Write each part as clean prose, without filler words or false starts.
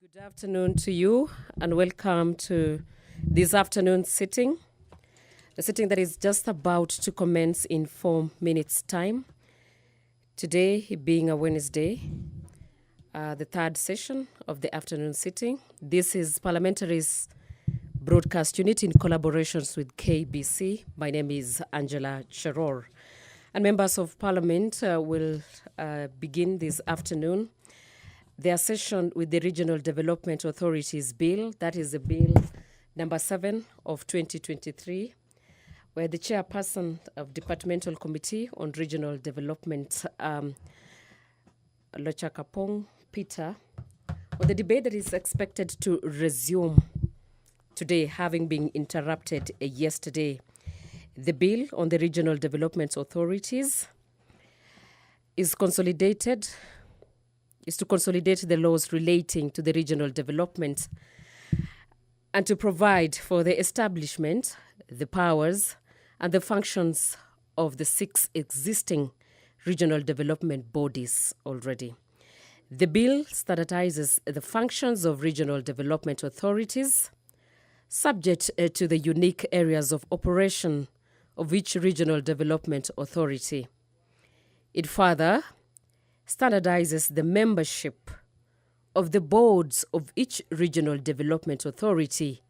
Good afternoon to you and welcome to this afternoon sitting. The sitting that is just about to commence in 4 minutes' time. Today being a Wednesday, the third session of the afternoon sitting. This is Parliamentary's broadcast unit in collaborations with KBC. My name is Angela Cheror. And members of Parliament will begin this afternoon their session with the Regional Development Authorities Bill, that is the Bill number 7 of 2023, where the chairperson of Departmental Committee on Regional Development, Lochakapong Peter, on the debate that is expected to resume today, having been interrupted yesterday. The bill on the Regional Development Authorities is to consolidate the laws relating to the regional development and to provide for the establishment, the powers, and the functions of the 6 existing regional development bodies already. The bill standardizes the functions of regional development authorities, subject to the unique areas of operation of each regional development authority. It further standardizes the membership of the boards of each regional development authority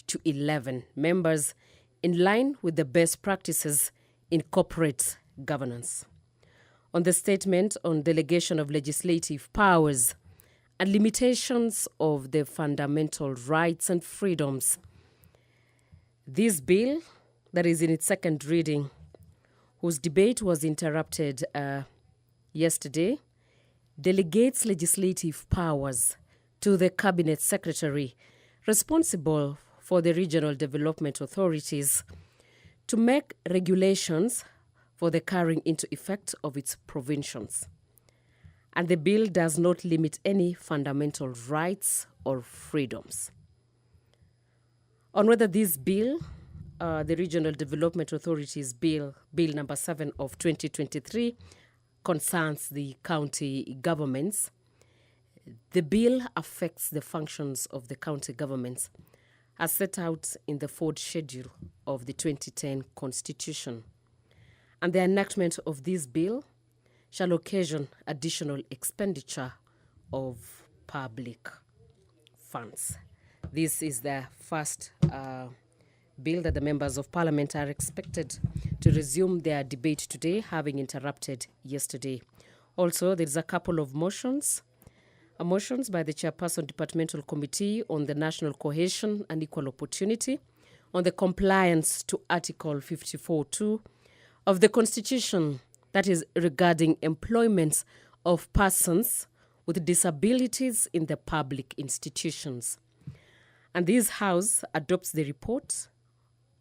to 11 members in line with the best practices in corporate governance. On the statement on delegation of legislative powers and limitations of the fundamental rights and freedoms, this bill, that is in its second reading, whose debate was interrupted yesterday, delegates legislative powers to the Cabinet Secretary responsible for the regional development authorities to make regulations for the carrying into effect of its provisions. And the bill does not limit any fundamental rights or freedoms. On whether this bill, the Regional Development Authorities Bill number 7 of 2023, concerns the county governments, the bill affects the functions of the county governments as set out in the 4th schedule of the 2010 Constitution. And the enactment of this bill shall occasion additional expenditure of public funds. This is the first bill that the members of Parliament are expected to resume their debate today, having interrupted yesterday. Also, there is a couple of motions by the Chairperson Departmental Committee on the National Cohesion and Equal Opportunity, on the compliance to Article 54(2) of the Constitution, that is regarding employments of persons with disabilities in the public institutions. And this House adopts the report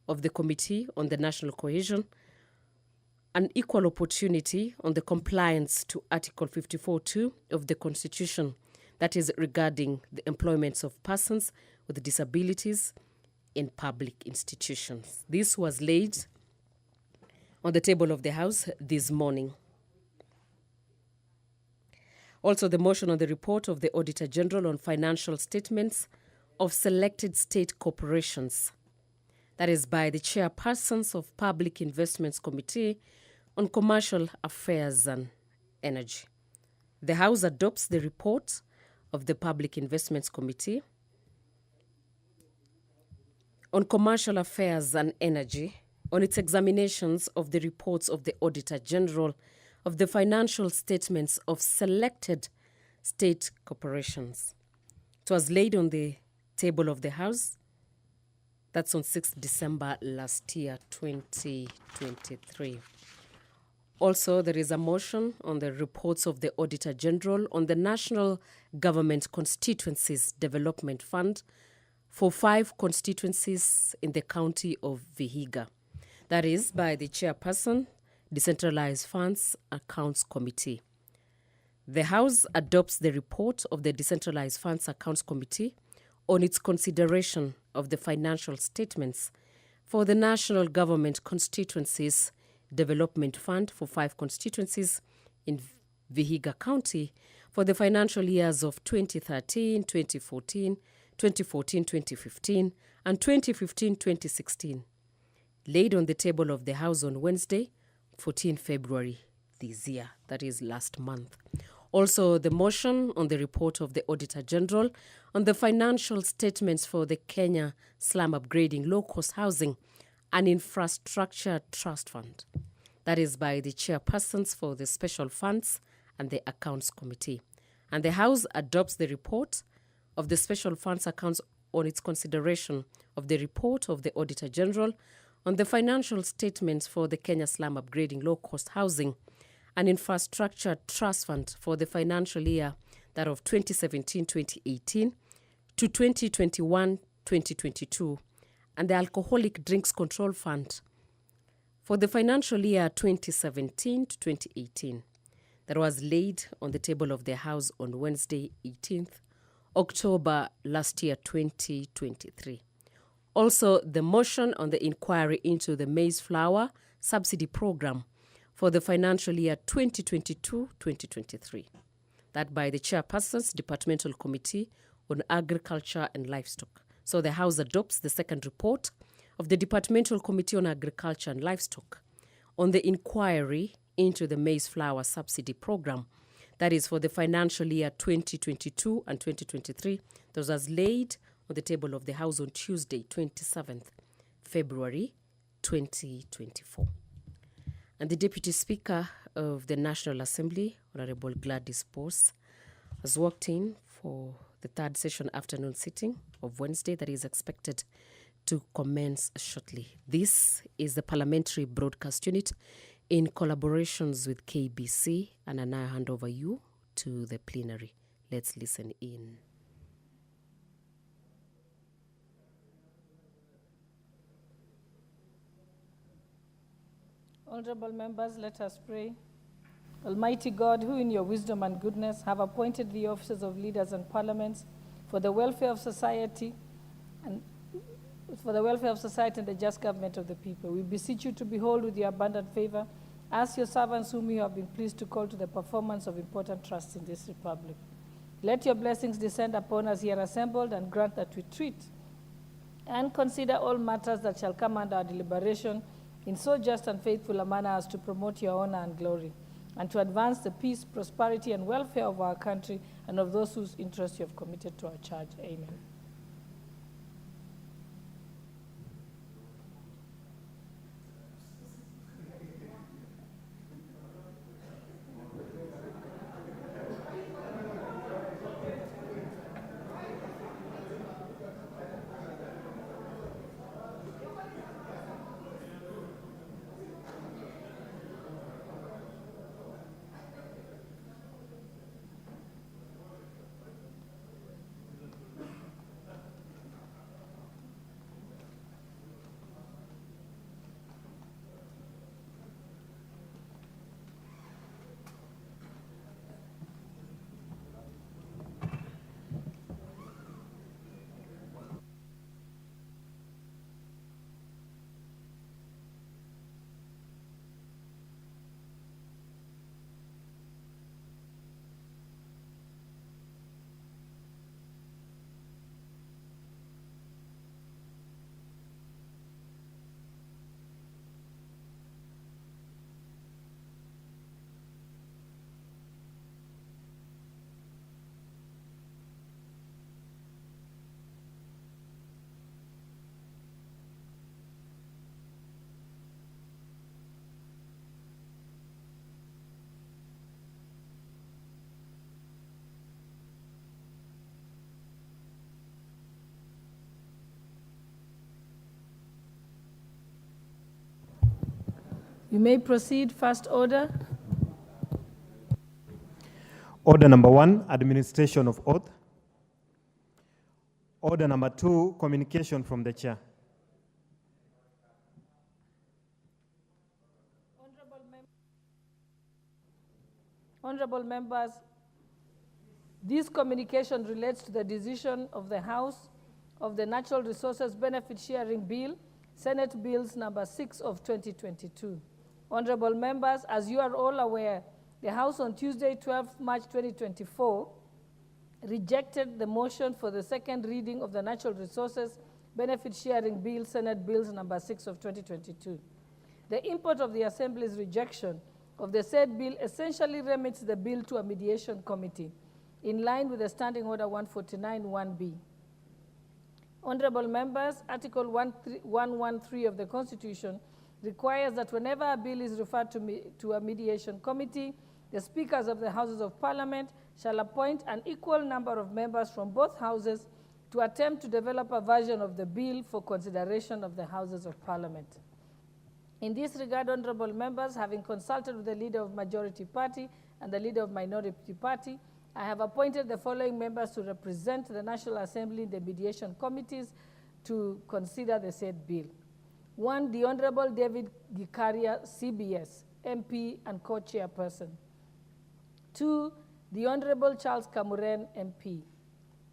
of the Committee on the National Cohesion and Equal Opportunity on the compliance to Article 54(2) of the Constitution, that is regarding the employments of persons with disabilities in public institutions. This was laid on the table of the House this morning. Also, the motion on the report of the Auditor General on financial statements of selected state corporations, that is by the chairpersons of Public Investments Committee on Commercial Affairs and Energy. The House adopts the report of the Public Investments Committee on Commercial Affairs and Energy on its examinations of the reports of the Auditor General of the financial statements of selected state corporations. It was laid on the table of the House. That's on 6th December last year, 2023. Also, there is a motion on the reports of the Auditor General on the National Government Constituencies Development Fund for 5 constituencies in the county of Vihiga. That is by the Chairperson, Decentralized Funds Accounts Committee. The House adopts the report of the Decentralized Funds Accounts Committee on its consideration of the financial statements for the National Government Constituencies Development Fund for 5 constituencies in Vihiga County for the financial years of 2013, 2014, 2014, 2015, and 2015, 2016, laid on the table of the House on Wednesday, 14 February this year, that is last month. Also, the motion on the report of the Auditor General on the financial statements for the Kenya Slum Upgrading Low-Cost Housing and Infrastructure Trust Fund. That is by the chairpersons for the Special Funds and the Accounts Committee. And the House adopts the report of the Special Funds Accounts on its consideration of the report of the Auditor General on the financial statements for the Kenya Slum Upgrading Low-Cost Housing and Infrastructure Trust Fund for the financial year that of 2017-2018 to 2021-2022, and the Alcoholic Drinks Control Fund for the financial year 2017 to 2018 that was laid on the table of the House on Wednesday, 18th October last year, 2023. Also, the motion on the inquiry into the maize flour subsidy program for the financial year 2022-2023, that by the Chairperson's Departmental Committee on Agriculture and Livestock. So the House adopts the second report of the Departmental Committee on Agriculture and Livestock on the inquiry into the maize flour subsidy program, that is for the financial year 2022 and 2023, that was laid on the table of the House on Tuesday, 27th February 2024. And the Deputy Speaker of the National Assembly, Honorable Gladys Bose, has walked in for the third session afternoon sitting of Wednesday that is expected to commence shortly. This is the Parliamentary Broadcast Unit in collaborations with KBC, and I now hand over you to the plenary. Let's listen in. Honorable members, let us pray. Almighty God, who in your wisdom and goodness have appointed the offices of leaders and parliaments for the welfare of society and the just government of the people, we beseech you to behold with your abundant favor as your servants whom you have been pleased to call to the performance of important trusts in this republic. Let your blessings descend upon us here assembled, and grant that we treat and consider all matters that shall come under our deliberation in so just and faithful a manner as to promote your honor and glory, and to advance the peace, prosperity, and welfare of our country and of those whose interests you have committed to our charge. Amen. You may proceed. First order. Order number 1, administration of oath. Order number 2, communication from the chair. Honorable members, this communication relates to the decision of the House of the Natural Resources Benefit Sharing Bill, Senate Bills number 6 of 2022. Honorable members, as you are all aware, the House on Tuesday, 12 March 2024, rejected the motion for the second reading of the Natural Resources Benefit Sharing Bill, Senate Bills number 6 of 2022. The import of the Assembly's rejection of the said bill essentially remits the bill to a mediation committee in line with the Standing Order 149(1)B. Honorable members, Article 113 of the Constitution requires that whenever a bill is referred to a mediation committee, the speakers of the Houses of Parliament shall appoint an equal number of members from both houses to attempt to develop a version of the bill for consideration of the Houses of Parliament. In this regard, honorable members, having consulted with the leader of Majority Party and the leader of Minority Party, I have appointed the following members to represent the National Assembly in the mediation committees to consider the said bill. 1, the Honorable David Gikaria, CBS, MP and co-chairperson. 2, the Honorable Charles Kamuren, MP.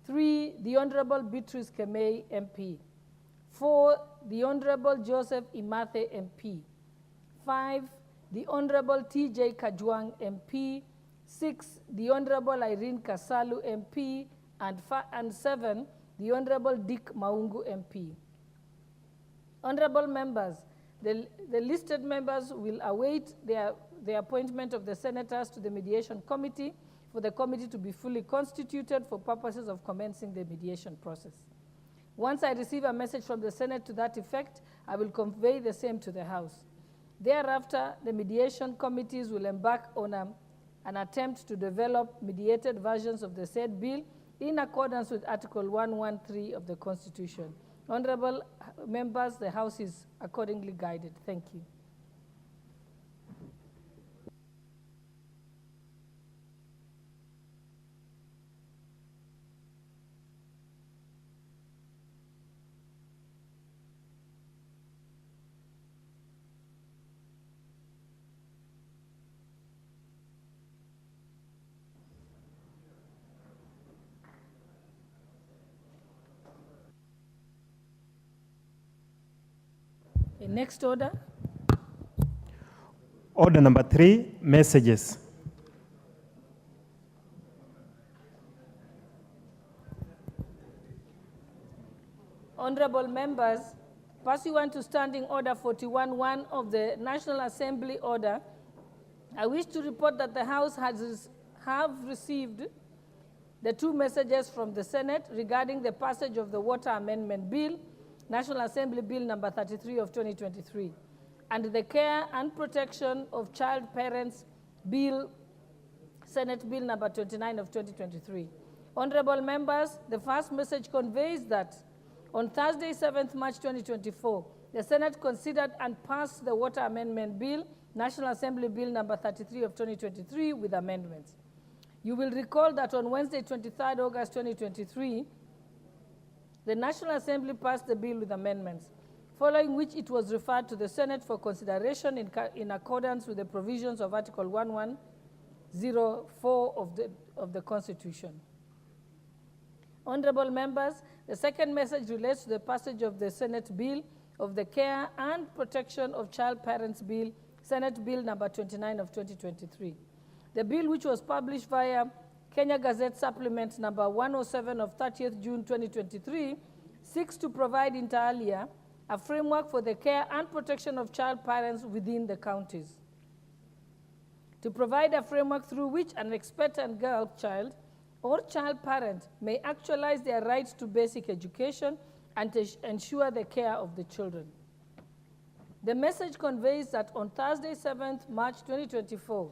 3, the Honorable Beatrice Kemei, MP. 4, the Honorable Joseph Imathe, MP. 5, the Honorable T.J. Kajwang, MP. 6, the Honorable Irene Kasalu, MP. And 7, the Honorable Dick Maungu, MP. Honorable members, the listed members will await the appointment of the senators to the mediation committee for the committee to be fully constituted for purposes of commencing the mediation process. Once I receive a message from the Senate to that effect, I will convey the same to the House. Thereafter, the mediation committees will embark on an attempt to develop mediated versions of the said bill in accordance with Article 113 of the Constitution. Honorable members, the House is accordingly guided. Thank you. Next order. Order number 3, messages. Honorable members, pursuant to Standing Order 41(1) of the National Assembly Order, I wish to report that the House have received the 2 messages from the Senate regarding the passage of the Water Amendment Bill, National Assembly Bill number 33 of 2023, and the Care and Protection of Child Parents Bill, Senate Bill number 29 of 2023. Honorable members, the first message conveys that on Thursday, 7th March 2024, the Senate considered and passed the Water Amendment Bill, National Assembly Bill number 33 of 2023 with amendments. You will recall that on Wednesday, 23rd August 2023, the National Assembly passed the bill with amendments, following which it was referred to the Senate for consideration in accordance with the provisions of Article 1104 of the Constitution. Honorable members, the second message relates to the passage of the Senate bill of the Care and Protection of Child Parents Bill, Senate Bill number 29 of 2023. The bill, which was published via Kenya Gazette Supplement number 107 of 30th June 2023, seeks to provide inter alia a framework for the care and protection of child parents within the counties. To provide a framework through which an expectant girl child or child parent may actualize their rights to basic education and to ensure the care of the children. The message conveys that on Thursday, 7th March 2024,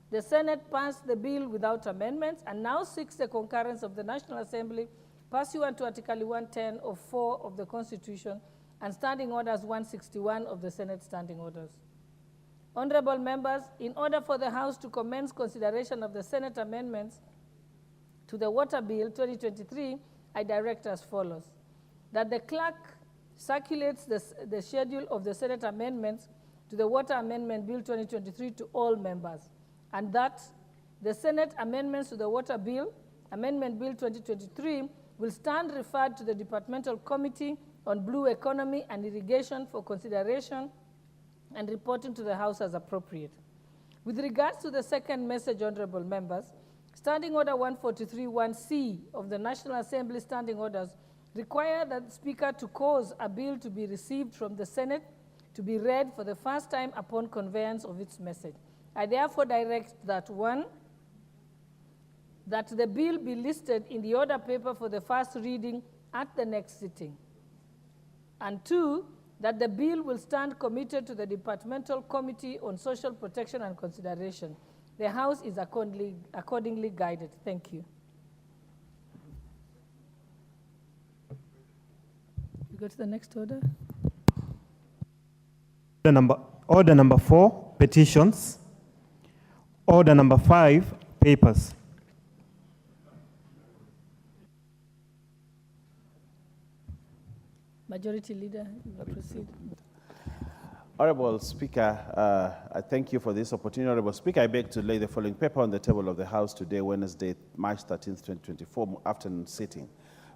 the Senate passed the bill without amendments and now seeks the concurrence of the National Assembly pursuant to Article 110 of 4 of the Constitution and Standing Orders 161 of the Senate Standing Orders. Honorable members, in order for the House to commence consideration of the Senate amendments to the Water Bill 2023, I direct as follows: that the clerk circulates the schedule of the Senate amendments to the Water Amendment Bill 2023 to all members, and that the Senate amendments to the Water Bill, Amendment Bill 2023, will stand referred to the Departmental Committee on Blue Economy and Irrigation for consideration and reporting to the House as appropriate. With regards to the second message, honorable members, Standing Order 143-1C of the National Assembly Standing Orders require that the Speaker to cause a bill to be received from the Senate to be read for the first time upon conveyance of its message. I therefore direct that 1, that the bill be listed in the order paper for the first reading at the next sitting. And 2, that the bill will stand committed to the Departmental Committee on Social Protection and Consideration. The House is accordingly guided. Thank you. You go to the next order. Order number 4, petitions. Order number 5, papers. Majority Leader, you may proceed. Honorable Speaker, I thank you for this opportunity. Honorable Speaker, I beg to lay the following paper on the table of the House today, Wednesday, March 13th, 2024, afternoon sitting.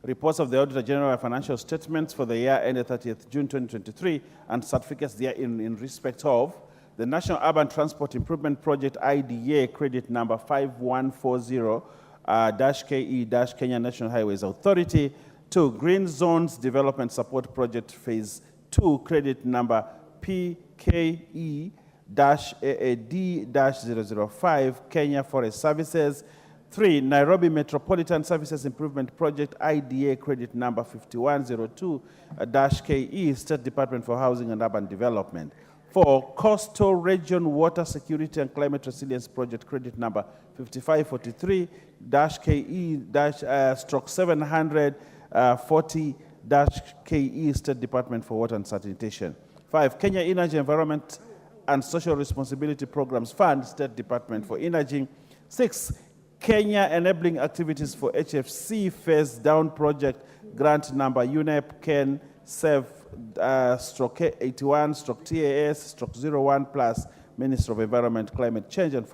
Reports of the Auditor General of Financial Statements for the year ended 30th June 2023 and certificates therein in respect of the National Urban Transport Improvement Project IDA credit number 5140-KE-Kenya National Highways Authority, 2, Green Zones Development Support Project Phase 2 credit number PKE-AAD-005 Kenya Forest Services, 3, Nairobi Metropolitan Services Improvement Project IDA credit number 5102-KE State Department for Housing and Urban Development, 4, Coastal Region Water Security and Climate Resilience Project credit number 5543-KE-740-KE State Department for Water and Sanitation, 5, Kenya Energy Environment and Social Responsibility Programs Fund, State Department for Energy, 6, Kenya Enabling Activities for HFC Phase Down Project Grant Number UNEP Ken SEV /81/TAS/01 plus Minister of Environment, Climate Change and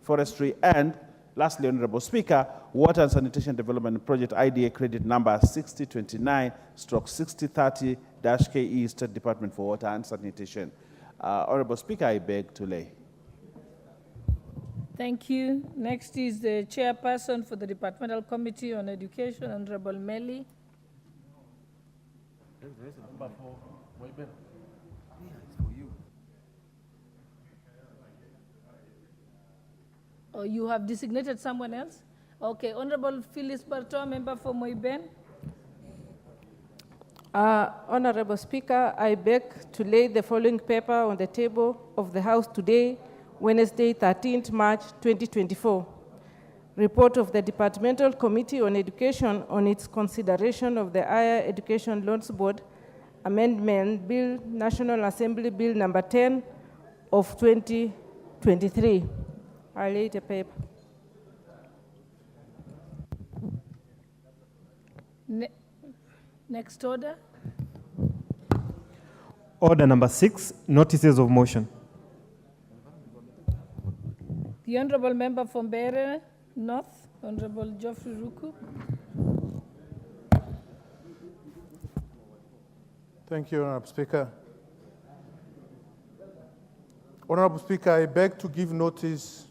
Forestry, and lastly, Honorable Speaker, Water and Sanitation Development Project IDA credit number 6029/6030-KE State Department for Water and Sanitation. Honorable Speaker, I beg to lay. Thank you. Next is the chairperson for the Departmental Committee on Education, Honorable Meli. Oh, you have designated someone else? Okay, Honorable Phyllis Bartoa, member for Moiben. Honorable Speaker, I beg to lay the following paper on the table of the House today, Wednesday, 13th March 2024. Report of the Departmental Committee on Education on its consideration of the Higher Education Loans Board Amendment Bill, National Assembly Bill number 10 of 2023. I lay the paper. Next order. Order number 6, notices of motion. The Honorable Member from Mbeere North, Honorable Geoffrey Ruku. Thank you, Honorable Speaker. Honorable Speaker, I beg to give notice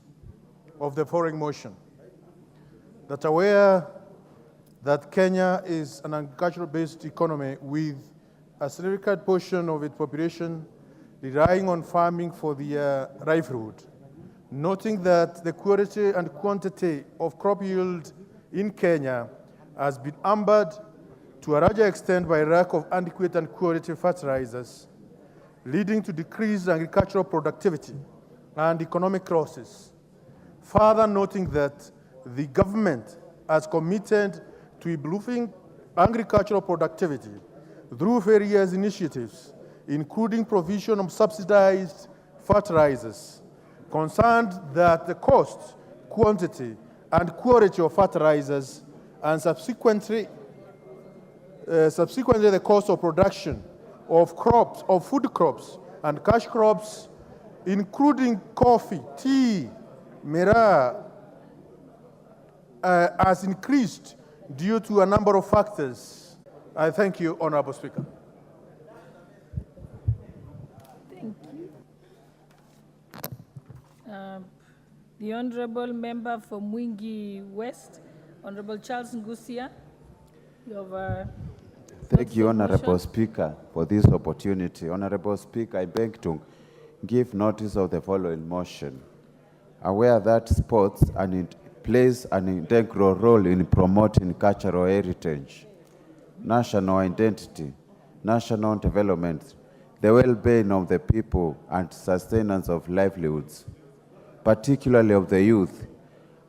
of the following motion. That aware that Kenya is an agricultural-based economy with a significant portion of its population relying on farming for their livelihood, noting that the quality and quantity of crop yield in Kenya has been hampered to a larger extent by lack of adequate and quality fertilizers, leading to decreased agricultural productivity and economic losses. Further noting that the government has committed to improving agricultural productivity through various initiatives, including provision of subsidized fertilizers, concerned that the cost, quantity, and quality of fertilizers and subsequently the cost of production of crops, of food crops and cash crops, including coffee, tea, miraa, has increased due to a number of factors. I thank you, Honorable Speaker. Thank you. The Honorable Member for Mwingi West, Honorable Charles Ngusia. You have Thank you, notice of Honorable motion. Speaker, for this opportunity. Honorable Speaker, I beg to give notice of the following motion. Aware that sports plays an integral role in promoting cultural heritage, national identity, national development, the well-being of the people, and sustenance of livelihoods, particularly of the youth.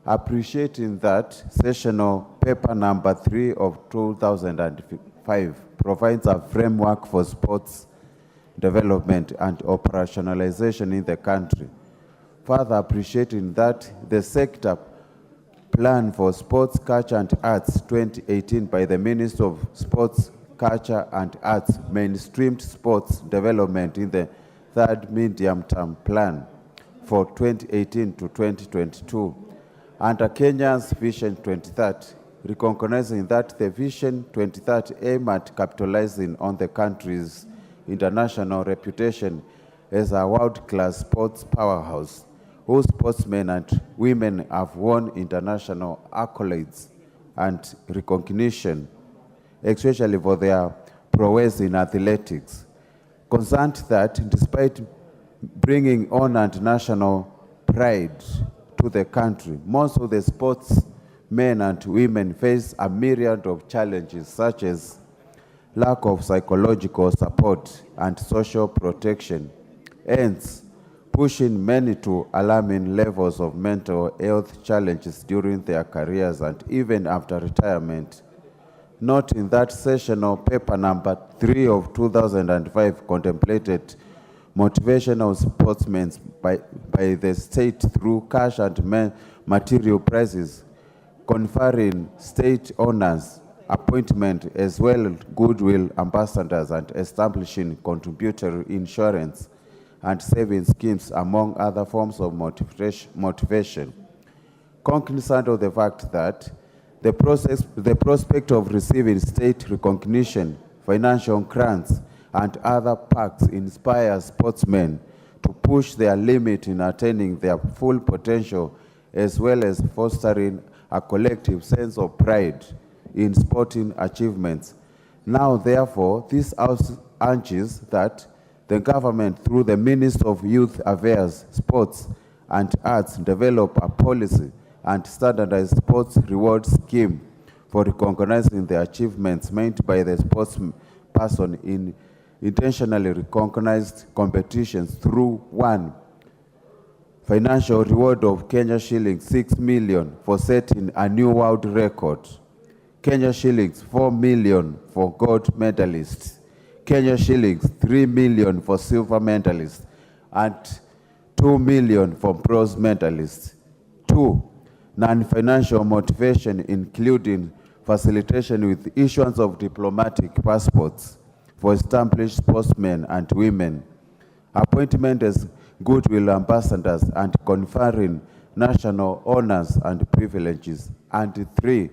Appreciating that sessional paper number 3 of 2005 provides a framework for sports development and operationalization in the country. Further appreciating that the sector plan for Sports, Culture and Arts 2018 by the Ministry of Sports, Culture and Arts mainstreamed sports development in the third medium-term plan for 2018 to 2022 under Kenya's Vision 2030, recognizing that the Vision 2030 aim at capitalizing on the country's international reputation as a world-class sports powerhouse, whose sportsmen and women have won international accolades and recognition, especially for their prowess in athletics. Concerned that despite bringing honor and national pride to the country, most of the sportsmen and women face a myriad of challenges such as lack of psychological support and social protection, hence pushing many to alarming levels of mental health challenges during their careers and even after retirement. Noting that sessional paper number 3 of 2005 contemplated motivational sportsmen by the state through cash and material prizes, conferring state honors, appointment as well as goodwill ambassadors, and establishing contributory insurance and saving schemes, among other forms of motivation. Cognizant of the fact that the prospect of receiving state recognition, financial grants, and other perks inspires sportsmen to push their limit in attaining their full potential, as well as fostering a collective sense of pride in sporting achievements. Now, therefore, this House urges that the government, through the Ministry of Youth Affairs, Sports and Arts, develop a policy and standardized sports reward scheme for recognizing the achievements made by the sportsperson in intentionally recognized competitions through 1. Financial reward of Kenya shillings 6 million for setting a new world record, Kenya shillings 4 million for gold medalists, Kenya shillings 3 million for silver medalists, and 2 million for bronze medalists. 2. Non-financial motivation, including facilitation with issuance of diplomatic passports for established sportsmen and women, appointment as goodwill ambassadors, and conferring national honors and privileges. And 3,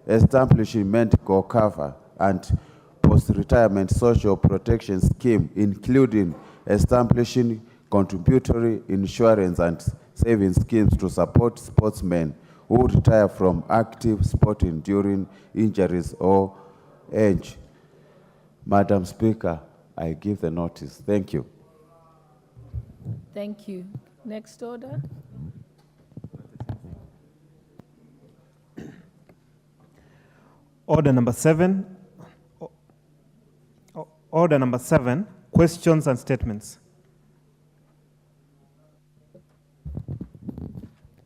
establishing medical cover and post-retirement social protection scheme, including establishing contributory insurance and saving schemes to support sportsmen who retire from active sporting during injuries or age. Madam Speaker, I give the notice. Thank you. Thank you. Next order. Order number 7. Order number 7, questions and statements.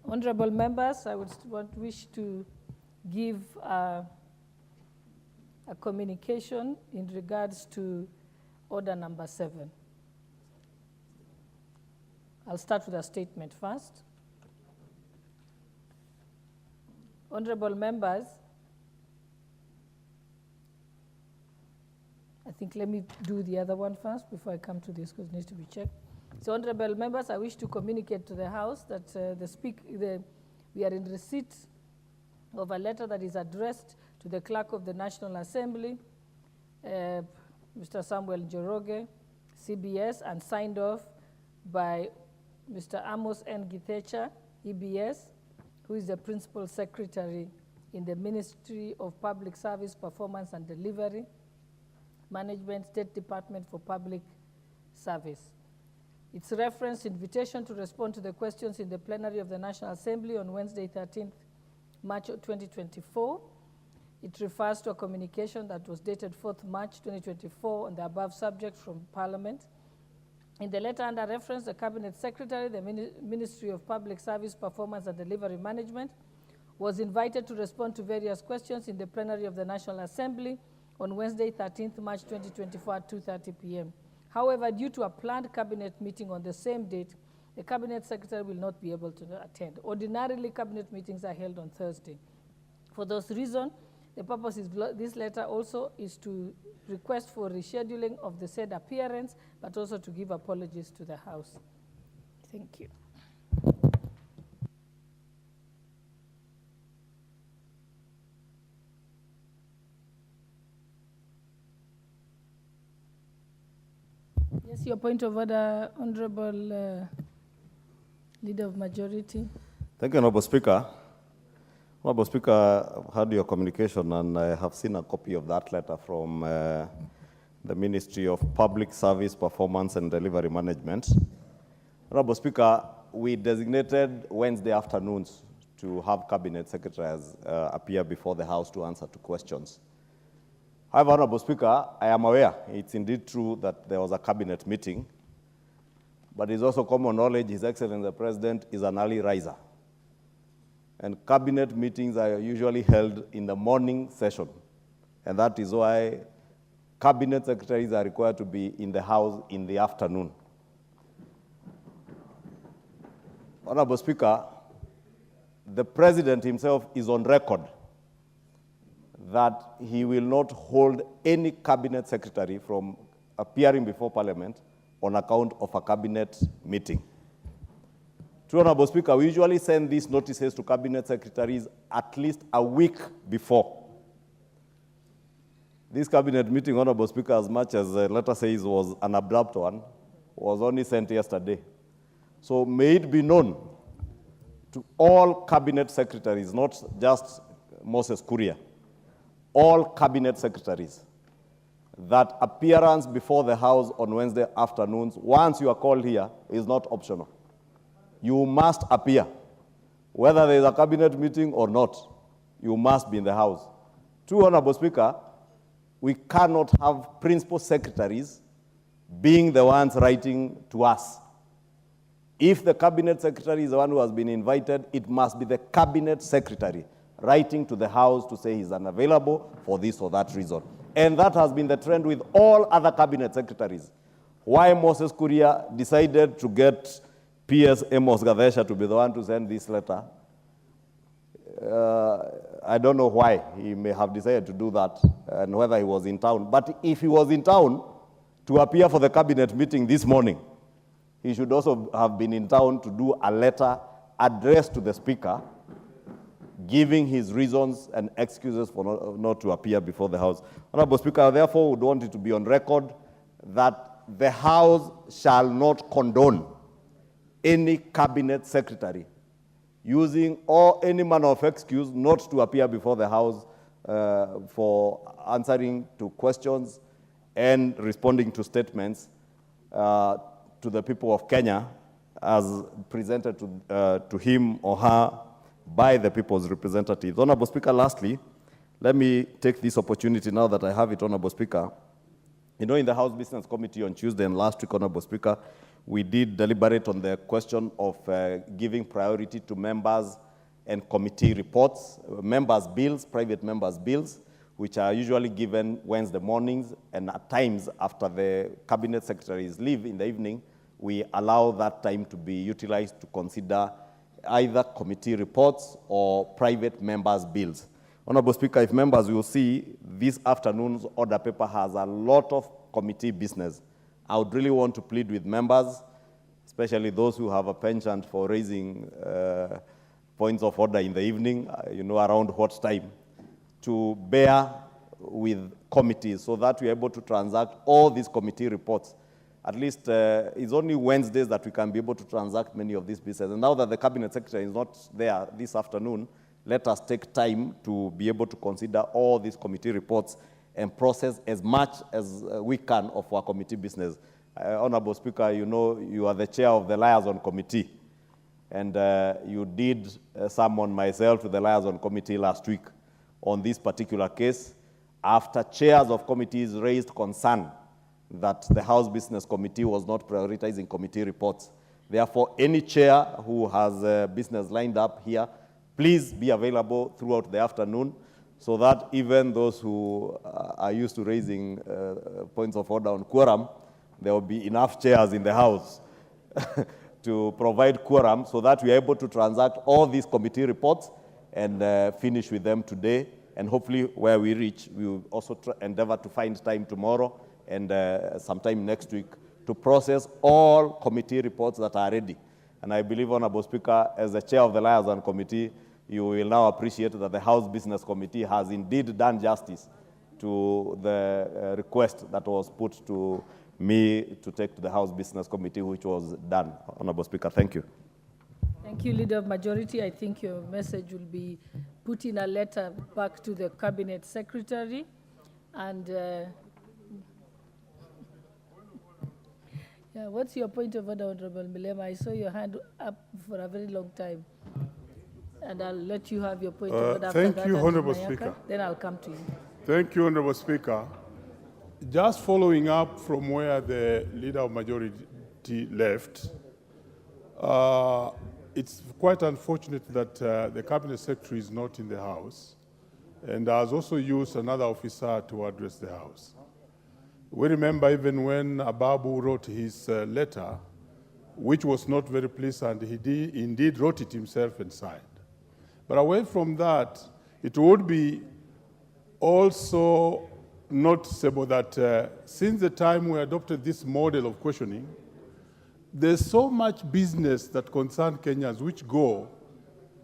Honorable members, I would wish to give a communication in regards to order number 7. I'll start with a statement first. Honorable members, I think let me do the other one first before I come to this because it needs to be checked. So, honorable members, I wish to communicate to the House that we are in receipt of a letter that is addressed to the Clerk of the National Assembly, Mr. Samuel Njoroge, CBS, and signed off by Mr. Amos N. Githecha, EBS, who is the Principal Secretary in the Ministry of Public Service Performance and Delivery Management, State Department for Public Service. Its reference invitation to respond to the questions in the plenary of the National Assembly on Wednesday, 13th March 2024. It refers to a communication that was dated 4th March 2024 on the above subject from Parliament. In the letter under reference, the Cabinet Secretary, the Ministry of Public Service Performance and Delivery Management, was invited to respond to various questions in the plenary of the National Assembly on Wednesday, 13th March 2024 at 2:30 p.m. However, due to a planned cabinet meeting on the same date, the Cabinet Secretary will not be able to attend. Ordinarily, cabinet meetings are held on Thursday. For those reasons, the purpose of this letter also is to request for rescheduling of the said appearance, but also to give apologies to the House. Thank you. Yes, your point of order, Honorable Leader of Majority. Thank you, Honorable Speaker. Honorable Speaker, I've heard your communication and I have seen a copy of that letter from the Ministry of Public Service Performance and Delivery Management. Honorable Speaker, we designated Wednesday afternoons to have Cabinet Secretaries appear before the House to answer to questions. However, Honorable Speaker, I am aware it's indeed true that there was a Cabinet meeting, but it's also common knowledge His Excellency the President is an early riser. And Cabinet meetings are usually held in the morning session. And that is why Cabinet Secretaries are required to be in the House in the afternoon. Honorable Speaker, the President himself is on record that he will not hold any Cabinet Secretary from appearing before Parliament on account of a Cabinet meeting. True, Honorable Speaker, we usually send these notices to Cabinet Secretaries at least a week before. This Cabinet meeting, Honorable Speaker, as much as the letter says was an abrupt one, was only sent yesterday. So may it be known to all Cabinet Secretaries, not just Moses Kuria, all Cabinet Secretaries, that appearance before the House on Wednesday afternoons, once you are called here, is not optional. You must appear. Whether there is a Cabinet meeting or not, you must be in the House. True, Honorable Speaker, we cannot have principal secretaries being the ones writing to us. If the Cabinet Secretary is the one who has been invited, it must be the Cabinet Secretary writing to the House to say he's unavailable for this or that reason. And that has been the trend with all other Cabinet Secretaries. Why Moses Kuria decided to get P.S. Amos Gadesha to be the one to send this letter, I don't know why he may have decided to do that and whether he was in town. But if he was in town to appear for the Cabinet meeting this morning, he should also have been in town to do a letter addressed to the Speaker, giving his reasons and excuses for not to appear before the House. Honorable Speaker, I therefore would want it to be on record that the House shall not condone any Cabinet Secretary using any manner of excuse not to appear before the House for answering to questions and responding to statements to the people of Kenya as presented to him or her by the people's representatives. Honorable Speaker, lastly, let me take this opportunity now that I have it, Honorable Speaker. You know, in the House Business Committee on Tuesday and last week, Honorable Speaker, we did deliberate on the question of giving priority to members and committee reports, members' bills, private members' bills, which are usually given Wednesday mornings, and at times after the Cabinet Secretaries leave in the evening, we allow that time to be utilized to consider either committee reports or private members' bills. Honorable Speaker, if members will see, this afternoon's order paper has a lot of committee business. I would really want to plead with members, especially those who have a penchant for raising points of order in the evening, around what time, to bear with committees so that we're able to transact all these committee reports at least it's only Wednesdays that we can be able to transact many of these businesses. And now that the Cabinet Secretary is not there this afternoon, let us take time to be able to consider all these committee reports and process as much as we can of our committee business. Honorable Speaker, you know you are the chair of the Liaison Committee, and you did summon myself to the Liaison Committee last week on this particular case after chairs of committees raised concern that the House Business Committee was not prioritizing committee reports. Therefore, any chair who has business lined up here, please be available throughout the afternoon so that even those who are used to raising points of order on quorum, there will be enough chairs in the House to provide quorum so that we are able to transact all these committee reports and finish with them today. And hopefully where we reach, we will also endeavor to find time tomorrow and sometime next week to process all committee reports that are ready. And I believe, Honorable Speaker, as the chair of the Liaison Committee, you will now appreciate that the House Business Committee has indeed done justice to the request that was put to me to take to the House Business Committee, which was done. Honorable Speaker, thank you. Thank you, Leader of Majority. I think your message will be put in a letter back to the Cabinet Secretary. And yeah, what's your point of order, Honorable Milema? I saw your hand up for a very long time. And I'll let you have your point of order after that. Thank you, Honorable Mayaka. Speaker. Then I'll come to you. Thank you, Honorable Speaker. Just following up from where the Leader of Majority left, it's quite unfortunate that the Cabinet Secretary is not in the House and has also used another officer to address the House. We remember even when Ababu wrote his letter, which was not very pleasant, he indeed wrote it himself and signed. But away from that, it would be also noticeable that since the time we adopted this model of questioning, there's so much business that concerns Kenyans which go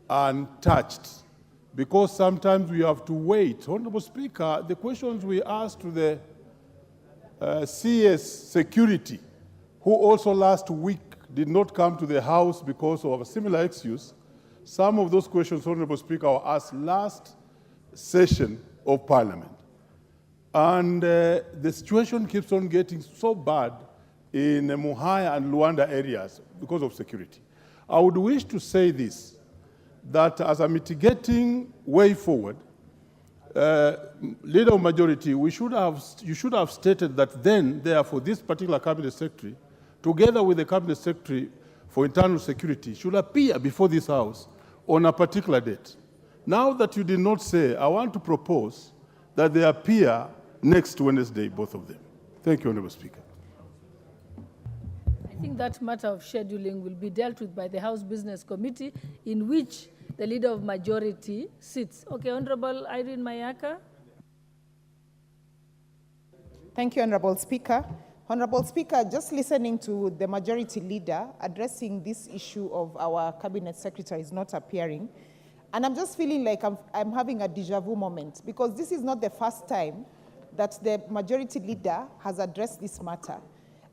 untouched because sometimes we have to wait. Honorable Speaker, the questions we asked to the CS Security, who also last week did not come to the House because of a similar excuse, some of those questions, Honorable Speaker, were asked last session of Parliament. And the situation keeps on getting so bad in Muhaya and Luanda areas because of security. I would wish to say this, that as a mitigating way forward, Leader of Majority, you should have stated that then, therefore, this particular Cabinet Secretary, together with the Cabinet Secretary for Internal Security, should appear before this House on a particular date. Now that you did not say, I want to propose that they appear next Wednesday, both of them. Thank you, Honorable Speaker. I think that matter of scheduling will be dealt with by the House Business Committee, in which the Leader of Majority sits. Okay, Honorable Irene Mayaka. Thank you, Honorable Speaker. Honorable Speaker, just listening to the Majority Leader addressing this issue of our Cabinet Secretary is not appearing, and I'm just feeling like I'm having a déjà vu moment, because this is not the first time that the Majority Leader has addressed this matter.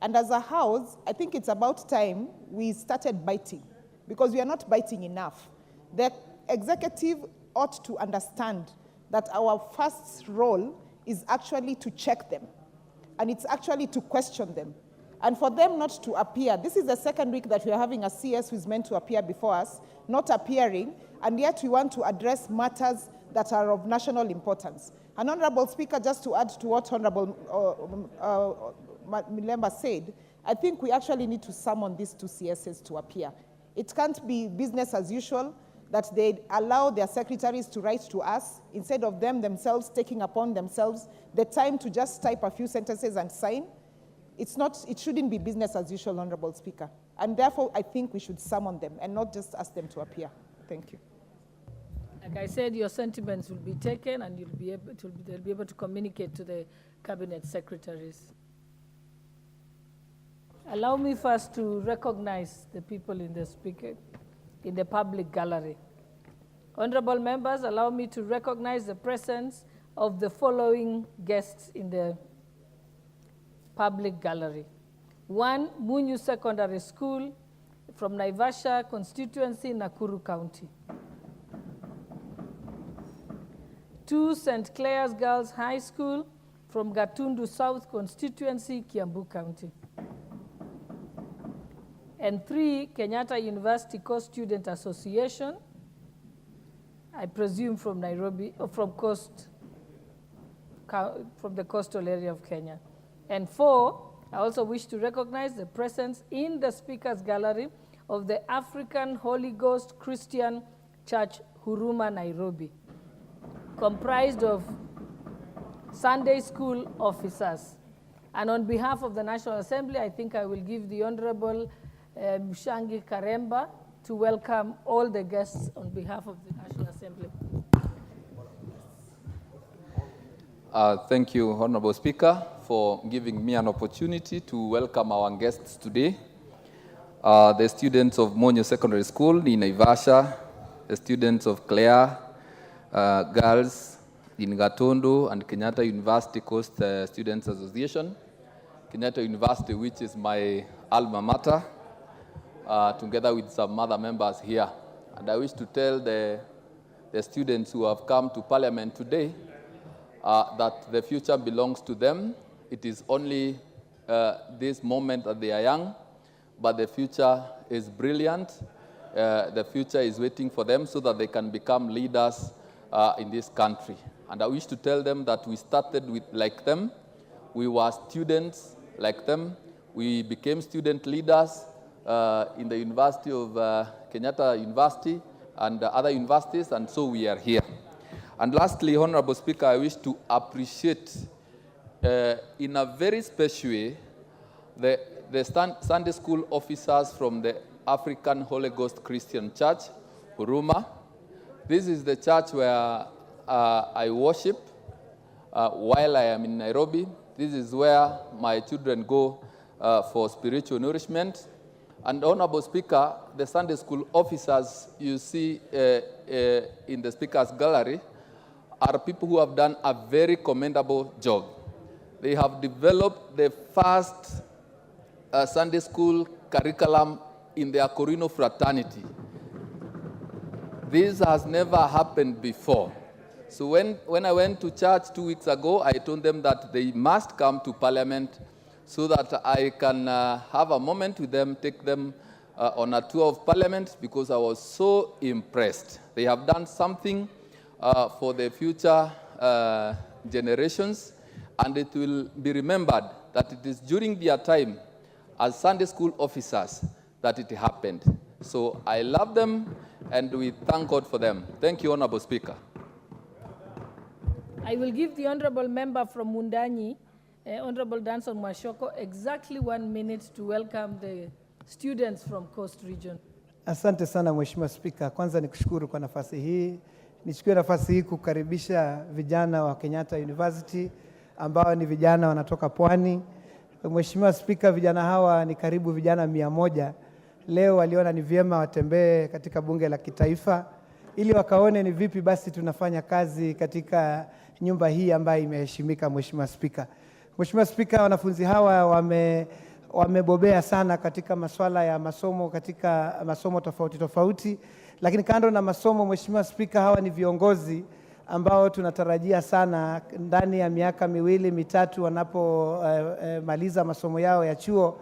And as a House, I think it's about time we started biting, because we are not biting enough. The executive ought to understand that our first role is actually to check them, and it's actually to question them. And for them not to appear, this is the second week that we are having a CS who is meant to appear before us, not appearing, and yet we want to address matters that are of national importance. And Honorable Speaker, just to add to what Honorable Milemba said, I think we actually need to summon these two CSs to appear. It can't be business as usual that they allow their secretaries to write to us instead of them themselves taking upon themselves the time to just type a few sentences and sign. It shouldn't be business as usual, Honorable Speaker. And therefore, I think we should summon them and not just ask them to appear. Thank you. Like I said, your sentiments will be taken, and they'll be able to communicate to the Cabinet Secretaries. Allow me first to recognize the people in the public gallery. Honorable members, allow me to recognize the presence of the following guests in the public gallery. 1, Munyu Secondary School from Naivasha constituency, Nakuru County. 2, St. Clair's Girls High School from Gatundu South constituency, Kiambu County. And 3, Kenyatta University Co-Student Association, I presume from Nairobi, or from the coastal area of Kenya. And 4, I also wish to recognize the presence in the Speaker's Gallery of the African Holy Ghost Christian Church, Huruma, Nairobi, comprised of Sunday school officers. And on behalf of the National Assembly, I think I will give the Honorable Mshangi Karemba to welcome all the guests on behalf of the National Assembly. Thank you, Honorable Speaker, for giving me an opportunity to welcome our guests today. The students of Munyu Secondary School in Naivasha, the students of Clare Girls in Gatundu, and Kenyatta University Coast Students Association. Kenyatta University, which is my alma mater, together with some other members here. And I wish to tell the students who have come to Parliament today that the future belongs to them. It is only this moment that they are young, but the future is brilliant. The future is waiting for them so that they can become leaders in this country. And I wish to tell them that we started like them. We were students like them. We became student leaders in the University of Kenyatta University and other universities, and so we are here. And lastly, Honorable Speaker, I wish to appreciate in a very special way the Sunday school officers from the African Holy Ghost Christian Church, Huruma. This is the church where I worship while I am in Nairobi. This is where my children go for spiritual nourishment. And Honorable Speaker, the Sunday school officers you see in the Speaker's Gallery are people who have done a very commendable job. They have developed the first Sunday school curriculum in the Akorino fraternity. This has never happened before. So when I went to church 2 weeks ago, I told them that they must come to Parliament so that I can have a moment with them, take them on a tour of Parliament, because I was so impressed. They have done something for the future generations, and it will be remembered that it is during their time as Sunday school officers that it happened. So I love them, and we thank God for them. Thank you, Honorable Speaker. I will give the Honorable Member from Mundanyi, Honorable Danson Mwashoko, exactly 1 minute to welcome the students from Coast Region. Asante sana Mheshimiwa Spika. Kwanza nikushukuru kwa nafasi hii. Nichukue nafasi hii kukaribisha vijana wa Kenyatta University ambao ni vijana wanatoka Pwani. Mheshimiwa Spika, vijana hawa ni karibu vijana 100. Leo waliona ni vyema watembee katika bunge la kitaifa ili wakaone ni vipi basi tunafanya kazi katika nyumba hii ambayo imeheshimika. Mheshimiwa Spika, Mheshimiwa Spika, wanafunzi hawa wamebobea sana katika masuala ya masomo, katika masomo tofauti tofauti, lakini kando na masomo, Mheshimiwa Spika, hawa ni viongozi ambao tunatarajia sana ndani ya miaka 2-3 wanapomaliza masomo yao ya chuo,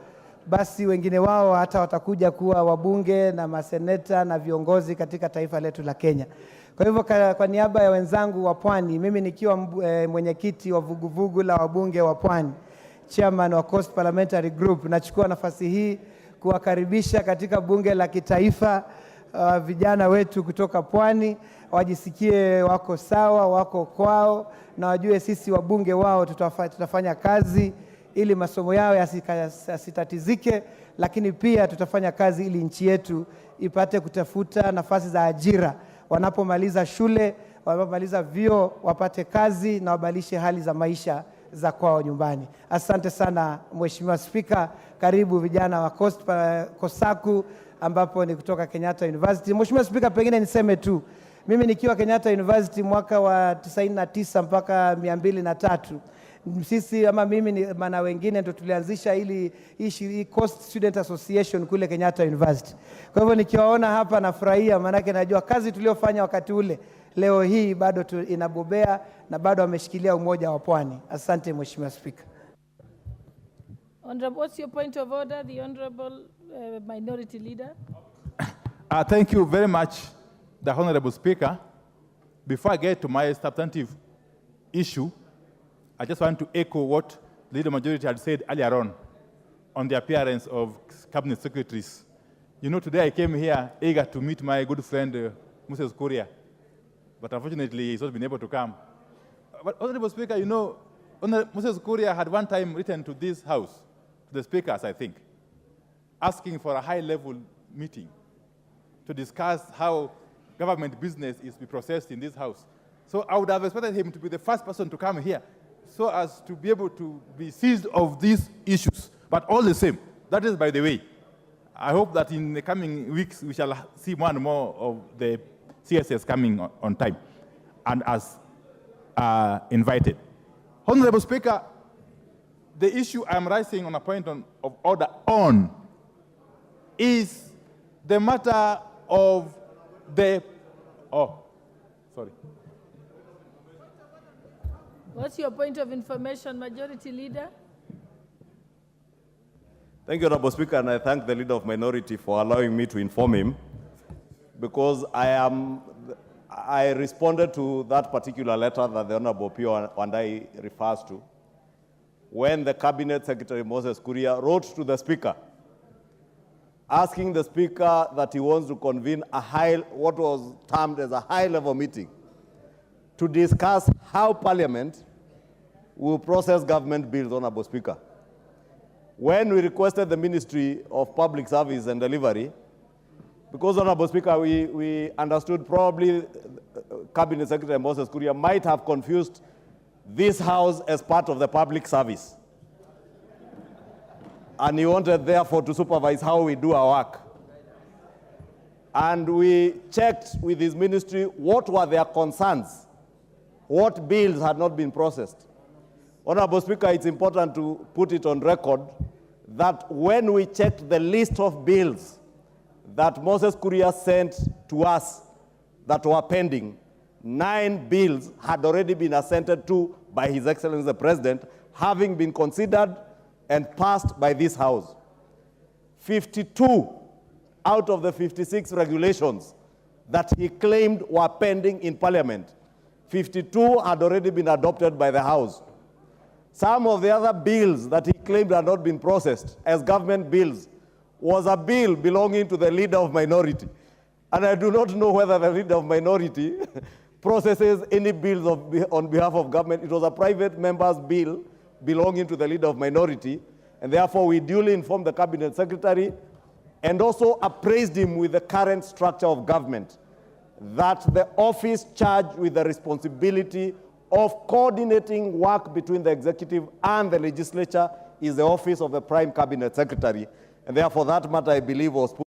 basi wengine wao hata watakuja kuwa wabunge na maseneta na viongozi katika taifa letu la Kenya. Kwa hivyo kwa niaba ya wenzangu wa Pwani, mimi nikiwa mwenyekiti wa vuguvugu la wabunge wa Pwani, chairman wa Coast Parliamentary Group, nachukua nafasi hii kuwakaribisha katika bunge la kitaifa vijana wetu kutoka Pwani, wajisikie wako sawa, wako kwao, na wajue sisi wabunge wao tutafanya kazi ili masomo yao yasitatizike, lakini pia tutafanya kazi ili nchi yetu ipate kutafuta nafasi za ajira. Wanapomaliza shule, wanapomaliza vyuo, wapate kazi na wabadilishe hali za maisha za kwao nyumbani. Asante sana Mheshimiwa Spika. Karibu vijana wa Kosaku ambapo ni kutoka Kenyatta University. Mheshimiwa Spika, pengine niseme tu, mimi nikiwa Kenyatta University mwaka wa 99 mpaka 203, Sisi ama mimi na wengine ndo tulianzisha hii Coast Student Association kule Kenyatta University. Kwa hivyo nikiwaona hapa nafurahia, maanake najua kazi tuliofanya wakati ule leo hii bado inabobea na bado wameshikilia umoja wa Pwani. Asante Mheshimiwa Spika. Honorable, what's your point of order? The Honorable Minority Leader. Thank you very much, the Honorable Speaker. Before I get to my substantive issue, I just want to echo what the Leader Majority had said earlier on the appearance of Cabinet Secretaries. You know, today I came here eager to meet my good friend, Moses Kuria, but unfortunately he's not been able to come. But Honorable Speaker, you know, Moses Kuria had one time written to this House, to the speakers, I think, asking for a high-level meeting to discuss how government business is to be processed in this House. So I would have expected him to be the first person to come here so as to be able to be seized of these issues. But all the same, that is by the way. I hope that in the coming weeks we shall see more and more of the CSS coming on time and as invited. Honorable Speaker, the issue I'm raising on a point of order on is the matter of the, What's your point of information, Majority Leader? Thank you, Honorable Speaker, and I thank the Leader of Minority for allowing me to inform him, because I responded to that particular letter that the Honorable Pio Wandai refers to, when the Cabinet Secretary Moses Kuria wrote to the Speaker, asking the Speaker that he wants to convene what was termed as a high-level meeting to discuss how Parliament will process government bills, Honorable Speaker. When we requested the Ministry of Public Service and Delivery, because, Honorable Speaker, we understood probably Cabinet Secretary Moses Kuria might have confused this House as part of the public service. And he wanted, therefore, to supervise how we do our work. And we checked with his ministry what were their concerns, what bills had not been processed. Honorable Speaker, it's important to put it on record that when we checked the list of bills that Moses Kuria sent to us that were pending, 9 bills had already been assented to by His Excellency the President, having been considered and passed by this House. 52 out of the 56 regulations that he claimed were pending in Parliament, 52 had already been adopted by the House. Some of the other bills that he claimed had not been processed as government bills was a bill belonging to the Leader of Minority. And I do not know whether the Leader of Minority processes any bills on behalf of government. It was a private member's bill belonging to the Leader of Minority, and therefore we duly informed the Cabinet Secretary and also appraised him with the current structure of government, that the office charged with the responsibility of coordinating work between the executive and the legislature is the office of the Prime Cabinet Secretary. And therefore that matter, I believe, was put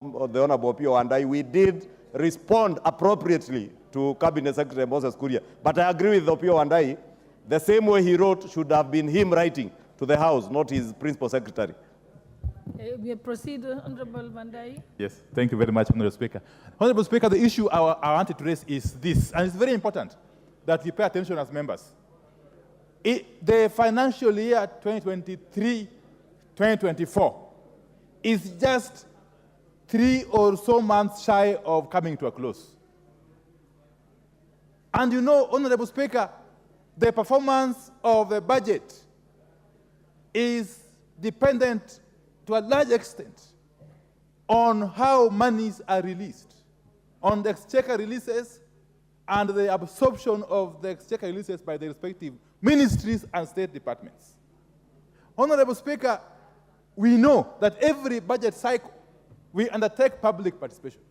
on the Honorable Pio, and we did respond appropriately to Cabinet Secretary Moses Kuria. But I agree with Opio Wandai, the same way he wrote should have been him writing to the House, not his principal secretary. We proceed, Honorable Wandai. Yes, thank you very much, Honorable Speaker. Honorable Speaker, the issue I wanted to raise is this, and it's very important that we pay attention as members. The financial year 2023-2024 is just 3 or so months shy of coming to a close. And you know, Honorable Speaker, the performance of the budget is dependent to a large extent on how monies are released, on the exchequer releases and the absorption of the exchequer releases by the respective ministries and state departments. Honorable Speaker, we know that every budget cycle we undertake public participation.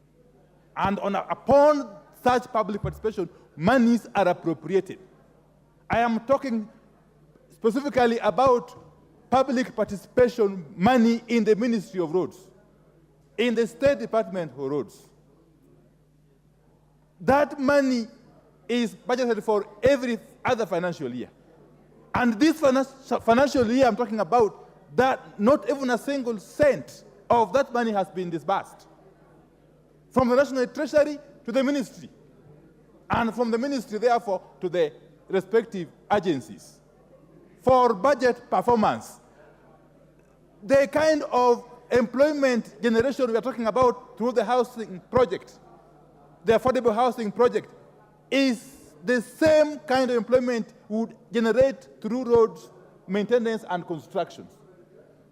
And upon such public participation, monies are appropriated. I am talking specifically about public participation money in the Ministry of Roads, in the State Department of Roads. That money is budgeted for every other financial year. And this financial year I'm talking about, that not even a single cent of that money has been disbursed. From the National Treasury to the ministry, and from the ministry, therefore, to the respective agencies. For budget performance, the kind of employment generation we are talking about through the housing project, the affordable housing project, is the same kind of employment we would generate through roads, maintenance, and constructions.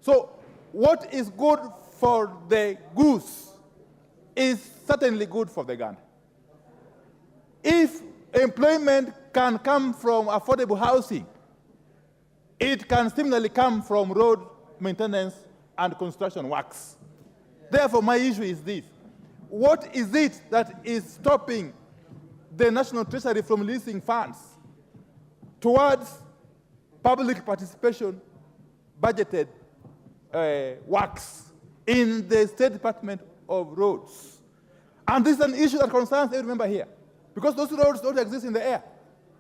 So what is good for the goose is certainly good for the gander. If employment can come from affordable housing, it can similarly come from road maintenance and construction works. Therefore, my issue is this. What is it that is stopping the National Treasury from releasing funds towards public participation budgeted works in the State Department of Roads? And this is an issue that concerns every member here, because those roads don't exist in the air.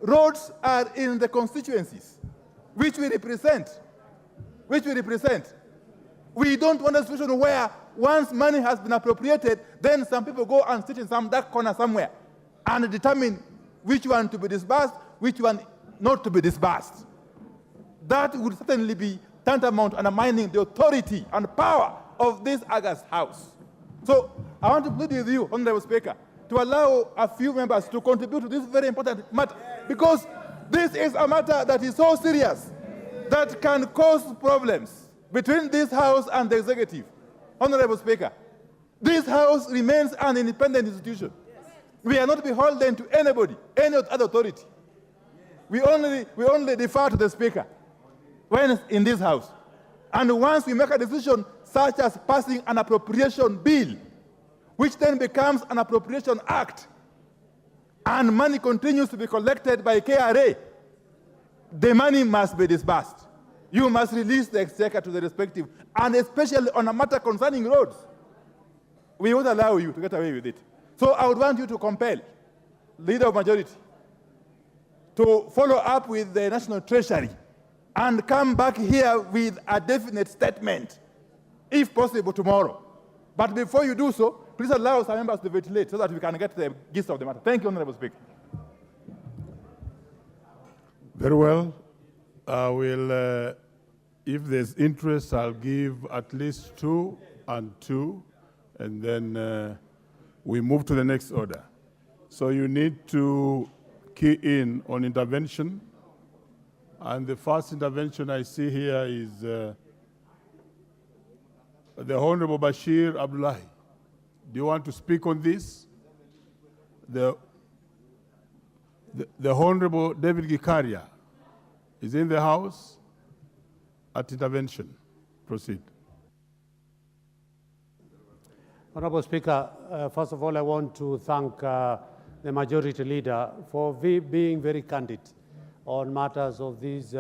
Roads are in the constituencies, which we represent. We don't want a situation where once money has been appropriated, then some people go and sit in some dark corner somewhere and determine which one to be disbursed, which one not to be disbursed. That would certainly be tantamount undermining the authority and power of this August House. So I want to plead with you, Honorable Speaker, to allow a few members to contribute to this very important matter, because this is a matter that is so serious that can cause problems between this House and the executive. Honorable Speaker, this House remains an independent institution. We are not beholden to anybody, any other authority. We only defer to the Speaker when in this House. And once we make a decision such as passing an appropriation bill, which then becomes an appropriation act, and money continues to be collected by KRA, the money must be disbursed. You must release the exchequer to the respective, and especially on a matter concerning roads, we won't allow you to get away with it. So I would want you to compel Leader of Majority to follow up with the National Treasury and come back here with a definite statement, if possible tomorrow. But before you do so, please allow some members to ventilate so that we can get the gist of the matter. Thank you, Honorable Speaker. Very well. I will, if there's interest, I'll give at least 2 and 2, and then we move to the next order. So you need to key in on intervention. And the first intervention I see here is the Honorable Bashir Abdullahi. Do you want to speak on this? The Honorable David Gikaria is in the House at intervention. Proceed. Honorable Speaker, first of all, I want to thank the Majority Leader for being very candid on matters of these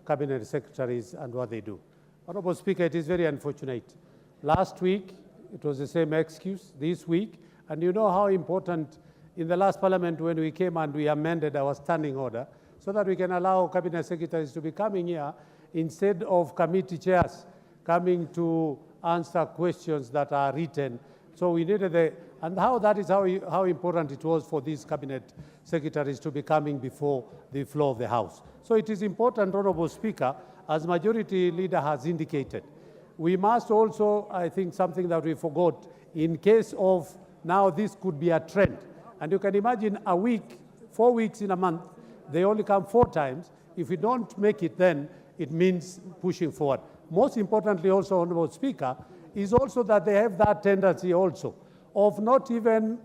cabinet secretaries and what they do. Honorable Speaker, it is very unfortunate. Last week, it was the same excuse. This week, and you know how important in the last parliament when we came and we amended our standing order so that we can allow cabinet secretaries to be coming here instead of committee chairs coming to answer questions that are written. So we needed and that is how important it was for these cabinet secretaries to be coming before the floor of the House. So it is important, Honorable Speaker, as Majority Leader has indicated, we must also, I think something that we forgot, in case of now this could be a trend. And you can imagine a week, 4 weeks in a month, they only come 4 times. If we don't make it then, it means pushing forward. Most importantly also, Honorable Speaker, is also that they have that tendency also of not even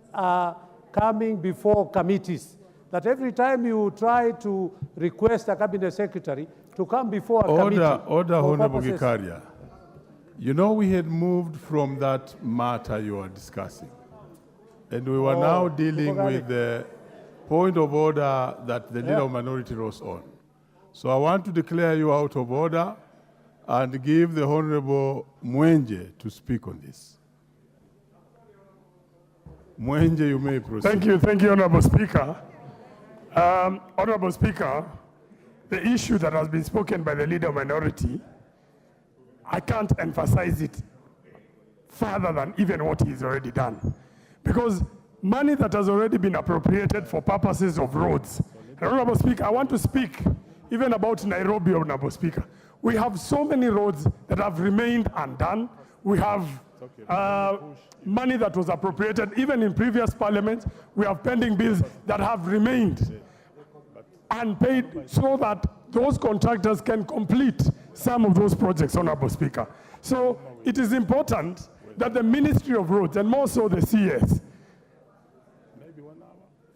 coming before committees. That every time you try to request a cabinet secretary to come before a committee. Order, Honorable Gikaria. You know, we had moved from that matter you are discussing. And we were now dealing with the point of order that the Leader of Minority rose on. So I want to declare you out of order and give the Honorable Mwenje to speak on this. Mwenje, you may proceed. Thank you, Honorable Speaker. Honorable Speaker, the issue that has been spoken by the leader minority, I can't emphasize it further than even what he's already done. Because money that has already been appropriated for purposes of roads. Honorable Speaker, I want to speak even about Nairobi, Honorable Speaker. We have so many roads that have remained undone. We have money that was appropriated even in previous parliaments. We have pending bills that have remained unpaid so that those contractors can complete some of those projects, Honorable Speaker. So it is important that the Ministry of Roads, and more so the CS,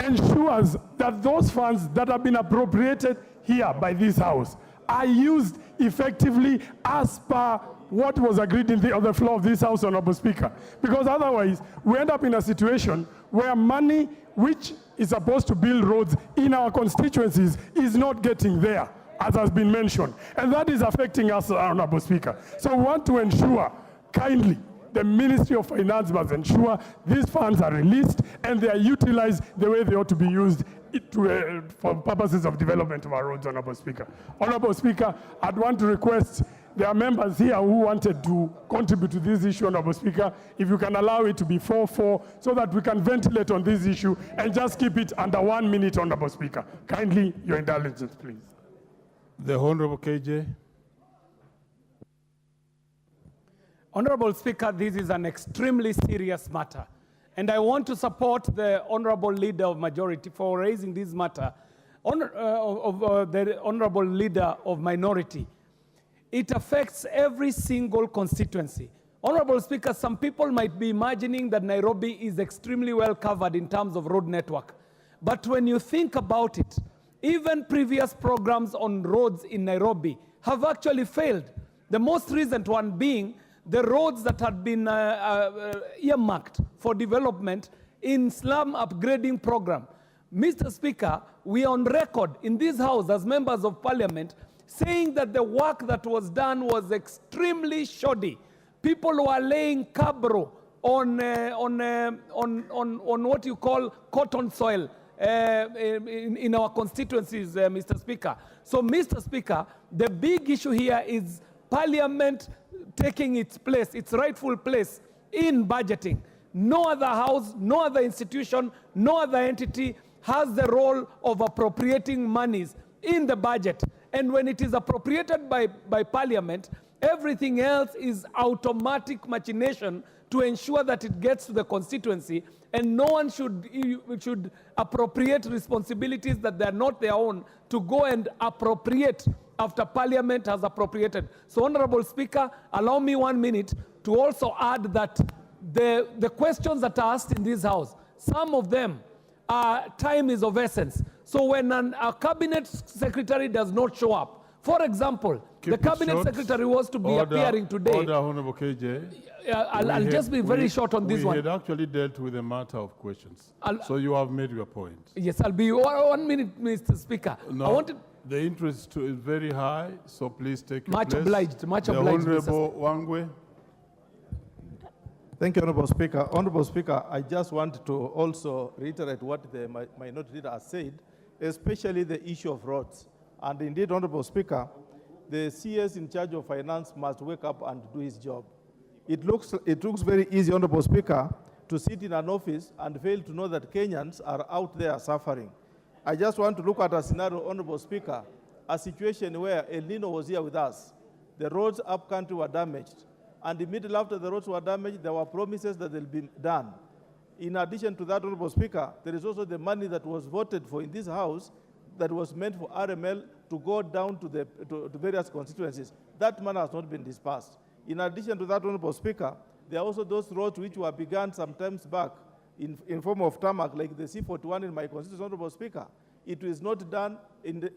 ensures that those funds that have been appropriated here by this House are used effectively as per what was agreed on the floor of this House, Honorable Speaker. Because otherwise, we end up in a situation where money which is supposed to build roads in our constituencies is not getting there, as has been mentioned. And that is affecting us, Honorable Speaker. So we want to ensure, kindly, the Ministry of Finance must ensure these funds are released and they are utilized the way they ought to be used for purposes of development of our roads, Honorable Speaker. Honorable Speaker, I'd want to request there are members here who wanted to contribute to this issue, Honorable Speaker. If you can allow it to be 4-4 so that we can ventilate on this issue and just keep it under 1 minute, Honorable Speaker. Kindly, your indulgence, please. The Honorable KJ. Honorable Speaker, this is an extremely serious matter. And I want to support the Honorable Leader of Majority for raising this matter. The Honorable Leader of Minority. It affects every single constituency. Honorable Speaker, some people might be imagining that Nairobi is extremely well covered in terms of road network. But when you think about it, even previous programs on roads in Nairobi have actually failed. The most recent one being the roads that had been earmarked for development in slum upgrading program. Mr. Speaker, we are on record in this House as members of Parliament saying that the work that was done was extremely shoddy. People were laying cabro on what you call cotton soil in our constituencies, Mr. Speaker. So, Mr. Speaker, the big issue here is Parliament taking its place, its rightful place in budgeting. No other house, no other institution, no other entity has the role of appropriating monies in the budget. And when it is appropriated by Parliament, everything else is automatic machination to ensure that it gets to the constituency, and no one should appropriate responsibilities that they are not their own to go and appropriate after Parliament has appropriated. So, Honorable Speaker, allow me 1 minute to also add that the questions that are asked in this House, some of them, time is of essence. So when a cabinet secretary does not show up, for example, the cabinet secretary was to be appearing today. Order, Honorable KJ. I'll just be very short on this one. We had actually dealt with a matter of questions. So you have made your point. Yes, I'll be 1 minute, Mr. Speaker. No, the interest is very high, so please take your place. Much obliged, Honorable Wangwe. Thank you, Honorable Speaker. Honorable Speaker, I just want to also reiterate what the minority leader has said, especially the issue of roads. And indeed, Honorable Speaker, the CS in charge of finance must wake up and do his job. It looks very easy, Honorable Speaker, to sit in an office and fail to know that Kenyans are out there suffering. I just want to look at a scenario, Honorable Speaker, a situation where El Nino was here with us. The roads up country were damaged. And immediately after the roads were damaged, there were promises that they'll be done. In addition to that, Honorable Speaker, there is also the money that was voted for in this House that was meant for RML to go down to various constituencies. That money has not been dispersed. In addition to that, Honorable Speaker, there are also those roads which were begun sometimes back in form of tarmac, like the C41 in my constituency, Honorable Speaker. It is not done in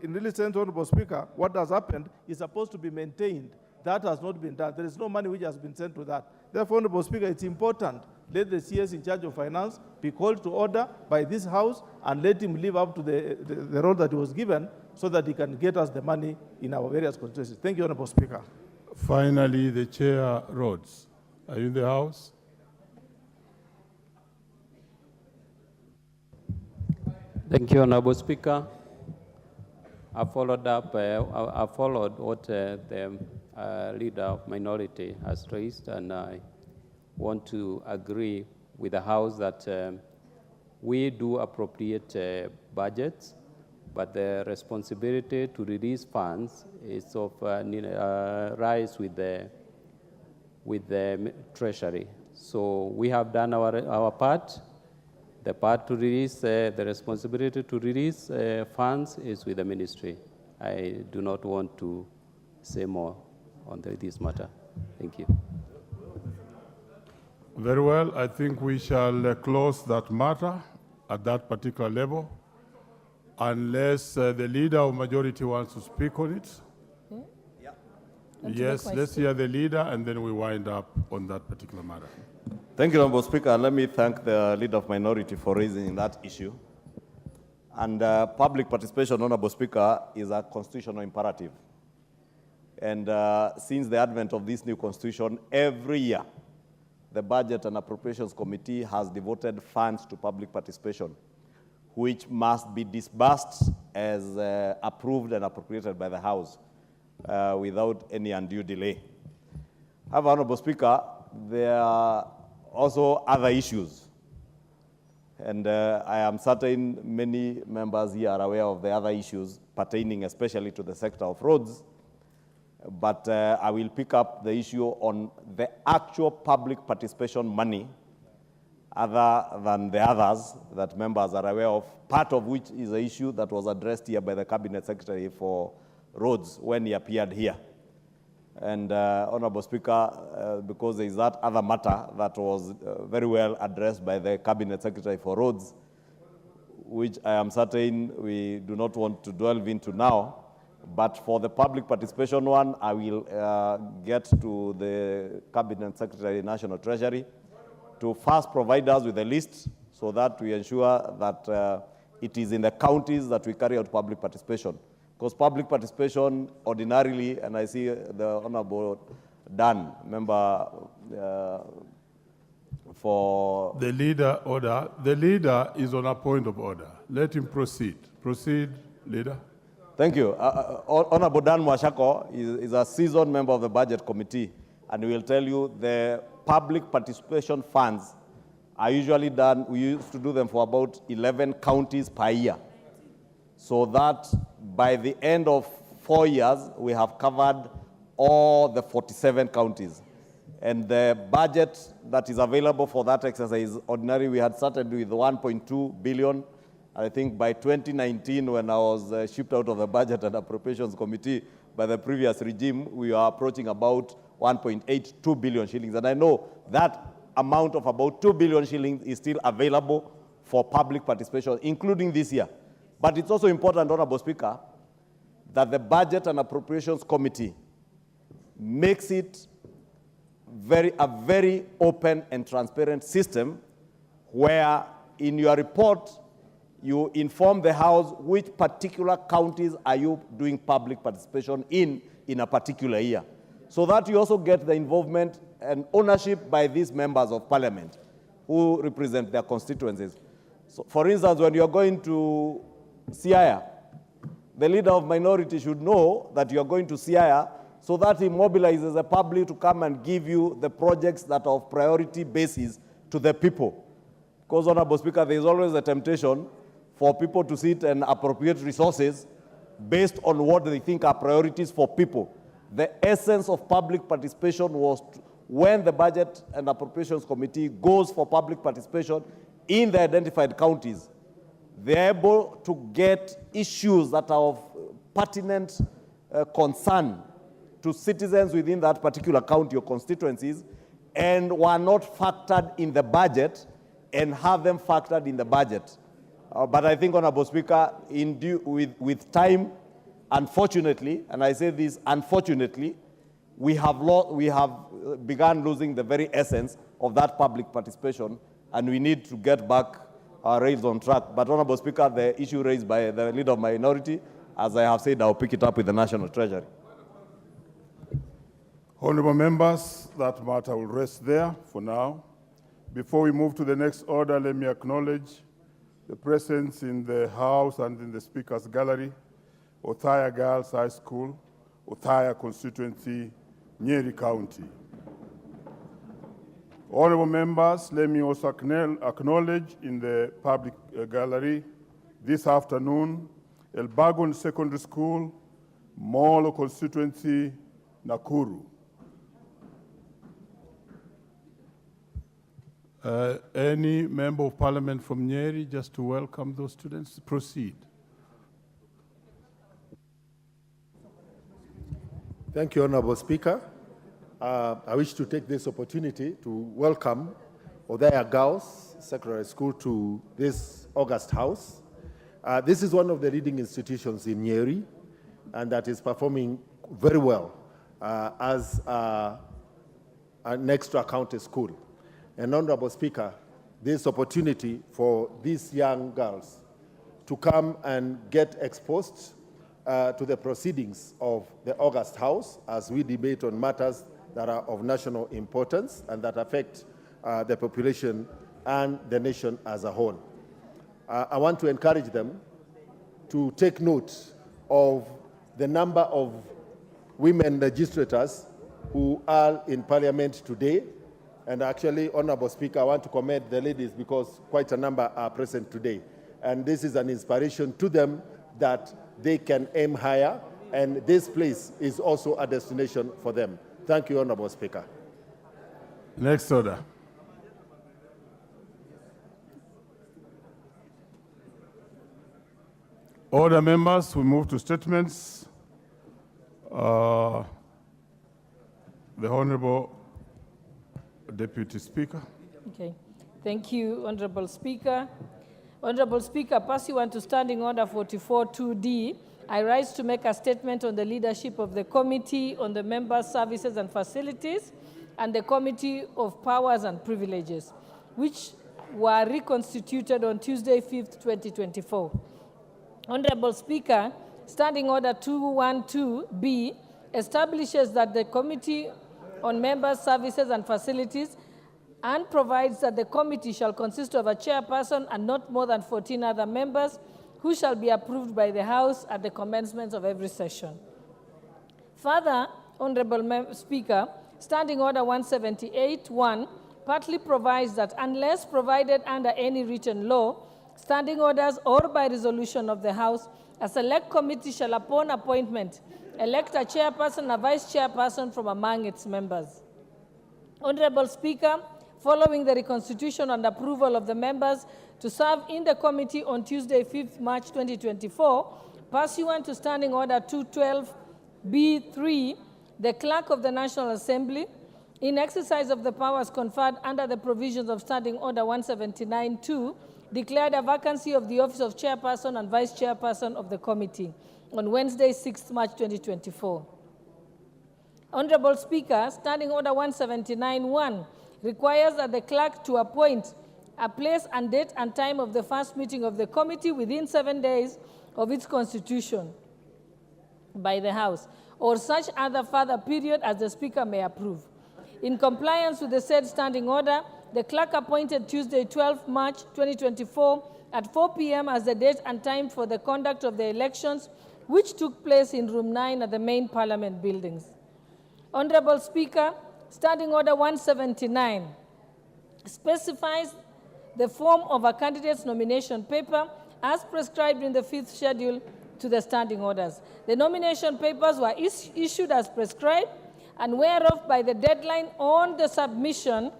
really sense, Honorable Speaker. What has happened is supposed to be maintained. That has not been done. There is no money which has been sent to that. Therefore, Honorable Speaker, it's important. Let the CS in charge of finance be called to order by this House and let him live up to the role that he was given so that he can get us the money in our various constituencies. Thank you, Honorable Speaker. Finally, the Chair Rhodes. Are you in the House? Thank you, Honorable Speaker. I followed what the leader of minority has raised, and I want to agree with the House that we do appropriate budgets, but the responsibility to release funds is of rise with the Treasury. So we have done our part. The part to release, the responsibility to release funds is with the ministry. I do not want to say more on this matter. Thank you. Very well. I think we shall close that matter at that particular level, unless the leader of majority wants to speak on it. Yes, let's hear the leader, and then we wind up on that particular matter. Thank you, Honorable Speaker. And let me thank the leader of minority for raising that issue. And public participation, Honorable Speaker, is a constitutional imperative. And since the advent of this new constitution, every year, the Budget and Appropriations Committee has devoted funds to public participation, which must be disbursed as approved and appropriated by the House without any undue delay. However, Honorable Speaker, there are also other issues. And I am certain many members here are aware of the other issues pertaining especially to the sector of roads. But I will pick up the issue on the actual public participation money, other than the others that members are aware of, part of which is an issue that was addressed here by the Cabinet Secretary for Roads when he appeared here. And Honorable Speaker, because there is that other matter that was very well addressed by the Cabinet Secretary for Roads, which I am certain we do not want to delve into now, but for the public participation one, I will get to the Cabinet Secretary, National Treasury, to first provide us with a list so that we ensure that it is in the counties that we carry out public participation. Because public participation ordinarily, and I see the Honorable Dan, member for... The leader order. The leader is on a point of order. Let him proceed. Proceed, leader. Thank you. Honorable Dan Mwashako is a seasoned member of the Budget Committee, and we will tell you the public participation funds are usually done, we used to do them for about 11 counties per year. So that by the end of 4 years, we have covered all the 47 counties. And the budget that is available for that exercise, ordinarily we had started with 1.2 billion. I think by 2019, when I was shipped out of the Budget and Appropriations Committee by the previous regime, we are approaching about 1.82 billion shillings. And I know that amount of about 2 billion shillings is still available for public participation, including this year. But it's also important, Honorable Speaker, that the Budget and Appropriations Committee makes it a very open and transparent system where in your report you inform the House which particular counties are you doing public participation in a particular year, so that you also get the involvement and ownership by these members of Parliament who represent their constituencies. So, for instance, when you're going to Siaya, the leader of minority should know that you are going to Siaya so that he mobilizes the public to come and give you the projects that are of priority basis to the people. Because, Honorable Speaker, there is always a temptation for people to sit and appropriate resources based on what they think are priorities for people. The essence of public participation was when the Budget and Appropriations Committee goes for public participation in the identified counties, they're able to get issues that are of pertinent concern to citizens within that particular county or constituencies and were not factored in the budget and have them factored in the budget. But I think, Honorable Speaker, with time, unfortunately, and I say this unfortunately, we have begun losing the very essence of that public participation, and we need to get back our rails on track. But, Honorable Speaker, the issue raised by the leader of minority, as I have said, I'll pick it up with the National Treasury. Honorable members, that matter will rest there for now. Before we move to the next order, let me acknowledge the presence in the House and in the Speaker's Gallery, Othaya Girls High School, Othaya constituency, Nyeri County. Honorable members, let me also acknowledge in the public gallery this afternoon, Elbagon Secondary School, Molo constituency, Nakuru. Any member of parliament from Nyeri, just to welcome those students, proceed. Thank you, Honorable Speaker. I wish to take this opportunity to welcome Othaya Girls Secondary School to this August House. This is one of the leading institutions in Nyeri, and that is performing very well as an extra county school. And Honorable Speaker, this opportunity for these young girls to come and get exposed to the proceedings of the August House as we debate on matters that are of national importance and that affect the population and the nation as a whole. I want to encourage them to take note of the number of women legislators who are in Parliament today. And actually, Honorable Speaker, I want to commend the ladies because quite a number are present today. And this is an inspiration to them that they can aim higher, and this place is also a destination for them. Thank you, Honorable Speaker. Next order. Order, members, we move to statements. The Honorable Deputy Speaker. Okay. Thank you, Honorable Speaker. Honorable Speaker, pursuant to Standing Order 44-2D, I rise to make a statement on the leadership of the Committee on the Members' Services and Facilities and the Committee of Powers and Privileges, which were reconstituted on Tuesday, 5th, 2024. Honorable Speaker, Standing Order 212B establishes that the Committee on Members' Services and Facilities and provides that the committee shall consist of a chairperson and not more than 14 other members who shall be approved by the House at the commencement of every session. Further, Honorable Speaker, Standing Order 178-1 partly provides that unless provided under any written law, standing orders, or by resolution of the House, a select committee shall, upon appointment, elect a chairperson and a vice chairperson from among its members. Honorable Speaker, following the reconstitution and approval of the members to serve in the committee on Tuesday, 5th March 2024, pursuant to Standing Order 212B3, the Clerk of the National Assembly, in exercise of the powers conferred under the provisions of Standing Order 179-2, declared a vacancy of the office of chairperson and vice chairperson of the committee on Wednesday, 6th March 2024. Honorable Speaker, Standing Order 179-1 requires that the clerk to appoint a place and date and time of the first meeting of the committee within 7 days of its constitution by the House, or such other further period as the Speaker may approve. In compliance with the said standing order, the clerk appointed Tuesday, 12 March 2024 at 4 p.m. as the date and time for the conduct of the elections, which took place in Room 9 at the main Parliament buildings. Honorable Speaker, Standing Order 179 specifies the form of a candidate's nomination paper as prescribed in the 5th schedule to the standing orders. The nomination papers were issued as prescribed and whereof by the deadline on the submission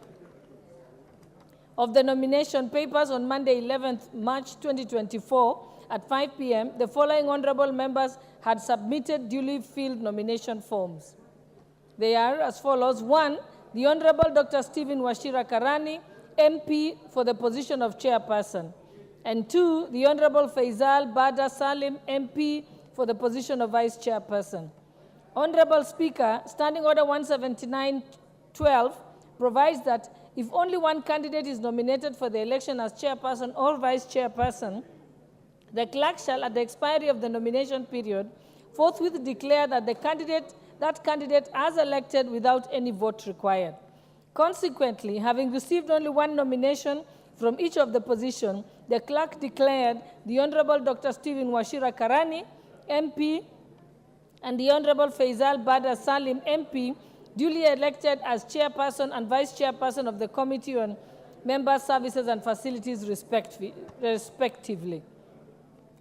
of the nomination papers on Monday, 11th March 2024 at 5 p.m., the following honorable members had submitted duly filled nomination forms. They are as follows. 1, the Honorable Dr. Stephen Wachira Karani, MP for the position of chairperson. And 2, the Honorable Faisal Bada Salim, MP for the position of vice chairperson. Honorable Speaker, Standing Order 179-12 provides that if only one candidate is nominated for the election as chairperson or vice chairperson, the clerk shall, at the expiry of the nomination period, forthwith declare that that candidate as elected without any vote required. Consequently, having received only one nomination from each of the position, the clerk declared the Honorable Dr. Stephen Wachira Karani, MP, and the Honorable Faisal Badr Salim, MP, duly elected as chairperson and vice chairperson of the Committee on Member Services and Facilities respectively.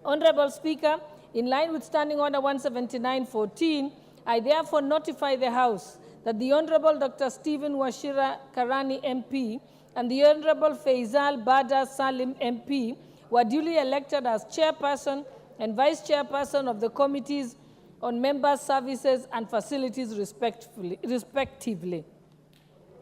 Honorable Speaker, in line with Standing Order 179-14, I therefore notify the House that the Honorable Dr. Stephen Wachira Karani, MP, and the Honorable Faisal Badr Salim, MP, were duly elected as chairperson and vice chairperson of the Committees on Member Services and Facilities respectively.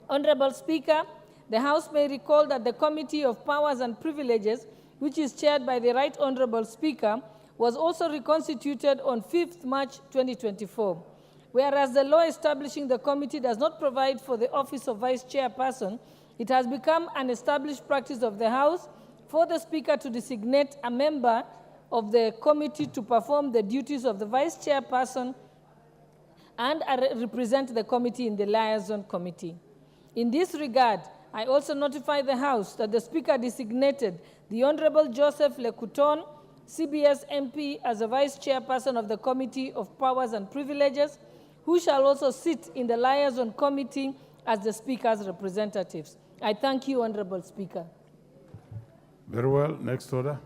Honorable Speaker, the House may recall that the Committee of Powers and Privileges, which is chaired by the Right Honorable Speaker, was also reconstituted on 5th March 2024. Whereas the law establishing the committee does not provide for the office of vice chairperson, it has become an established practice of the House for the Speaker to designate a member of the committee to perform the duties of the vice chairperson and represent the committee in the liaison committee. In this regard, I also notify the House that the Speaker designated the Honorable Joseph Lekuton, CBS MP, as the vice chairperson of the Committee of Powers and Privileges, who shall also sit in the liaison committee as the Speaker's representatives. I thank you, Honorable Speaker. Very well. Next order.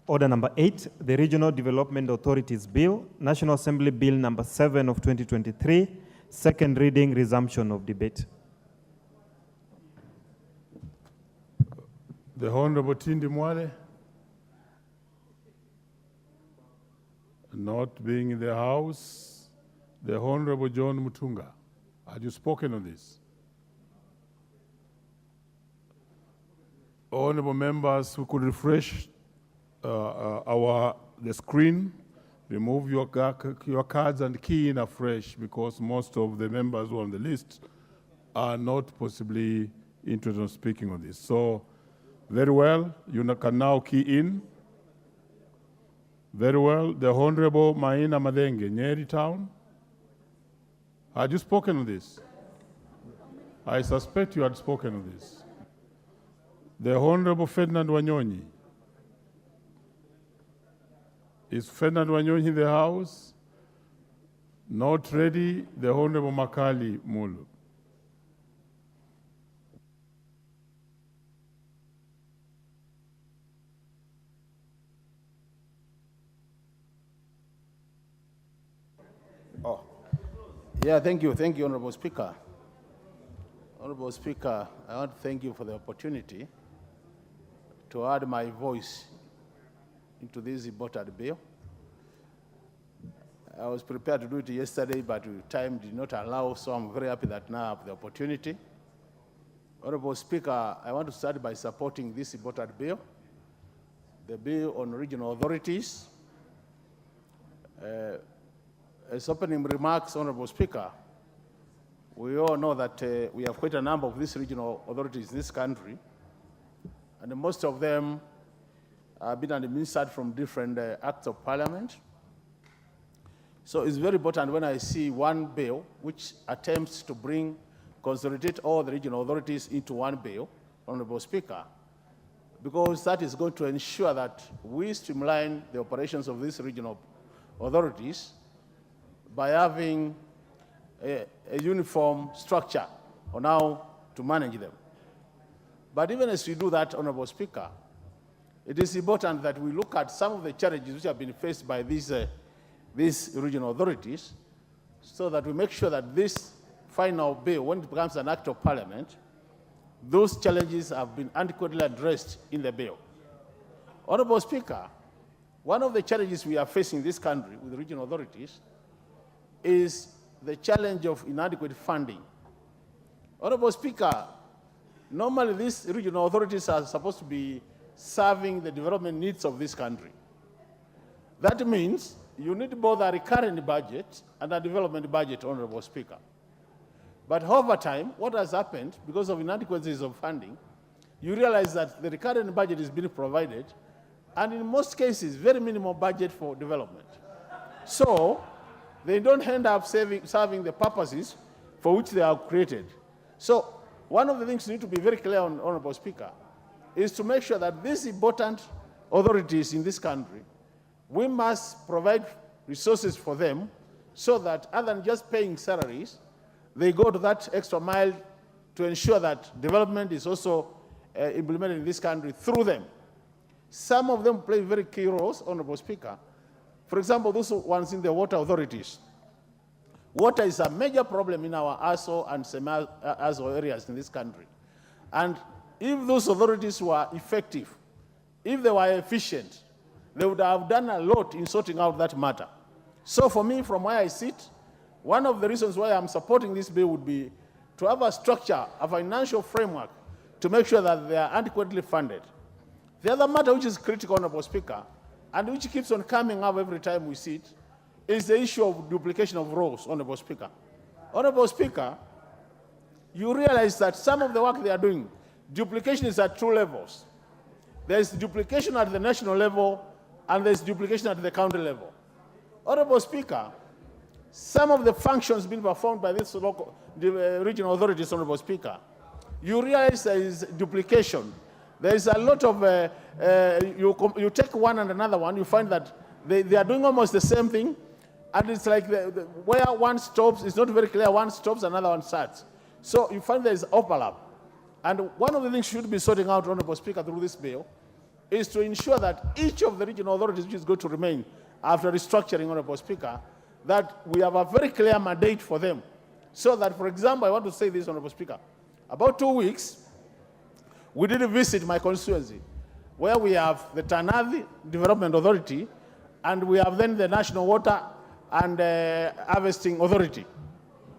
Order number 8, the Regional Development Authorities Bill, National Assembly Bill number 7 of 2023, second reading, resumption of debate. The Honorable Tindi Mwale, not being in the House. The Honorable John Mutunga, had you spoken on this? Honorable members, we could refresh the screen, remove your cards and key in afresh, because most of the members who are on the list are not possibly interested in speaking on this. So, very well, you can now key in. Very well, the Honorable Maina Madenge, Nyeri Town. Had you spoken on this? I suspect you had spoken on this. The Honorable Ferdinand Wanyonyi. Is Ferdinand Wanyonyi in the House? Not ready. The Honorable Makali Mulu. Yeah, thank you, Honorable Speaker. Honorable Speaker, I want to thank you for the opportunity to add my voice into this important bill. I was prepared to do it yesterday, but time did not allow, so I'm very happy that now I have the opportunity. Honorable Speaker, I want to start by supporting this important bill, the bill on regional authorities. As opening remarks, Honorable Speaker, we all know that we have quite a number of these regional authorities in this country, and most of them have been administered from different acts of parliament. So it's very important when I see one bill which attempts to consolidate all the regional authorities into one bill, Honorable Speaker, because that is going to ensure that we streamline the operations of these regional authorities by having a uniform structure on how to manage them. But even as we do that, Honorable Speaker, it is important that we look at some of the challenges which have been faced by these regional authorities, so that we make sure that this final bill, when it becomes an act of parliament, those challenges have been adequately addressed in the bill. Honorable Speaker, one of the challenges we are facing in this country with regional authorities is the challenge of inadequate funding. Honorable Speaker, normally these regional authorities are supposed to be serving the development needs of this country. That means you need both a recurrent budget and a development budget, Honorable Speaker. But over time, what has happened, because of inadequacies of funding, you realize that the recurrent budget is being provided, and in most cases, very minimal budget for development. So, they don't end up serving the purposes for which they are created. So, one of the things you need to be very clear on, Honorable Speaker, is to make sure that these important authorities in this country, we must provide resources for them so that other than just paying salaries, they go to that extra mile to ensure that development is also implemented in this country through them. Some of them play very key roles, Honorable Speaker. For example, those ones in the water authorities. Water is a major problem in our ASO and semi-ASO areas in this country. And if those authorities were effective, if they were efficient, they would have done a lot in sorting out that matter. So for me, from where I sit, one of the reasons why I'm supporting this bill would be to have a structure, a financial framework, to make sure that they are adequately funded. The other matter which is critical, Honorable Speaker, and which keeps on coming up every time we see it, is the issue of duplication of roles, Honorable Speaker. Honorable Speaker, you realize that some of the work they are doing, duplication is at two levels. There's duplication at the national level, and there's duplication at the county level. Honorable Speaker, some of the functions being performed by these local, regional authorities, Honorable Speaker, you realize there is duplication. There is a lot of, you take one and another one, you find that they are doing almost the same thing, and it's like where one stops, it's not very clear, one stops, another one starts. So you find there is overlap. And one of the things should be sorting out, Honorable Speaker, through this bill, is to ensure that each of the regional authorities which is going to remain after restructuring, Honorable Speaker, that we have a very clear mandate for them. So that, for example, I want to say this, Honorable Speaker, about 2 weeks, we did visit my constituency, where we have the Tanathi Development Authority, and we have then the National Water and Harvesting Authority.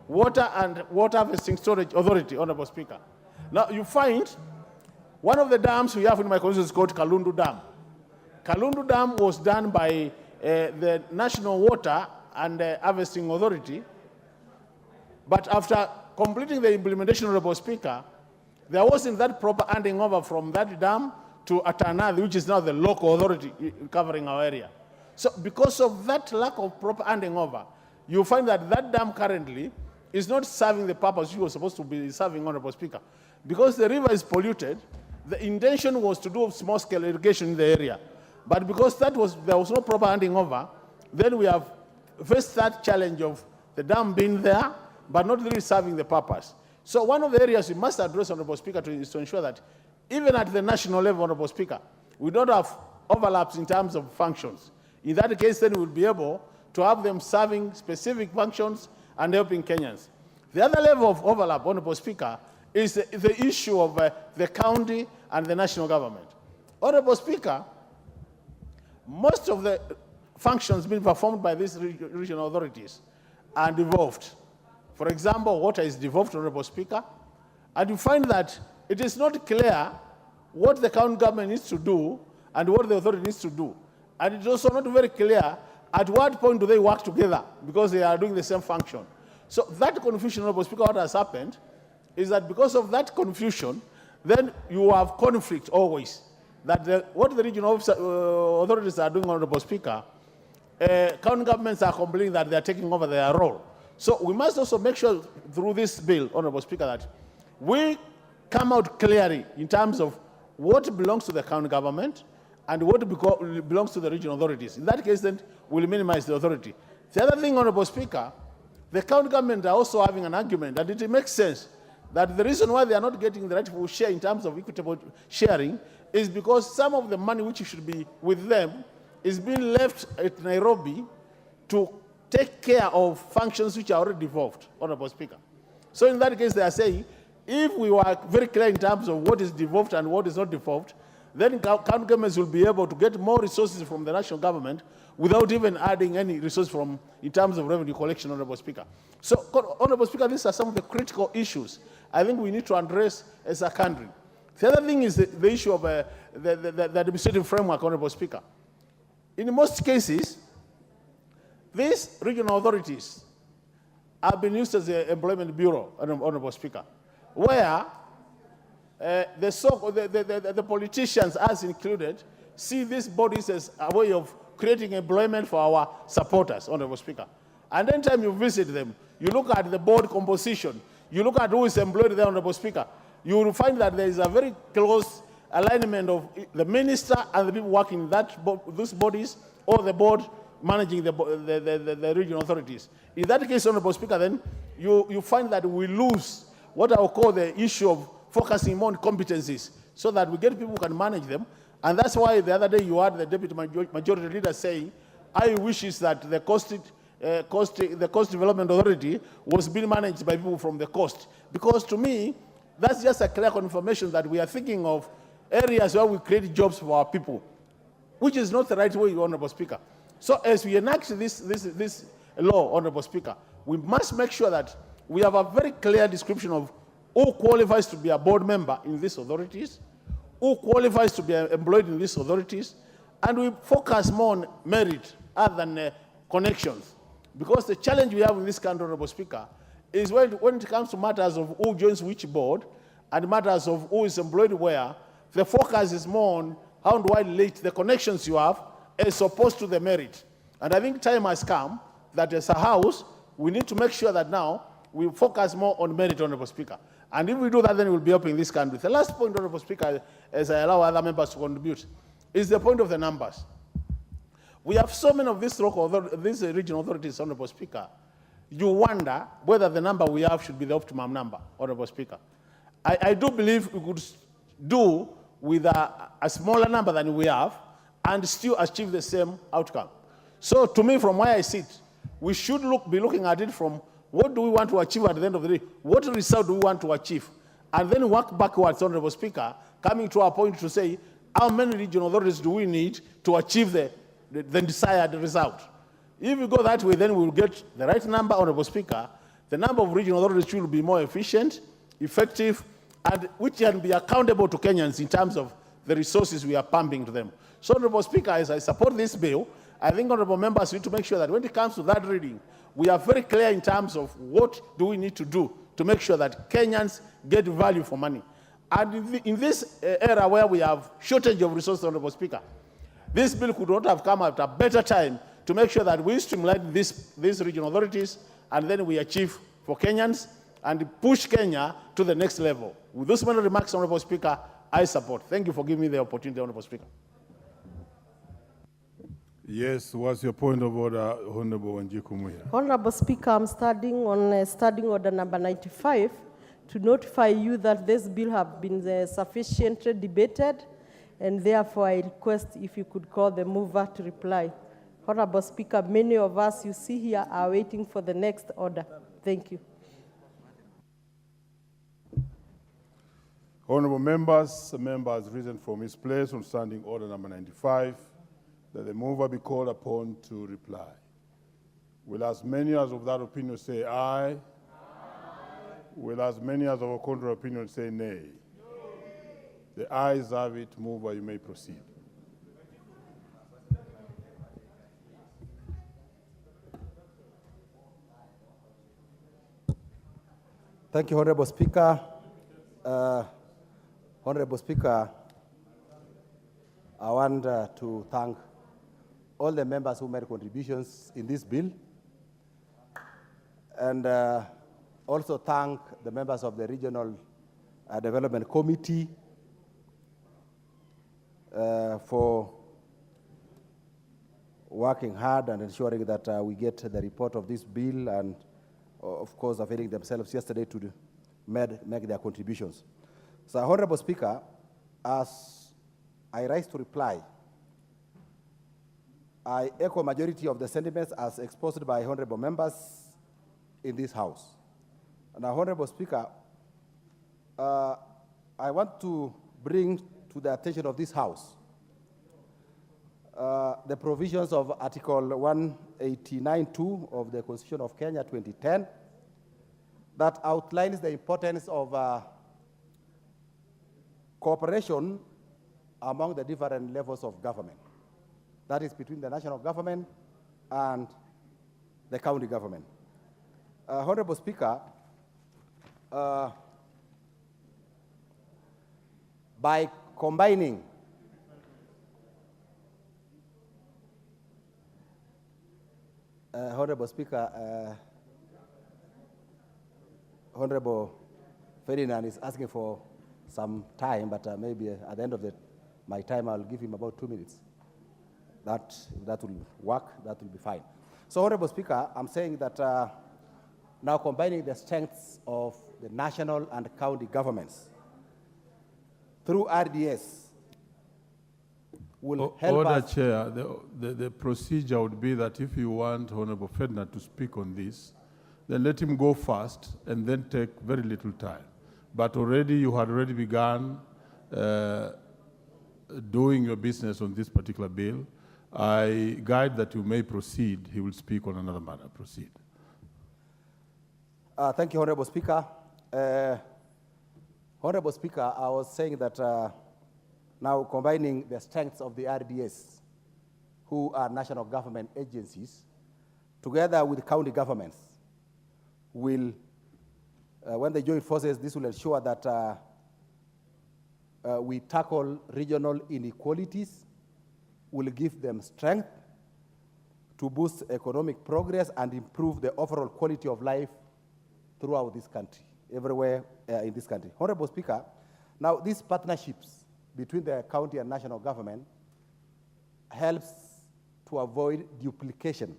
Water and Water Harvesting Storage Authority, Honorable Speaker. Now, you find one of the dams we have in my constituency is called Kalundu Dam. Kalundu Dam was done by the National Water and Harvesting Authority, but after completing the implementation, Honorable Speaker, there wasn't that proper handing over from that dam to Atanathi, which is now the local authority covering our area. So because of that lack of proper handing over, you find that that dam currently is not serving the purpose you were supposed to be serving, Honorable Speaker. Because the river is polluted, the intention was to do small-scale irrigation in the area. But because there was no proper handing over, then we have faced that challenge of the dam being there, but not really serving the purpose. So one of the areas we must address, Honorable Speaker, is to ensure that even at the national level, Honorable Speaker, we don't have overlaps in terms of functions. In that case, then we'll be able to have them serving specific functions and helping Kenyans. The other level of overlap, Honorable Speaker, is the issue of the county and the national government. Honorable Speaker, most of the functions being performed by these regional authorities are devolved. For example, water is devolved, Honorable Speaker, and you find that it is not clear what the county government needs to do and what the authority needs to do. And it's also not very clear at what point do they work together because they are doing the same function. So that confusion, Honorable Speaker, what has happened is that because of that confusion, then you have conflict always. That what the regional authorities are doing, Honorable Speaker, county governments are complaining that they are taking over their role. So we must also make sure through this bill, Honorable Speaker, that we come out clearly in terms of what belongs to the county government and what belongs to the regional authorities. In that case, then we'll minimize the authority. The other thing, Honorable Speaker, the county government are also having an argument that it makes sense that the reason why they are not getting the rightful share in terms of equitable sharing is because some of the money which should be with them is being left at Nairobi to take care of functions which are already devolved, Honorable Speaker. So in that case, they are saying, if we were very clear in terms of what is devolved and what is not devolved, then county governments will be able to get more resources from the national government without even adding any resource from in terms of revenue collection, Honorable Speaker. So, Honorable Speaker, these are some of the critical issues I think we need to address as a country. The other thing is the issue of the administrative framework, Honorable Speaker. In most cases, these regional authorities have been used as an employment bureau, Honorable Speaker, where the politicians, as included, see these bodies as a way of creating employment for our supporters, Honorable Speaker. And anytime you visit them, you look at the board composition, you look at who is employed there, Honorable Speaker, you will find that there is a very close alignment of the minister and the people working in those bodies, or the board managing the regional authorities. In that case, Honorable Speaker, then you find that we lose what I will call the issue of focusing more on competencies, so that we get people who can manage them. And that's why the other day you had the Deputy Majority Leader saying, I wishes that the coast Development Authority was being managed by people from the coast. Because to me, that's just a clear confirmation that we are thinking of areas where we create jobs for our people, which is not the right way, Honorable Speaker. So as we enact this law, Honorable Speaker, we must make sure that we have a very clear description of who qualifies to be a board member in these authorities, who qualifies to be employed in these authorities, and we focus more on merit other than connections. Because the challenge we have in this country, Honorable Speaker, is when it comes to matters of who joins which board and matters of who is employed where, the focus is more on how do I relate the connections you have as opposed to the merit. And I think time has come that as a House, we need to make sure that now we focus more on merit, Honorable Speaker. And if we do that, then we'll be helping this country. The last point, Honorable Speaker, as I allow other members to contribute, is the point of the numbers. We have so many of these regional authorities, Honorable Speaker. You wonder whether the number we have should be the optimum number, Honorable Speaker. I do believe we could do with a smaller number than we have and still achieve the same outcome. So to me, from where I sit, we should be looking at it from what do we want to achieve at the end of the day? What result do we want to achieve? And then work backwards, Honorable Speaker, coming to a point to say, how many regional authorities do we need to achieve the desired result? If we go that way, then we'll get the right number, Honorable Speaker. The number of regional authorities will be more efficient, effective, and which can be accountable to Kenyans in terms of the resources we are pumping to them. So, Honorable Speaker, as I support this bill, I think honorable members need to make sure that when it comes to that reading, we are very clear in terms of what do we need to do to make sure that Kenyans get value for money. And in this era where we have shortage of resources, Honorable Speaker, this bill could not have come at a better time to make sure that we streamline these regional authorities and then we achieve for Kenyans and push Kenya to the next level. With those many remarks, Honorable Speaker, I support. Thank you for giving me the opportunity, Honorable Speaker. Yes, what's your point of order, Honorable Wanjiku Muhia? Honorable Speaker, I'm starting on Standing Order number 95 to notify you that this bill has been sufficiently debated, and therefore I request if you could call the mover to reply. Honorable Speaker, many of us you see here are waiting for the next order. Thank you. Honorable members, the member has risen from his place on Standing Order number 95. That the mover be called upon to reply. Will as many as of that opinion say aye? Aye. Will as many as of a contrary opinion say nay? No. The ayes have it. Mover, you may proceed. Thank you, Honorable Speaker. Honorable Speaker, I want to thank all the members who made contributions in this bill, and also thank the members of the Regional Development Committee for working hard and ensuring that we get the report of this bill, and of course availing themselves yesterday to make their contributions. So, Honorable Speaker, as I rise to reply, I echo majority of the sentiments as exposed by honorable members in this House. And Honorable Speaker, I want to bring to the attention of this House the provisions of Article 189(2) of the Constitution of Kenya 2010 that outlines the importance of cooperation among the different levels of government. That is between the national government and the county government. Honorable Speaker, by combining Honorable Speaker, Honorable Ferdinand is asking for some time, but maybe at the end of my time, I'll give him about 2 minutes. If that will work, that will be fine. So, Honorable Speaker, I'm saying that now combining the strengths of the national and county governments through RDS will help Order, us. Chair. The procedure would be that if you want Honorable Ferdinand to speak on this, then let him go first and then take very little time. But you had already begun doing your business on this particular bill. I guide that you may proceed. He will speak on another matter. Proceed. Thank you, Honorable Speaker. Honorable Speaker, I was saying that now combining the strengths of the RDS, who are national government agencies, together with county governments, will, when they join forces, this will ensure that we tackle regional inequalities, will give them strength to boost economic progress and improve the overall quality of life throughout this country, everywhere in this country. Honorable Speaker, now these partnerships between the county and national government helps to avoid duplication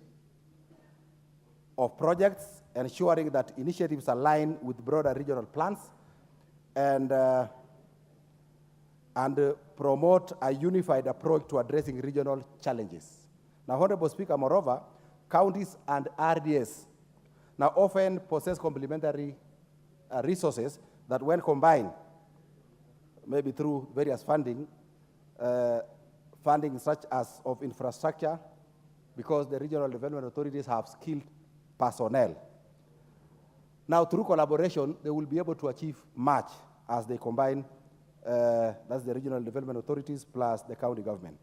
of projects, ensuring that initiatives align with broader regional plans and promote a unified approach to addressing regional challenges. Now, Honorable Speaker, moreover, counties and RDS now often possess complementary resources that when combined, maybe through various funding such as of infrastructure, because the regional development authorities have skilled personnel. Now, through collaboration, they will be able to achieve much as they combine, that's the regional development authorities plus the county government.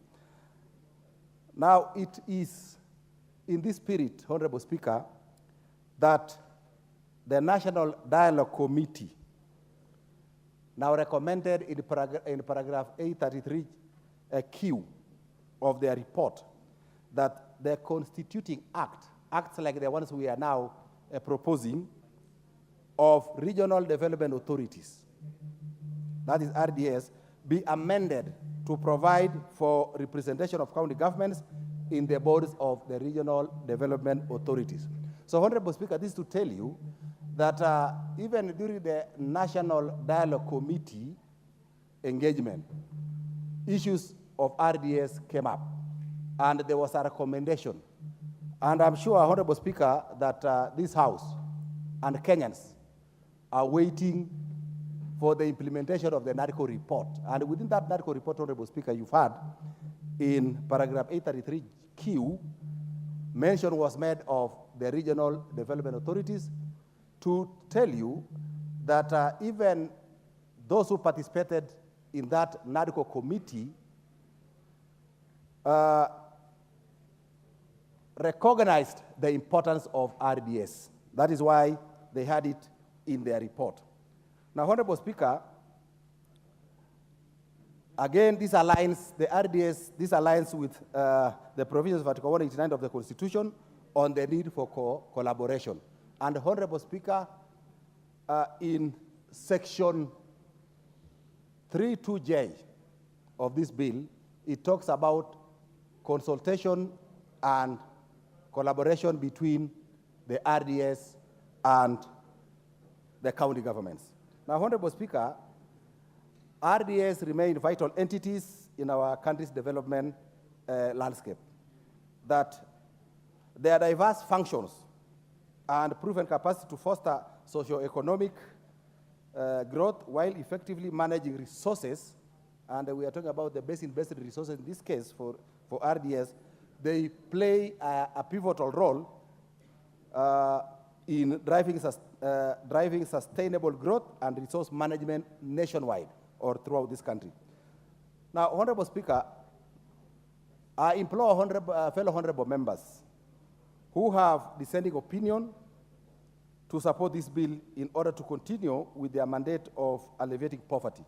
Now, it is in this spirit, Honorable Speaker, that the National Dialogue Committee now recommended in paragraph 833Q of their report that the constituting acts like the ones we are now proposing of regional development authorities, that is RDS, be amended to provide for representation of county governments in the boards of the regional development authorities. So, Honorable Speaker, this is to tell you that even during the National Dialogue Committee engagement, issues of RDS came up, and there was a recommendation. And I'm sure, Honorable Speaker, that this House and Kenyans are waiting for the implementation of the NADCO report. And within that NADCO report, Honorable Speaker, you've had in paragraph 833Q, mention was made of the regional development authorities to tell you that even those who participated in that NADCO committee recognized the importance of RDS. That is why they had it in their report. Now, Honorable Speaker, again, this aligns, the RDS, this aligns with the provisions of Article 189 of the Constitution on the need for collaboration. And Honorable Speaker, in section 32J of this bill, it talks about consultation and collaboration between the RDS and the county governments. Now, Honorable Speaker, RDS remain vital entities in our country's development landscape, that their diverse functions and proven capacity to foster socio-economic growth while effectively managing resources, and we are talking about the best invested resources in this case for RDS, they play a pivotal role in driving sustainable growth and resource management nationwide or throughout this country. Now, Honorable Speaker, I implore fellow honorable members who have dissenting opinion to support this bill in order to continue with their mandate of alleviating poverty,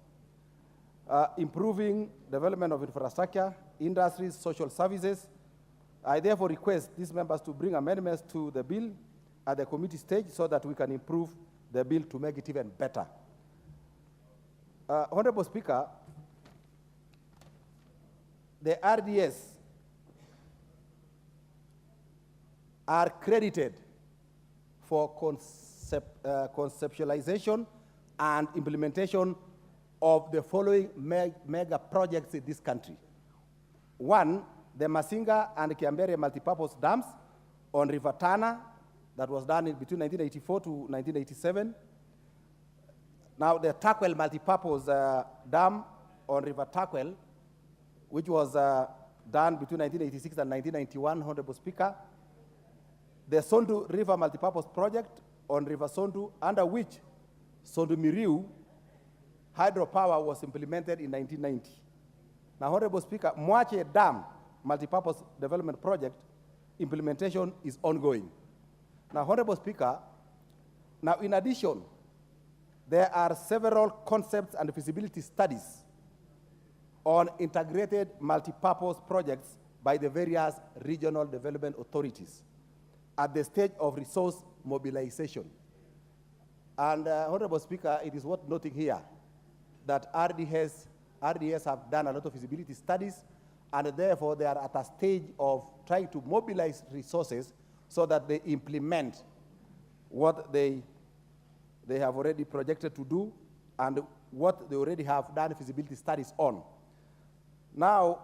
improving development of infrastructure, industries, social services. I therefore request these members to bring amendments to the bill at the committee stage so that we can improve the bill to make it even better. Honorable Speaker, the RDS are credited for conceptualization and implementation of the following mega projects in this country. One, the Masinga and Kiambere multipurpose dams on River Tana, that was done between 1984 to 1987. Now, the Takwel multipurpose dam on River Takwel, which was done between 1986 and 1991, Honorable Speaker. The Sondu River multipurpose project on River Sondu, under which Sondu Miriu hydropower was implemented in 1990. Now, Honorable Speaker, Mwache Dam multipurpose development project implementation is ongoing. Now, Honorable Speaker, now in addition, there are several concepts and feasibility studies on integrated multipurpose projects by the various regional development authorities at the stage of resource mobilization. And Honorable Speaker, it is worth noting here that RDS have done a lot of feasibility studies, and therefore they are at a stage of trying to mobilize resources so that they implement what they have already projected to do and what they already have done feasibility studies on. Now,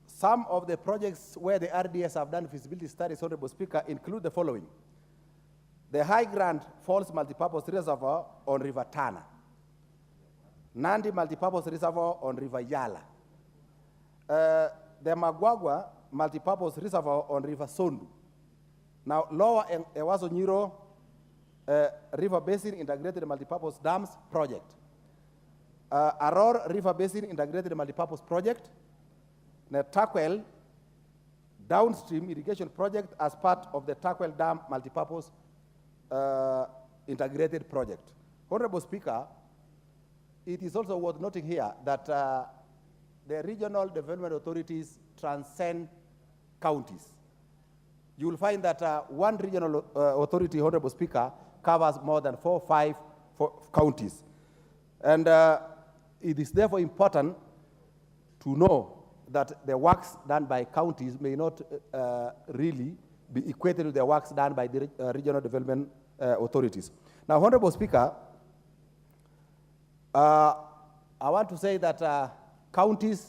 some of the projects where the RDS have done feasibility studies, Honorable Speaker, include the following. The High Grand Falls Multipurpose Reservoir on River Tana, Nandi Multipurpose Reservoir on River Yala, the Magwagwa Multipurpose Reservoir on River Sondu. Now, Lower Ewaso Nyiro River Basin Integrated Multipurpose Dams Project, Aror River Basin Integrated Multipurpose Project, the Takwel Downstream Irrigation Project as part of the Takwel Dam Multipurpose Integrated Project. Honorable Speaker, it is also worth noting here that the regional development authorities transcend counties. You will find that one regional authority, Honorable Speaker, covers more than 4 or 5 counties. And it is therefore important to know that the works done by counties may not really be equated to the works done by the regional development authorities. Now, Honorable Speaker, I want to say that counties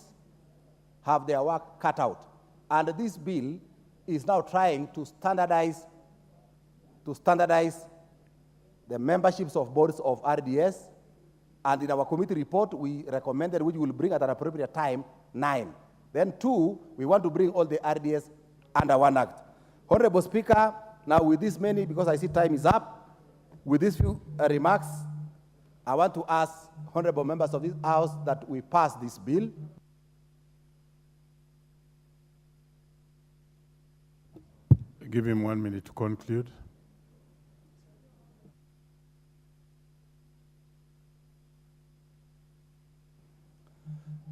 have their work cut out, and this bill is now trying to standardize the memberships of boards of RDS, and in our committee report, we recommended, which we will bring at an appropriate time, 9. Then 2, we want to bring all the RDS under one act. Honorable Speaker, now with this many, because I see time is up, with these few remarks, I want to ask honorable members of this House that we pass this bill. Give him 1 minute to conclude.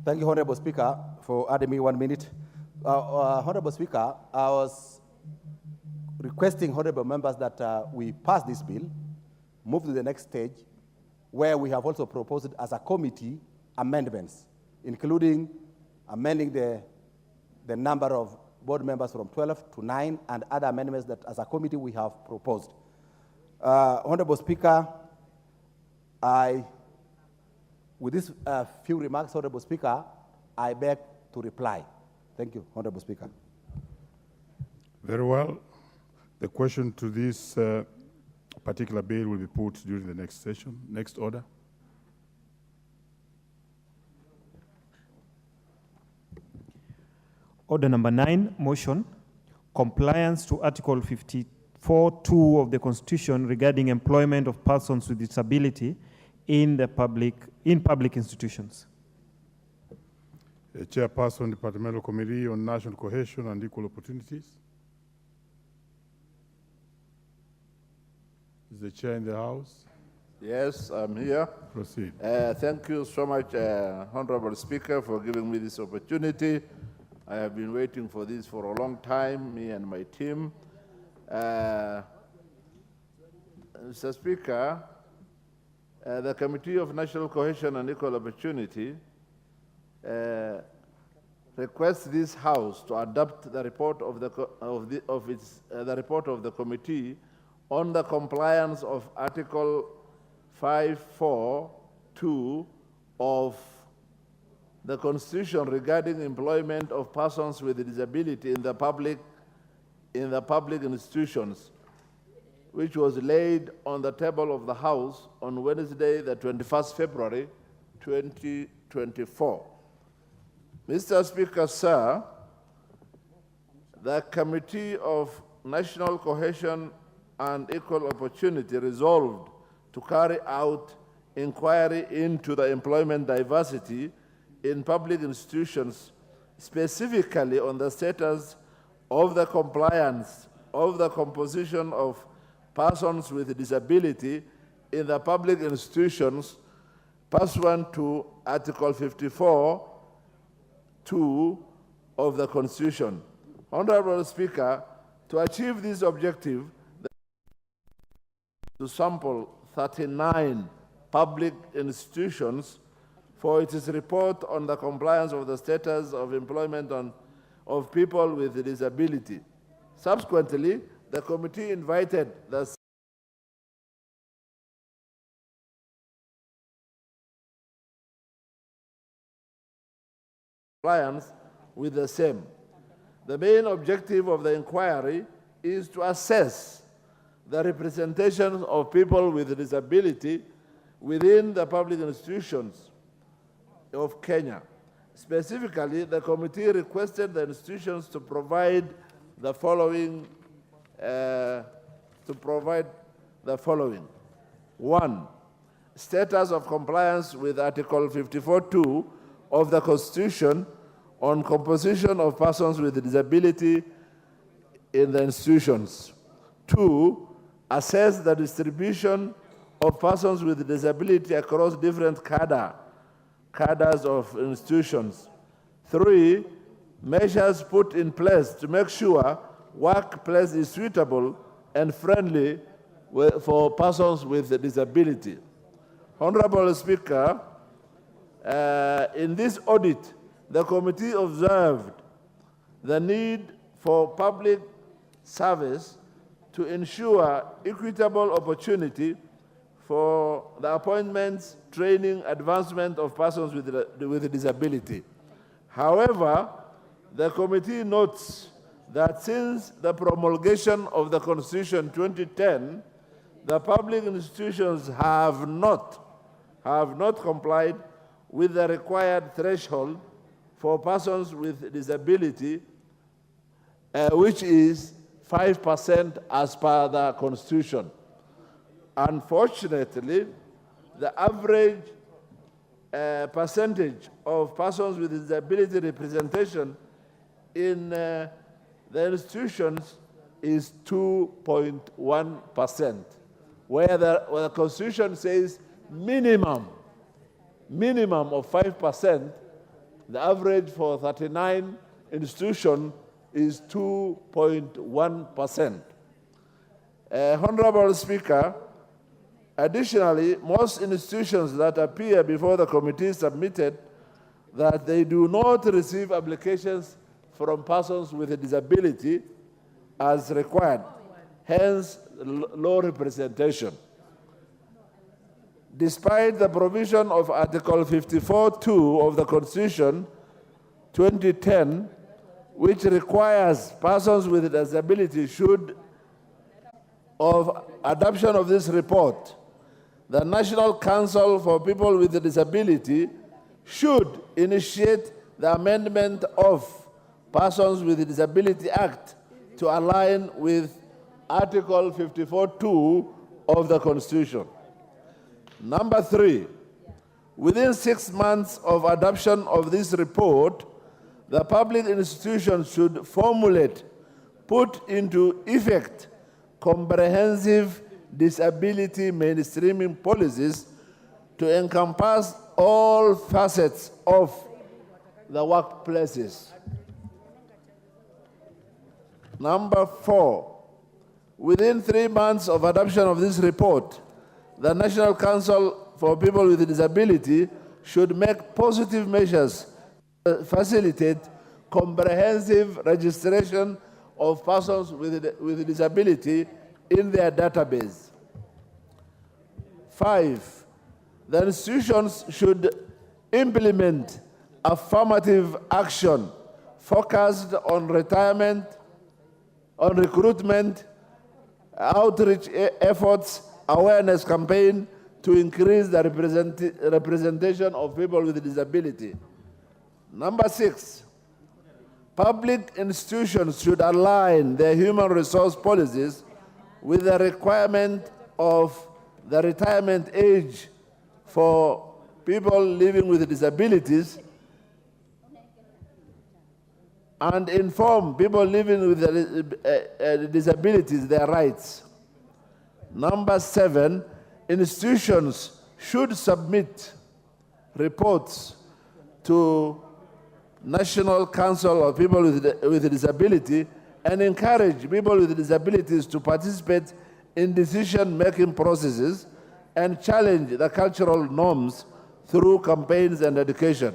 Thank you, Honorable Speaker, for adding me 1 minute. Honorable Speaker, I was requesting honorable members that we pass this bill, move to the next stage, where we have also proposed as a committee amendments, including amending the number of board members from 12 to 9 and other amendments that as a committee we have proposed. Honorable Speaker, with these few remarks, Honorable Speaker, I beg to reply. Thank you, Honorable Speaker. Very well. The question to this particular bill will be put during the next session. Next order. Order number 9, motion, compliance to Article 54(2) of the Constitution regarding employment of persons with disability in public institutions. Chairperson, Departmental Committee on National Cohesion and Equal Opportunities. Is the chair in the House? Yes, I'm here. Proceed. Thank you so much, Honorable Speaker, for giving me this opportunity. I have been waiting for this for a long time, me and my team. Mr. Speaker, The Committee of National Cohesion and Equal Opportunity requests this House to adopt the report of the report of the committee on the compliance of Article 542 of the Constitution regarding employment of persons with disability in the public institutions, which was laid on the table of the House on Wednesday, the 21st February, 2024. Mr. Speaker, sir, the Committee of National Cohesion and Equal Opportunity resolved to carry out inquiry into the employment diversity in public institutions, specifically on the status of the compliance of the composition of persons with disability in the public institutions pursuant to Article 54(2) of the Constitution. Honorable Speaker, to achieve this objective, to sample 39 public institutions for its report on the compliance of the status of employment of people with disability. Subsequently, the committee invited the compliance with the same. The main objective of the inquiry is to assess the representation of people with disability within the public institutions of Kenya. Specifically, the committee requested the institutions to provide the following. 1. Status of compliance with Article 54(2) of the Constitution on composition of persons with disability in the institutions. 2. Assess the distribution of persons with disability across different cadres of institutions. 3. Measures put in place to make sure workplace is suitable and friendly for persons with disability. Honorable Speaker, in this audit, the committee observed the need for public service to ensure equitable opportunity for the appointments, training, advancement of persons with disability. However, the committee notes that since the promulgation of the Constitution 2010, the public institutions have not complied with the required threshold for persons with disability, which is 5% as per the Constitution. Unfortunately, the average percentage of persons with disability representation in the institutions is 2.1%, where the Constitution says minimum of 5%, the average for 39 institutions is 2.1%. Honorable Speaker, additionally, most institutions that appear before the committee submitted that they do not receive applications from persons with a disability as required, hence low representation. Despite the provision of Article 54(2) of the Constitution 2010, which requires persons with a disability of adoption of this report, the National Council for People with a Disability should initiate the amendment of Persons with a Disability Act to align with Article 54(2) of the Constitution. Number 3, within 6 months of adoption of this report, the public institutions should formulate, put into effect, comprehensive disability mainstreaming policies to encompass all facets of the workplaces. Number 4, within 3 months of adoption of this report, the National Council for People with Disability should make positive measures to facilitate comprehensive registration of persons with disability in their database. 5, the institutions should implement affirmative action focused on retirement, on recruitment, outreach efforts, awareness campaign to increase the representation of people with disability. Number 6, public institutions should align their human resource policies with the requirement of the retirement age for people living with disabilities and inform people living with disabilities their rights. Number 7, institutions should submit reports to National Council of People with Disability and encourage people with disabilities to participate in decision-making processes and challenge the cultural norms through campaigns and education.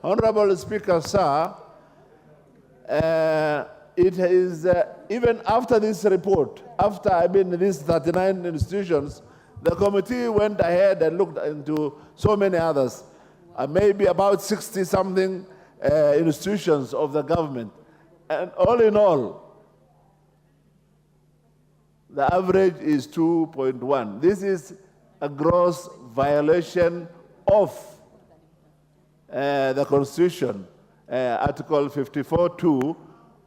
Honorable Speaker, sir, it is, even after this report, after these 39 institutions, the committee went ahead and looked into so many others, maybe about 60-something institutions of the government. And all in all, the average is 2.1. This is a gross violation of the Constitution, Article 54(2)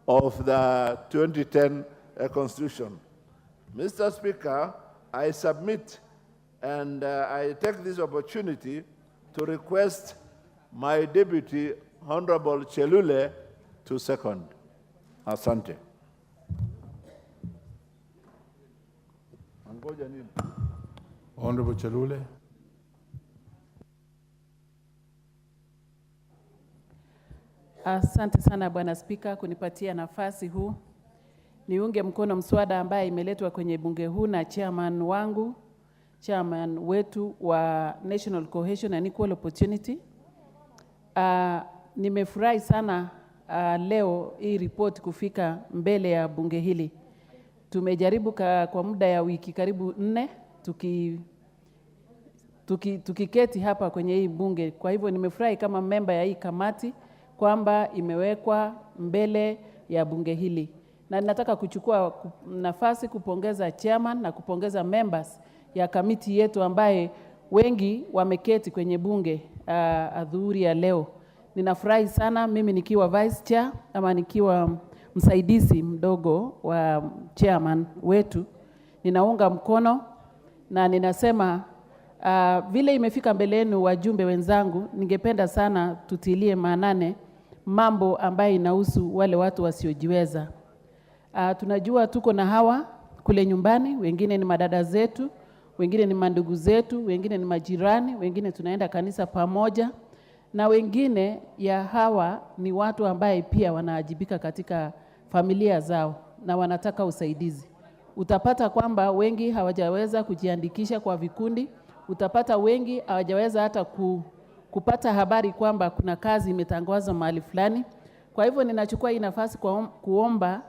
of the 2010 Constitution. Mr. Speaker, I submit and I take this opportunity to request my deputy, Honorable Chelule, to second. Asante. Honorable Chelule. Asante sana Bwana Spika kunipatia nafasi huu. Niunge mkono mswada ambaye imeletwa kwenye bunge huu na chairman wetu wa National Cohesion and Equal Opportunity. Nimefurahi sana leo hii report kufika mbele ya bunge hili. Tumejaribu kwa muda ya wiki karibu 4 tukiketi hapa kwenye hii bunge. Kwa hivyo nimefurahi kama member ya hii kamati kwamba imewekwa mbele ya bunge hili. Na ninataka kuchukua nafasi kupongeza chairman na kupongeza members ya kamiti yetu ambaye wengi wameketi kwenye bunge adhuhuri ya leo. Ninafurahi sana mimi nikiwa vice chair ama nikiwa msaidizi mdogo wa chairman wetu. Ninaunga mkono na ninasema vile imefika mbele yenu wajumbe wenzangu, ningependa sana tutilie maanane mambo ambayo inahusu wale watu wasiojiweza. Tunajua tuko na hawa kule nyumbani, wengine ni madada zetu, wengine ni mandugu zetu, wengine ni majirani, wengine tunaenda kanisa pamoja, na wengine ya hawa ni watu ambaye pia wanaajibika katika familia zao na wanataka usaidizi. Utapata kwamba wengi hawajaweza kujiandikisha kwa vikundi, utapata wengi hawajaweza hata kupata habari kwamba kuna kazi imetangazwa mahali fulani. Kwa hivyo ninachukua hii nafasi kuomba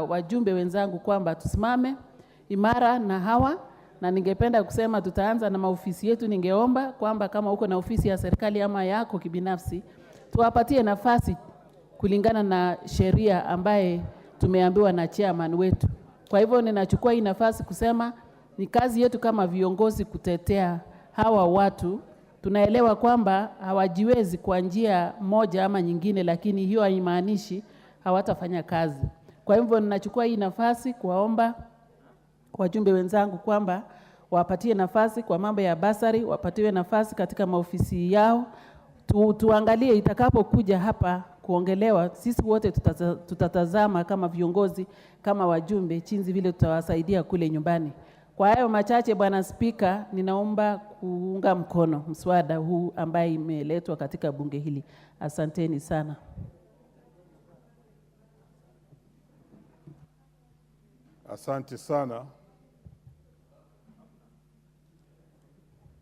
wajumbe wenzangu kwamba tusimame imara na hawa, na ningependa kusema tutaanza na maofisi yetu. Ningeomba kwamba kama uko na ofisi ya serikali ama yako kibinafsi, tuwapatie nafasi kulingana na sheria ambaye tumeambiwa na chairman wetu. Kwa hivyo ninachukua hii nafasi kusema ni kazi yetu kama viongozi kutetea hawa watu. Tunaelewa kwamba hawajiwezi kwa njia moja ama nyingine, lakini hiyo haimaanishi hawatafanya kazi. Kwa hivyo ninachukua hii nafasi kuwaomba wajumbe wenzangu kwamba wapatie nafasi kwa mambo ya basari, wapatiwe nafasi katika maofisi yao. Tuangalie itakapokuja hapa kuongelewa, sisi wote tutatazama kama viongozi, kama wajumbe, chinzi vile tutawasaidia kule nyumbani. Kwa hayo machache, Bwana Spika, ninaomba kuunga mkono mswada huu ambaye imeletwa katika bunge hili. Asanteni sana. Asante sana.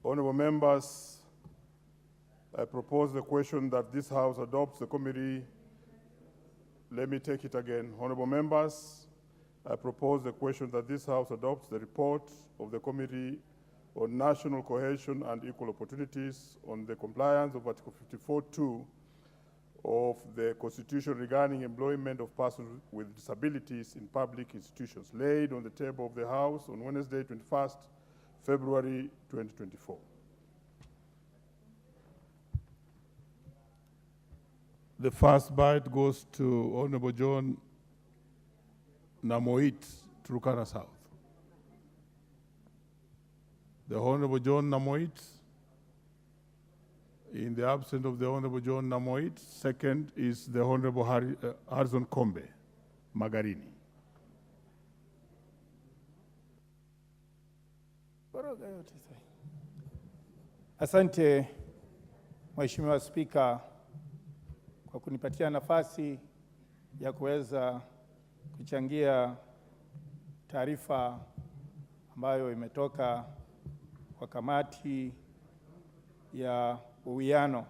Honorable members, I propose the question that this House adopts the committee. Let me take it again. Honorable members, I propose the question that this House adopts the report of the Committee on National Cohesion and Equal Opportunities on the compliance of Article 54(2) of the Constitution regarding employment of persons with disabilities in public institutions, laid on the table of the House on Wednesday, 21st February 2024. The first bite goes to Honorable John Namoit, Turkana South. The Honorable John Namoit. In the absence of the Honorable John Namoit, second is the Honorable Harrison Kombe, Magarini. Asante Mheshimiwa Spika kwa kunipatia nafasi ya kuweza kuchangia taarifa ambayo imetoka kwa kamati ya uwiano.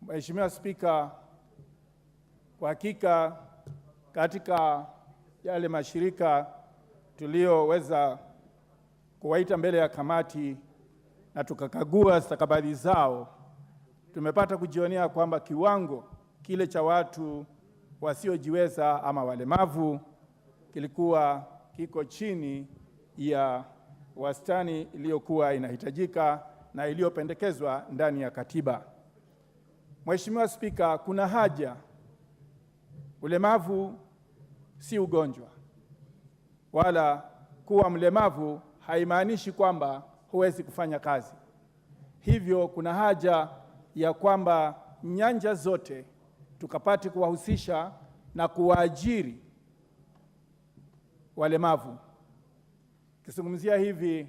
Mheshimiwa Spika, kwa hakika katika yale mashirika tulioweza kuwaita mbele ya kamati na tukakagua stakabadhi zao, tumepata kujionea kwamba kiwango kile cha watu wasiojiweza ama walemavu kilikuwa kiko chini ya wastani iliyokuwa inahitajika na iliyopendekezwa ndani ya katiba. Mheshimiwa Spika, kuna haja, ulemavu si ugonjwa, wala kuwa mlemavu haimaanishi kwamba huwezi kufanya kazi. Hivyo kuna haja ya kwamba nyanja zote tukapate kuwahusisha na kuwaajiri walemavu. Kisungumzia hivi,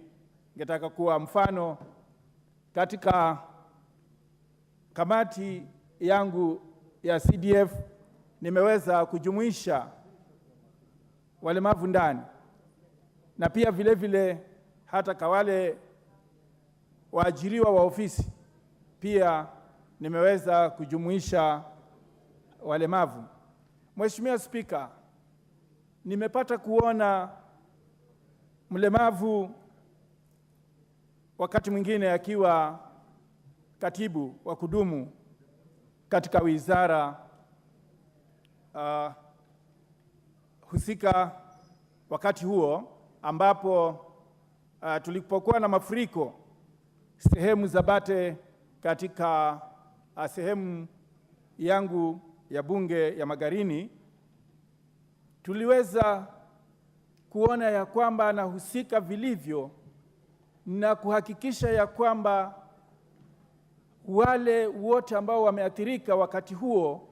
ningetaka kuwa mfano katika kamati yangu ya CDF nimeweza kujumuisha walemavu ndani, na pia vile vile hata kwa wale waajiriwa wa ofisi pia nimeweza kujumuisha walemavu. Mheshimiwa Spika, nimepata kuona mlemavu wakati mwingine akiwa katibu wa kudumu katika wizara husika, wakati huo ambapo tulipokuwa na mafuriko sehemu za Bate katika sehemu yangu ya bunge ya Magarini, tuliweza kuona ya kwamba anahusika vilivyo na kuhakikisha ya kwamba wale wote ambao wameathirika wakati huo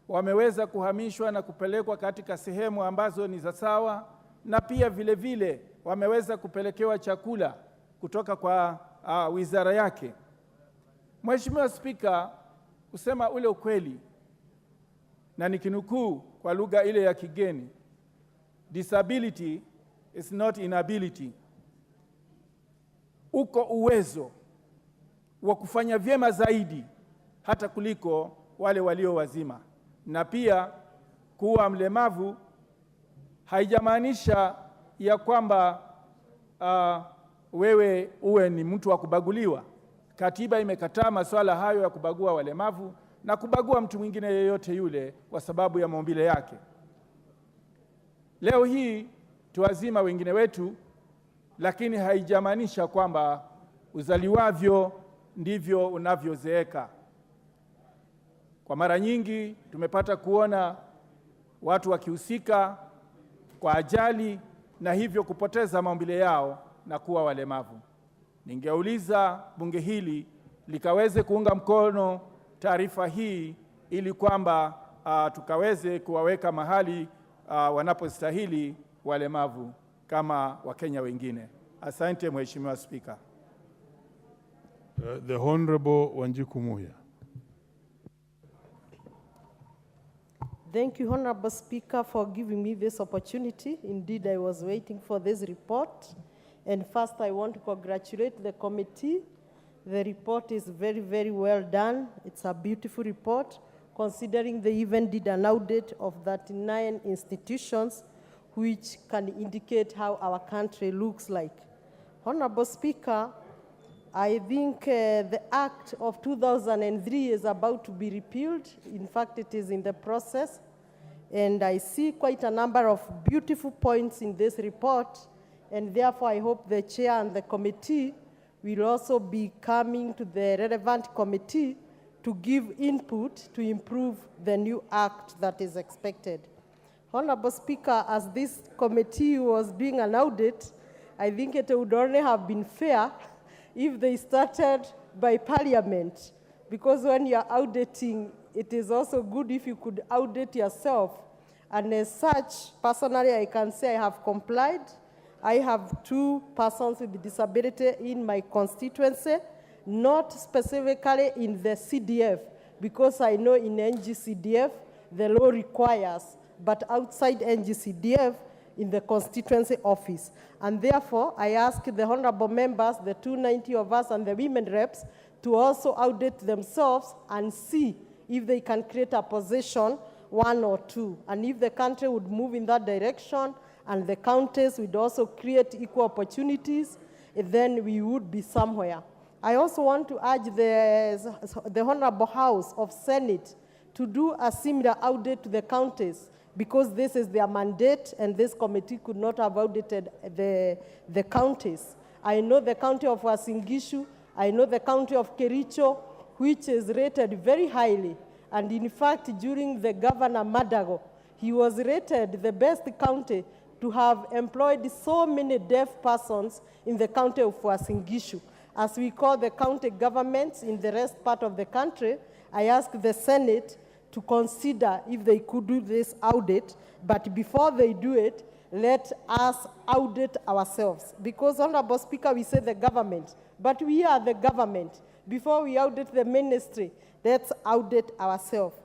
wameweza kuhamishwa na kupelekwa katika sehemu ambazo ni za sawa, na pia vile vile wameweza kupelekewa chakula kutoka kwa wizara yake. Mheshimiwa Spika, kusema ule ukweli na nikinukuu kwa lugha ile ya kigeni, disability is not inability. Uko uwezo wa kufanya vyema zaidi hata kuliko wale walio wazima, na pia kuwa mlemavu haijamaanisha ya kwamba wewe uwe ni mtu wa kubaguliwa. Katiba imekataa masuala hayo ya kubagua walemavu na kubagua mtu mwingine yeyote yule kwa sababu ya maumbile yake. Leo hii tuwazima wengine wetu, lakini haijamaanisha kwamba uzaliwavyo ndivyo unavyozeeka. Kwa mara nyingi tumepata kuona watu wakihusika kwa ajali na hivyo kupoteza maumbile yao na kuwa walemavu. Ningeuliza bunge hili likaweze kuunga mkono taarifa hii ili kwamba tukaweze kuwaweka mahali wanapostahili walemavu kama Wakenya wengine. Asante Mheshimiwa Spika. The Honorable Wanjiku Muhia. Thank you, Honorable Speaker, for giving me this opportunity. Indeed, I was waiting for this report. And first, I want to congratulate the committee. The report is very, very well done. It's a beautiful report, considering they even did an audit of 39 institutions, which can indicate how our country looks like. Honorable Speaker, I think the Act of 2003 is about to be repealed. In fact, it is in the process. And I see quite a number of beautiful points in this report. And therefore, I hope the chair and the committee will also be coming to the relevant committee to give input to improve the new act that is expected. Honorable Speaker, as this committee was doing an audit, I think it would only have been fair if they started by Parliament, because when you're auditing, it is also good if you could audit yourself. And as such, personally, I can say I have complied. I have 2 persons with disability in my constituency, not specifically in the CDF, because I know in NGCDF the law requires, but outside NGCDF in the constituency office. And therefore, I ask the honorable members, the 290 of us and the women reps, to also audit themselves and see if they can create a position, 1 or 2. And if the country would move in that direction, and the counties would also create equal opportunities, then we would be somewhere. I also want to urge the Honorable House of Senate to do a similar audit to the counties, because this is their mandate, and this committee could not have audited the counties. I know the county of Uasin Gishu, I know the county of Kericho, which is rated very highly. And in fact, during the Governor Madago, he was rated the best county to have employed so many deaf persons in the county of Uasin Gishu. As we call the county governments in the rest part of the country, I ask the Senate to consider if they could do this audit, but before they do it, let us audit ourselves. Because, Honorable Speaker, we say the government, but we are the government. Before we audit the ministry, let's audit ourselves.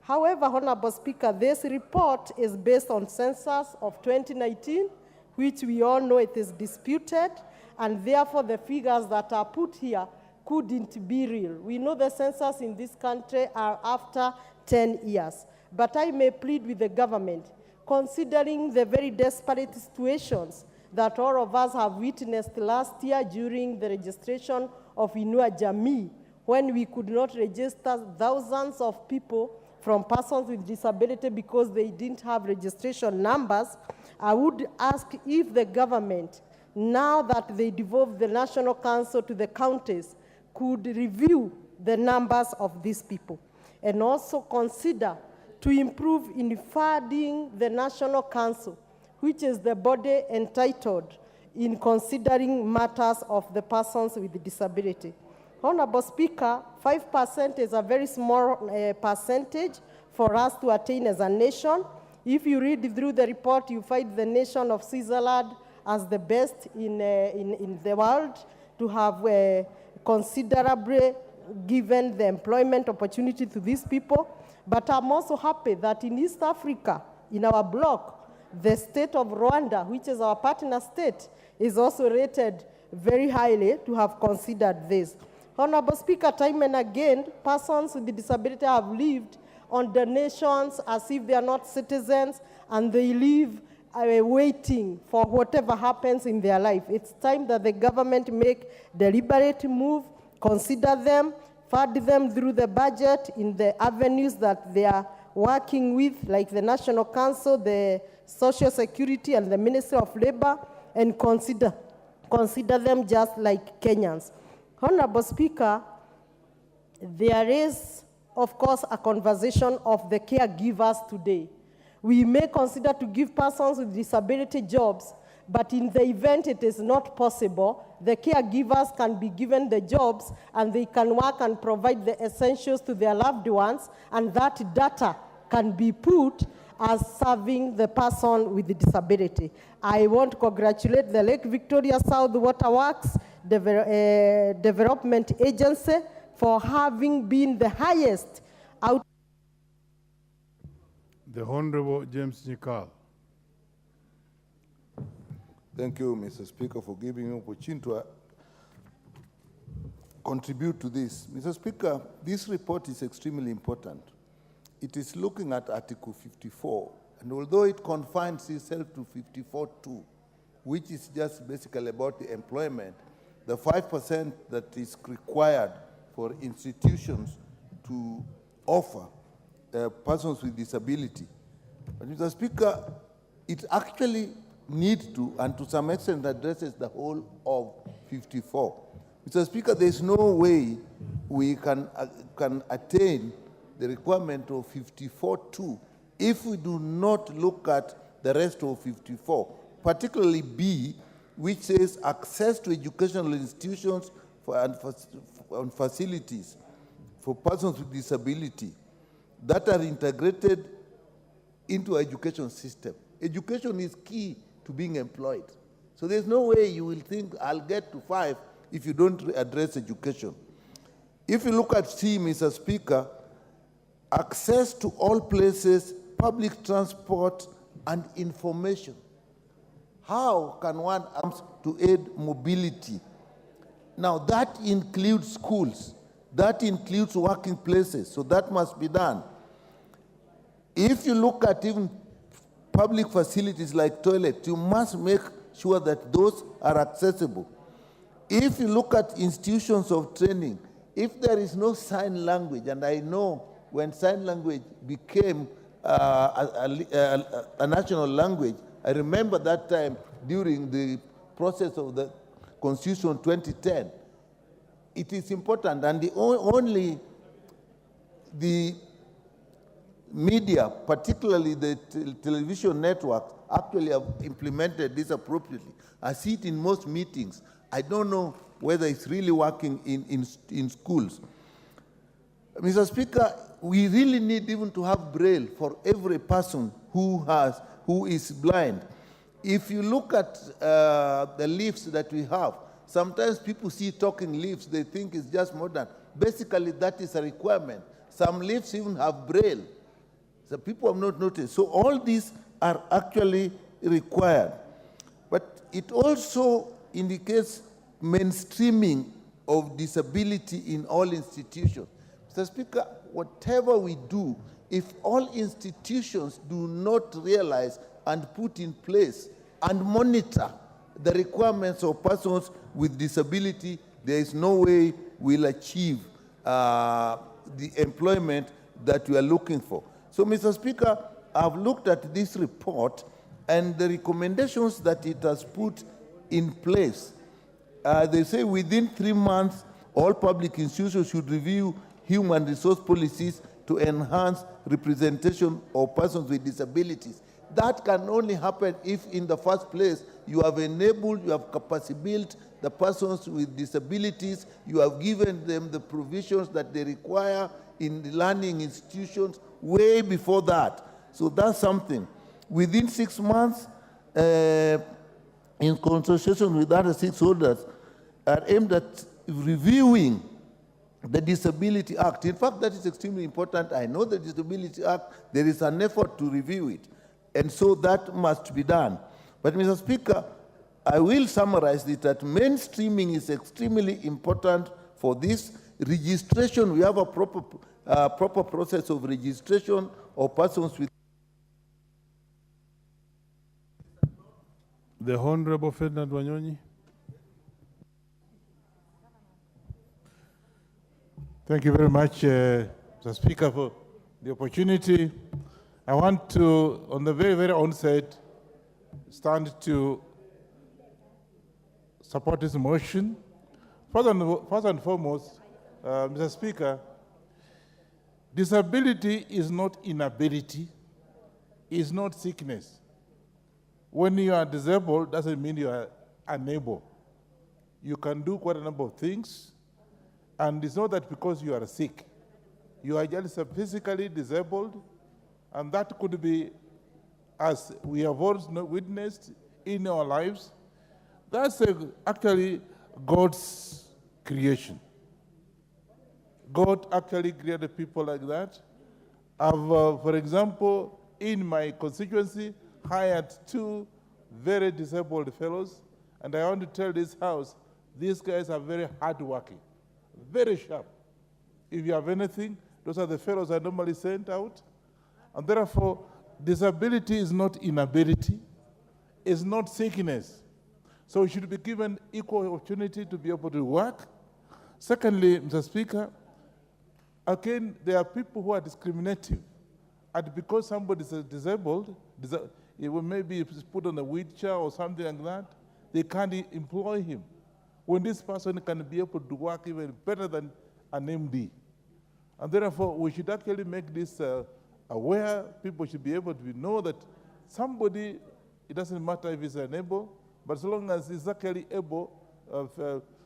However, Honorable Speaker, this report is based on census of 2019, which we all know it is disputed, and therefore the figures that are put here couldn't be real. We know the census in this country are after 10 years. But I may plead with the government, considering the very desperate situations that all of us have witnessed last year during the registration of Inua Jamii, when we could not register thousands of people from persons with disability because they didn't have registration numbers. I would ask if the government, now that they devolved the National Council to the counties, could review the numbers of these people, and also consider to improve in funding the National Council, which is the body entitled in considering matters of the persons with disability. Honorable Speaker, 5% is a very small percentage for us to attain as a nation. If you read through the report, you find the nation of Switzerland as the best in the world to have considerably given the employment opportunity to these people. But I'm also happy that in East Africa, in our bloc, the state of Rwanda, which is our partner state, is also rated very highly to have considered this. Honorable Speaker, time and again, persons with disability have lived on donations as if they are not citizens, and they live waiting for whatever happens in their life. It's time that the government make deliberate move, consider them, fund them through the budget in the avenues that they are working with, like the National Council, the Social Security, and the Ministry of Labor, and consider them just like Kenyans. Honorable Speaker, there is, of course, a conversation of the caregivers today. We may consider to give persons with disability jobs, but in the event it is not possible, the caregivers can be given the jobs and they can work and provide the essentials to their loved ones, and that data can be put as serving the person with the disability. I want to congratulate the Lake Victoria South Waterworks Development Agency for having been the highest out. The Honorable James Nyikal. Thank you, Mr. Speaker, for giving me opportunity to contribute to this. Mr. Speaker, this report is extremely important. It is looking at Article 54, and although it confines itself to 54.2, which is just basically about the employment, the 5% that is required for institutions to offer persons with disability. But Mr. Speaker, it actually needs to, and to some extent addresses the whole of 54. Mr. Speaker, there's no way we can attain the requirement of 54.2 if we do not look at the rest of 54, particularly B, which says access to educational institutions and facilities for persons with disability that are integrated into education system. Education is key to being employed. So there's no way you will think I'll get to 5 if you don't address education. If you look at C, Mr. Speaker, access to all places, public transport, and information. How can one aim to aid mobility? Now that includes schools, that includes working places, so that must be done. If you look at even public facilities like toilets, you must make sure that those are accessible. If you look at institutions of training, if there is no sign language, and I know when sign language became a national language, I remember that time during the process of the Constitution 2010, it is important, and only the media, particularly the television networks, actually have implemented this appropriately. I see it in most meetings. I don't know whether it's really working in schools. Mr. Speaker, we really need even to have Braille for every person who is blind. If you look at the lifts that we have, sometimes people see talking lifts, they think it's just modern. Basically, that is a requirement. Some lifts even have Braille. So people have not noticed. So all these are actually required. But it also indicates mainstreaming of disability in all institutions. Mr. Speaker, whatever we do, if all institutions do not realize and put in place and monitor the requirements of persons with disability, there is no way we'll achieve the employment that we are looking for. So, Mr. Speaker, I've looked at this report and the recommendations that it has put in place. They say within 3 months, all public institutions should review human resource policies to enhance representation of persons with disabilities. That can only happen if, in the first place, you have enabled, you have capacity built the persons with disabilities, you have given them the provisions that they require in the learning institutions way before that. So that's something. Within 6 months, in consultation with other stakeholders, are aimed at reviewing the Disability Act. In fact, that is extremely important. I know the Disability Act, there is an effort to review it. And so that must be done. But Mr. Speaker, I will summarize it that mainstreaming is extremely important for this. Registration, we have a proper process of registration of persons with. The Honorable Ferdinand Wanyonyi. Thank you very much, Mr. Speaker, for the opportunity. I want to, on the very, very onset, stand to support this motion. First and foremost, Mr. Speaker, disability is not inability, is not sickness. When you are disabled, doesn't mean you are unable. You can do quite a number of things, and it's not that because you are sick. You are just physically disabled, and that could be, as we have all witnessed in our lives, that's actually God's creation. God actually created people like that. I've, for example, in my constituency, hired 2 very disabled fellows. And I want to tell this House, these guys are very hardworking, very sharp. If you have anything, those are the fellows I normally sent out. And therefore, disability is not inability, it's not sickness. So we should be given equal opportunity to be able to work. Secondly, Mr. Speaker, again, there are people who are discriminative. And because somebody is disabled, he will maybe put on a wheelchair or something like that, they can't employ him. When this person can be able to work even better than an MD. And therefore, we should actually make this aware. People should be able to know that somebody, it doesn't matter if he's unable, but as long as he's actually able,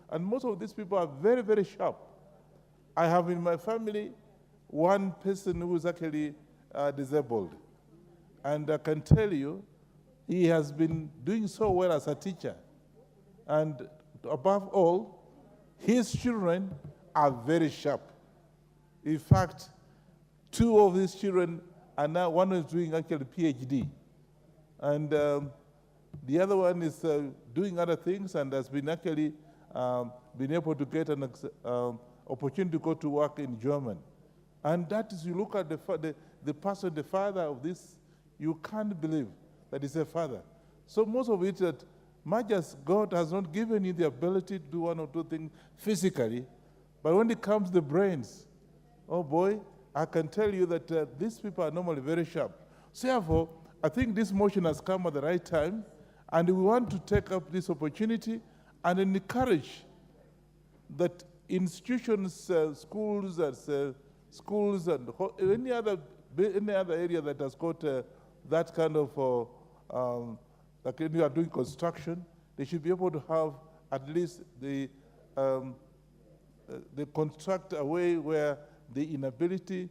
and most of these people are very, very sharp. I have in my family one person who is actually disabled. And I can tell you, he has been doing so well as a teacher. And above all, his children are very sharp. In fact, two of these children are now, one is doing actually PhD. And the other one is doing other things and has been actually been able to get an opportunity to go to work in Germany. And that is, you look at the person, the father of this, you can't believe that he's a father. So most of it, that much as God has not given you the ability to do one or two things physically, but when it comes to the brains, oh boy, I can tell you that these people are normally very sharp. So therefore, I think this motion has come at the right time, and we want to take up this opportunity and encourage that institutions, schools, and any other area that has got that kind of, like when you are doing construction, they should be able to have at least the construct a way where the inability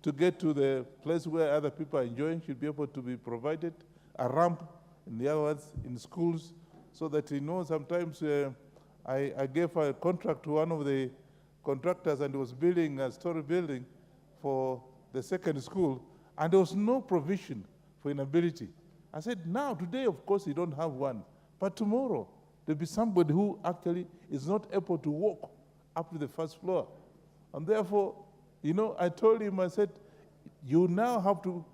to get to the place where other people are enjoying should be able to be provided, a ramp, in the other words, in schools, so that, you know, sometimes I gave a contract to one of the contractors, and he was building a story building for the second school, and there was no provision for inability. I said, now, today, of course, you don't have one, but tomorrow, there'll be somebody who actually is not able to walk up to the first floor. And therefore, you know, I told him, I said, you now have to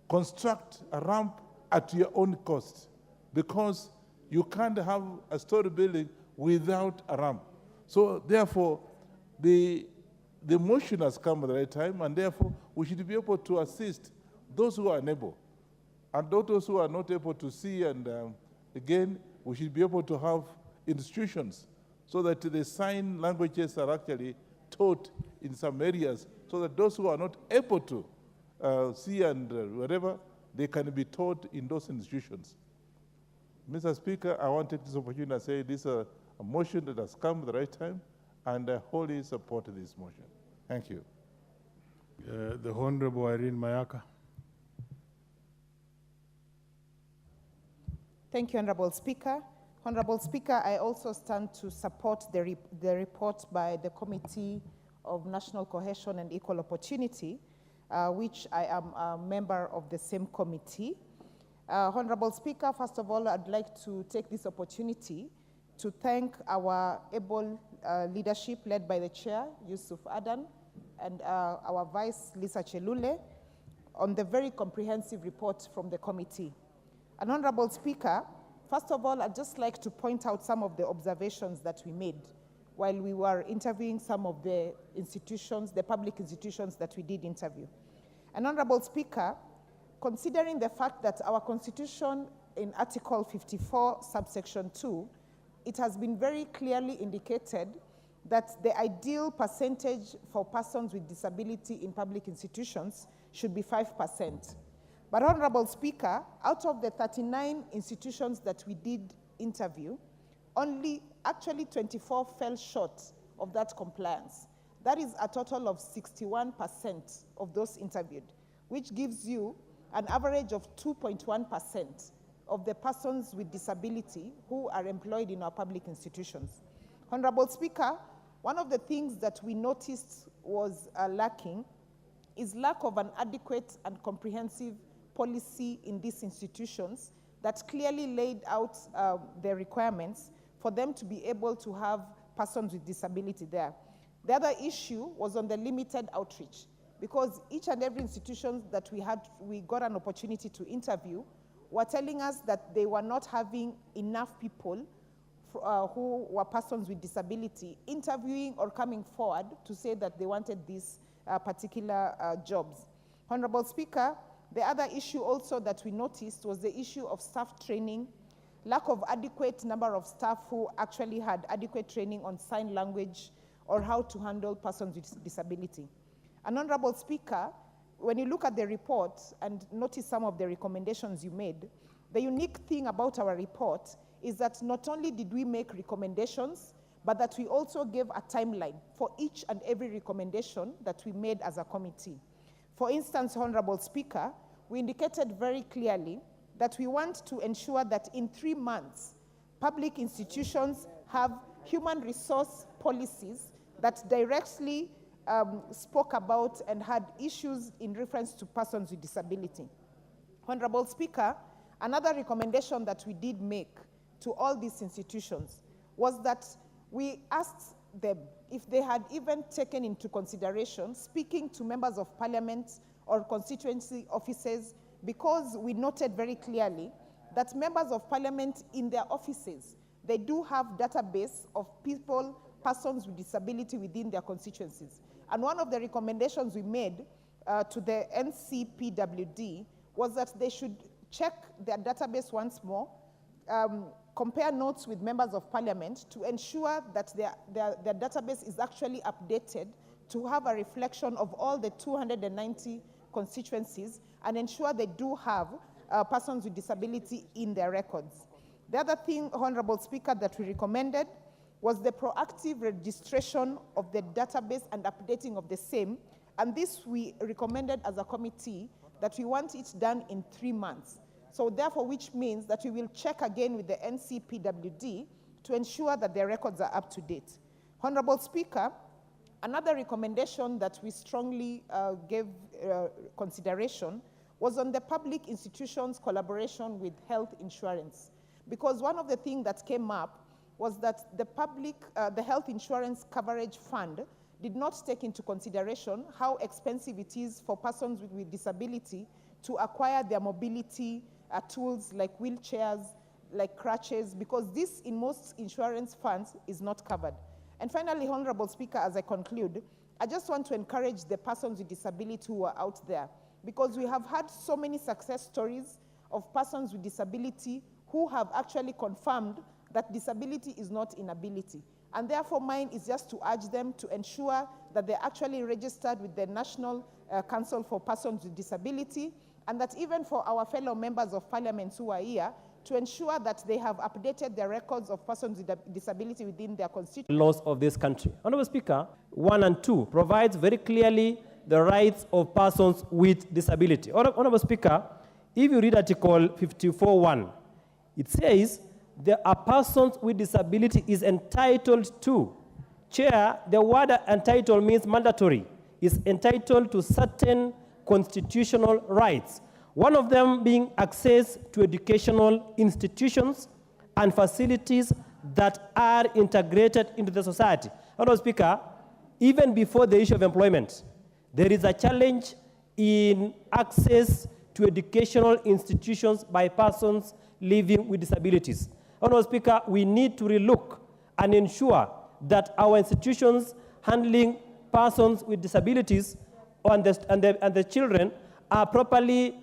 construct a ramp at your own cost, because you can't have a story building without a ramp. So therefore, the motion has come at the right time, and therefore, we should be able to assist those who are unable. And those who are not able to see, and again, we should be able to have institutions so that the sign languages are actually taught in some areas, so that those who are not able to see and whatever, they can be taught in those institutions. Mr. Speaker, I want to take this opportunity to say this is a motion that has come at the right time, and I wholly support this motion. Thank you. The Honorable Irene Mayaka. Thank you, Honorable Speaker. Honorable Speaker, I also stand to support the report by the Committee of National Cohesion and Equal Opportunity, which I am a member of the same committee. Honorable Speaker, first of all, I'd like to take this opportunity to thank our able leadership led by the Chair, Yusuf Adan, and our Vice, Lisa Chelule, on the very comprehensive report from the committee. And Honorable Speaker, first of all, I'd just like to point out some of the observations that we made while we were interviewing some of the institutions, the public institutions that we did interview. And Honorable Speaker, considering the fact that our Constitution in Article 54, subsection 2, it has been very clearly indicated that the ideal percentage for persons with disability in public institutions should be 5%. But Honorable Speaker, out of the 39 institutions that we did interview, only actually 24 fell short of that compliance. That is a total of 61% of those interviewed, which gives you an average of 2.1% of the persons with disability who are employed in our public institutions. Honorable Speaker, one of the things that we noticed was lacking is lack of an adequate and comprehensive policy in these institutions that clearly laid out the requirements for them to be able to have persons with disability there. The other issue was on the limited outreach, because each and every institution that we got an opportunity to interview were telling us that they were not having enough people who were persons with disability interviewing or coming forward to say that they wanted these particular jobs. Honorable Speaker, the other issue also that we noticed was the issue of staff training, lack of adequate number of staff who actually had adequate training on sign language or how to handle persons with disability. And Honorable Speaker, when you look at the report and notice some of the recommendations you made, the unique thing about our report is that not only did we make recommendations, but that we also gave a timeline for each and every recommendation that we made as a committee. For instance, Honorable Speaker, we indicated very clearly that we want to ensure that in 3 months, public institutions have human resource policies that directly spoke about and had issues in reference to persons with disability. Honorable Speaker, another recommendation that we did make to all these institutions was that we asked them if they had even taken into consideration speaking to members of parliament or constituency offices, because we noted very clearly that members of parliament in their offices, they do have database of persons with disability within their constituencies. And one of the recommendations we made to the NCPWD was that they should check their database once more, compare notes with members of parliament to ensure that their database is actually updated to have a reflection of all the 290 constituencies and ensure they do have persons with disability in their records. The other thing, Honorable Speaker, that we recommended was the proactive registration of the database and updating of the same. And this we recommended as a committee that we want it done in 3 months. So therefore, which means that we will check again with the NCPWD to ensure that their records are up to date. Honorable Speaker, another recommendation that we strongly gave consideration was on the public institutions' collaboration with health insurance. Because one of the things that came up was that the health insurance coverage fund did not take into consideration how expensive it is for persons with disability to acquire their mobility tools like wheelchairs, like crutches, because this in most insurance funds is not covered. And finally, Honorable Speaker, as I conclude, I just want to encourage the persons with disability who are out there, because we have had so many success stories of persons with disability who have actually confirmed that disability is not inability. And therefore, mine is just to urge them to ensure that they're actually registered with the National Council for Persons with Disability, and that even for our fellow members of parliament who are here, to ensure that they have updated their records of persons with disability within their constituency. Laws of this country. Honorable Speaker, 1 and 2 provides very clearly the rights of persons with disability. Honorable Speaker, if you read Article 54(1), it says a person with disability is entitled to. Chair, the word entitled means mandatory. Is entitled to certain constitutional rights. One of them being access to educational institutions and facilities that are integrated into the society. Honorable Speaker, even before the issue of employment, there is a challenge in access to educational institutions by persons living with disabilities. Honorable Speaker, we need to relook and ensure that our institutions handling persons with disabilities and the children are properly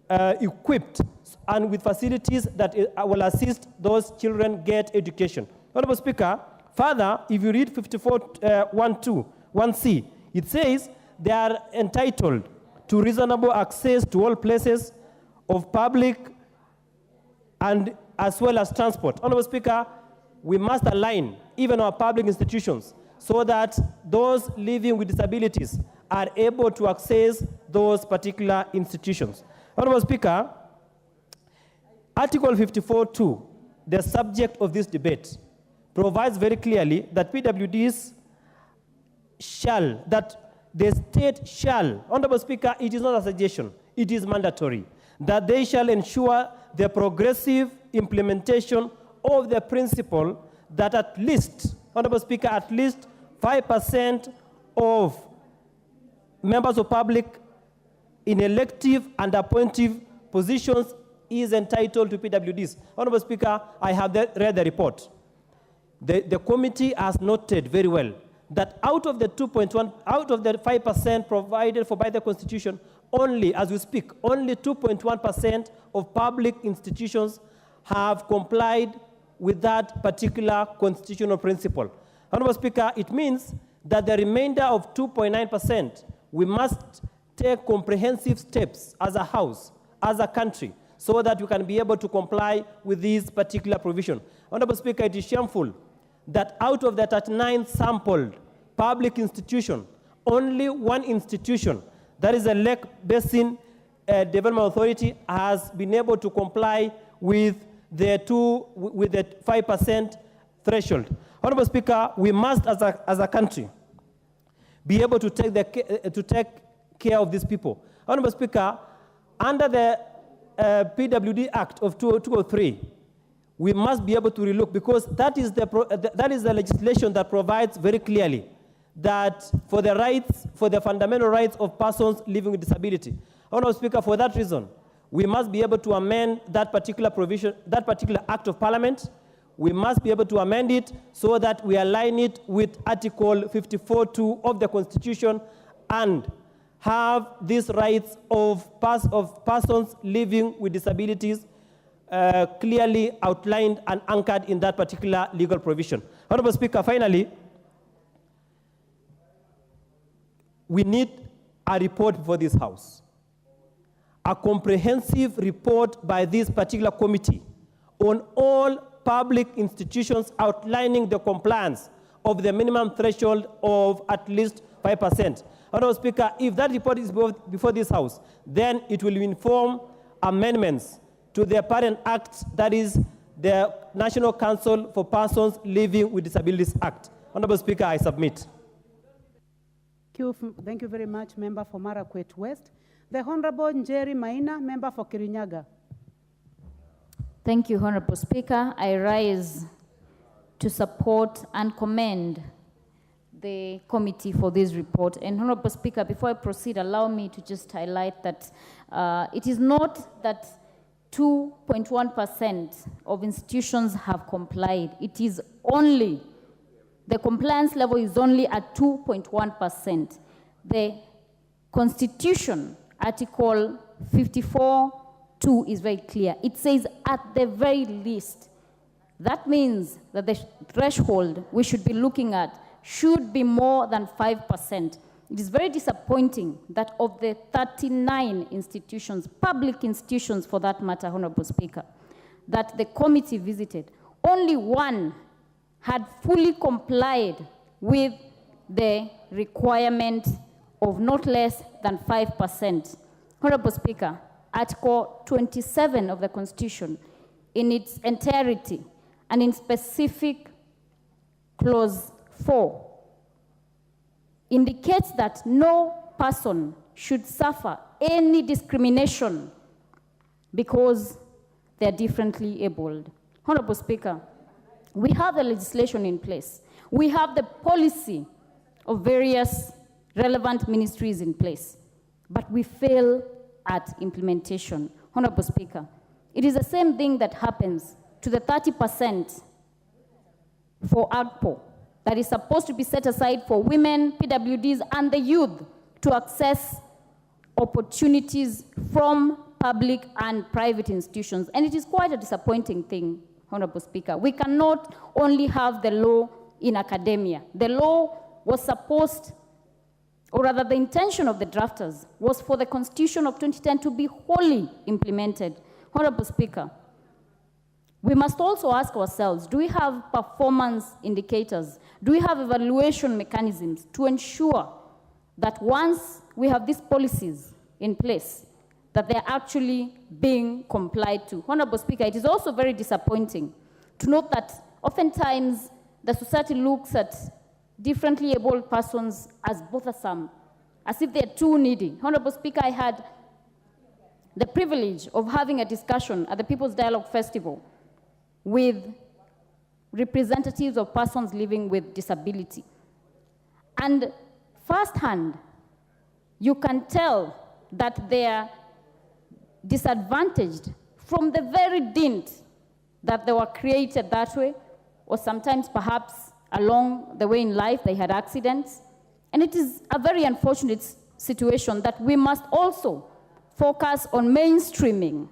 equipped and with facilities that will assist those children get education. Honorable Speaker, further, if you read 54(1)(2)(1)(c), it says they are entitled to reasonable access to all places of public and as well as transport. Honorable Speaker, we must align even our public institutions so that those living with disabilities are able to access those particular institutions. Honorable Speaker, Article 54(2), the subject of this debate, provides very clearly that PWDs shall, that the state shall, Honorable Speaker, it is not a suggestion, it is mandatory, that they shall ensure the progressive implementation of the principle that at least, Honorable Speaker, at least 5% of members of public in elective and appointive positions is entitled to PWDs. Honorable Speaker, I have read the report. The committee has noted very well that out of the 5% provided for by the Constitution, only, as we speak, only 2.1% of public institutions have complied with that particular constitutional principle. Honorable Speaker, it means that the remainder of 2.9%, we must take comprehensive steps as a house, as a country, so that we can be able to comply with this particular provision. Honorable Speaker, it is shameful that out of the 39 sampled public institutions, only one institution, that is the Lake Basin Development Authority, has been able to comply with the 5% threshold. Honorable Speaker, we must, as a country, be able to take care of these people. Honorable Speaker, under the PWD Act of 2003, we must be able to relook, because that is the legislation that provides very clearly that for the fundamental rights of persons living with disability. Honorable Speaker, for that reason, we must be able to amend that particular provision, that particular Act of Parliament. We must be able to amend it so that we align it with Article 54(2) of the Constitution and have these rights of persons living with disabilities clearly outlined and anchored in that particular legal provision. Honorable Speaker, finally, we need a report for this House, a comprehensive report by this particular committee on all public institutions outlining the compliance of the minimum threshold of at least 5%. Honorable Speaker, if that report is before this House, then it will inform amendments to the parent act, that is the National Council for Persons Living with Disabilities Act. Honorable Speaker, I submit. Thank you very much, Member for Marakwet West. The Honorable Njeri Maina, Member for Kirinyaga. Thank you, Honorable Speaker. I rise to support and commend the committee for this report. And Honorable Speaker, before I proceed, allow me to just highlight that it is not that 2.1% of institutions have complied. It is only, the compliance level is only at 2.1%. The Constitution, Article 54(2) is very clear. It says at the very least. That means that the threshold we should be looking at should be more than 5%. It is very disappointing that of the 39 institutions, public institutions for that matter, Honorable Speaker, that the committee visited, only one had fully complied with the requirement of not less than 5%. Honorable Speaker, Article 27 of the Constitution, in its entirety, and in specific Clause 4, indicates that no person should suffer any discrimination because they are differently abled. Honorable Speaker, we have the legislation in place. We have the policy of various relevant ministries in place, but we fail at implementation. Honorable Speaker, it is the same thing that happens to the 30% for ARPO that is supposed to be set aside for women, PWDs, and the youth to access opportunities from public and private institutions. And it is quite a disappointing thing, Honorable Speaker. We cannot only have the law in academia. The law was supposed, or rather the intention of the drafters, was for the Constitution of 2010 to be wholly implemented. Honorable Speaker, we must also ask ourselves, do we have performance indicators? Do we have evaluation mechanisms to ensure that once we have these policies in place, that they're actually being complied to? Honorable Speaker, it is also very disappointing to note that oftentimes the society looks at differently abled persons as bothersome, as if they're too needy. Honorable Speaker, I had the privilege of having a discussion at the People's Dialogue Festival with representatives of persons living with disability. And firsthand, you can tell that they are disadvantaged from the very dint that they were created that way, or sometimes perhaps along the way in life they had accidents. And it is a very unfortunate situation that we must also focus on mainstreaming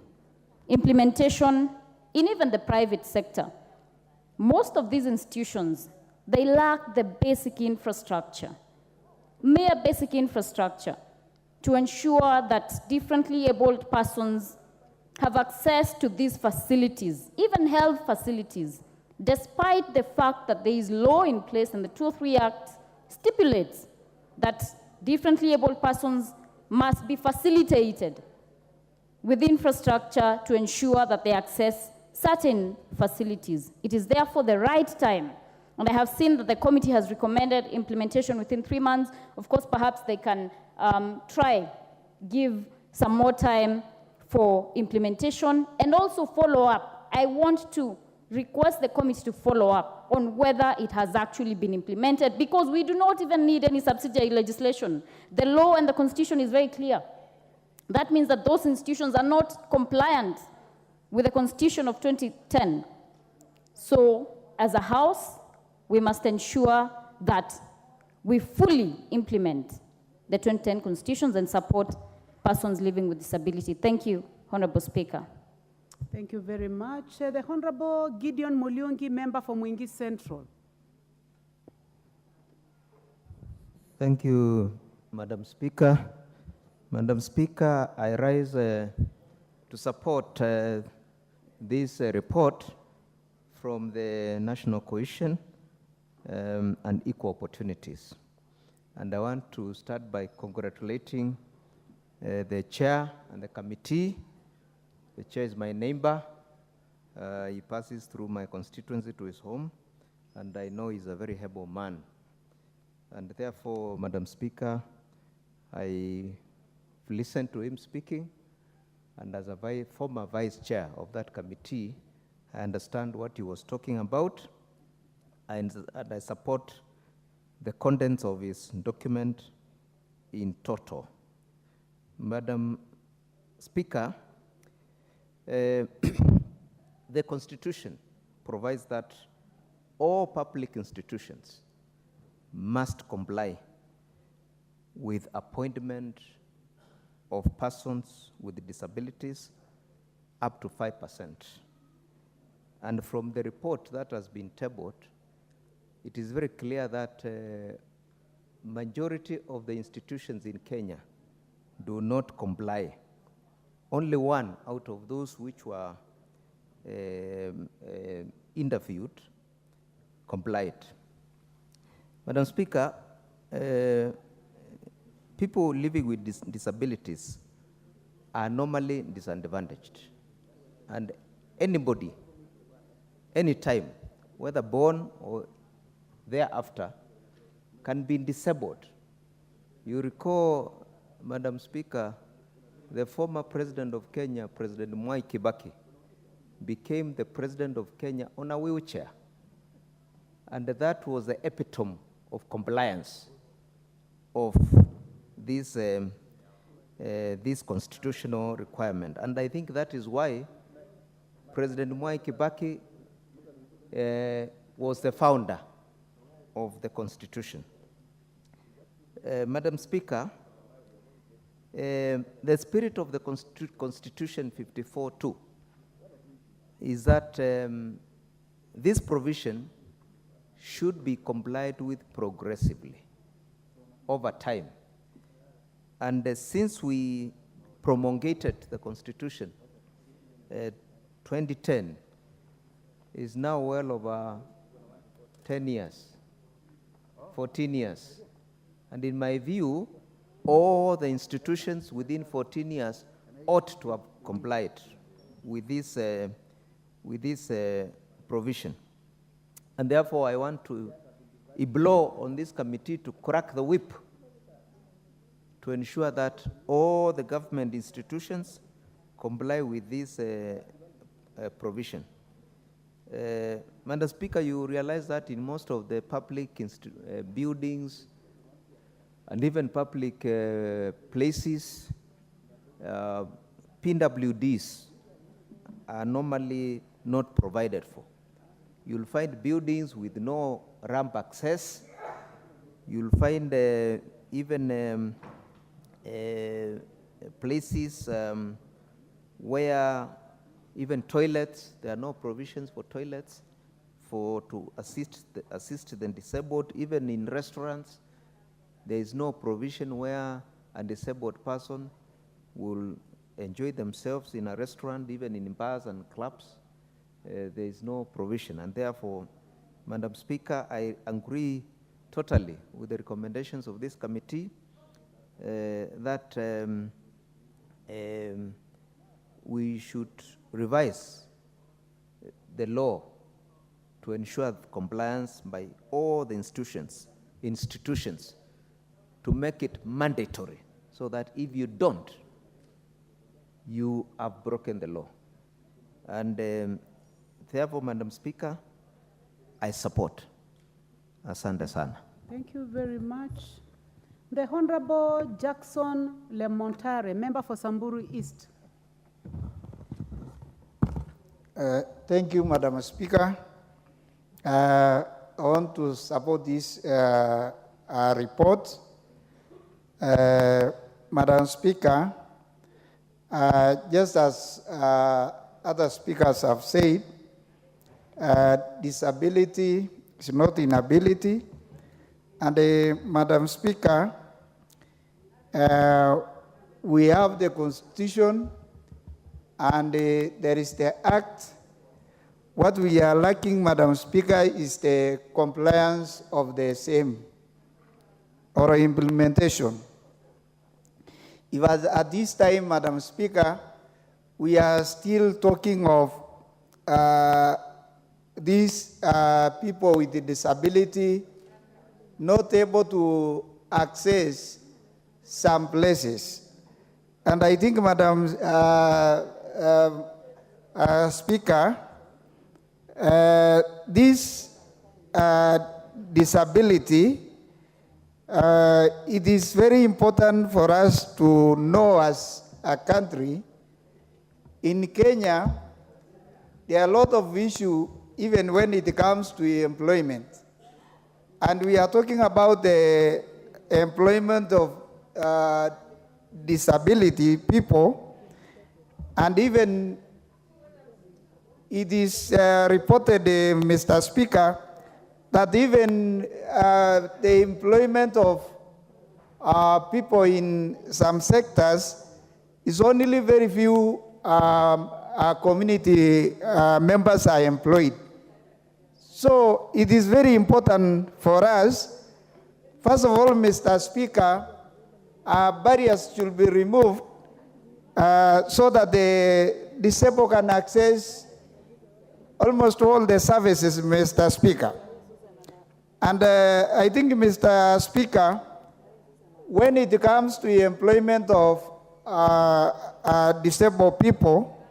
implementation in even the private sector. Most of these institutions, they lack the basic infrastructure, mere basic infrastructure, to ensure that differently abled persons have access to these facilities, even health facilities, despite the fact that there is law in place and the 203 Act stipulates that differently abled persons must be facilitated with infrastructure to ensure that they access certain facilities. It is therefore the right time, and I have seen that the committee has recommended implementation within 3 months. Of course, perhaps they can give some more time for implementation and also follow up. I want to request the committee to follow up on whether it has actually been implemented, because we do not even need any subsidiary legislation. The law and the constitution is very clear. That means that those institutions are not compliant with the Constitution of 2010. So, as a House, we must ensure that we fully implement the 2010 constitutions and support persons living with disability. Thank you, Honorable Speaker. Thank you very much. The Honorable Gideon Mulyungi, member for Mwingi Central. Thank you, Madam Speaker. Madam Speaker, I rise to support this report from the National Cohesion and Equal Opportunities. And I want to start by congratulating the chair and the committee. The chair is my neighbor. He passes through my constituency to his home, and I know he's a very able man. And therefore, Madam Speaker, I listened to him speaking, and as a former vice chair of that committee, I understand what he was talking about, and I support the contents of his document in total. Madam Speaker, the Constitution provides that all public institutions must comply with appointment of persons with disabilities up to 5%. And from the report that has been tabled, it is very clear that majority of the institutions in Kenya do not comply. Only one out of those which were interviewed complied. Madam Speaker, people living with disabilities are normally disadvantaged. And anybody, anytime, whether born or thereafter, can be disabled. You recall, Madam Speaker, the former president of Kenya, President Mwai Kibaki, became the president of Kenya on a wheelchair. And that was the epitome of compliance of this constitutional requirement. And I think that is why President Mwai Kibaki was the founder of the Constitution. Madam Speaker, the spirit of the Constitution 54(2) is that this provision should be complied with progressively over time. And since we promulgated the Constitution, 2010 is now well over 10 years, 14 years. And in my view, all the institutions within 14 years ought to have complied with this provision. And therefore, I want to implore on this committee to crack the whip to ensure that all the government institutions comply with this provision. Madam Speaker, you realize that in most of the public buildings and even public places, PWDs are normally not provided for. You'll find buildings with no ramp access. You'll find even places where even toilets, there are no provisions for toilets to assist the disabled. Even in restaurants, there is no provision where a disabled person will enjoy themselves in a restaurant, even in bars and clubs. There is no provision, and therefore, Madam Speaker, I agree totally with the recommendations of this committee that we should revise the law to ensure compliance by all the institutions to make it mandatory, so that if you don't, you have broken the law. And therefore, Madam Speaker, I support. Asante sana. Thank you very much. The Honorable Jackson Lemontare, member for Samburu East. Thank you, Madam Speaker. I want to support this report. Madam Speaker, just as other speakers have said, disability is not inability. And Madam Speaker, we have the Constitution and there is the Act. What we are lacking, Madam Speaker, is the compliance of the same or implementation. If at this time, Madam Speaker, we are still talking of these people with the disability not able to access some places. And I think, Madam Speaker, this disability, it is very important for us to know as a country. In Kenya, there are a lot of issues even when it comes to employment. And we are talking about the employment of disability people, and even it is reported, Mr. Speaker, that even the employment of people in some sectors is only very few community members are employed. So it is very important for us, first of all, Mr. Speaker, barriers should be removed so that the disabled can access almost all the services, Mr. Speaker. And I think, Mr. Speaker, when it comes to the employment of disabled people,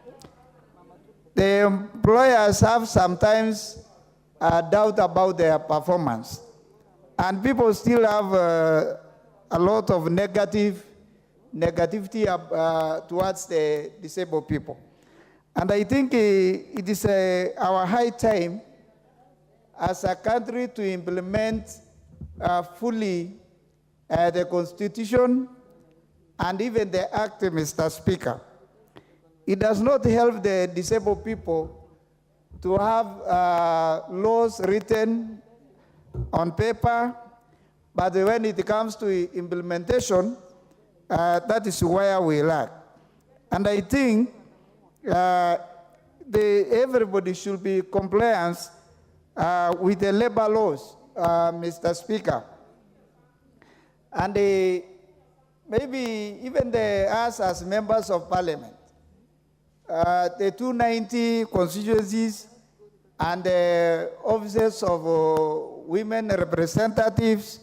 the employers have sometimes doubt about their performance. And people still have a lot of negativity towards the disabled people. And I think it is our high time as a country to implement fully the Constitution and even the Act, Mr. Speaker. It does not help the disabled people to have laws written on paper, but when it comes to implementation, that is where we lack. And I think everybody should be compliant with the labor laws, Mr. Speaker. And maybe even us as members of parliament, the 290 constituencies and the offices of women representatives,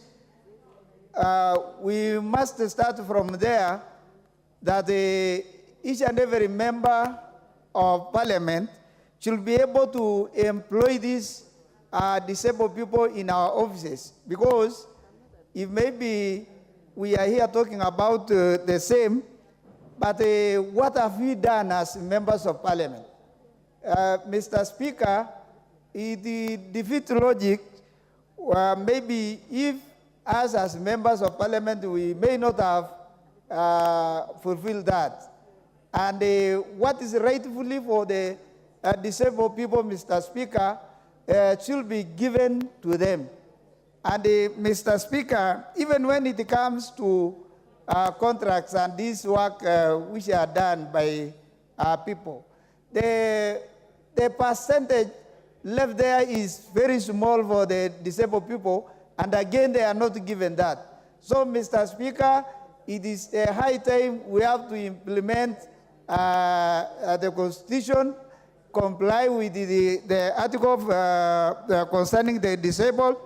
we must start from there, that each and every member of parliament should be able to employ these disabled people in our offices, because if maybe we are here talking about the same, but what have we done as members of parliament? Mr. Speaker, the defeat logic, maybe if us as members of parliament, we may not have fulfilled that. And what is rightfully for the disabled people, Mr. Speaker, should be given to them. And Mr. Speaker, even when it comes to contracts and this work which are done by people, the percentage left there is very small for the disabled people, and again, they are not given that. So, Mr. Speaker, it is a high time we have to implement the Constitution, comply with the article concerning the disabled,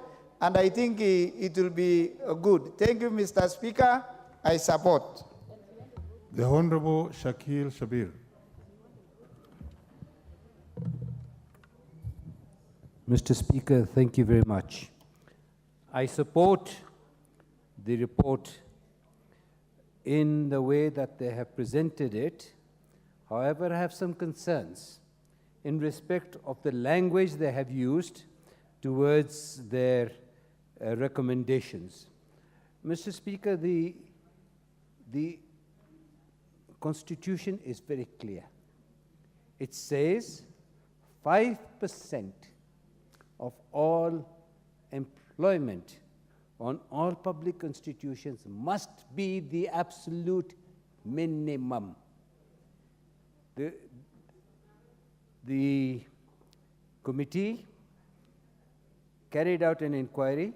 and I think it will be good. Thank you, Mr. Speaker. I support. The Honorable Shakil Shabir. Mr. Speaker, thank you very much. I support the report in the way that they have presented it. However, I have some concerns in respect of the language they have used towards their recommendations. Mr. Speaker, the Constitution is very clear. It says 5% of all employment on all public institutions must be the absolute minimum. The committee carried out an inquiry,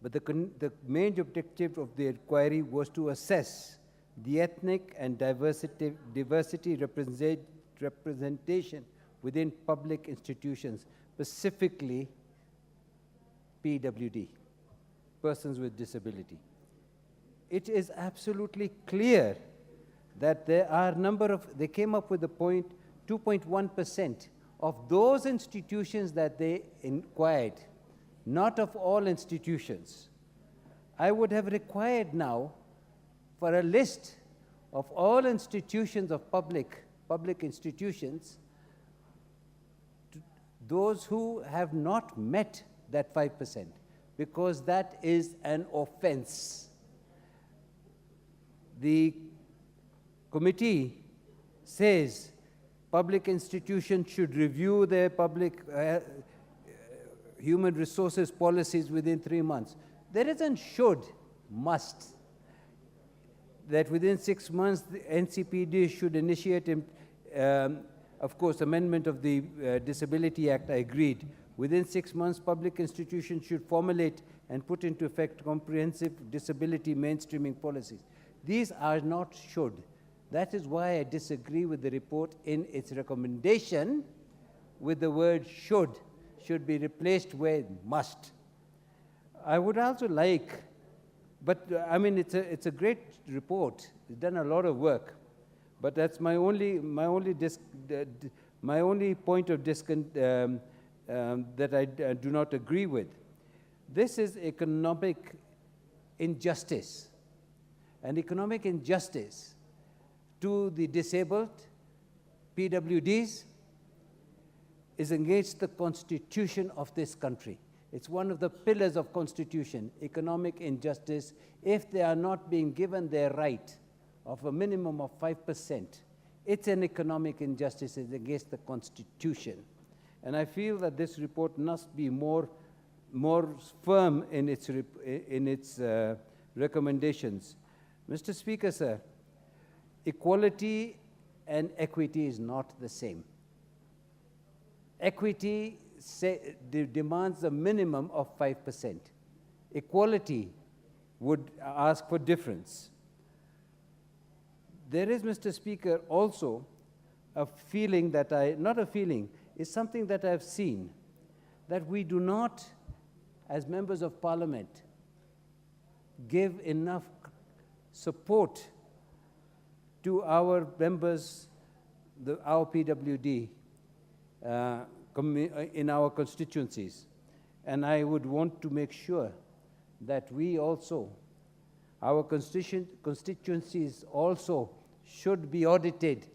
but the main objective of the inquiry was to assess the ethnic and diversity representation within public institutions, specifically PWD, persons with disability. It is absolutely clear that there are they came up with the 2.1% of those institutions that they inquired, not of all institutions. I would have required now for a list of all institutions of public institutions, those who have not met that 5%, because that is an offense. The committee says public institutions should review their public human resources policies within 3 months. There isn't should, must. That within 6 months, the NCPD should initiate, of course, amendment of the Disability Act, I agreed. Within 6 months, public institutions should formulate and put into effect comprehensive disability mainstreaming policies. These are not should. That is why I disagree with the report in its recommendation with the word should be replaced with must. I would also like, but I mean, it's a great report. It's done a lot of work, but that's my only point of that I do not agree with. This is economic injustice, and economic injustice to the disabled, PWDs, is against the Constitution of this country. It's one of the pillars of Constitution, economic injustice. If they are not being given their right of a minimum of 5%, it's an economic injustice. It's against the Constitution. And I feel that this report must be more firm in its recommendations. Mr. Speaker, sir, equality and equity is not the same. Equity demands a minimum of 5%. Equality would ask for difference. There is, Mr. Speaker, also a feeling that not a feeling, it's something that I've seen, that we do not, as members of parliament, give enough support to our members, our PWD, in our constituencies. And I would want to make sure that we also, our constituencies also should be audited.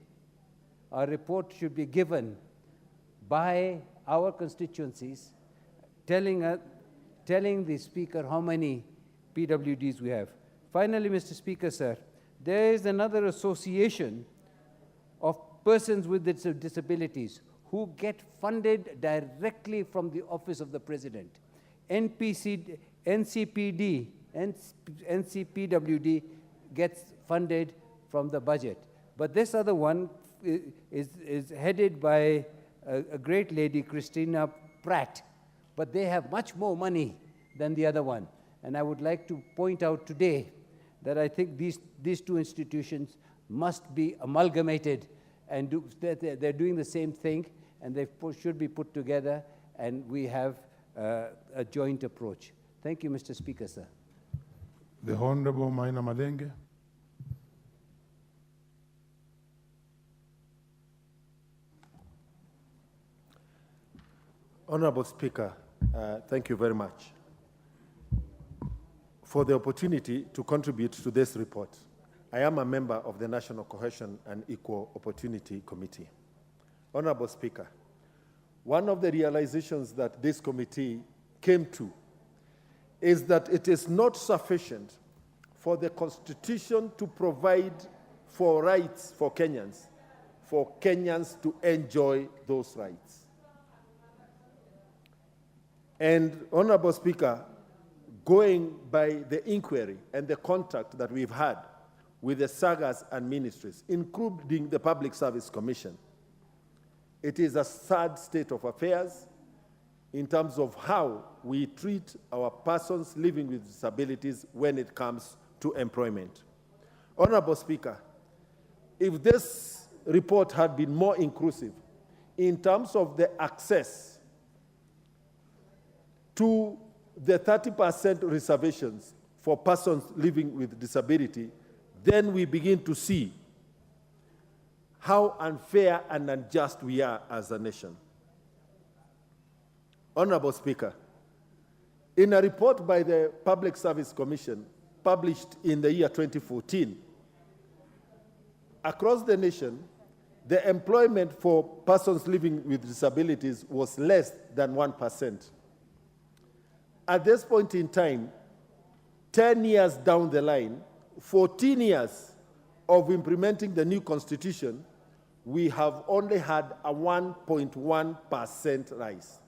A report should be given by our constituencies telling the Speaker how many PWDs we have. Finally, Mr. Speaker, sir, there is another association of persons with disabilities who get funded directly from the Office of the President. NCPWD gets funded from the budget. But this other one is headed by a great lady, Christina Pratt, but they have much more money than the other one. And I would like to point out today that I think these two institutions must be amalgamated, and they're doing the same thing, and they should be put together, and we have a joint approach. Thank you, Mr. Speaker, sir. The Honorable Maina Malenge. Honorable Speaker, thank you very much for the opportunity to contribute to this report. I am a member of the National Cohesion and Equal Opportunity Committee. Honorable Speaker, one of the realizations that this committee came to is that it is not sufficient for the Constitution to provide for rights for Kenyans to enjoy those rights. And, Honorable Speaker, going by the inquiry and the contact that we've had with the SAGAs and ministries, including the Public Service Commission, it is a sad state of affairs in terms of how we treat our persons living with disabilities when it comes to employment. Honorable Speaker, if this report had been more inclusive in terms of the access to the 30% reservations for persons living with disability, then we begin to see how unfair and unjust we are as a nation. Honorable Speaker, in a report by the Public Service Commission published in the year 2014, across the nation, the employment for persons living with disabilities was less than 1%. At this point in time, 10 years down the line, 14 years of implementing the new constitution, we have only had a 1.1% rise.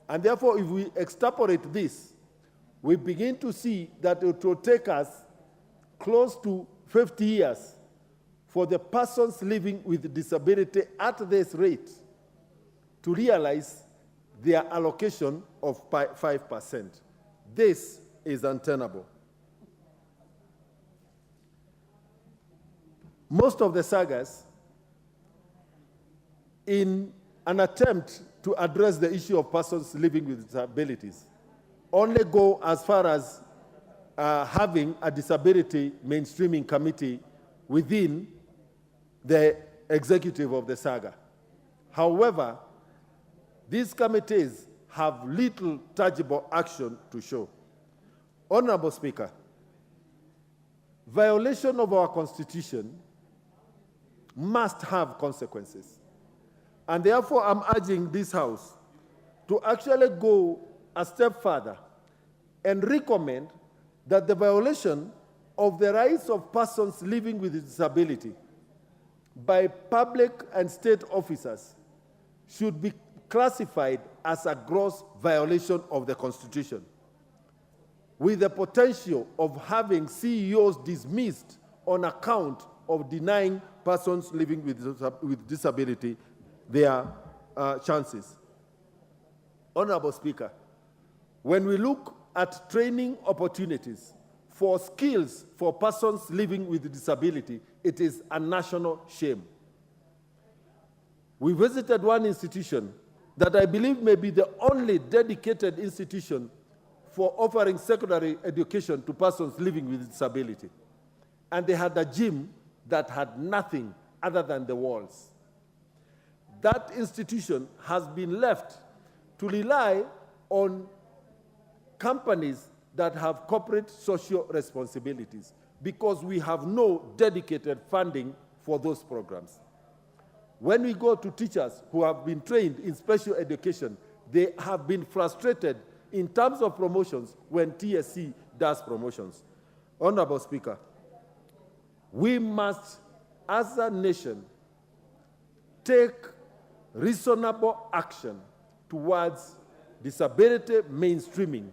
And therefore, if we extrapolate this, we begin to see that it will take us close to 50 years for the persons living with disability at this rate to realize their allocation of 5%. This is untenable. Most of the SAGAs, in an attempt to address the issue of persons living with disabilities, only go as far as having a disability mainstreaming committee within the executive of the SAGA. However, these committees have little tangible action to show. Honorable Speaker, violation of our Constitution must have consequences. And therefore, I'm urging this House to actually go a step further and recommend that the violation of the rights of persons living with disability by public and state officers should be classified as a gross violation of the Constitution, with the potential of having CEOs dismissed on account of denying persons living with disability their chances. Honorable Speaker, when we look at training opportunities for skills for persons living with disability, it is a national shame. We visited one institution that I believe may be the only dedicated institution for offering secondary education to persons living with disability. And they had a gym that had nothing other than the walls. That institution has been left to rely on companies that have corporate social responsibilities because we have no dedicated funding for those programs. When we go to teachers who have been trained in special education, they have been frustrated in terms of promotions when TSC does promotions. Honorable Speaker, we must, as a nation, take reasonable action towards disability mainstreaming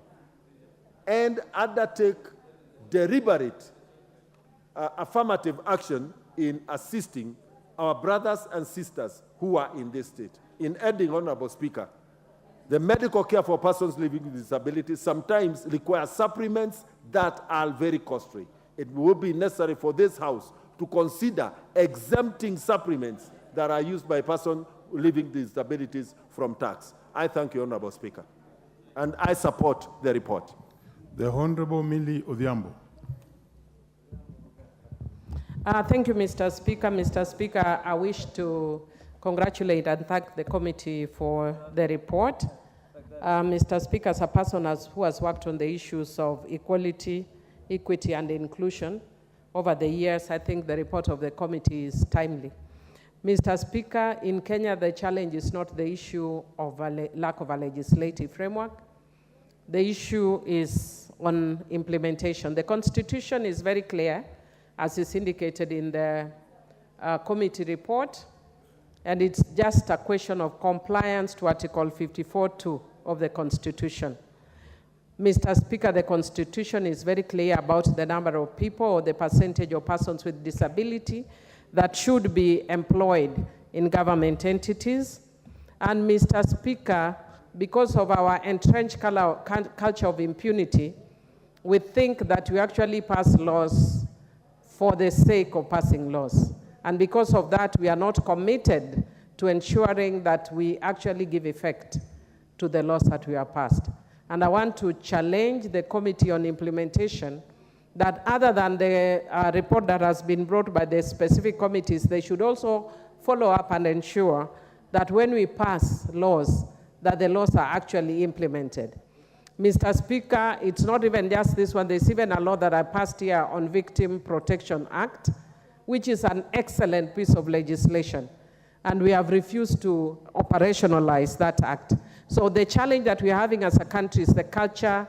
and undertake deliberate affirmative action in assisting our brothers and sisters who are in this state. In ending, Honorable Speaker, the medical care for persons living with disabilities sometimes requires supplements that are very costly. It will be necessary for this House to consider exempting supplements that are used by persons living with disabilities from tax. I thank you, Honorable Speaker, and I support the report. The Honorable Millie Odhiambo. Thank you, Mr. Speaker. Mr. Speaker, I wish to congratulate and thank the committee for the report. Mr. Speaker, as a person who has worked on the issues of equality, equity, and inclusion over the years, I think the report of the committee is timely. Mr. Speaker, in Kenya, the challenge is not the issue of a lack of a legislative framework. The issue is on implementation. The Constitution is very clear, as is indicated in the committee report, and it's just a question of compliance to Article 54(2) of the Constitution. Mr. Speaker, the Constitution is very clear about the number of people or the percentage of persons with disability that should be employed in government entities. And Mr. Speaker, because of our entrenched culture of impunity, we think that we actually pass laws for the sake of passing laws. And because of that, we are not committed to ensuring that we actually give effect to the laws that we have passed. And I want to challenge the Committee on Implementation that other than the report that has been brought by the specific committees, they should also follow up and ensure that when we pass laws, that the laws are actually implemented. Mr. Speaker, it's not even just this one. There's even a law that I passed here on Victim Protection Act, which is an excellent piece of legislation. And we have refused to operationalize that act. So the challenge that we're having as a country is the culture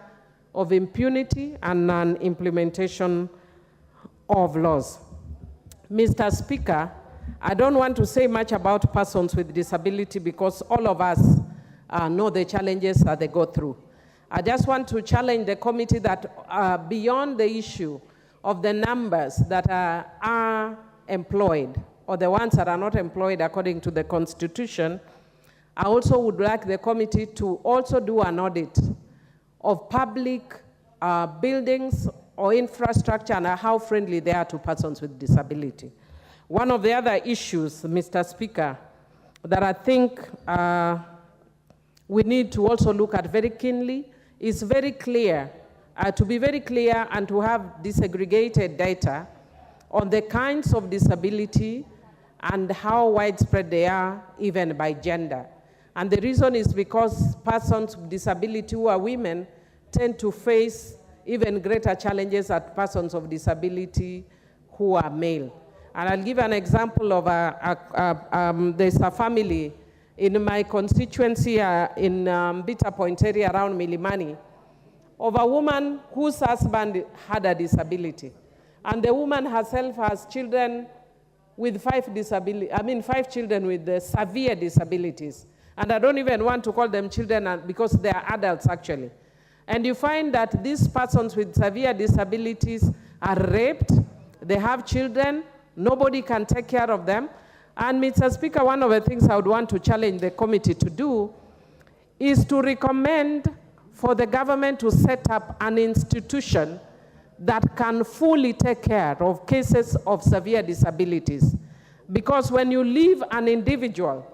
of impunity and non-implementation of laws. Mr. Speaker, I don't want to say much about persons with disability because all of us know the challenges that they go through. I just want to challenge the committee that beyond the issue of the numbers that are employed or the ones that are not employed according to the Constitution, I also would like the committee to also do an audit of public buildings or infrastructure and how friendly they are to persons with disability. One of the other issues, Mr. Speaker, that I think we need to also look at very keenly is very clear, to be very clear and to have disaggregated data on the kinds of disability and how widespread they are, even by gender. And the reason is because persons with disability who are women tend to face even greater challenges than persons of disability who are male. And I'll give an example of there's a family in my constituency in Bitter Point area around Milimani, of a woman whose husband had a disability. And the woman herself has children with 5 children with severe disabilities. And I don't even want to call them children because they are adults actually. And you find that these persons with severe disabilities are raped, they have children, nobody can take care of them. And Mr. Speaker, one of the things I would want to challenge the committee to do is to recommend for the government to set up an institution that can fully take care of cases of severe disabilities. Because when you leave an individual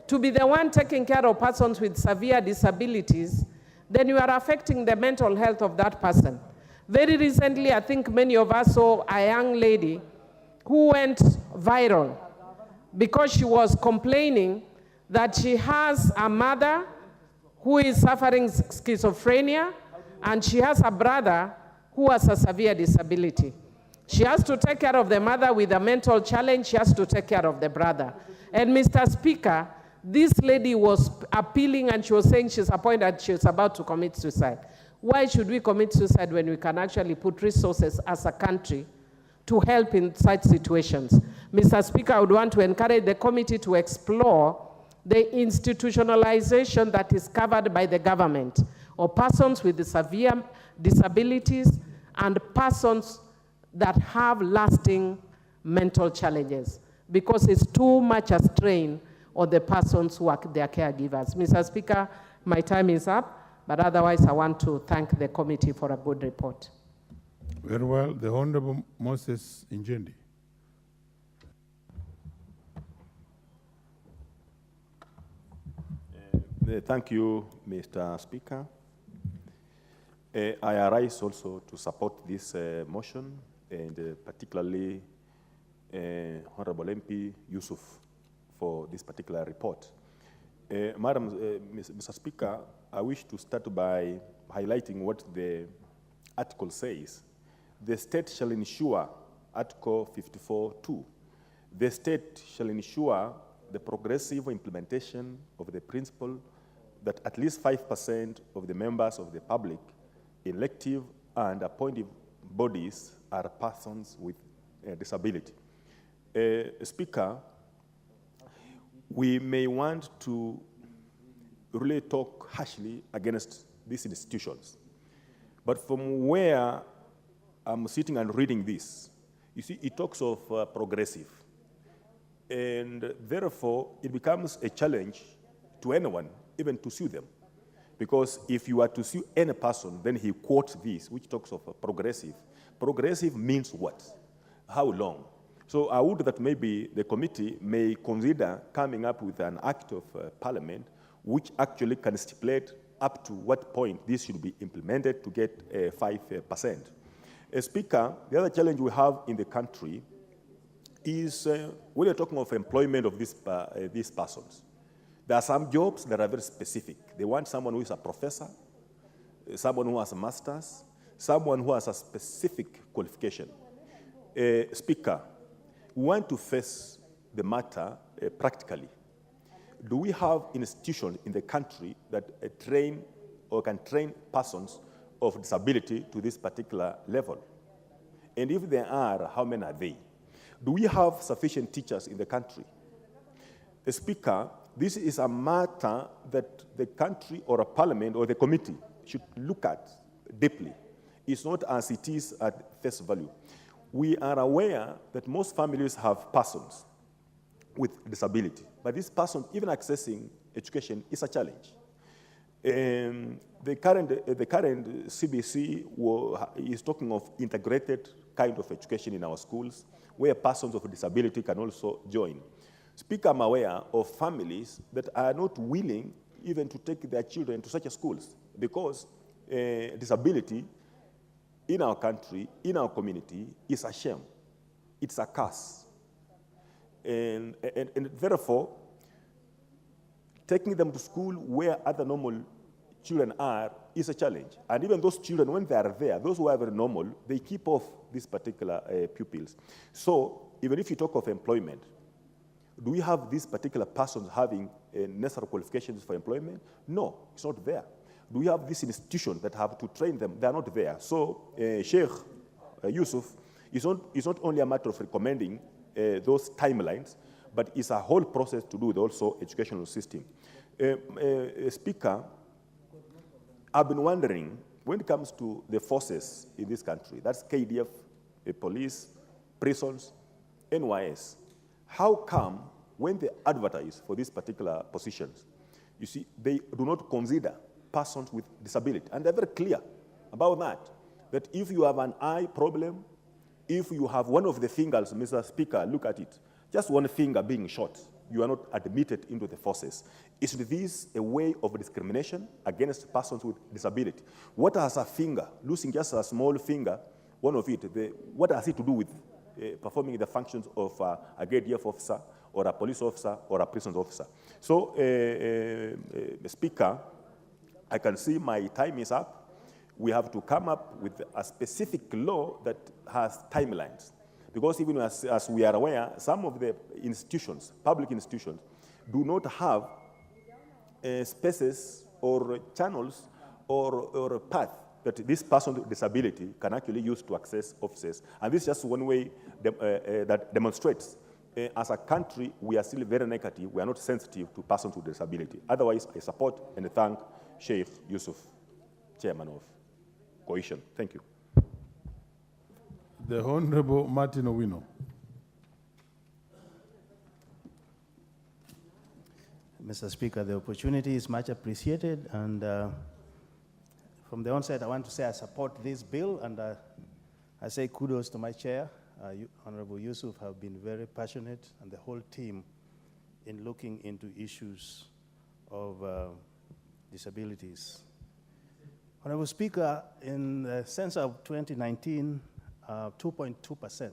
to be the one taking care of persons with severe disabilities, then you are affecting the mental health of that person. Very recently, I think many of us saw a young lady who went viral because she was complaining that she has a mother who is suffering schizophrenia, and she has a brother who has a severe disability. She has to take care of the mother with a mental challenge. She has to take care of the brother. And Mr. Speaker, this lady was appealing and she was saying she's appointed, she's about to commit suicide. Why should we commit suicide when we can actually put resources as a country to help in such situations? Mr. Speaker, I would want to encourage the committee to explore the institutionalization that is covered by the government of persons with severe disabilities and persons that have lasting mental challenges, because it's too much a strain on the persons who are their caregivers. Mr. Speaker, my time is up, but otherwise I want to thank the committee for a good report. Very well. The Honorable Moses Injendi. Thank you, Mr. Speaker. I arise also to support this motion, and particularly Honorable MP Yusuf for this particular report. Mr. Speaker, I wish to start by highlighting what the article says. The state shall ensure, Article 54(2), the state shall ensure the progressive implementation of the principle that at least 5% of the members of the public, elective and appointive bodies are persons with disability. Speaker, we may want to really talk harshly against these institutions, but from where I'm sitting and reading this, you see, it talks of progressive, and therefore it becomes a challenge to anyone, even to sue them. Because if you are to sue any person, then he quotes this, which talks of progressive. Progressive means what? How long? So I would that maybe the committee may consider coming up with an act of parliament which actually can stipulate up to what point this should be implemented to get 5%. Speaker, the other challenge we have in the country is when you're talking of employment of these persons. There are some jobs that are very specific. They want someone who is a professor, someone who has a master's, someone who has a specific qualification. Speaker, we want to face the matter practically. Do we have institutions in the country that train or can train persons of disability to this particular level? And if there are, how many are they? Do we have sufficient teachers in the country? Speaker, this is a matter that the country or a parliament or the committee should look at deeply. It's not as it is at face value. We are aware that most families have persons with disability, but this person, even accessing education, is a challenge. The current CBC is talking of integrated kind of education in our schools, where persons of disability can also join. Speaker, I'm aware of families that are not willing even to take their children to such schools because disability in our country, in our community, is a shame. It's a curse. And therefore, taking them to school where other normal children are is a challenge. And even those children, when they are there, those who are very normal, they keep off these particular pupils. So even if you talk of employment, do we have these particular persons having necessary qualifications for employment? No, it's not there. Do we have these institutions that have to train them? They are not there. So Sheikh Yusuf, it's not only a matter of recommending those timelines, but it's a whole process to do with also educational system. Speaker, I've been wondering, when it comes to the forces in this country, that's KDF, police, prisons, NYS, how come when they advertise for these particular positions, you see, they do not consider persons with disability? And they're very clear about that if you have an eye problem, if you have one of the fingers, Mr. Speaker, look at it, just one finger being short, you are not admitted into the forces. Is this a way of discrimination against persons with disability? What has a finger, losing just a small finger, one of it, what has it to do with performing the functions of a KDF officer or a police officer or a prison officer. So, Speaker, I can see my time is up. We have to come up with a specific law that has timelines. Because even as we are aware, some of the institutions, public institutions, do not have spaces or channels or a path that this person with disability can actually use to access offices. And this is just one way that demonstrates as a country, we are still very negative. We are not sensitive to persons with disability. Otherwise, I support and thank Sheikh Yusuf, Chairman of Cohesion. Thank you. The Honorable Martin Owino. Mr. Speaker, the opportunity is much appreciated, and from the onset, I want to say I support this bill, and I say kudos to my chair. Honorable Yusuf have been very passionate, and the whole team in looking into issues of disabilities. Honorable Speaker, in the census of 2019, 2.2%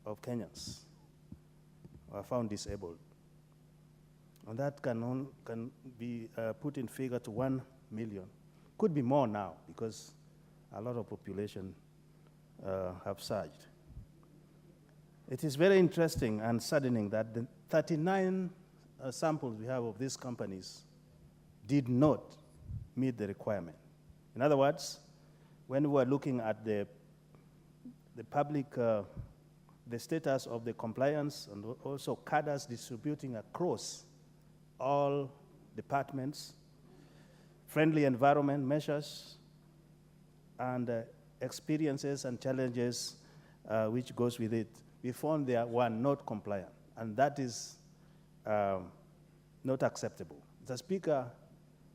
of Kenyans were found disabled. And that can be put in figure to 1 million. Could be more now because a lot of population have surged. It is very interesting and saddening that the 39 samples we have of these companies did not meet the requirement. In other words, when we were looking at the public, the status of the compliance and also cadres distributing across all departments, friendly environment measures, and experiences and challenges which goes with it, we found they were not compliant, and that is not acceptable. Mr. Speaker,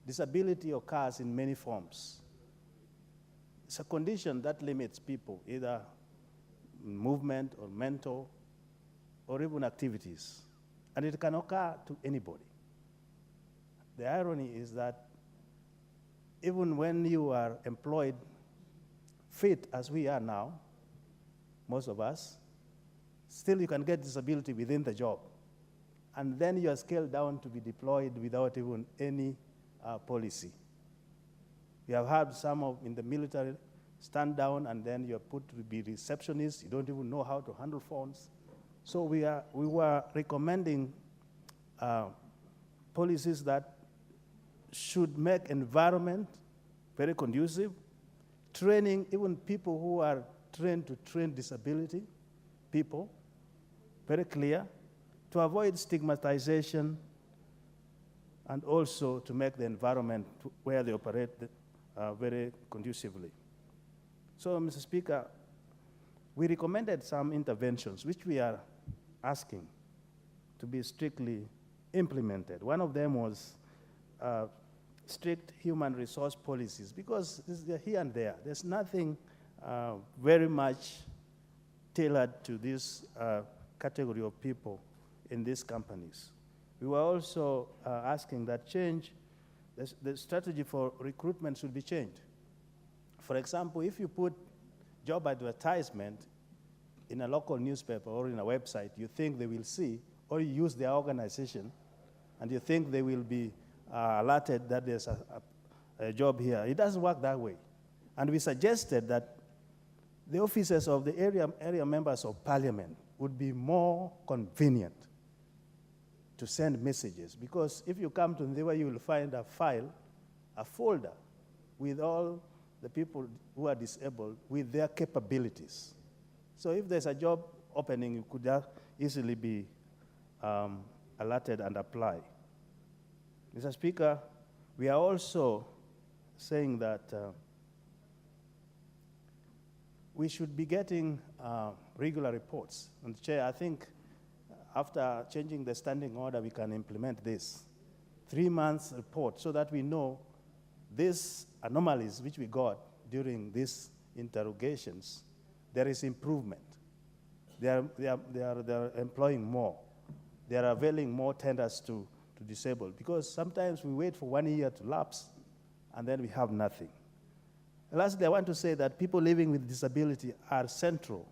disability occurs in many forms. It's a condition that limits people, either movement or mental or even activities, and it can occur to anybody. The irony is that even when you are employed fit as we are now, most of us, still you can get disability within the job. And then you are scaled down to be deployed without even any policy. We have had some in the military stand down and then you're put to be receptionists. You don't even know how to handle phones. So we were recommending policies that should make environment very conducive, training even people who are trained to train disability people, very clear, to avoid stigmatization, and also to make the environment where they operate very conducively. So, Mr. Speaker, we recommended some interventions which we are asking to be strictly implemented. One of them was strict human resource policies, because they're here and there. There's nothing very much tailored to this category of people in these companies. We were also asking that the strategy for recruitment should be changed. For example, if you put job advertisement in a local newspaper or in a website, you think they will see, or you use their organization, and you think they will be alerted that there's a job here. It doesn't work that way. And we suggested that the offices of the area members of parliament would be more convenient to send messages, because if you come to Ndewa, you will find a file, a folder with all the people who are disabled with their capabilities. So if there's a job opening, you could easily be alerted and apply. Mr. Speaker, we are also saying that we should be getting regular reports. And Chair, I think after changing the standing order, we can implement this 3 months report so that we know these anomalies which we got during these interrogations, there is improvement. They are employing more. They are availing more tenders to disabled, because sometimes we wait for 1 year to lapse and then we have nothing. Lastly, I want to say that people living with disability are central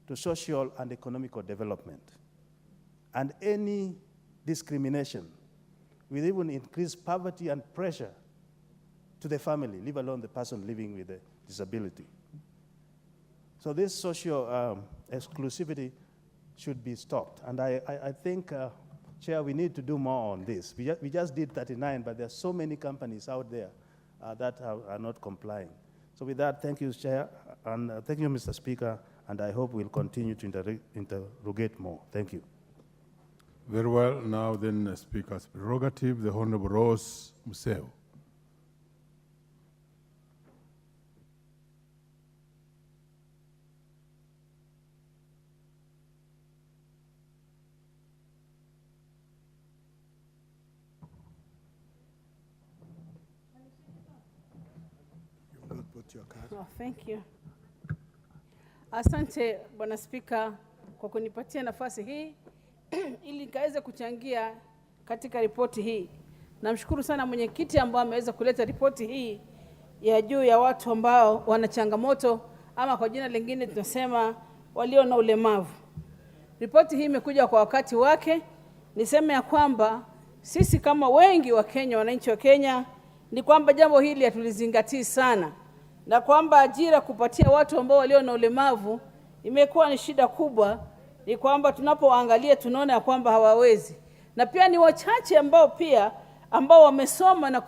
to social and economical development. And any discrimination will even increase poverty and pressure to the family, leave alone the person living with a disability. So this social exclusivity should be stopped. And I think, Chair, we need to do more on this. We just did 39, but there are so many companies out there that are not complying. So with that, thank you, Chair, and thank you, Mr. Speaker, and I hope we'll continue to interrogate more. Thank you. Very well. Now then, Speaker's prerogative, the Honorable Rose Museo. Oh, thank you. Asante Bwana Spika kwa kunipatia nafasi hii ili nikaweze kuchangia katika ripoti hii. Namshukuru sana mwenyekiti ambao ameweza kuleta ripoti hii ya juu ya watu ambao wana changamoto ama kwa jina lingine tunasema walio na ulemavu. Ripoti hii imekuja kwa wakati wake. Niseme ya kwamba sisi kama wengi wa Kenya, wananchi wa Kenya, ni kwamba jambo hili hatulizingatii sana. Na kwamba ajira kupatia watu ambao walio na ulemavu imekuwa ni shida kubwa, ni kwamba tunapoangalia tunaona ya kwamba hawawezi. Na pia ni wachache ambao wamesoma na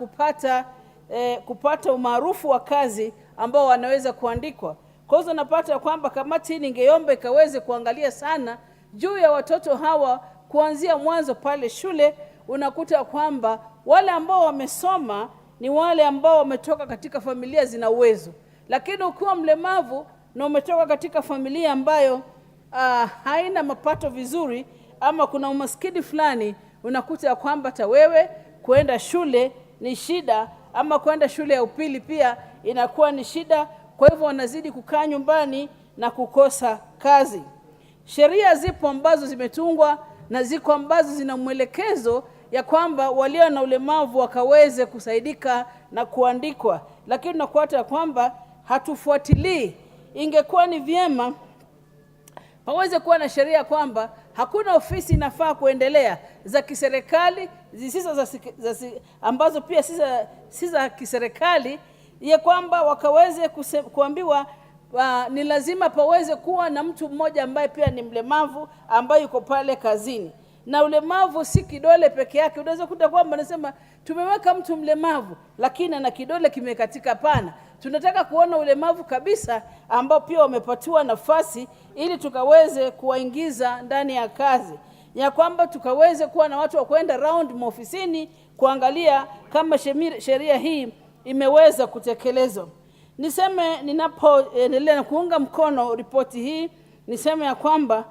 kupata umaarufu wa kazi ambao wanaweza kuandikwa. Kwa hiyo napata kwamba kamati hii ningeomba ikaweze kuangalia sana juu ya watoto hawa kuanzia mwanzo pale shule. Unakuta kwamba wale ambao wamesoma ni wale ambao wametoka katika familia zina uwezo. Lakini ukiwa mlemavu na umetoka katika familia ambayo haina mapato vizuri ama kuna umaskini fulani, unakuta kwamba hata wewe kuenda shule ni shida, ama kwenda shule ya upili pia inakuwa ni shida. Kwa hivyo wanazidi kukaa nyumbani na kukosa kazi. Sheria zipo ambazo zimetungwa na ziko ambazo zina mwelekezo ya kwamba walio na ulemavu wakaweze kusaidika na kuandikwa, lakini nakuata kwamba hatufuatilii. Ingekuwa ni vyema paweze kuwa na sheria kwamba hakuna ofisi inafaa kuendelea za kiserikali zisizo ambazo pia si za kiserikali, ya kwamba wakaweze kuambiwa ni lazima paweze kuwa na mtu mmoja ambaye pia ni mlemavu ambaye yuko pale kazini. Na ulemavu si kidole peke yake. Unaweza kuta kwamba nasema tumeweka mtu mlemavu lakini ana kidole kimekatika. Pana, tunataka kuona ulemavu kabisa ambao pia wamepatiwa nafasi ili tukaweze kuwaingiza ndani ya kazi, ya kwamba tukaweze kuwa na watu wa kwenda round maofisini kuangalia kama sheria hii imeweza kutekelezwa. Niseme ninapoendelea na kuunga mkono ripoti hii, niseme ya kwamba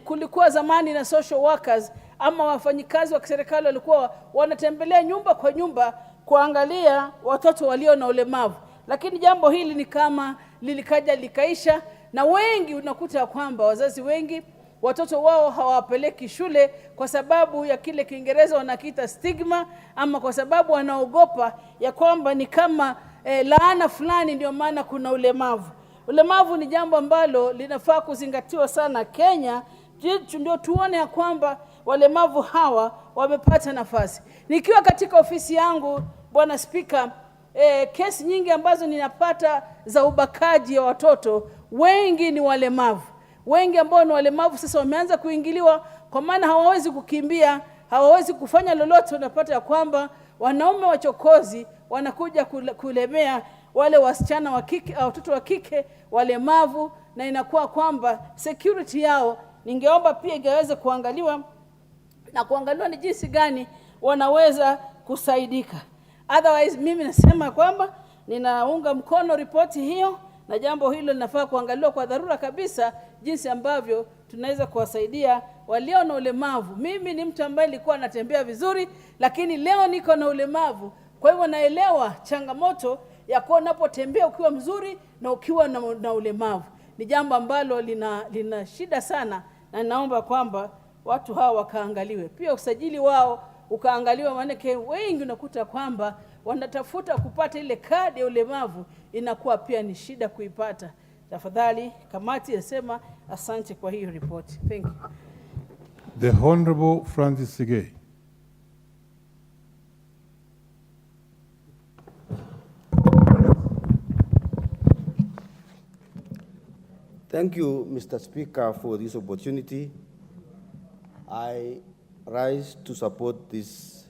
kulikuwa zamani na social workers ama wafanyikazi wa kiserikali walikuwa wanatembelea nyumba kwa nyumba kuangalia watoto walio na ulemavu. Lakini jambo hili ni kama lilikaja likaisha, na wengi unakuta kwamba wazazi wengi watoto wao hawapeleki shule kwa sababu ya kile Kiingereza wanakiita stigma, ama kwa sababu wanaogopa ya kwamba ni kama laana fulani ndio maana kuna ulemavu. Ulemavu ni jambo ambalo linafaa kuzingatiwa sana Kenya, ndio tuone ya kwamba walemavu hawa wamepata nafasi. Nikiwa katika ofisi yangu, Bwana Spika, kesi nyingi ambazo ninapata za ubakaji ya watoto, wengi ni walemavu. Wengi ambao ni walemavu sasa wameanza kuingiliwa kwa maana hawawezi kukimbia, hawawezi kufanya lolote. Unapata ya kwamba wanaume wachokozi wanakuja kulemea wale wasichana wa kike au watoto wa kike walemavu, na inakuwa kwamba security yao ningeomba pia ingeweza kuangaliwa na kuangaliwa ni jinsi gani wanaweza kusaidika. Otherwise mimi nasema kwamba ninaunga mkono ripoti hiyo, na jambo hilo linafaa kuangaliwa kwa dharura kabisa, jinsi ambavyo tunaweza kuwasaidia walio na ulemavu. Mimi ni mtu ambaye nilikuwa natembea vizuri, lakini leo niko na ulemavu. Kwa hivyo naelewa changamoto ya kuwa unapotembea ukiwa mzuri na ukiwa na ulemavu. Ni jambo ambalo lina shida sana, na naomba kwamba watu hawa wakaangaliwe. Pia usajili wao ukaangaliwa, maana wengi unakuta kwamba wanatafuta kupata ile kadi ya ulemavu, inakuwa pia ni shida kuipata. Tafadhali kamati yasema Asante kwa hiyo ripoti. Thank you. The Honorable Francis Sigei. Thank you, Mr. Speaker, for this opportunity. I rise to support this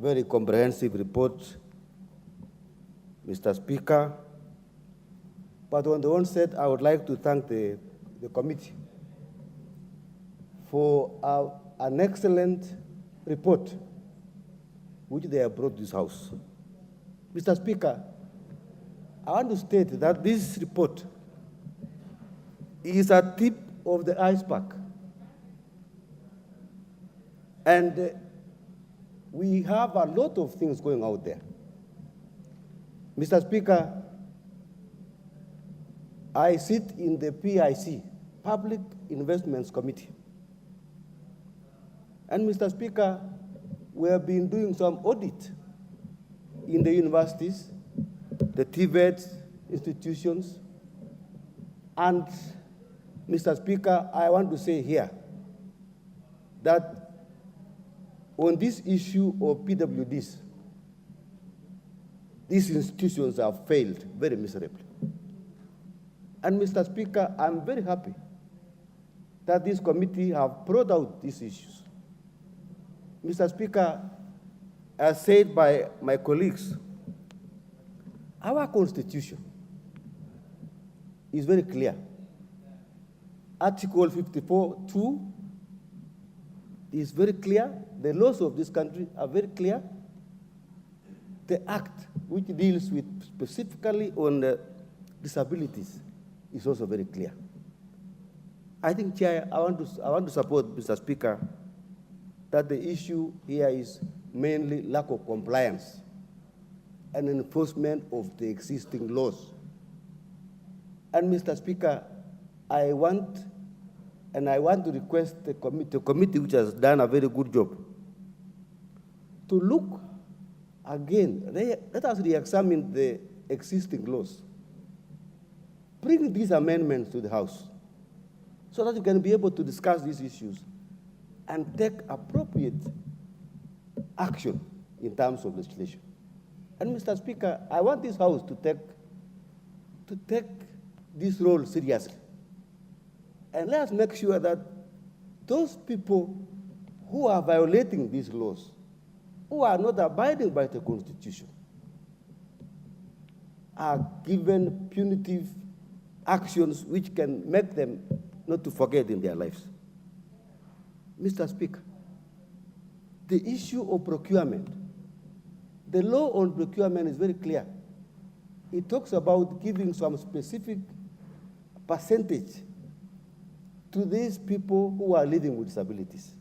very comprehensive report, Mr. Speaker. But on the onset, I would like to thank the committee for an excellent report which they have brought to this House. Mr. Speaker, I want to state that this report is a tip of the iceberg. And we have a lot of things going out there. Mr. Speaker, I sit in the PIC, Public Investments Committee. And Mr. Speaker, we have been doing some audit in the universities, the TVET institutions, and Mr. Speaker, I want to say here that on this issue of PWDs, these institutions have failed very miserably. And Mr. Speaker, I'm very happy that this committee have brought out these issues. Mr. Speaker, as said by my colleagues, our Constitution is very clear. Article 54(2) is very clear. The laws of this country are very clear. The Act, which deals with specifically on disabilities, is also very clear. I think, Chair, I want to support, Mr. Speaker, that the issue here is mainly lack of compliance and enforcement of the existing laws. And Mr. Speaker, I want to request the committee which has done a very good job, to look again, let us re-examine the existing laws. Bring these amendments to the House so that you can be able to discuss these issues and take appropriate action in terms of legislation. And Mr. Speaker, I want this House to take this role seriously. And let's make sure that those people who are violating these laws, who are not abiding by the Constitution, are given punitive actions which can make them not to forget in their lives. Mr. Speaker, the issue of procurement, the law on procurement is very clear. It talks about giving some specific percentage to these people who are living with disabilities.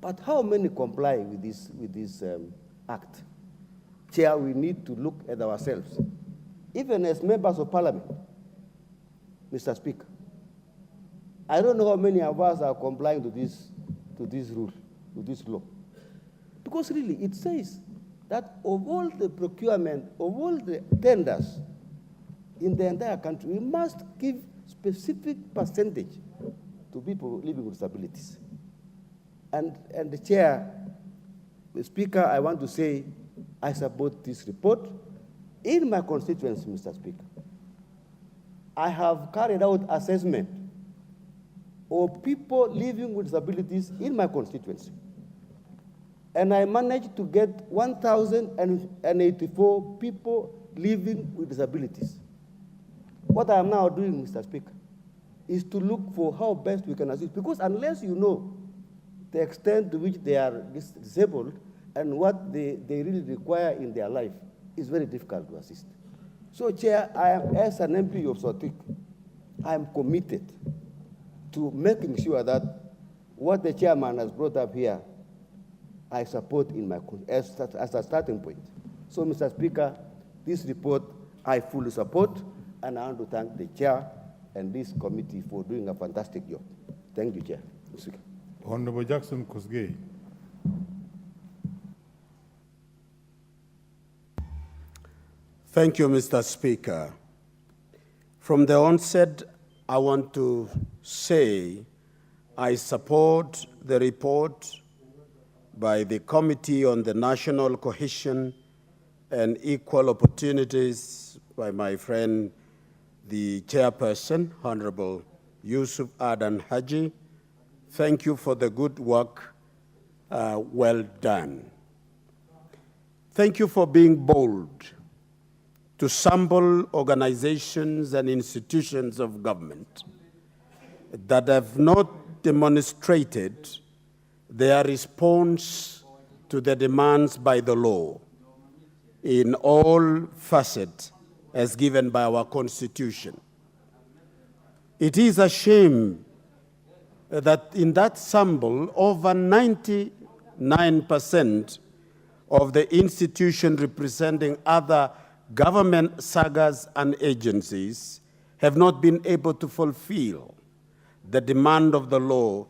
But how many comply with this act? Chair, we need to look at ourselves. Even as members of parliament, Mr. Speaker, I don't know how many of us are complying to this rule, to this law. Because really, it says that of all the procurement, of all the tenders in the entire country, we must give specific percentage to people living with disabilities. And the Chair, the Speaker, I want to say I support this report. In my constituency, Mr. Speaker, I have carried out assessment of people living with disabilities in my constituency. And I managed to get 1,084 people living with disabilities. What I am now doing, Mr. Speaker, is to look for how best we can assist. Because unless you know the extent to which they are disabled and what they really require in their life, it's very difficult to assist. So, Chair, I am, as an MP of Sotik, I am committed to making sure that what the chairman has brought up here, I support in my, as a starting point. So, Mr. Speaker, this report I fully support, and I want to thank the chair and this committee for doing a fantastic job. Thank you, Chair. Honorable Jackson Kosgei. Thank you, Mr. Speaker. From the onset, I want to say I support the report by the Committee on the National Cohesion and Equal Opportunities by my friend, the chairperson, Honorable Yusuf Adan Haji. Thank you for the good work. Well done. Thank you for being bold to sample organizations and institutions of government that have not demonstrated their response to the demands by the law in all facets as given by our Constitution. It is a shame that in that sample, over 99% of the institutions representing other government sagas and agencies have not been able to fulfill the demand of the law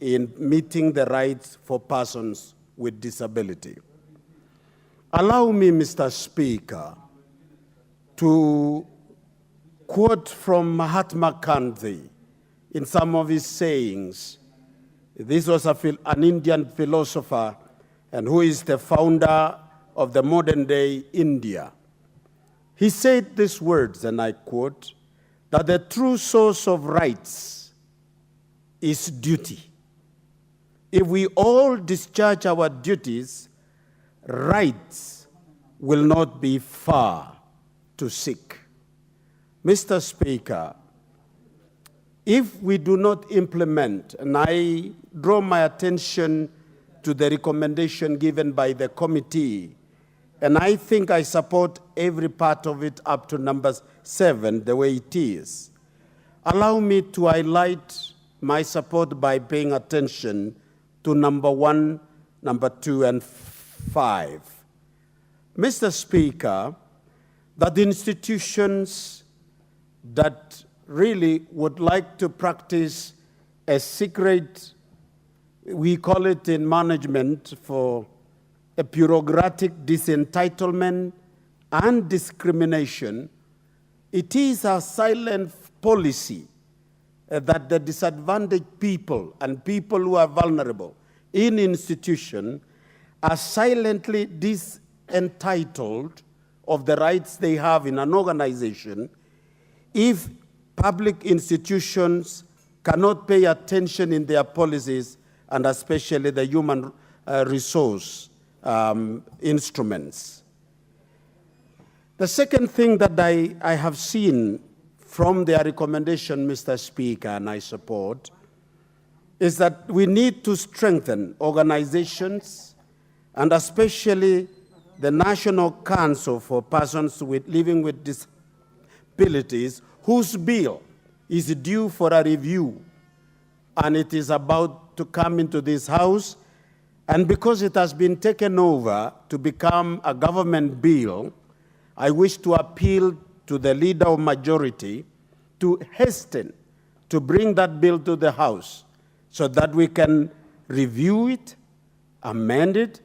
in meeting the rights for persons with disability. Allow me, Mr. Speaker, to quote from Mahatma Gandhi in some of his sayings. This was an Indian philosopher and who is the founder of the modern day India. He said these words, and I quote, that the true source of rights is duty. If we all discharge our duties, rights will not be far to seek. Mr. Speaker, if we do not implement, and I draw my attention to the recommendation given by the committee, and I think I support every part of it up to number 7, the way it is. Allow me to highlight my support by paying attention to number 1, number 2, and 5. Mr. Speaker, that institutions that really would like to practice a secret, we call it in management for a bureaucratic disentitlement and discrimination, it is a silent policy that the disadvantaged people and people who are vulnerable in institution are silently disentitled of the rights they have in an organization if public institutions cannot pay attention in their policies, and especially the human resource instruments. The second thing that I have seen from their recommendation, Mr. Speaker, and I support, is that we need to strengthen organizations, and especially the National Council for Persons Living with Disabilities, whose bill is due for a review, and it is about to come into this House. And because it has been taken over to become a government bill, I wish to appeal to the leader of majority to hasten to bring that bill to the House so that we can review it, amend it,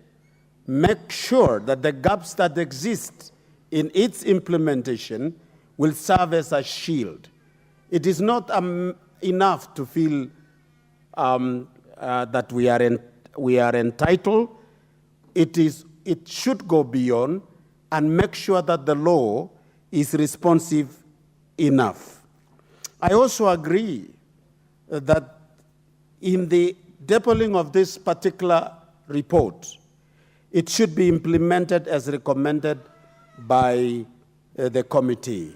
make sure that the gaps that exist in its implementation will serve as a shield. It is not enough to feel that we are entitled. It should go beyond and make sure that the law is responsive enough. I also agree that in the depoling of this particular report, it should be implemented as recommended by the committee.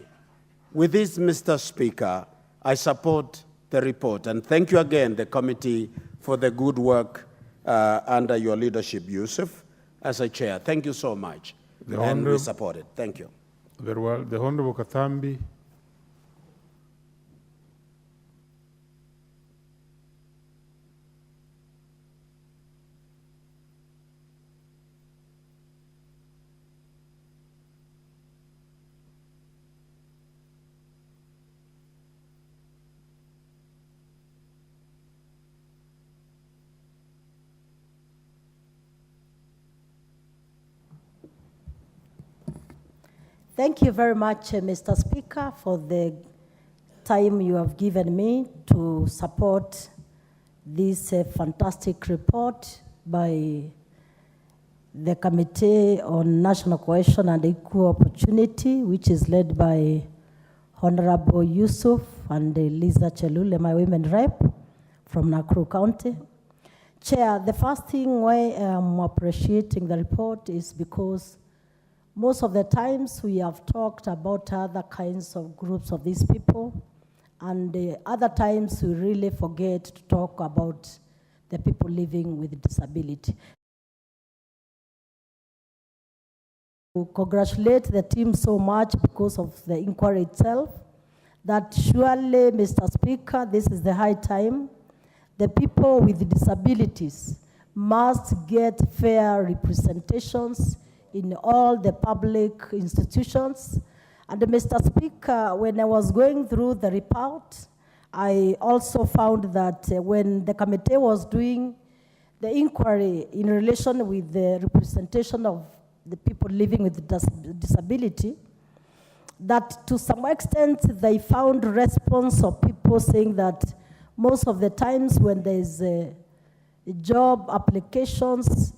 With this, Mr. Speaker, I support the report, and thank you again, the committee, for the good work under your leadership, Yusuf, as a chair. Thank you so much, and we support it. Thank you. Very well. The Honorable Kathambi. Thank you very much, Mr. Speaker, for the time you have given me to support this fantastic report by the Committee on National Cohesion and Equal Opportunity, which is led by Honorable Yusuf and Lisa Chelule, my women rep from Nakuru County. Chair, the first thing why I'm appreciating the report is because most of the times we have talked about other kinds of groups of these people, and other times we really forget to talk about the people living with disability. To congratulate the team so much because of the inquiry itself, that surely, Mr. Speaker, this is the high time. The people with disabilities must get fair representations in all the public institutions. And Mr. Speaker, when I was going through the report, I also found that when the committee was doing the inquiry in relation with the representation of the people living with disability, that to some extent they found response of people saying that most of the times when there's job applications,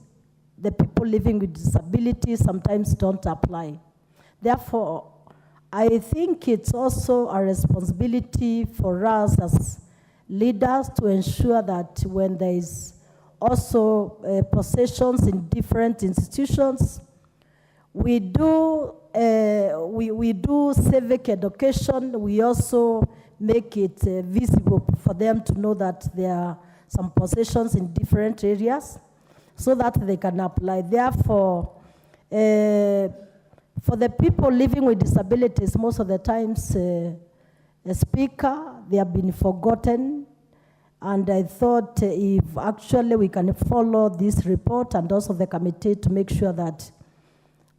the people living with disability sometimes don't apply. Therefore, I think it's also a responsibility for us as leaders to ensure that when there is also possessions in different institutions, we do civic education. We also make it visible for them to know that there are some possessions in different areas so that they can apply. Therefore, for the people living with disabilities, most of the times, Speaker, they have been forgotten. And I thought if actually we can follow this report and also the committee to make sure that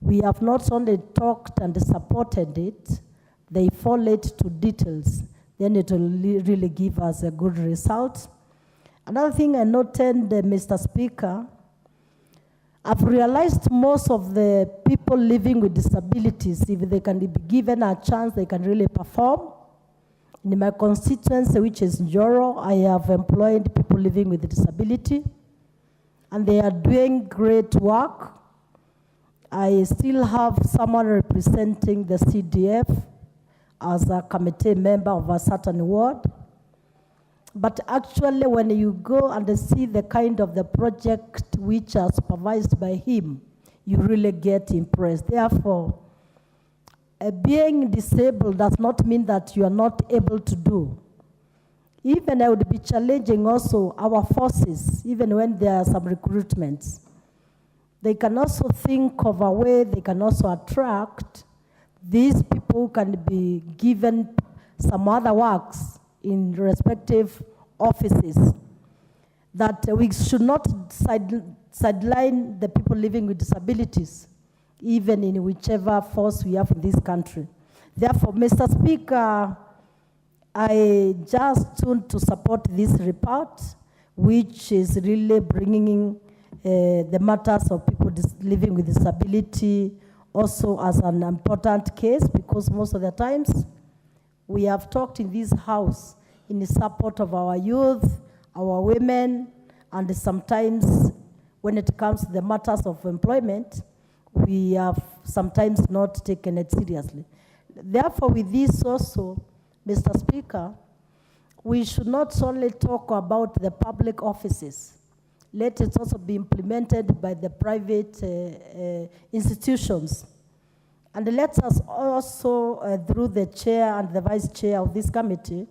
we have not only talked and supported it, they follow it to details, then it will really give us a good result. Another thing I noted, Mr. Speaker, I've realized most of the people living with disabilities, if they can be given a chance, they can really perform. In my constituency, which is Njoro, I have employed people living with disability, and they are doing great work. I still have someone representing the CDF as a committee member of a certain ward. But actually, when you go and see the kind of the project which are supervised by him, you really get impressed. Therefore, being disabled does not mean that you are not able to do. Even I would be challenging also our forces, even when there are some recruitments. They can also think of a way they can also attract these people who can be given some other works in respective offices. That we should not sideline the people living with disabilities, even in whichever force we have in this country. Therefore, Mr. Speaker, I just tuned to support this report, which is really bringing in the matters of people living with disability also as an important case, because most of the times we have talked in this house in support of our youth, our women, and sometimes when it comes to the matters of employment, we have sometimes not taken it seriously. Therefore, with this also, Mr. Speaker, we should not only talk about the public offices. Let it also be implemented by the private institutions. And let us also, through the chair and the vice chair of this committee,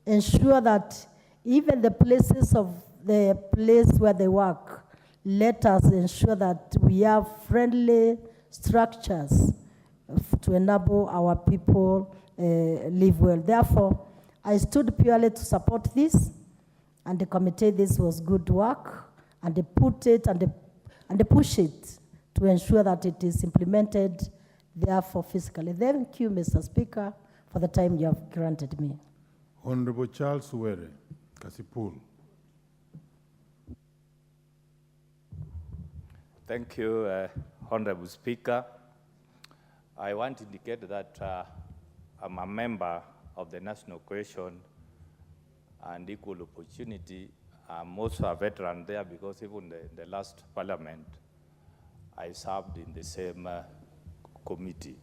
ensure that even the places of the place where they work, let us ensure that we have friendly structures to enable our people live well. Therefore, I stood purely to support this, and the committee, this was good work, and they put it and they push it to ensure that it is implemented, therefore, physically. Thank you, Mr. Speaker, for the time you have granted me. Honorable Charles Were, Kasipul. Thank you, Honorable Speaker. I want to indicate that I'm a member of the national cohesion and equal opportunity. I'm also a veteran there because even the last parliament, I served in the same committee.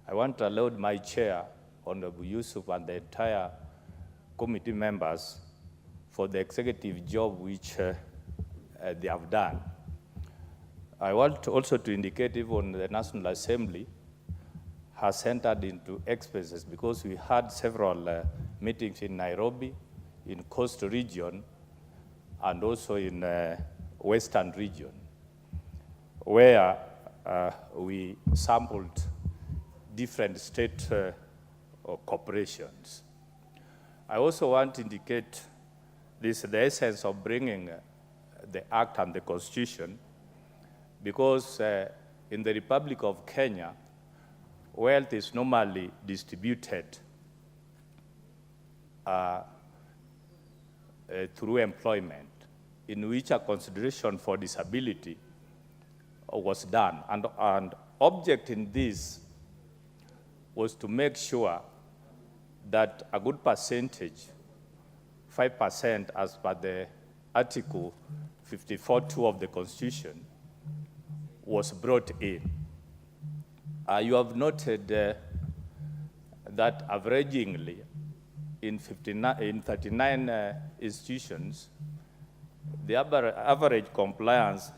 I want to laud my chair, Honorable Yusuf, and the entire committee members for the executive job which they have done. I want also to indicate even the National Assembly has entered into expenses because we had several meetings in Nairobi, in Coast Region, and also in Western Region, where we sampled different state corporations. I also want to indicate this, the essence of bringing the Act and the Constitution, because in the Republic of Kenya, wealth is normally distributed through employment, in which a consideration for disability was done. And object in this was to make sure that a good percentage, 5% as per the Article 54(2) of the Constitution, was brought in. You have noted that averagingly, in 39 institutions, the average compliance,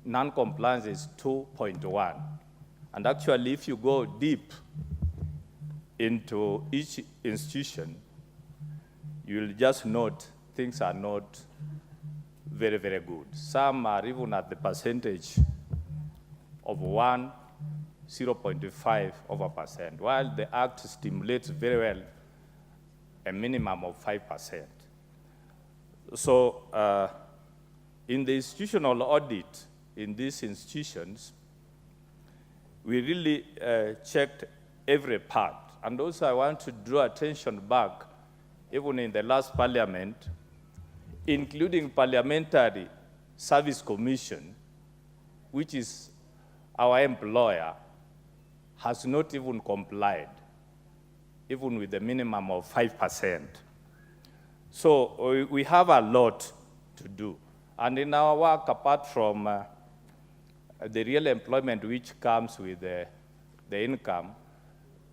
non-compliance is 2.1. And actually, if you go deep into each institution, you'll just note things are not very, very good. Some are even at the percentage of 0.5%, while the Act stimulates very well a minimum of 5%. So in the institutional audit in these institutions, we really checked every part. And also I want to draw attention back, even in the last parliament, including Parliamentary Service Commission, which is our employer, has not even complied, even with the minimum of 5%. So we have a lot to do. And in our work, apart from the real employment which comes with the income,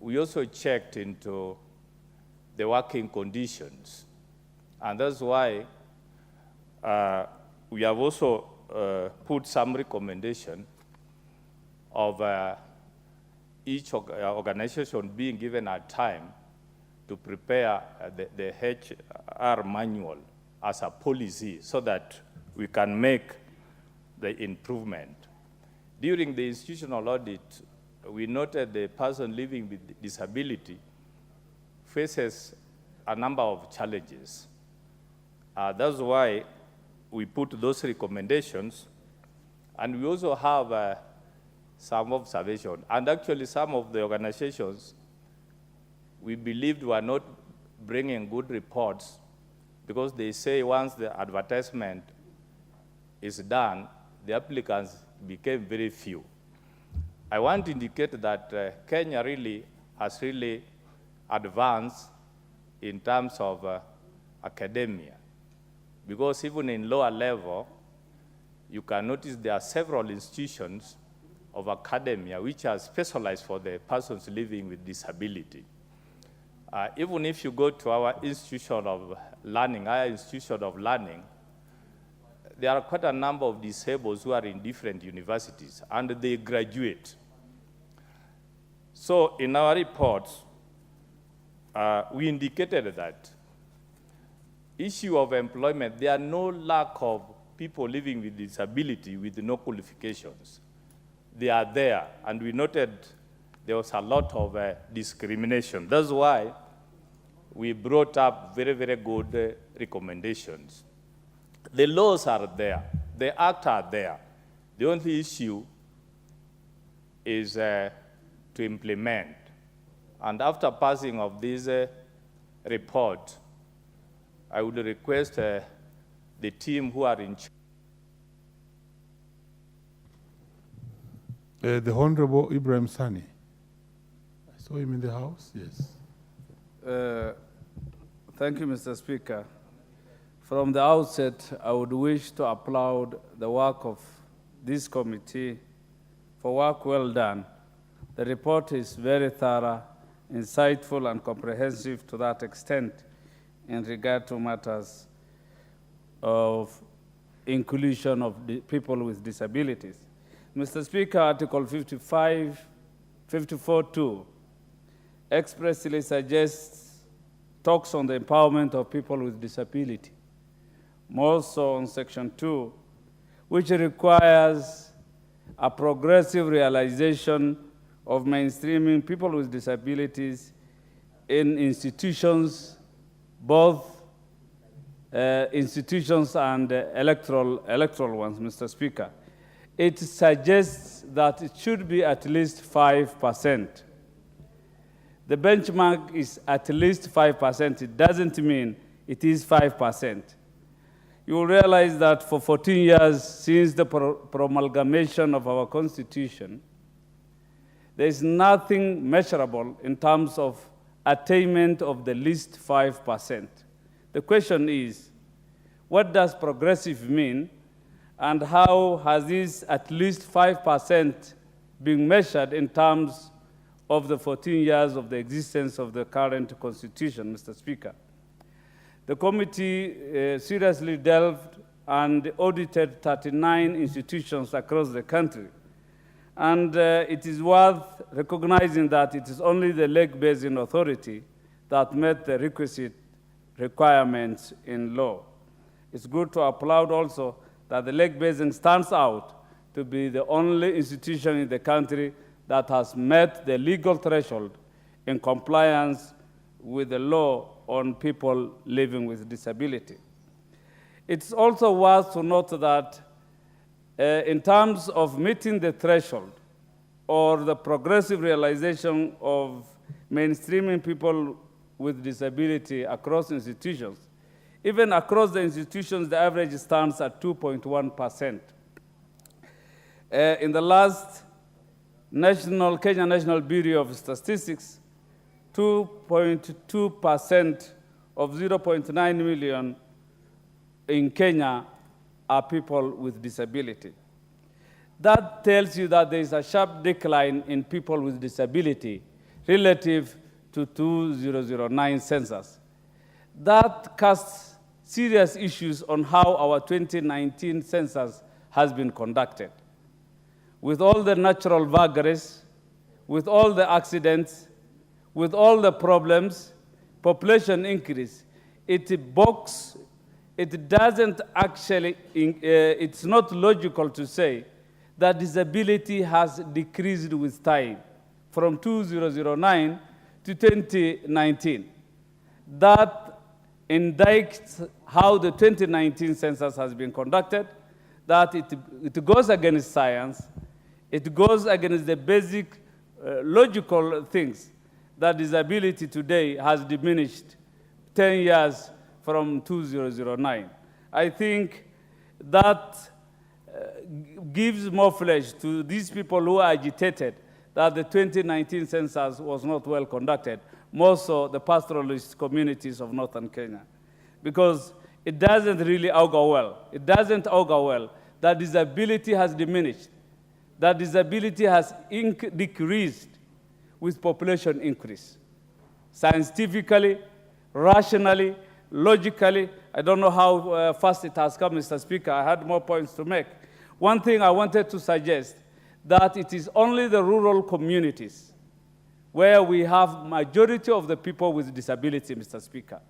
we also checked into the working conditions. And that's why we have also put some recommendation of each organization being given a time to prepare the HR manual as a policy so that we can make the improvement. During the institutional audit, we noted the person living with disability faces a number of challenges. That's why we put those recommendations, and we also have some observation. And actually, some of the organizations we believed were not bringing good reports because they say once the advertisement is done, the applicants became very few. I want to indicate that Kenya really has really advanced in terms of academia, because even in lower level, you can notice there are several institutions of academia which are specialized for the persons living with disability. Even if you go to our institution of learning, there are quite a number of disabled who are in different universities, and they graduate. So in our reports, we indicated that issue of employment, there are no lack of people living with disability with no qualifications. They are there, and we noted there was a lot of discrimination. That's why we brought up very, very good recommendations. The laws are there. The acts are there. The only issue is to implement. And after passing of this report, I would request the team who are in charge. The Honorable Ibrahim Sani. saw him in the House, yes. Thank you, Mr. Speaker. From the outset, I would wish to applaud the work of this committee for work well done. The report is very thorough, insightful, and comprehensive to that extent in regard to matters of inclusion of people with disabilities. Mr. Speaker, Article 54.2 expressly talks on the empowerment of people with disability, more so on Section 2, which requires a progressive realization of mainstreaming people with disabilities in institutions, both institutions and electoral ones, Mr. Speaker. It suggests that it should be at least 5%. The benchmark is at least 5%. It doesn't mean it is 5%. You will realize that for 14 years since the promulgation of our Constitution, there is nothing measurable in terms of attainment of the least 5%. The question is, what does progressive mean, and how has this at least 5% been measured in terms of the 14 years of the existence of the current Constitution, Mr. Speaker? The committee seriously delved and audited 39 institutions across the country. And it is worth recognizing that it is only the Lake Basin Authority that met the requisite requirements in law. It's good to applaud also that the Lake Basin stands out to be the only institution in the country that has met the legal threshold in compliance with the law on people living with disability. It's also worth to note that in terms of meeting the threshold or the progressive realization of mainstreaming people with disability across institutions, even across the institutions, the average stands at 2.1%. In the last Kenya National Bureau of Statistics, 2.2% of 0.9 million in Kenya are people with disability. That tells you that there is a sharp decline in people with disability relative to 2009 census. That casts serious issues on how our 2019 census has been conducted. With all the natural vagaries, with all the accidents, with all the problems, population increase, it doesn't actually, it's not logical to say that disability has decreased with time from 2009 to 2019. That indicts how the 2019 census has been conducted, that it goes against science, it goes against the basic logical things, that disability today has diminished 10 years from 2009. I think that gives more flesh to these people who are agitated that the 2019 census was not well conducted, more so the pastoralist communities of northern Kenya, because it doesn't really augur well. It doesn't augur well that disability has diminished, that disability has decreased with population increase. Scientifically, rationally, logically, I don't know how fast it has come, Mr. Speaker. I had more points to make. One thing I wanted to suggest, that it is only the rural communities where we have majority of the people with disability, Mr. Speaker.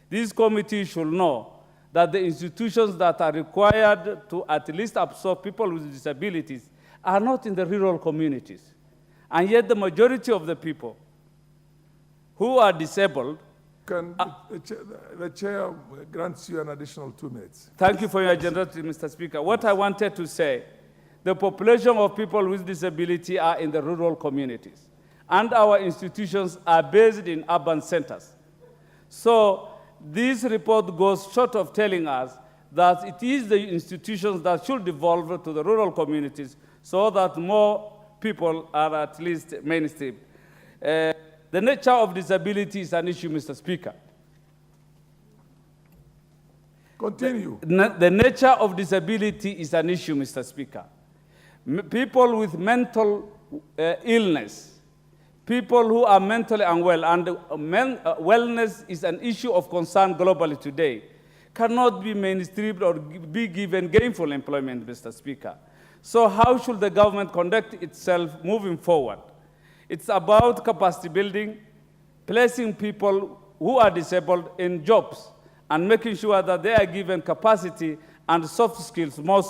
This committee should know that the institutions that are required to at least absorb people with disabilities are not in the rural communities. And yet the majority of the people who are disabled. Can the chair grants you an additional 2 minutes. Thank you for your generosity, Mr. Speaker. What I wanted to say, the population of people with disability are in the rural communities, and our institutions are based in urban centers. So this report goes short of telling us that it is the institutions that should devolve to the rural communities so that more people are at least mainstream. The nature of disability is an issue, Mr. Speaker. Continue. The nature of disability is an issue, Mr. Speaker. People with mental illness, people who are mentally unwell, and wellness is an issue of concern globally today, cannot be mainstreamed or be given gainful employment, Mr. Speaker. So how should the government conduct itself moving forward? It's about capacity building, placing people who are disabled in jobs, and making sure that they are given capacity and soft skills more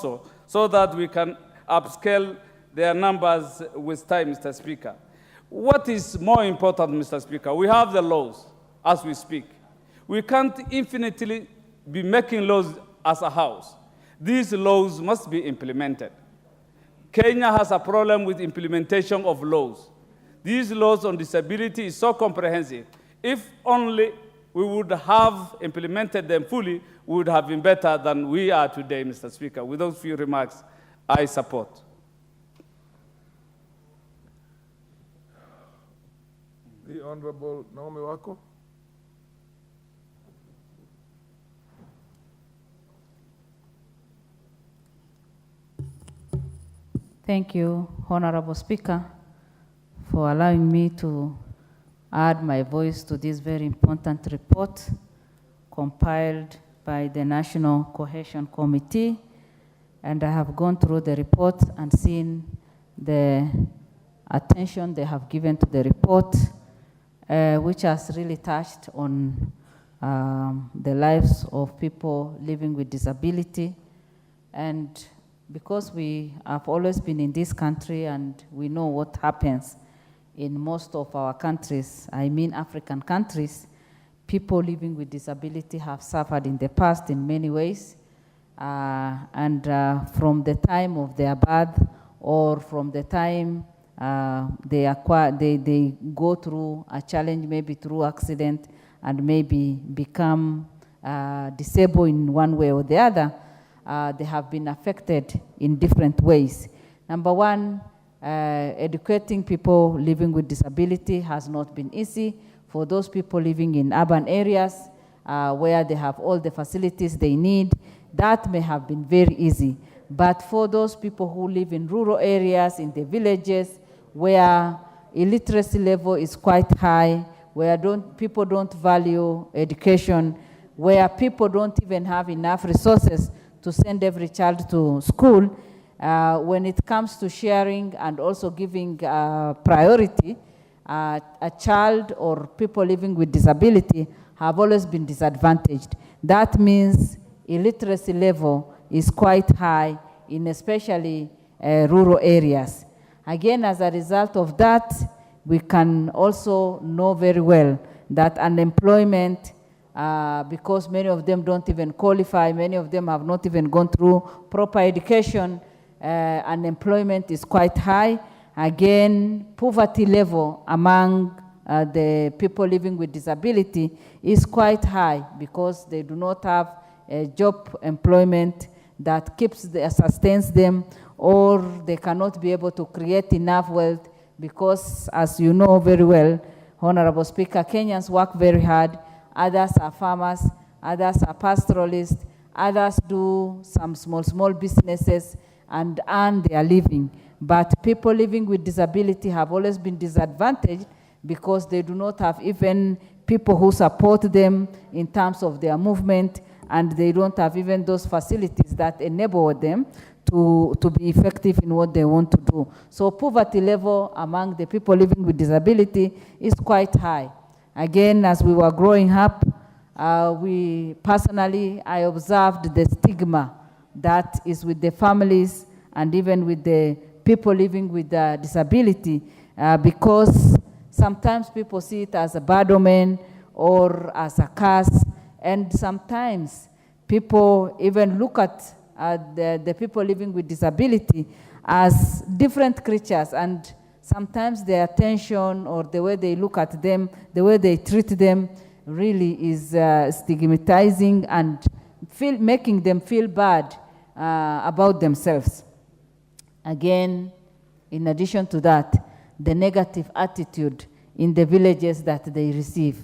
so that we can upscale their numbers with time, Mr. Speaker. What is more important, Mr. Speaker? We have the laws as we speak. We can't infinitely be making laws as a house. These laws must be implemented. Kenya has a problem with implementation of laws. These laws on disability is so comprehensive. If only we would have implemented them fully, we would have been better than we are today, Mr. Speaker. With those few remarks, I support. The Honorable Naomi Wako. Thank you, Honorable Speaker, for allowing me to add my voice to this very important report compiled by the National Cohesion Committee. And I have gone through the report and seen the attention they have given to the report, which has really touched on the lives of people living with disability. And because we have always been in this country and we know what happens in most of our countries, I mean African countries, people living with disability have suffered in the past in many ways. From the time of their birth or from the time they go through a challenge, maybe through accident, and maybe become disabled in one way or the other, they have been affected in different ways. Number one, educating people living with disability has not been easy. For those people living in urban areas where they have all the facilities they need, that may have been very easy. But for those people who live in rural areas, in the villages, where illiteracy level is quite high, where people don't value education, where people don't even have enough resources to send every child to school, when it comes to sharing and also giving priority, a child or people living with disability have always been disadvantaged. That means illiteracy level is quite high in especially rural areas. Again, as a result of that, we can also know very well that unemployment, because many of them don't even qualify, many of them have not even gone through proper education, unemployment is quite high. Again, poverty level among the people living with disability is quite high because they do not have a job employment that sustains them, or they cannot be able to create enough wealth because, as you know very well, Honorable Speaker, Kenyans work very hard. Others are farmers, others are pastoralists, others do some small businesses and earn their living. But people living with disability have always been disadvantaged because they do not have even people who support them in terms of their movement, and they don't have even those facilities that enable them to be effective in what they want to do. So poverty level among the people living with disability is quite high. Again, as we were growing up, I observed the stigma that is with the families and even with the people living with disability, because sometimes people see it as a bad omen or as a curse, and sometimes people even look at the people living with disability as different creatures, and sometimes their attention or the way they look at them, the way they treat them really is stigmatizing and making them feel bad about themselves. Again, in addition to that, the negative attitude in the villages that they receive.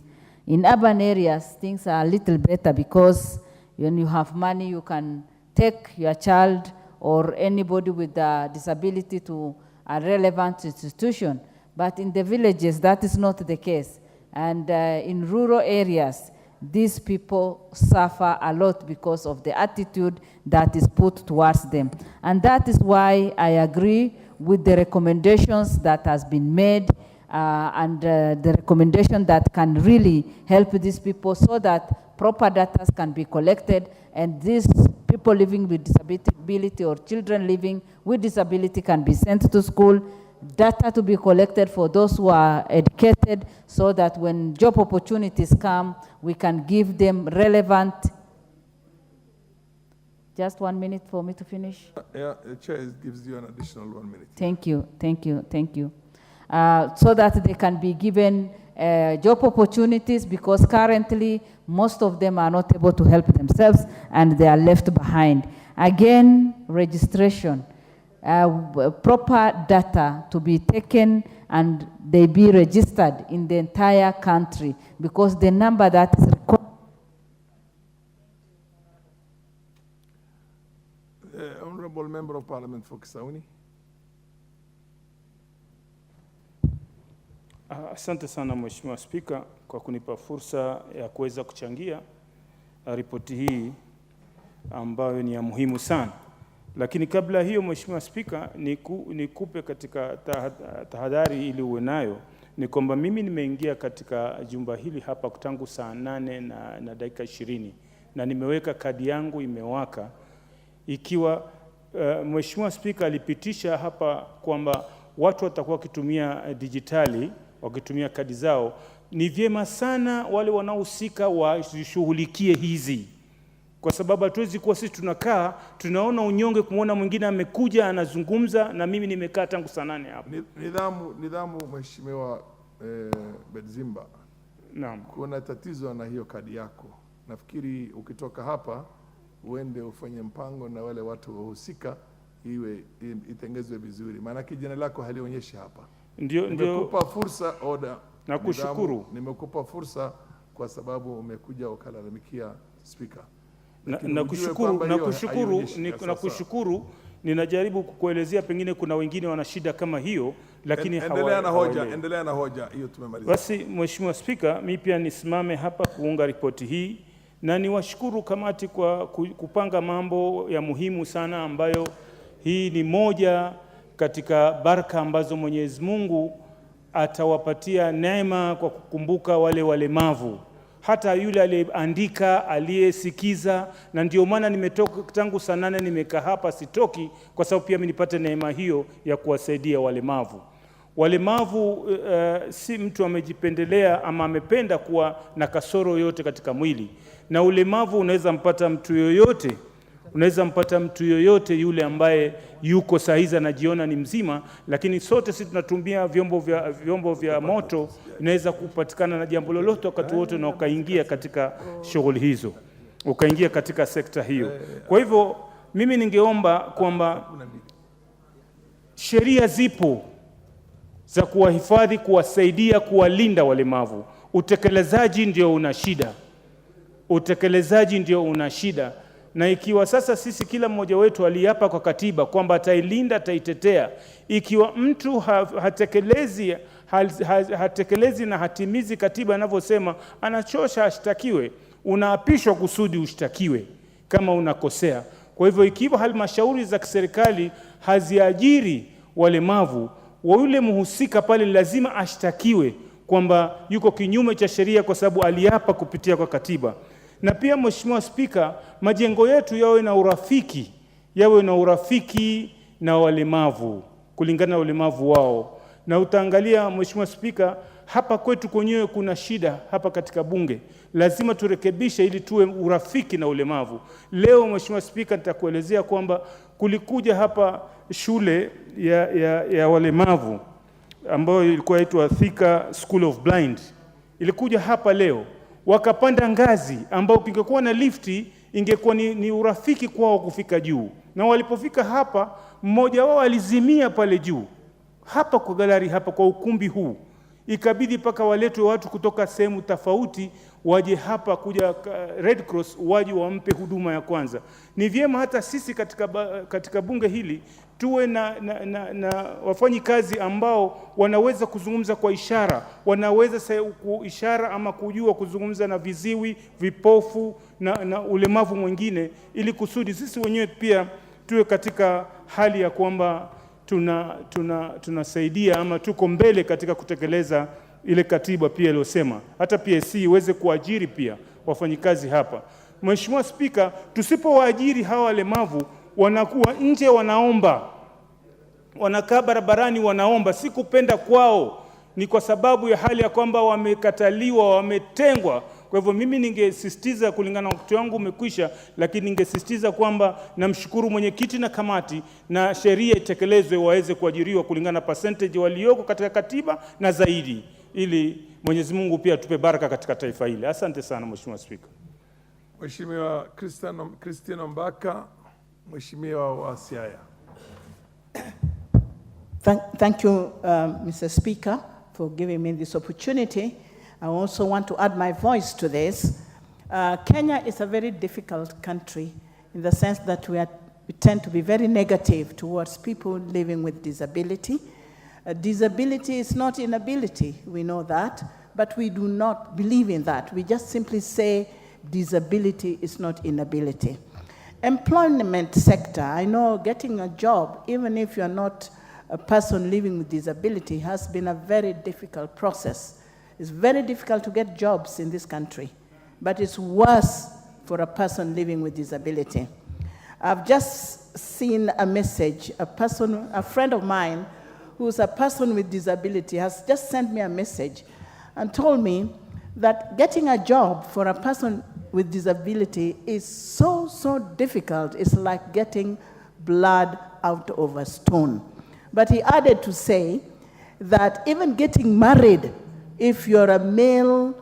In urban areas, things are a little better because when you have money, you can take your child or anybody with a disability to a relevant institution. But in the villages, that is not the case. And in rural areas, these people suffer a lot because of the attitude that is put towards them. And that is why I agree with the recommendations that has been made and the recommendation that can really help these people so that proper data can be collected and these people living with disability or children living with disability can be sent to school, data to be collected for those who are educated so that when job opportunities come, we can give them relevant. Just 1 minute for me to finish. Yeah, the chair gives you an additional 1 minute. Thank you, thank you, thank you. So that they can be given job opportunities because currently most of them are not able to help themselves and they are left behind. Again, registration. Proper data to be taken and they be registered in the entire country because the number that is required. Honorable Member of Parliament for Kisauni. Asante sana Mheshimiwa Spika kwa kunipa fursa ya kuweza kuchangia ripoti hii ambayo ni ya muhimu sana. Lakini kabla hiyo Mheshimiwa Spika, nikupe katika tahadhari ili uwe nayo ni kwamba mimi nimeingia katika jumba hili hapa tangu saa 8 na dakika 20 na nimeweka kadi yangu imewaka. Ikiwa Mheshimiwa Spika alipitisha hapa kwamba watu watakuwa wakitumia dijitali, wakitumia kadi zao, ni vyema sana wale wanaohusika washughulikie hizi. Kwa sababu hatuwezi kuwa sisi tunakaa, tunaona unyonge kumwona mwingine amekuja anazungumza na mimi nimekaa tangu saa 8 hapa. Nidhamu Mheshimiwa Bedzimba. Naam. Kuna tatizo na hiyo kadi yako. Nafikiri ukitoka hapa uende ufanye mpango na wale watu wahusika iwe itengezwe vizuri. Maana jina lako halionyeshi hapa. Nimekupa fursa order. Nakushukuru. Nimekupa fursa kwa sababu umekuja ukalalamikia Speaker. Nakushukuru. Ninajaribu kukuelezea pengine kuna wengine wana shida kama hiyo lakini endelea na hoja hiyo tumemaliza. Basi Mheshimiwa Spika, mimi pia nisimame hapa kuunga ripoti hii na niwashukuru kamati kwa kupanga mambo ya muhimu sana ambayo hii ni moja katika baraka ambazo Mwenyezi Mungu atawapatia neema kwa kukumbuka wale walemavu. Hata yule aliyeandika, aliyesikiza, na ndio maana nimetoka tangu saa 8 nimekaa hapa sitoki kwa sababu pia mimi nipate neema hiyo ya kuwasaidia walemavu. Walemavu si mtu amejipendelea ama amependa kuwa na kasoro yote katika mwili. Na ulemavu unaweza mpata mtu yoyote. Unaweza mpata mtu yoyote yule ambaye yuko sahihi anajiona ni mzima, lakini sote sisi tunatumia vyombo vya moto, inaweza kupatikana na jambo lolote wakati wote na ukaingia katika shughuli hizo. Ukaingia katika sekta hiyo. Kwa hivyo mimi ningeomba kwamba sheria zipo za kuwahifadhi, kuwasaidia, kuwalinda walemavu. Utekelezaji ndio una shida. Utekelezaji ndio una shida. Na ikiwa sasa sisi kila mmoja wetu aliapa kwa katiba kwamba atailinda, ataitetea, ikiwa mtu hatekelezi na hatimizi katiba inavyosema, anachosha ashtakiwe, unaapishwa kusudi ushtakiwe kama unakosea. Kwa hivyo ikiwa halmashauri za kiserikali haziajiri walemavu, yule mhusika pale lazima ashtakiwe kwamba yuko kinyume cha sheria kwa sababu aliapa kupitia kwa katiba. Na pia Mheshimiwa Spika, majengo yetu yawe na urafiki na walemavu kulingana na ulemavu wao. Na utaangalia Mheshimiwa Spika, hapa kwetu kwenyewe kuna shida hapa katika bunge. Lazima turekebishe ili tuwe urafiki na ulemavu. Leo Mheshimiwa Spika, nitakuelezea kwamba kulikuja hapa shule ya walemavu ambayo ilikuwa inaitwa Thika School of Blind. Ilikuja hapa leo. Wakapanda ngazi ambao kingekuwa na lifti ingekuwa ni urafiki kwao kufika juu. Na walipofika hapa, mmoja wao alizimia pale juu. Hapa kwa galari, hapa kwa ukumbi huu. ikabidi mpaka waletwe watu kutoka sehemu tofauti waje hapa kuja Red Cross waje wampe huduma ya kwanza. Ni vyema hata sisi katika bunge hili tuwe na wafanyikazi ambao wanaweza kuzungumza kwa ishara, wanaweza ishara ama kujua kuzungumza na viziwi, vipofu na ulemavu mwingine, ili kusudi sisi wenyewe pia tuwe katika hali ya kwamba tunasaidia ama tuko mbele katika kutekeleza ile katiba pia iliyosema hata PSC iweze kuajiri pia wafanyikazi hapa. Mheshimiwa Spika, tusipowaajiri hawa walemavu wanakuwa nje wanaomba, wanakaa barabarani wanaomba, si kupenda kwao, ni kwa sababu ya hali ya kwamba wamekataliwa, wametengwa. Kwa hivyo mimi ningesisitiza, kulingana na wakati wangu umekwisha, lakini ningesisitiza kwamba namshukuru mwenyekiti na kamati na sheria itekelezwe waweze kuajiriwa kulingana na percentage walioko katika katiba na zaidi, ili Mwenyezi Mungu pia tupe baraka katika taifa hili. Asante sana Mheshimiwa Spika. Mheshimiwa Christian Mbaka, Mheshimiwa wa Siaya. Thank you, Mr. Speaker, for giving me this opportunity. I also want to add my voice to this. Kenya is a very difficult country in the sense that we tend to be very negative towards people living with disability. Disability is not inability, we know that, but we do not believe in that. We just simply say disability is not inability. Employment sector, I know getting a job, even if you're not a person living with disability, has been a very difficult process. It's very difficult to get jobs in this country, but it's worse for a person living with disability. I've just seen a message, a friend of mine who's a person with disability has just sent me a message and told me that getting a job for a person with disability is so difficult. It's like getting blood out of a stone. But he added to say that even getting married, if you're a male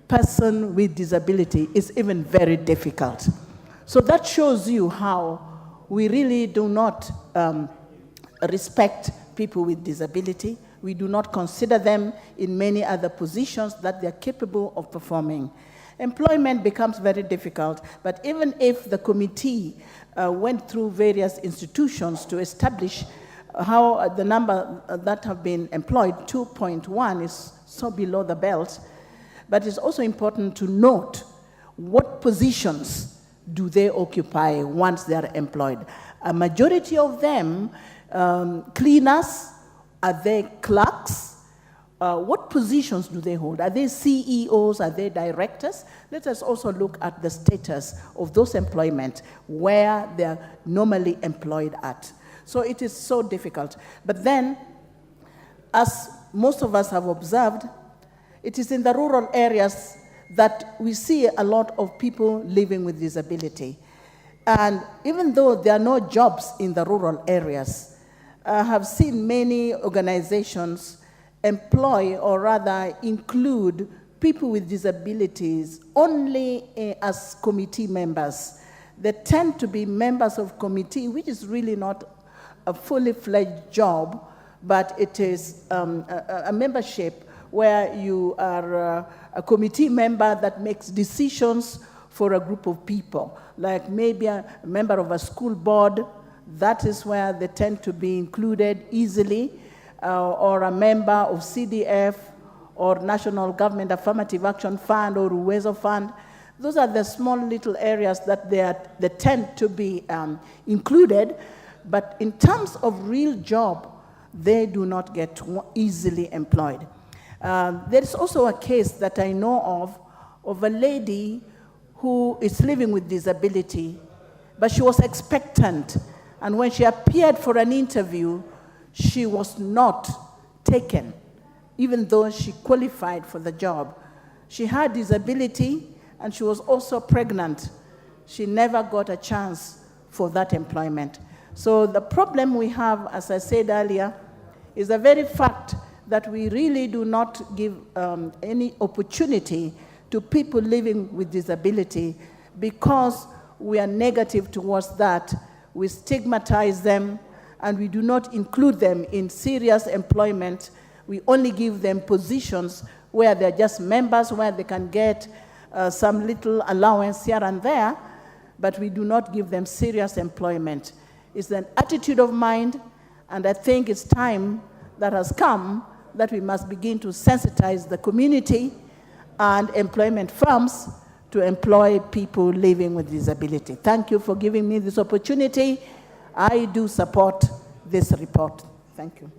person with disability, is even very difficult. So that shows you how we really do not respect people with disability. We do not consider them in many other positions that they're capable of performing. Employment becomes very difficult, but even if the committee went through various institutions to establish how the number that have been employed, 2.1, is so below the belt, but it's also important to note what positions do they occupy once they are employed. A majority of them, cleaners, are they clerks? What positions do they hold? Are they CEOs? Are they directors? Let us also look at the status of those employment where they are normally employed at. So it is so difficult. But then, as most of us have observed, it is in the rural areas that we see a lot of people living with disability. And even though there are no jobs in the rural areas, I have seen many organizations employ, or rather include, people with disabilities only as committee members. They tend to be members of committee, which is really not a fully fledged job, but it is a membership where you are a committee member that makes decisions for a group of people, like maybe a member of a school board. That is where they tend to be included easily, or a member of CDF, or National Government Affirmative Action Fund, or Uwezo Fund. Those are the small little areas that they tend to be included, but in terms of real job, they do not get easily employed. There is also a case that I know of a lady who is living with disability, but she was expectant, and when she appeared for an interview, she was not taken, even though she qualified for the job. She had disability, and she was also pregnant. She never got a chance for that employment. So the problem we have, as I said earlier, is the very fact that we really do not give any opportunity to people living with disability because we are negative towards that. We stigmatize them, and we do not include them in serious employment We only give them positions where they're just members, where they can get some little allowance here and there, but we do not give them serious employment. It's an attitude of mind, and I think it's time that has come that we must begin to sensitize the community and employment firms to employ people living with disability. Thank you for giving me this opportunity. I do support this report. Thank you.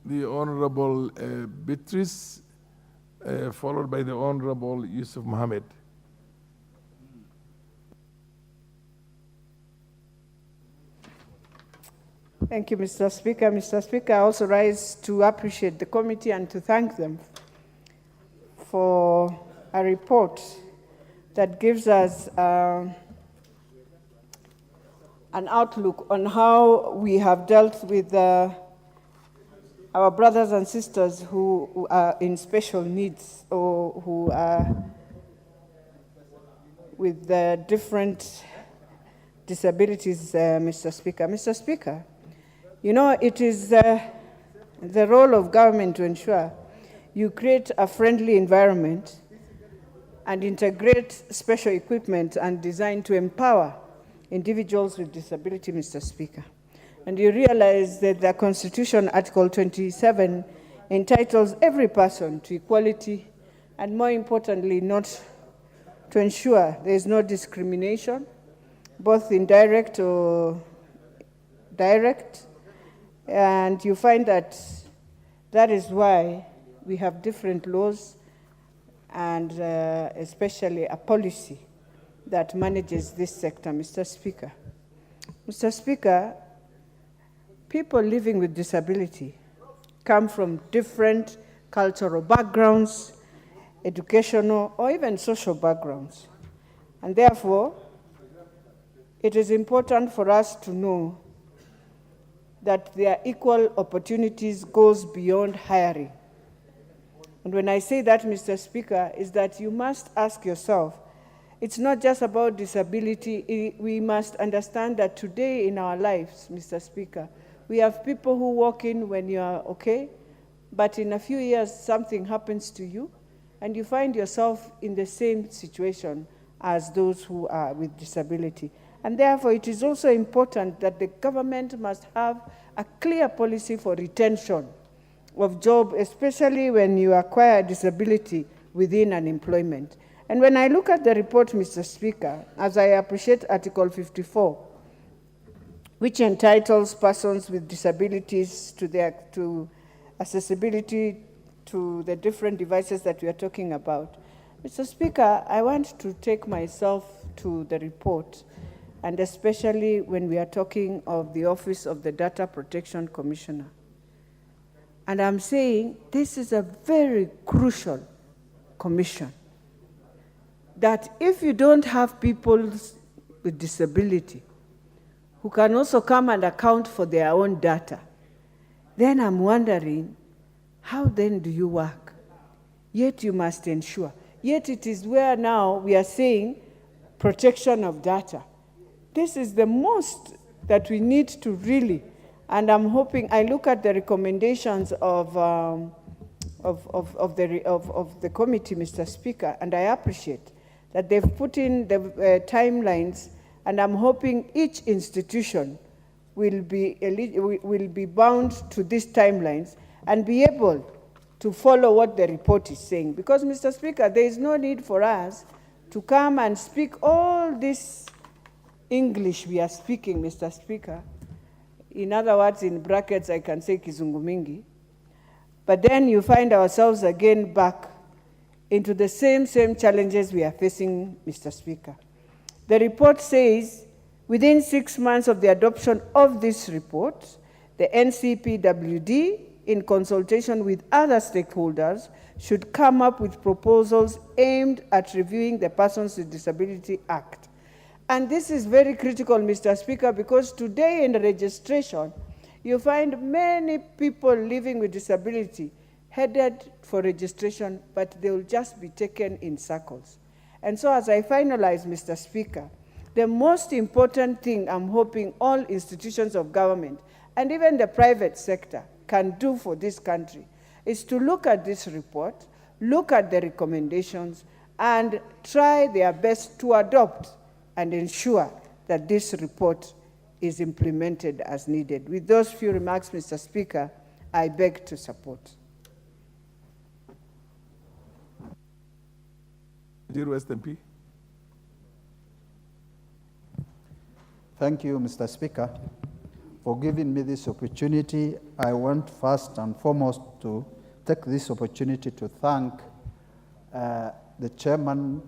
The Honorable Beatrice, followed by the Honorable Yusuf Mohammed. Thank you, Mr. Speaker. Mr. Speaker, I also rise to appreciate the committee and to thank them for a report that gives us an outlook on how we have dealt with our brothers and sisters who are in special needs or who are with different disabilities, Mr. Speaker. Mr. Speaker, you know, it is the role of government to ensure you create a friendly environment and integrate special equipment and design to empower individuals with disability, Mr. Speaker. And you realize that the Constitution, Article 27, entitles every person to equality and, more importantly, not to ensure there is no discrimination, both indirect or direct. And you find that that is why we have different laws and especially a policy that manages this sector, Mr. Speaker. Mr. Speaker, people living with disability come from different cultural backgrounds, educational, or even social backgrounds. And therefore, it is important for us to know that their equal opportunities goes beyond hiring. And when I say that, Mr. Speaker, is that you must ask yourself, it's not just about disability. We must understand that today in our lives, Mr. Speaker, we have people who walk in when you are okay, but in a few years something happens to you, and you find yourself in the same situation as those who are with disability. And therefore, it is also important that the government must have a clear policy for retention of job, especially when you acquire disability within an employment. And when I look at the report, Mr. Speaker, as I appreciate Article 54, which entitles persons with disabilities to accessibility to the different devices that we are talking about. Mr. Speaker, I want to take myself to the report, and especially when we are talking of the Office of the Data Protection Commissioner. And I'm saying this is a very crucial commission, that if you don't have people with disability who can also come and account for their own data, then I'm wondering, how then do you work? Yet you must ensure. Yet it is where now we are saying protection of data. This is the most that we need to really, and I'm hoping, I look at the recommendations of the committee, Mr. Speaker, and I appreciate that they've put in the timelines, and I'm hoping each institution will be bound to these timelines and be able to follow what the report is saying. Because, Mr. Speaker, there is no need for us to come and speak all this English we are speaking, Mr. Speaker. In other words, in brackets, I can say Kizungu mingi. But then you find ourselves again back into the same challenges we are facing, Mr. Speaker. The report says, within 6 months of the adoption of this report, the NCPWD, in consultation with other stakeholders, should come up with proposals aimed at reviewing the Persons with Disability Act. And this is very critical, Mr. Speaker, because today in the registration, you find many people living with disability headed for registration, but they will just be taken in circles. And so as I finalize, Mr. Speaker, The most important thing I'm hoping all institutions of government and even the private sector can do for this country is to look at this report, look at the recommendations, and try their best to adopt and ensure that this report is implemented as needed. With those few remarks, Mr. Speaker, I beg to support. Dear West MP. Thank you, Mr. Speaker, for giving me this opportunity. I want first and foremost to take this opportunity to thank the chairman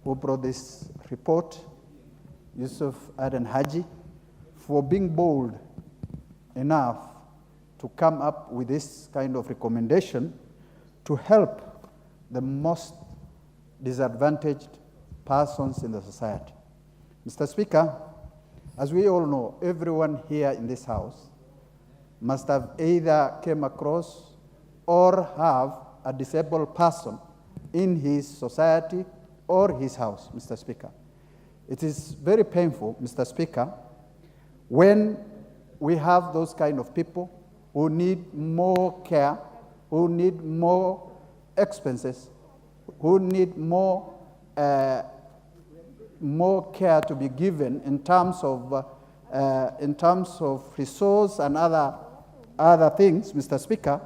who brought this report, Yusuf Aden Haji, for being bold enough to come up with this kind of recommendation to help the most disadvantaged persons in the society. Mr. Speaker, as we all know, everyone here in this house must have either came across or have a disabled person in his society or his house, Mr. Speaker. It is very painful, Mr. Speaker, when we have those kind of people who need more care, who need more expenses, who need more care to be given in terms of resource and other things, Mr. Speaker,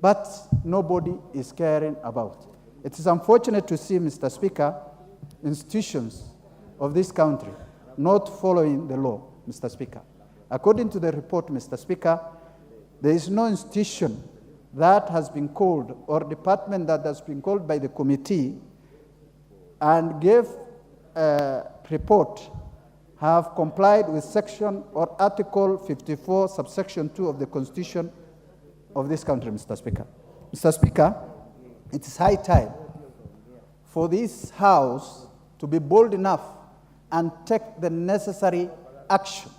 but nobody is caring about. It is unfortunate to see, Mr. Speaker, institutions of this country not following the law, Mr. Speaker. According to the report, Mr. Speaker, there is no institution that has been called or department that has been called by the committee and gave a report have complied with section or article 54 subsection 2 of the Constitution of this country, Mr. Speaker. Mr. Speaker, it is high time for this House to be bold enough and take the necessary action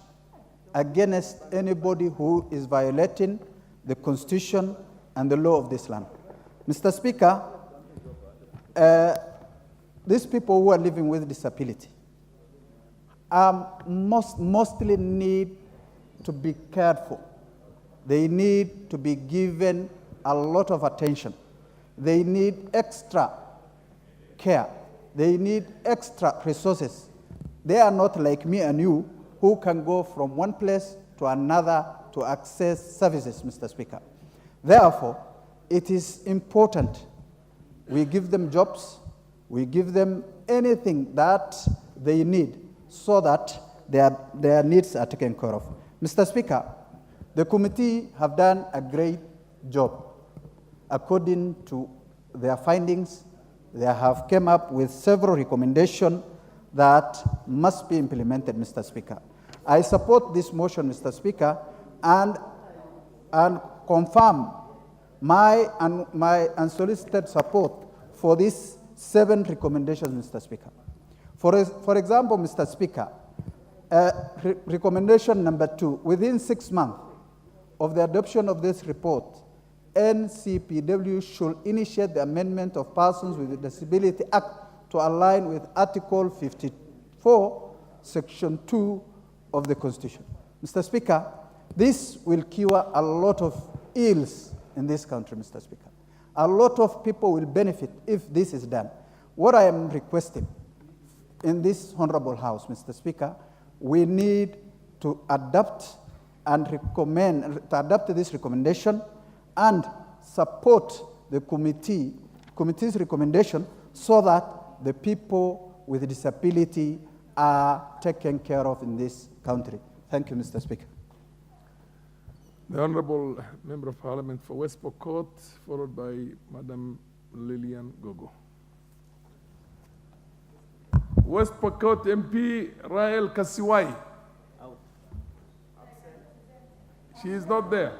against anybody who is violating the Constitution and the law of this land. Mr. Speaker, these people who are living with disability mostly need to be cared for. They need to be given a lot of attention. They need extra care. They need extra resources. They are not like me and you who can go from one place to another to access services, Mr. Speaker. Therefore, it is important we give them jobs, we give them anything that they need so that their needs are taken care of. Mr. Speaker, the committee have done a great job. According to their findings, they have come up with several recommendations that must be implemented, Mr. Speaker. I support this motion, Mr. Speaker, and confirm my unsolicited support for these 7 recommendations, Mr. Speaker. For example, Mr. Speaker, recommendation number 2, within 6 months of the adoption of this report, NCPW should initiate the amendment of Persons with Disability Act to align with Article 54, Section 2 of the Constitution. Mr. Speaker, this will cure a lot of ills in this country, Mr. Speaker. A lot of people will benefit if this is done. What I am requesting in this honorable House, Mr. Speaker, we need to adapt and adopt this recommendation and support the committee's recommendation so that the people with disability are taken care of in this country. Thank you, Mr. Speaker. The Honorable Member of Parliament for West Pokot, followed by Madam Lillian Gogo. West Pokot MP Rael Kasiwai. She is not there.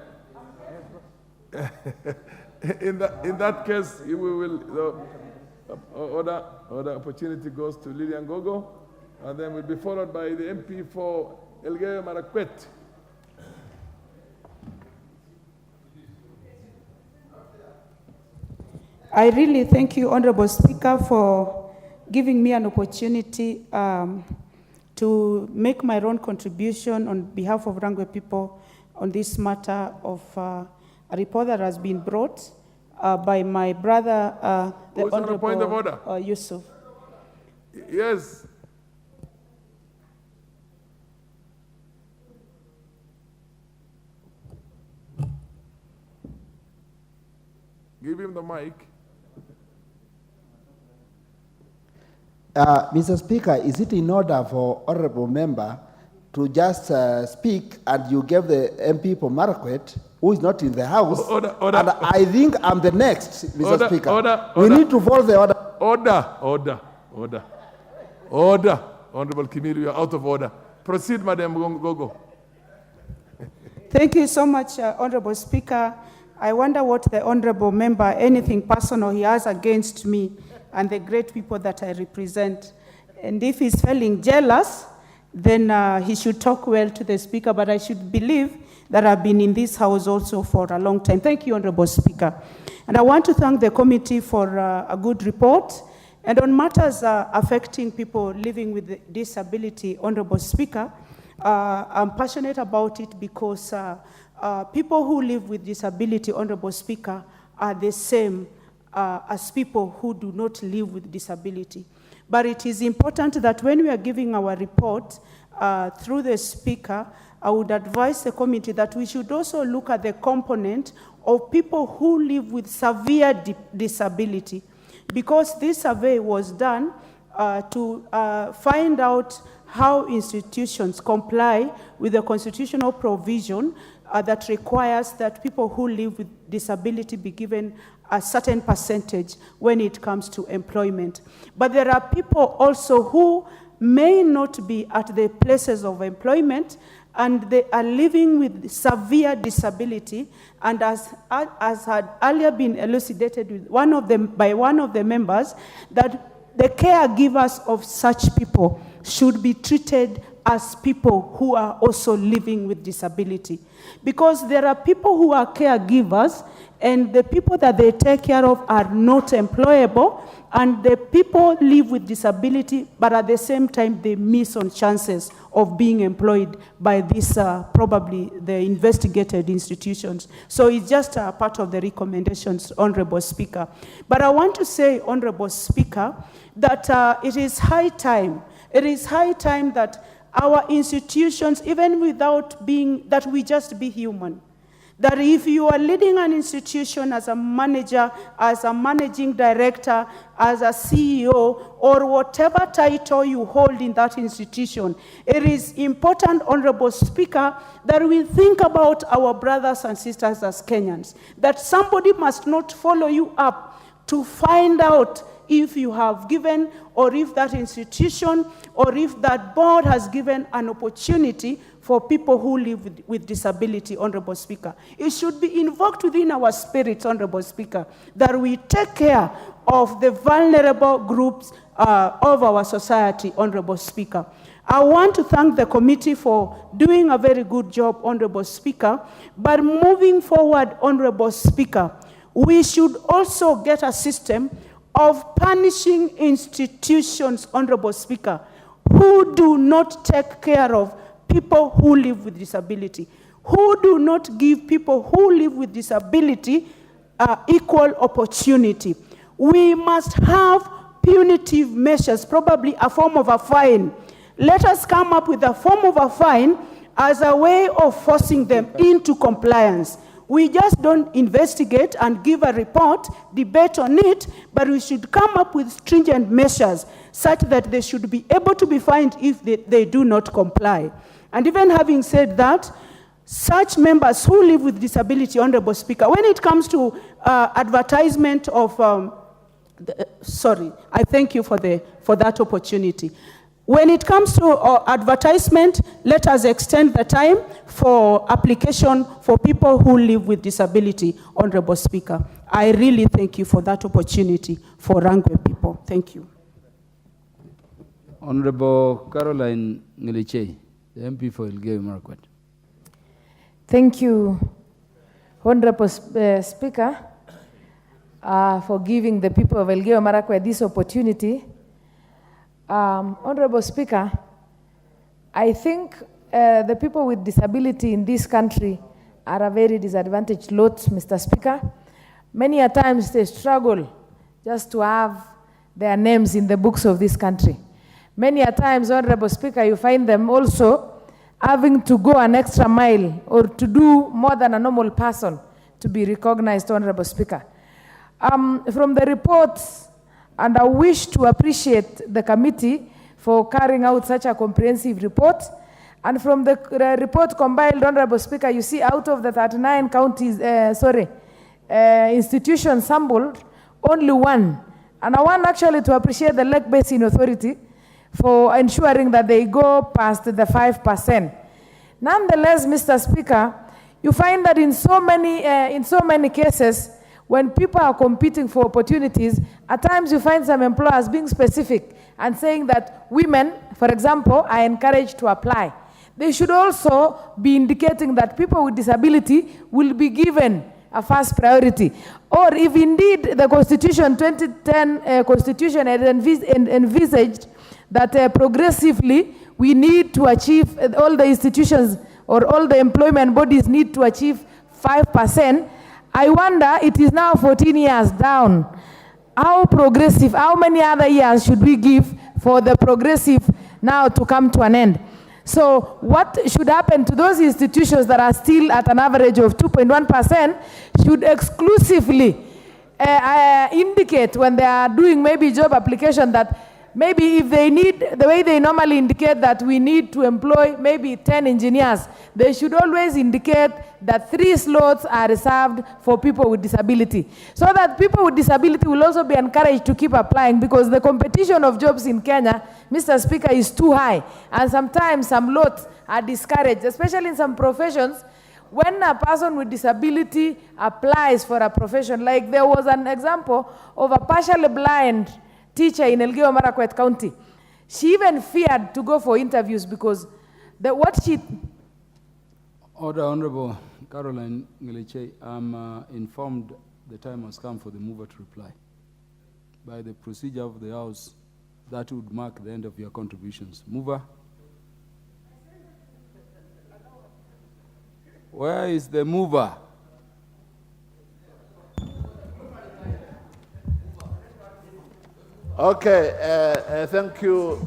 In that case, we will, the other opportunity goes to Lillian Gogo, and then will be followed by the MP for Elgeyo Marakwet. I really thank you, Honorable Speaker, for giving me an opportunity to make my own contribution on behalf of Rangwe people on this matter of a report that has been brought by my brother, the Who's on a point of Honorable order? Yusuf. Yes. Give him the mic. Mr. Speaker, is it in order for honorable member to just speak and you gave the MP for Marakwet, who is not in the house? Order. And I think I'm the next, Mr. Order, Speaker. order. We need to follow the order. Order. Honorable Kimilu, you are out of order. Proceed, Madam Gogo. Thank you so much, Honorable Speaker. I wonder what the honorable member, anything personal he has against me and the great people that I represent. And if he's feeling jealous, then he should talk well to the Speaker, but I should believe that I've been in this house also for a long time. Thank you, Honorable Speaker. And I want to thank the committee for a good report. And on matters affecting people living with disability, Honorable Speaker, I'm passionate about it because people who live with disability, Honorable Speaker, are the same as people who do not live with disability. But it is important that when we are giving our report through the Speaker, I would advise the committee that we should also look at the component of people who live with severe disability. Because this survey was done to find out how institutions comply with the constitutional provision that requires that people who live with disability be given a certain percentage when it comes to employment. But there are people also who may not be at the places of employment and they are living with severe disability, and as had earlier been elucidated with by one of the members, that the caregivers of such people should be treated as people who are also living with disability. Because there are people who are caregivers and the people that they take care of are not employable, and the people live with disability, but at the same time they miss on chances of being employed by these probably the investigated institutions. So it's just a part of the recommendations, Honorable Speaker. But I want to say, Honorable Speaker, that it is high time that our institutions, even without being, that we just be human. That if you are leading an institution as a manager, as a managing director, as a CEO, or whatever title you hold in that institution, it is important, Honorable Speaker, that we think about our brothers and sisters as Kenyans. That somebody must not follow you up to find out if you have given, or if that institution, or if that board has given an opportunity for people who live with disability, Honorable Speaker. It should be invoked within our spirits, Honorable Speaker, that we take care of the vulnerable groups of our society, Honorable Speaker. I want to thank the committee for doing a very good job, Honorable Speaker, but moving forward, Honorable Speaker, we should also get a system of punishing institutions, Honorable Speaker, who do not take care of people who live with disability, who do not give people who live with disability equal opportunity. We must have punitive measures, probably a form of a fine. Let us come up with a form of a fine as a way of forcing them into compliance. We just don't investigate and give a report, debate on it, but we should come up with stringent measures such that they should be able to be fined if they do not comply. And even having said that, such members who live with disability, Honorable Speaker, when it comes to advertisement of, I thank you for that opportunity. When it comes to advertisement, let us extend the time for application for people who live with disability, Honorable Speaker. I really thank you for that opportunity for Rangwe people. Thank you. Honorable Caroline Ngiliche, the MP for Elgeyo Marakwet. Thank you, Honorable Speaker, for giving the people of Elgeyo Marakwet this opportunity. Honorable Speaker, I think the people with disability in this country are a very disadvantaged lot, Mr. Speaker. Many a times they struggle just to have their names in the books of this country. Many a times, Honorable Speaker, you find them also having to go an extra mile or to do more than a normal person to be recognized, Honorable Speaker. From the reports, and I wish to appreciate the committee for carrying out such a comprehensive report. And from the report compiled, Honorable Speaker, you see out of the 39 counties, institutions sampled, only one. And I want actually to appreciate the Lake Basin Authority for ensuring that they go past the 5%. Nonetheless, Mr. Speaker, you find that in so many cases, when people are competing for opportunities, at times you find some employers being specific and saying that women, for example, are encouraged to apply. They should also be indicating that people with disability will be given a first priority. Or if indeed the Constitution, 2010 Constitution had envisaged that progressively we need to achieve, all the institutions or all the employment bodies need to achieve 5%, I wonder, it is now 14 years down. How progressive, how many other years should we give for the progressive now to come to an end? So what should happen to those institutions that are still at an average of 2.1% should exclusively indicate when they are doing maybe job application that maybe if they need, the way they normally indicate that we need to employ maybe 10 engineers, they should always indicate that 3 slots are reserved for people with disability. So that people with disability will also be encouraged to keep applying, because the competition of jobs in Kenya, Mr. Speaker, is too high. And sometimes some lots are discouraged, especially in some professions. When a person with disability applies for a profession, like there was an example of a partially blind teacher in Elgeyo Marakwet County. She even feared to go for interviews because Order, Honorable Caroline Ngeleche, I'm informed the time has come for the mover to reply. By the procedure of the House, that would mark the end of your contributions. Mover? Where is the mover? Okay, thank you,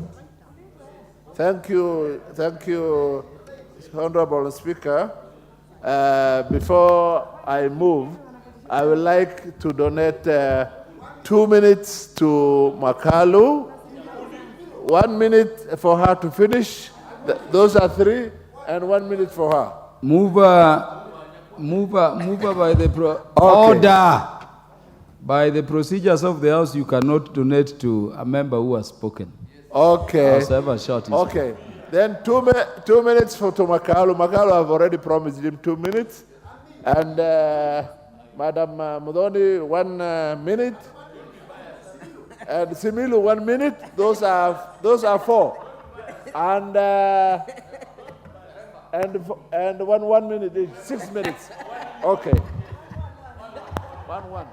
Honorable Speaker. Before I move, I would like to donate 2 minutes to Makalu, 1 minute for her to finish. Those are 3, and 1 minute for her. Mover by the order. By the procedures of the House, you cannot donate to a member who has spoken. Okay. However short is okay. Then 2 minutes for Makalu. Makalu, I've already promised him 2 minutes. And Madam Mudhoni, 1 minute. And Similu, 1 minute. Those are 4. And 1 minute each, 6 minutes. Okay. 1.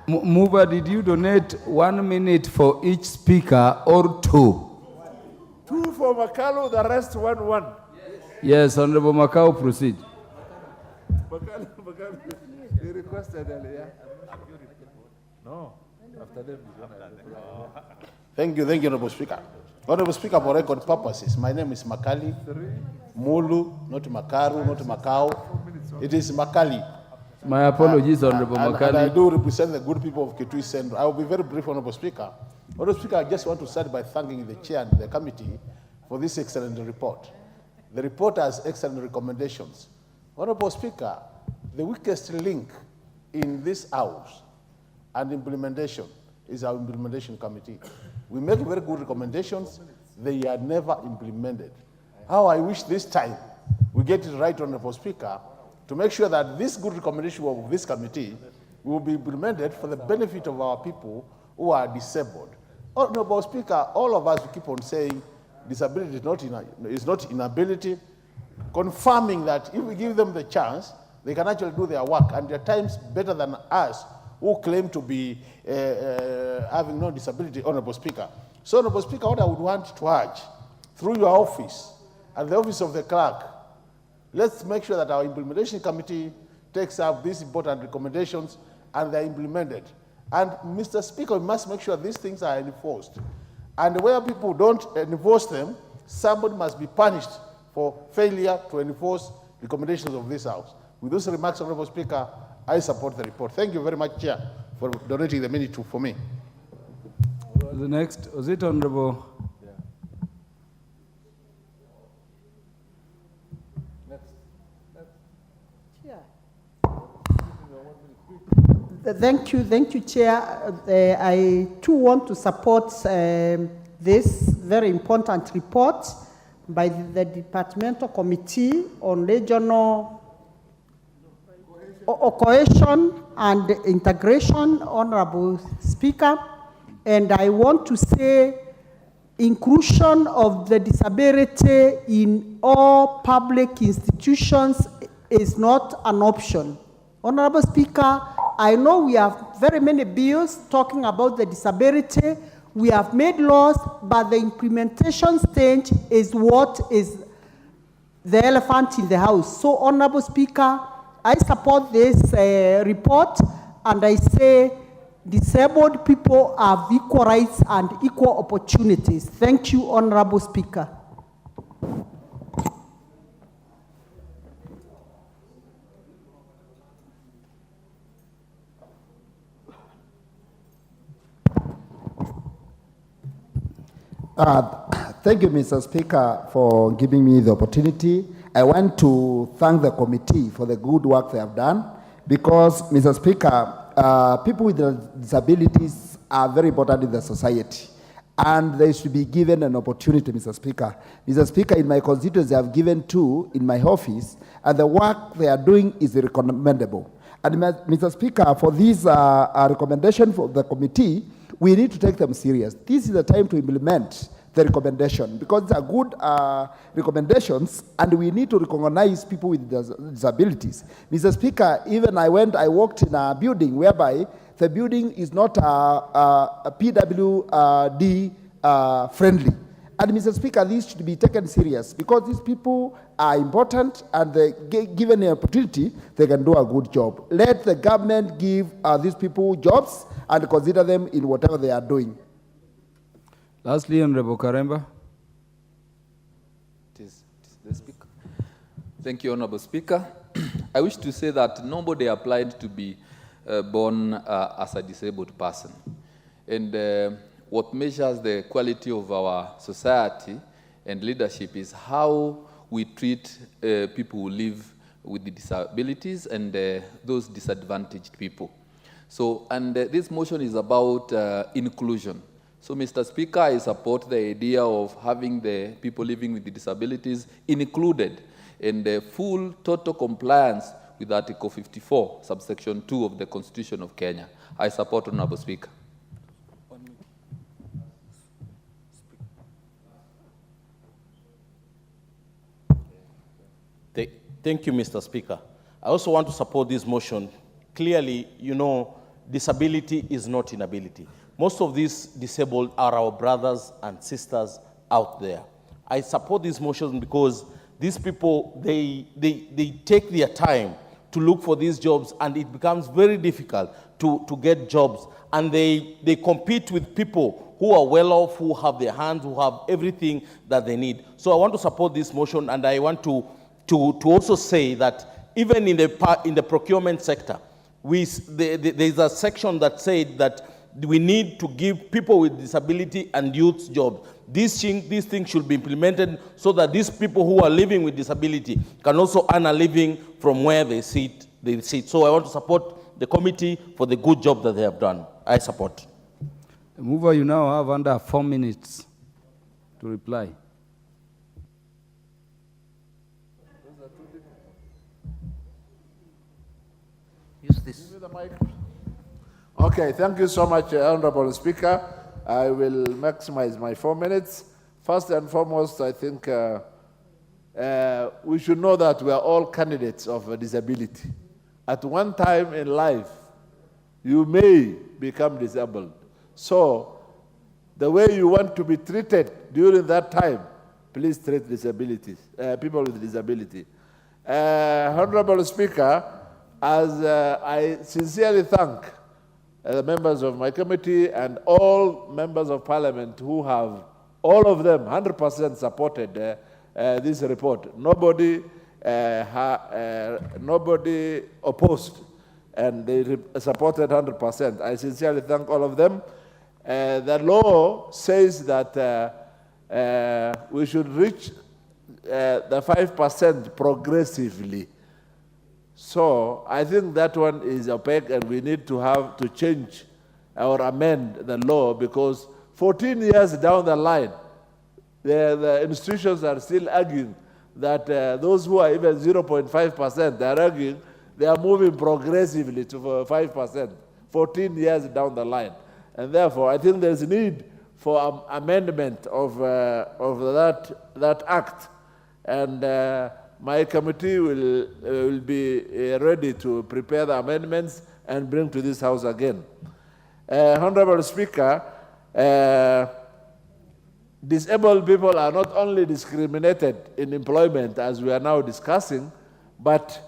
Mover, did you donate 1 minute for each speaker or 2? 2 for Makalu, the rest 1. Yes, Honorable Makau, proceed. Makalu, he requested earlier. No, after them. Thank you, Honorable Speaker. Honorable Speaker, for record purposes, my name is Makali Mulu, not Makaru, not Makau. It is Makali. My apologies, Honorable Makali. And I do represent the good people of Kitui Central. I will be very brief, Honorable Speaker. Honorable Speaker, I just want to start by thanking the chair and the committee for this excellent report. The report has excellent recommendations. Honorable Speaker, the weakest link in this House and implementation is our implementation committee. We make very good recommendations. They are never implemented. How I wish this time we get it right, Honorable Speaker, to make sure that this good recommendation of this committee will be implemented for the benefit of our people who are disabled. Honorable Speaker, all of us keep on saying disability is not inability, confirming that if we give them the chance, they can actually do their work, and they're times better than us who claim to be having no disability, Honorable Speaker. So, Honorable Speaker, what I would want to urge, through your office and the office of the clerk, let's make sure that our implementation committee takes up these important recommendations and they're implemented. And Mr. Speaker, we must make sure these things are enforced. And where people don't enforce them, somebody must be punished for failure to enforce recommendations of this House. With those remarks, Honorable Speaker, I support the report. Thank you very much, Chair, for donating the minute for me. The next, was it Honorable? Thank you, Chair. I too want to support this very important report by the Departmental Committee on Regional Cohesion and Integration, Honorable Speaker. And I want to say inclusion of the disability in all public institutions is not an option. Honorable Speaker, I know we have very many bills talking about the disability. We have made laws, but the implementation stage is what is the elephant in the house. So, Honorable Speaker, I support this report, and I say disabled people have equal rights and equal opportunities. Thank you, Honorable Speaker. Thank you, Mr. Speaker, for giving me the opportunity. I want to thank the committee for the good work they have done because, Mr. Speaker, people with disabilities are very important in the society and they should be given an opportunity, Mr. Speaker. Mr. Speaker, in my constituency, I have given two in my office and the work they are doing is recommendable. And Mr. Speaker, for this recommendation for the committee, we need to take them serious. This is the time to implement the recommendation because they are good recommendations and we need to recognize people with disabilities. Mr. Speaker, even I worked in a building whereby the building is not PWD friendly. And Mr. Speaker, this should be taken serious because these people are important and they given the opportunity, they can do a good job. Let the government give these people jobs and consider them in whatever they are doing. Lastly, Honorable Karemba. The Speaker. Thank you, Honorable Speaker. I wish to say that nobody applied to be born as a disabled person. And what measures the quality of our society and leadership is how we treat people who live with the disabilities and those disadvantaged people. So, and this motion is about inclusion. So, Mr. Speaker, I support the idea of having the people living with the disabilities included in the full total compliance with Article 54, subsection 2 of the Constitution of Kenya. I support, Honorable Speaker. Thank you, Mr. Speaker. I also want to support this motion. Clearly, you know, disability is not inability. Most of these disabled are our brothers and sisters out there. I support this motion because these people, they take their time to look for these jobs and it becomes very difficult to get jobs. And they compete with people who are well off, who have their hands, who have everything that they need. So I want to support this motion and I want to also say that even in the procurement sector, there's a section that said that we need to give people with disability and youth jobs. These things should be implemented so that these people who are living with disability can also earn a living from where they sit. So I want to support the committee for the good job that they have done. I support. Mover, you now have under 4 minutes to reply. Use this. Okay, thank you so much, Honorable Speaker. I will maximize my 4 minutes. First and foremost, I think we should know that we are all candidates of a disability. At one time in life, you may become disabled. So, the way you want to be treated during that time please treat disabilities, people with disability. Honorable Speaker, as I sincerely thank the members of my committee and all members of parliament who have, all of them, 100% supported this report. Nobody opposed, and they supported 100%. I sincerely thank all of them. The law says that we should reach the 5% progressively. So I think that one is opaque, and we need to change or amend the law, because 14 years down the line, the institutions are still arguing that those who are even 0.5%, they are arguing they are moving progressively to 5%, 14 years down the line. And therefore, I think there's need for amendment of that act. And my committee will be ready to prepare the amendments and bring to this House again. Honorable Speaker, disabled people are not only discriminated in employment, as we are now discussing, but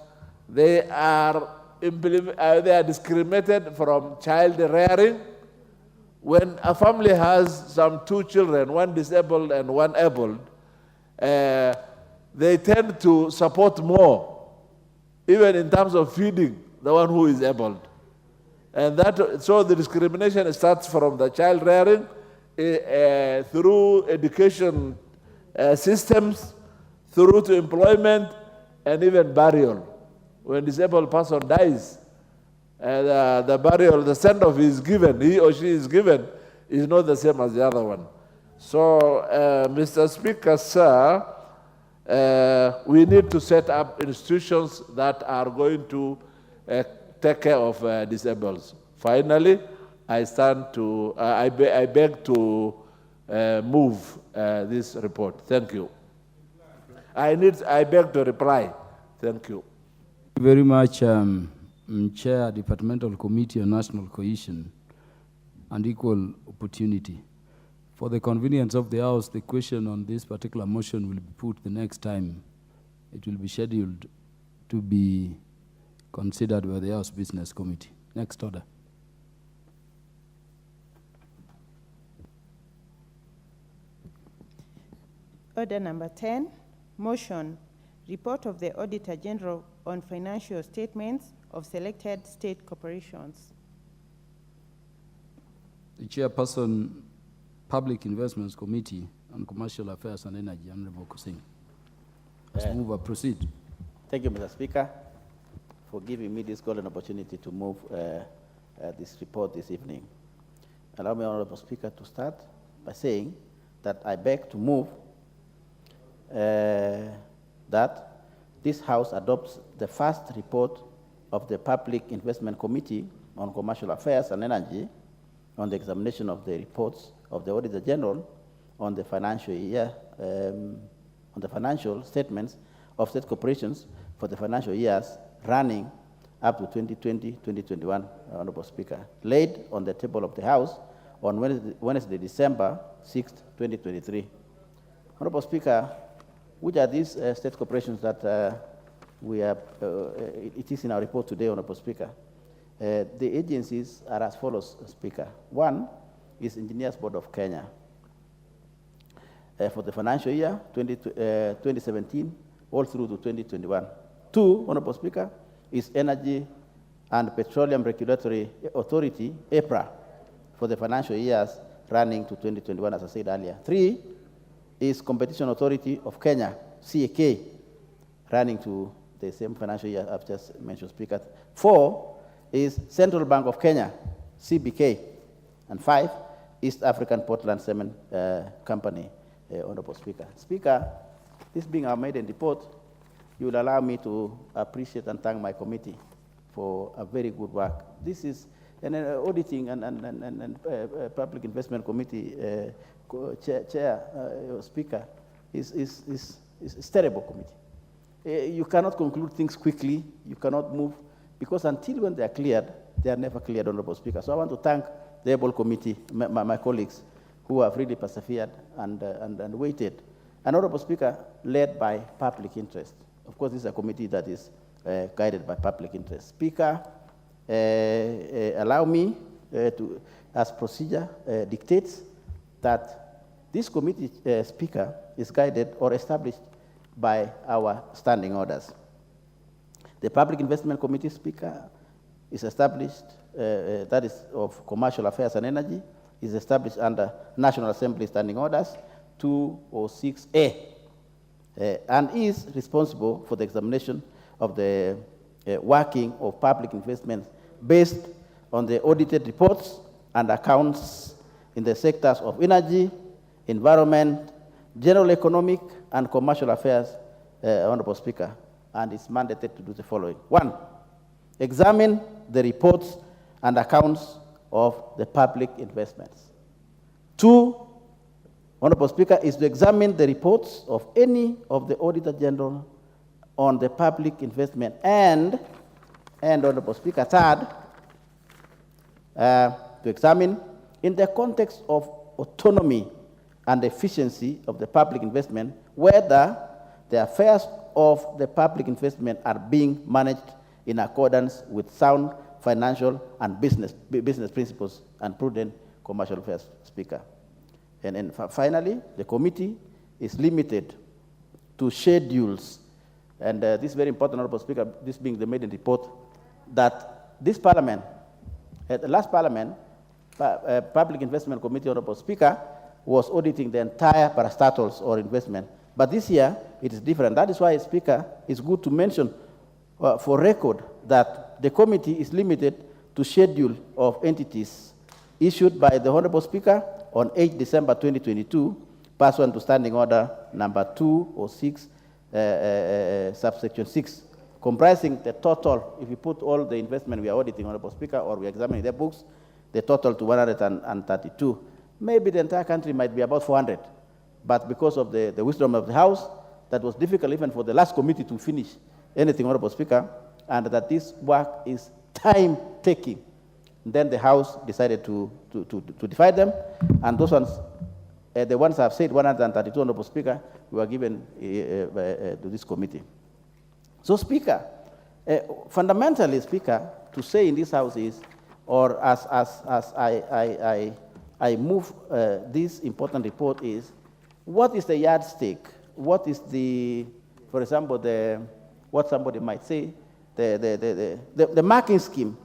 they are discriminated from child rearing. When a family has some 2 children, one disabled and one able, they tend to support more, even in terms of feeding the one who is able. And so the discrimination starts from the child rearing, through education systems, through to employment, and even burial. When a disabled person dies, the burial, the send-off is given, he or she is given, is not the same as the other one. So, Mr. Speaker, sir, we need to set up institutions that are going to take care of disabled. Finally, I beg to move this report. Thank you. I beg to reply. Thank you. Thank you very much, Chair, Departmental Committee on National Cohesion and Equal Opportunity. For the convenience of the House, the question on this particular motion will be put the next time. It will be scheduled to be considered by the House Business Committee. Next order. Order number 10, motion, report of the Auditor General on financial statements of selected state corporations. The Chairperson, Public Investments Committee on Commercial Affairs and Energy, Honorable Kusing. Mr. Mover, proceed. Thank you, Mr. Speaker, for giving me this golden opportunity to move this report this evening. Allow me, Honorable Speaker, to start by saying that I beg to move that this House adopts the first report of the Public Investment Committee on Commercial Affairs and Energy on the examination of the reports of the Auditor General on the financial year, on the financial statements of state corporations for the financial years running up to 2020-2021, Honorable Speaker, laid on the table of the House on Wednesday, December 6th, 2023. Honorable Speaker, which are these state corporations that it is in our report today, Honorable Speaker? The agencies are as follows, Speaker. One is Engineers Board of Kenya for the financial year 2017 all through to 2021. Two, Honorable Speaker, is Energy and Petroleum Regulatory Authority, EPRA, for the financial years running to 2021, as I said earlier. Three is Competition Authority of Kenya, CAK, running to the same financial year I've just mentioned, Speaker. Four is Central Bank of Kenya, CBK. And five, East African Portland Cement Company, Honorable Speaker. Speaker, this being our maiden report, you will allow me to appreciate and thank my committee for a very good work. This is an auditing and public investment committee Speaker is terrible committee. You cannot conclude things quickly. You cannot move because until when they are cleared, they are never cleared, Honorable Speaker. So I want to thank the able committee, my colleagues, who have really persevered and waited and Honorable Speaker, led by public interest. Of course, this is a committee that is guided by public interest. Speaker, allow me to, as procedure dictates, that this committee speaker is guided or established by our standing orders. The Public Investment Committee speaker is established, that is of Commercial Affairs and Energy, is established under National Assembly Standing Orders 206A, and is responsible for the examination of the working of public investments based on the audited reports and accounts in the sectors of energy, environment, general economic, and commercial affairs, Honorable Speaker, and is mandated to do the following. 1, examine the reports and accounts of the public investments. 2, Honorable Speaker, is to examine the reports of any of the Auditor General on the public investment, and Honorable Speaker, 3rd, to examine in the context of autonomy and efficiency of the public investment, whether the affairs of the public investment are being managed in accordance with sound financial and business principles and prudent commercial affairs, Speaker. And finally, the committee is limited to schedules, and this is very important, Honorable Speaker, this being the maiden report, that this Parliament, at the last Parliament, Public Investment Committee, Honorable Speaker, was auditing the entire parastatals or investment. But this year, it is different. That is why, Speaker, it's good to mention for record that the committee is limited to schedule of entities issued by the Honorable Speaker on 8 December 2022, pursuant to Standing Order number 206, subsection 6, comprising the total, if you put all the investment we are auditing, Honorable Speaker, or we are examining their books, the total to 132. Maybe the entire country might be about 400, but because of the wisdom of the House, that was difficult even for the last committee to finish anything, Honorable Speaker, and that this work is time-taking. Then the House decided to divide them, and those ones, the ones I've said, 132, Honorable Speaker, were given to this committee. So, Speaker, fundamentally, Speaker, to say in this House is, or as I move this important report is, what is the yardstick? What is the, for example, what somebody might say, the marking scheme?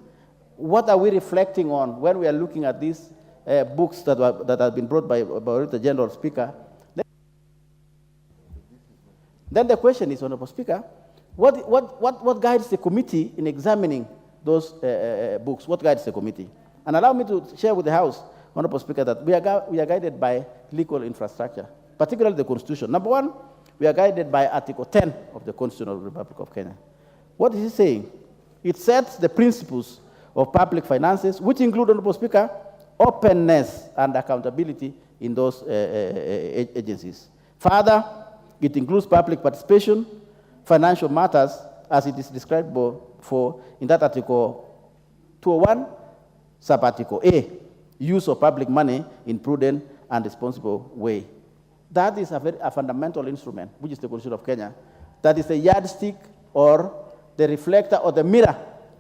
What are we reflecting on when we are looking at these books that have been brought by the General Speaker? Then the question is, Honorable Speaker, what guides the committee in examining those books? What guides the committee? And allow me to share with the House, Honorable Speaker, that we are guided by legal infrastructure, particularly the Constitution. Number 1, we are guided by Article 10 of the Constitution of the Republic of Kenya. What is it saying? It sets the principles of public finances, which include, Honorable Speaker, openness and accountability in those agencies. Further, it includes public participation, financial matters, as it is described for in that Article 201, sub-Article A, use of public money in prudent and responsible way. That is a fundamental instrument, which is the Constitution of Kenya. That is the yardstick or the reflector or the mirror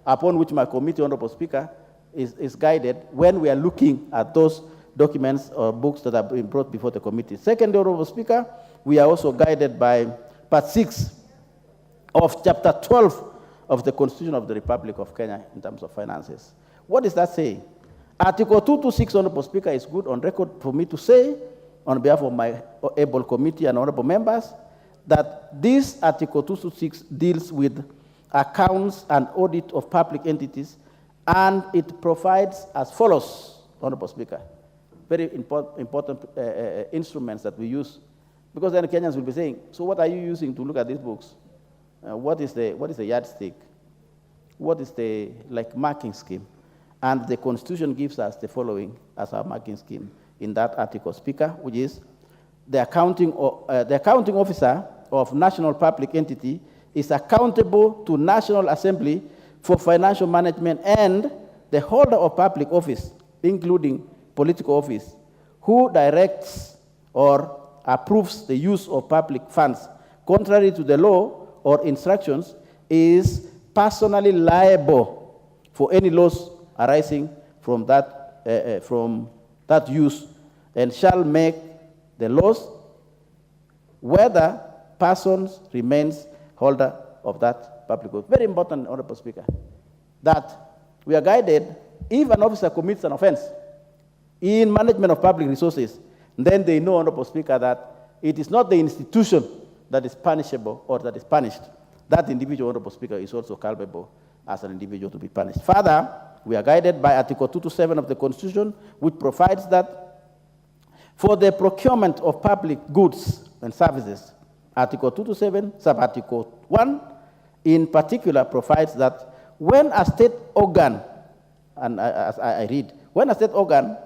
upon which my committee, Honorable Speaker, is guided when we are looking at those documents or books that have been brought before the committee. Second, Honorable Speaker, we are also guided by Part 6 of Chapter 12 of the Constitution of the Republic of Kenya in terms of finances. What is that saying? Article 226, Honorable Speaker, is good on record for me to say, on behalf of my able committee and honorable members, that this Article 226 deals with accounts and audit of public entities, and it provides as follows, Honorable Speaker, very important instruments that we use, because then Kenyans will be saying, so what are you using to look at these books? What is the yardstick? What is the marking scheme? And the Constitution gives us the following as our marking scheme in that article, Speaker, which is the accounting officer of national public entity is accountable to National Assembly for financial management, and the holder of public office, including political office, who directs or approves the use of public funds contrary to the law or instructions is personally liable for any loss arising from that use and shall make the loss whether persons remains holder of that public good. Very important, Honorable Speaker, that we are guided if an officer commits an offense in management of public resources, then they know, Honorable Speaker, that it is not the institution that is punishable or that is punished. That individual, Honorable Speaker, is also culpable as an individual to be punished. Further, we are guided by Article 227 of the Constitution, which provides that for the procurement of public goods and services, Article 227, sub-article 1, in particular provides that when a state organ, and as I read, when a state organ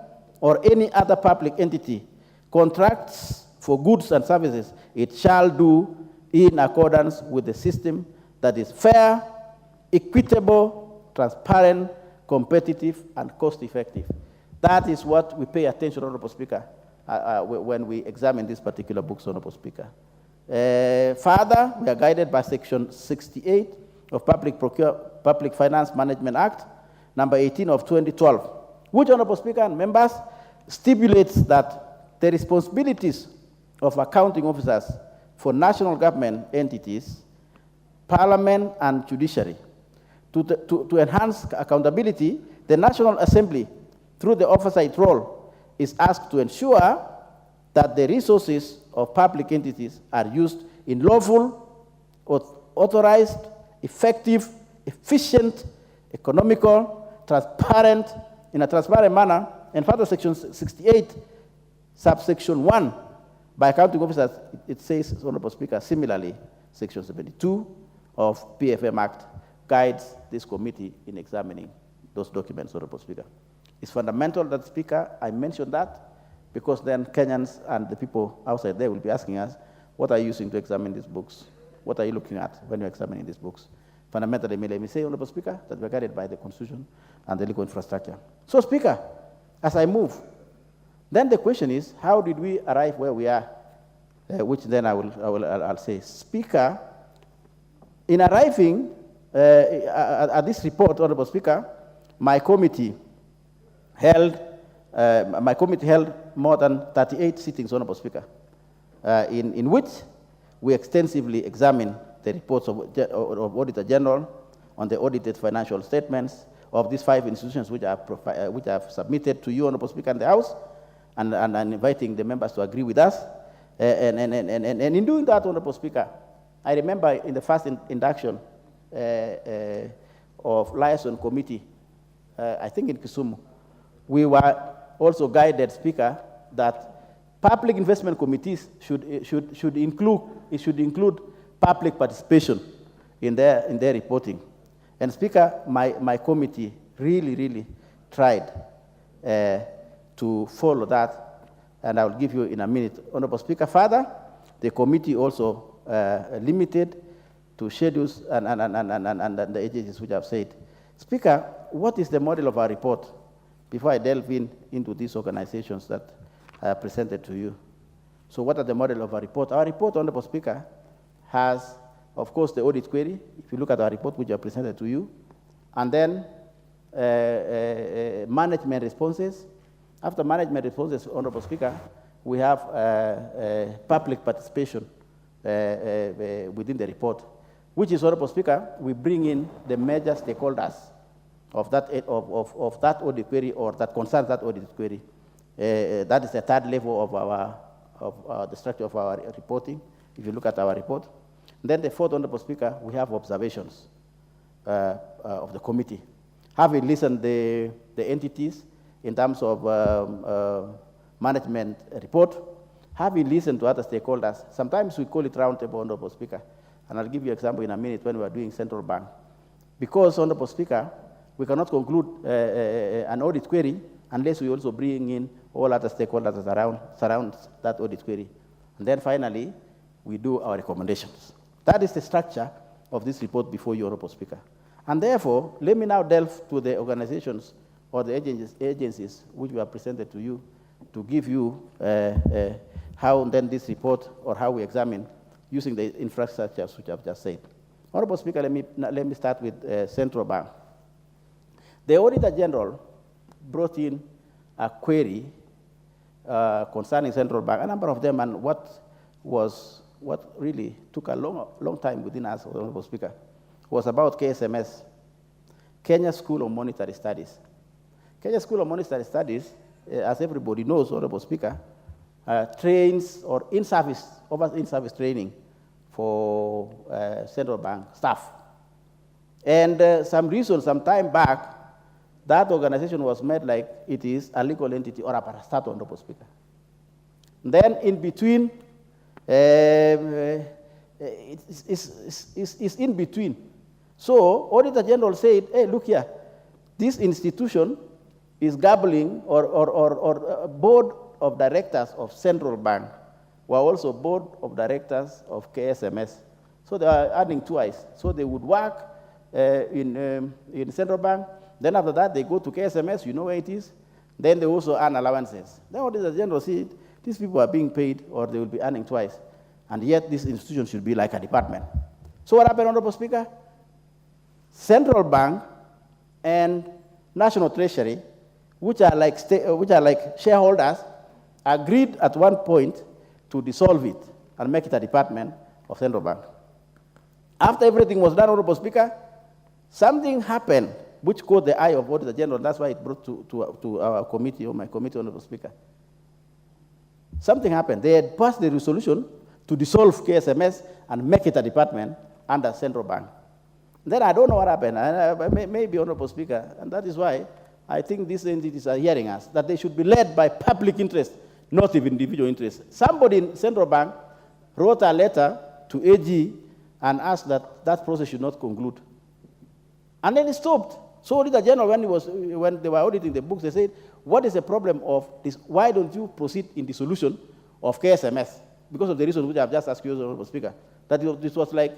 or any other public entity contracts for goods and services, it shall do in accordance with the system that is fair, equitable, transparent, competitive, and cost-effective. That is what we pay attention, Honorable Speaker, when we examine these particular books, Honorable Speaker. Further, we are guided by Section 68 of Public Finance Management Act, number 18 of 2012, which, Honorable Speaker and members, stipulates that the responsibilities of accounting officers for national government entities, parliament, and judiciary. To enhance accountability, the National Assembly, through the oversight role, is asked to ensure that the resources of public entities are used in lawful, authorized, effective, efficient, economical, transparent, in a transparent manner, and further Section 68, subsection 1, by accounting officers, it says, Honorable Speaker, similarly, Section 72 of PFM Act guides this committee in examining those documents, Honorable Speaker. It's fundamental that, Speaker, I mentioned that, because then Kenyans and the people outside there will be asking us, what are you using to examine these books? What are you looking at when you're examining these books? Fundamentally, let me say, Honorable Speaker, that we're guided by the Constitution and the legal infrastructure. So, Speaker, as I move, then the question is, how did we arrive where we are? Which then I'll say, Speaker, in arriving at this report, Honorable Speaker, my committee held more than 38 sittings, Honorable Speaker, in which we extensively examined the reports of Auditor General on the audited financial statements of these 5 institutions which I have submitted to you, Honorable Speaker, and the House, and inviting the members to agree with us. And in doing that, Honorable Speaker, I remember in the first induction of Liaison Committee, I think in Kisumu, we were also guided, Speaker, that public investment committees should include public participation in their reporting. And Speaker, my committee really tried to follow that, and I will give you in a minute, Honorable Speaker. Further, the committee also limited to schedules and the agencies which I've said. Speaker, what is the model of our report? Before I delve into these organizations that I have presented to you. So what are the model of our report? Our report, Honorable Speaker, has, of course, the audit query, if you look at our report which I presented to you, and then management responses. After management responses, Honorable Speaker, we have public participation within the report, which is, Honorable Speaker, we bring in the major stakeholders of that audit query or that concerns that audit query. That is the third level of the structure of our reporting, if you look at our report. Then the fourth, Honorable Speaker, we have observations of the committee. Having listened the entities in terms of management report, having listened to other stakeholders, sometimes we call it roundtable, Honorable Speaker, and I'll give you an example in a minute when we are doing central bank. Because, Honorable Speaker, we cannot conclude an audit query unless we also bring in all other stakeholders that surround that audit query. And then finally, we do our recommendations. That is the structure of this report before you, Honorable Speaker. And therefore, let me now delve to the organizations or the agencies which we have presented to you to give you how then this report or how we examine using the infrastructures which I've just said. Honorable Speaker, let me start with Central Bank. The Auditor General brought in a query concerning Central Bank, a number of them, and what really took a long time within us, Honorable Speaker, was about KSMS, Kenya School of Monetary Studies. Kenya School of Monetary Studies, as everybody knows, Honorable Speaker, trains or offers in-service training for Central Bank staff. And some time back, that organization was made like it is a legal entity or a parastatal, Honorable Speaker. Then in between, it's in between. So Auditor General said, hey, look here, this institution is gobbling or board of directors of Central Bank were also board of directors of KSMS. So they are earning twice. So they would work in Central Bank. Then after that, they go to KSMS, you know where it is. Then they also earn allowances. Then Auditor General said, these people are being paid or they will be earning twice. And yet this institution should be like a department. So what happened, Honorable Speaker? Central Bank and National Treasury, which are like shareholders, agreed at one point to dissolve it and make it a department of Central Bank. After everything was done, Honorable Speaker, something happened which caught the eye of Auditor General. That's why it brought to our committee, or my committee, Honorable Speaker. Something happened. They had passed the resolution to dissolve KSMS and make it a department under Central Bank. Then I don't know what happened. Maybe, Honorable Speaker, and that is why I think these entities are hearing us, that they should be led by public interest, not individual interest. Somebody in Central Bank wrote a letter to AG and asked that that process should not conclude. And then it stopped. So Auditor General, when they were auditing the books, they said, what is the problem of this? Why don't you proceed in dissolution of KSMS? Because of the reason which I have just asked you, Honorable Speaker, that this was like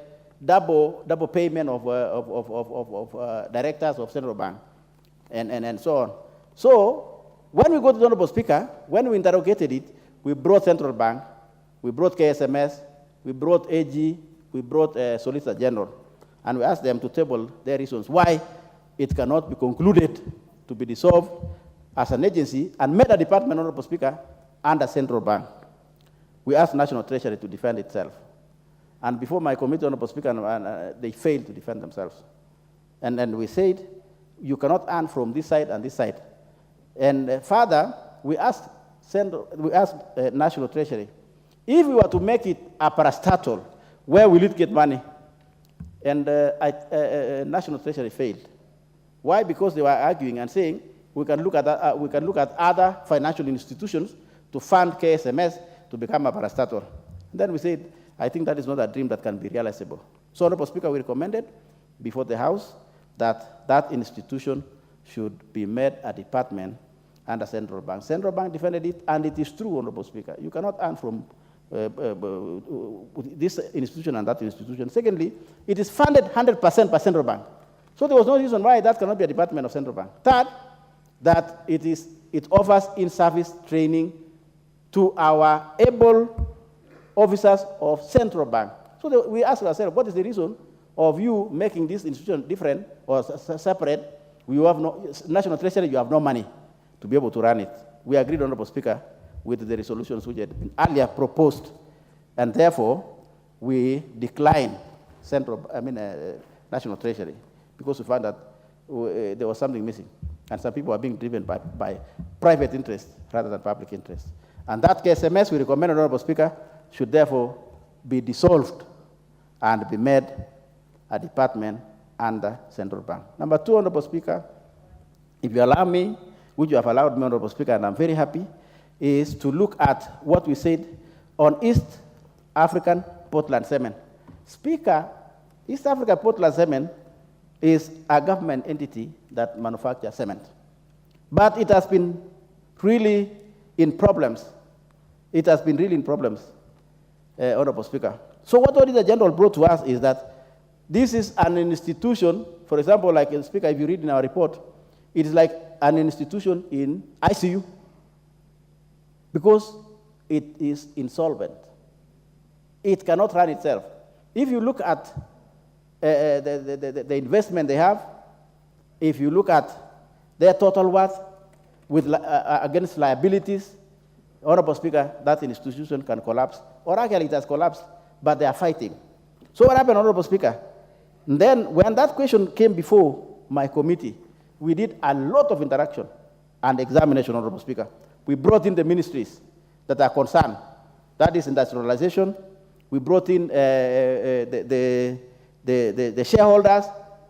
double payment of directors of Central Bank and so on. So when we go to the Honorable Speaker, when we interrogated it, we brought Central Bank, we brought KSMS, we brought AG, we brought Solicitor General, and we asked them to table their reasons why it cannot be concluded to be dissolved as an agency and made a department, Honorable Speaker, under Central Bank. We asked National Treasury to defend itself. And before my committee, Honorable Speaker, they failed to defend themselves. And then we said, you cannot earn from this side and this side. And further, we asked National Treasury, if we were to make it a parastatal, where will it get money? And National Treasury failed. Why? Because they were arguing and saying, we can look at other financial institutions to fund KSMS to become a parastatal. Then we said, I think that is not a dream that can be realizable. So, Honorable Speaker, we recommended before the House that that institution should be made a department under Central Bank. Central Bank defended it, and it is true, Honorable Speaker. You cannot earn from this institution and that institution. Secondly, it is funded 100% by Central Bank. So there was no reason why that cannot be a department of Central Bank. Third, that it offers in-service training to our able officers of Central Bank. So we ask ourselves, what is the reason of you making this institution different or separate? We have no, National Treasury, you have no money to be able to run it. We agreed, Honorable Speaker, with the resolutions which had been earlier proposed, and therefore we declined National Treasury because we found that there was something missing, and some people are being driven by private interest rather than public interest. And that KSMS, we recommend, Honorable Speaker, should therefore be dissolved and be made a department under Central Bank. Number two, Honorable Speaker, if you allow me, which you have allowed me, Honorable Speaker, and I'm very happy, is to look at what we said on East African Portland Cement. Speaker, East African Portland Cement is a government entity that manufactures cement. But it has been really in problems. It has been really in problems, Honorable Speaker. So what Auditor General brought to us is that this is an institution, for example, like Speaker, if you read in our report, it is like an institution in ICU because it is insolvent. It cannot run itself. If you look at the investment they have, if you look at their total worth with, against liabilities, Honorable Speaker, that institution can collapse, or actually it has collapsed, but they are fighting. So what happened, Honorable Speaker? And then when that question came before my committee, we did a lot of interaction and examination, Honorable Speaker. We brought in the ministries that are concerned. That is industrialization. We brought in the shareholders,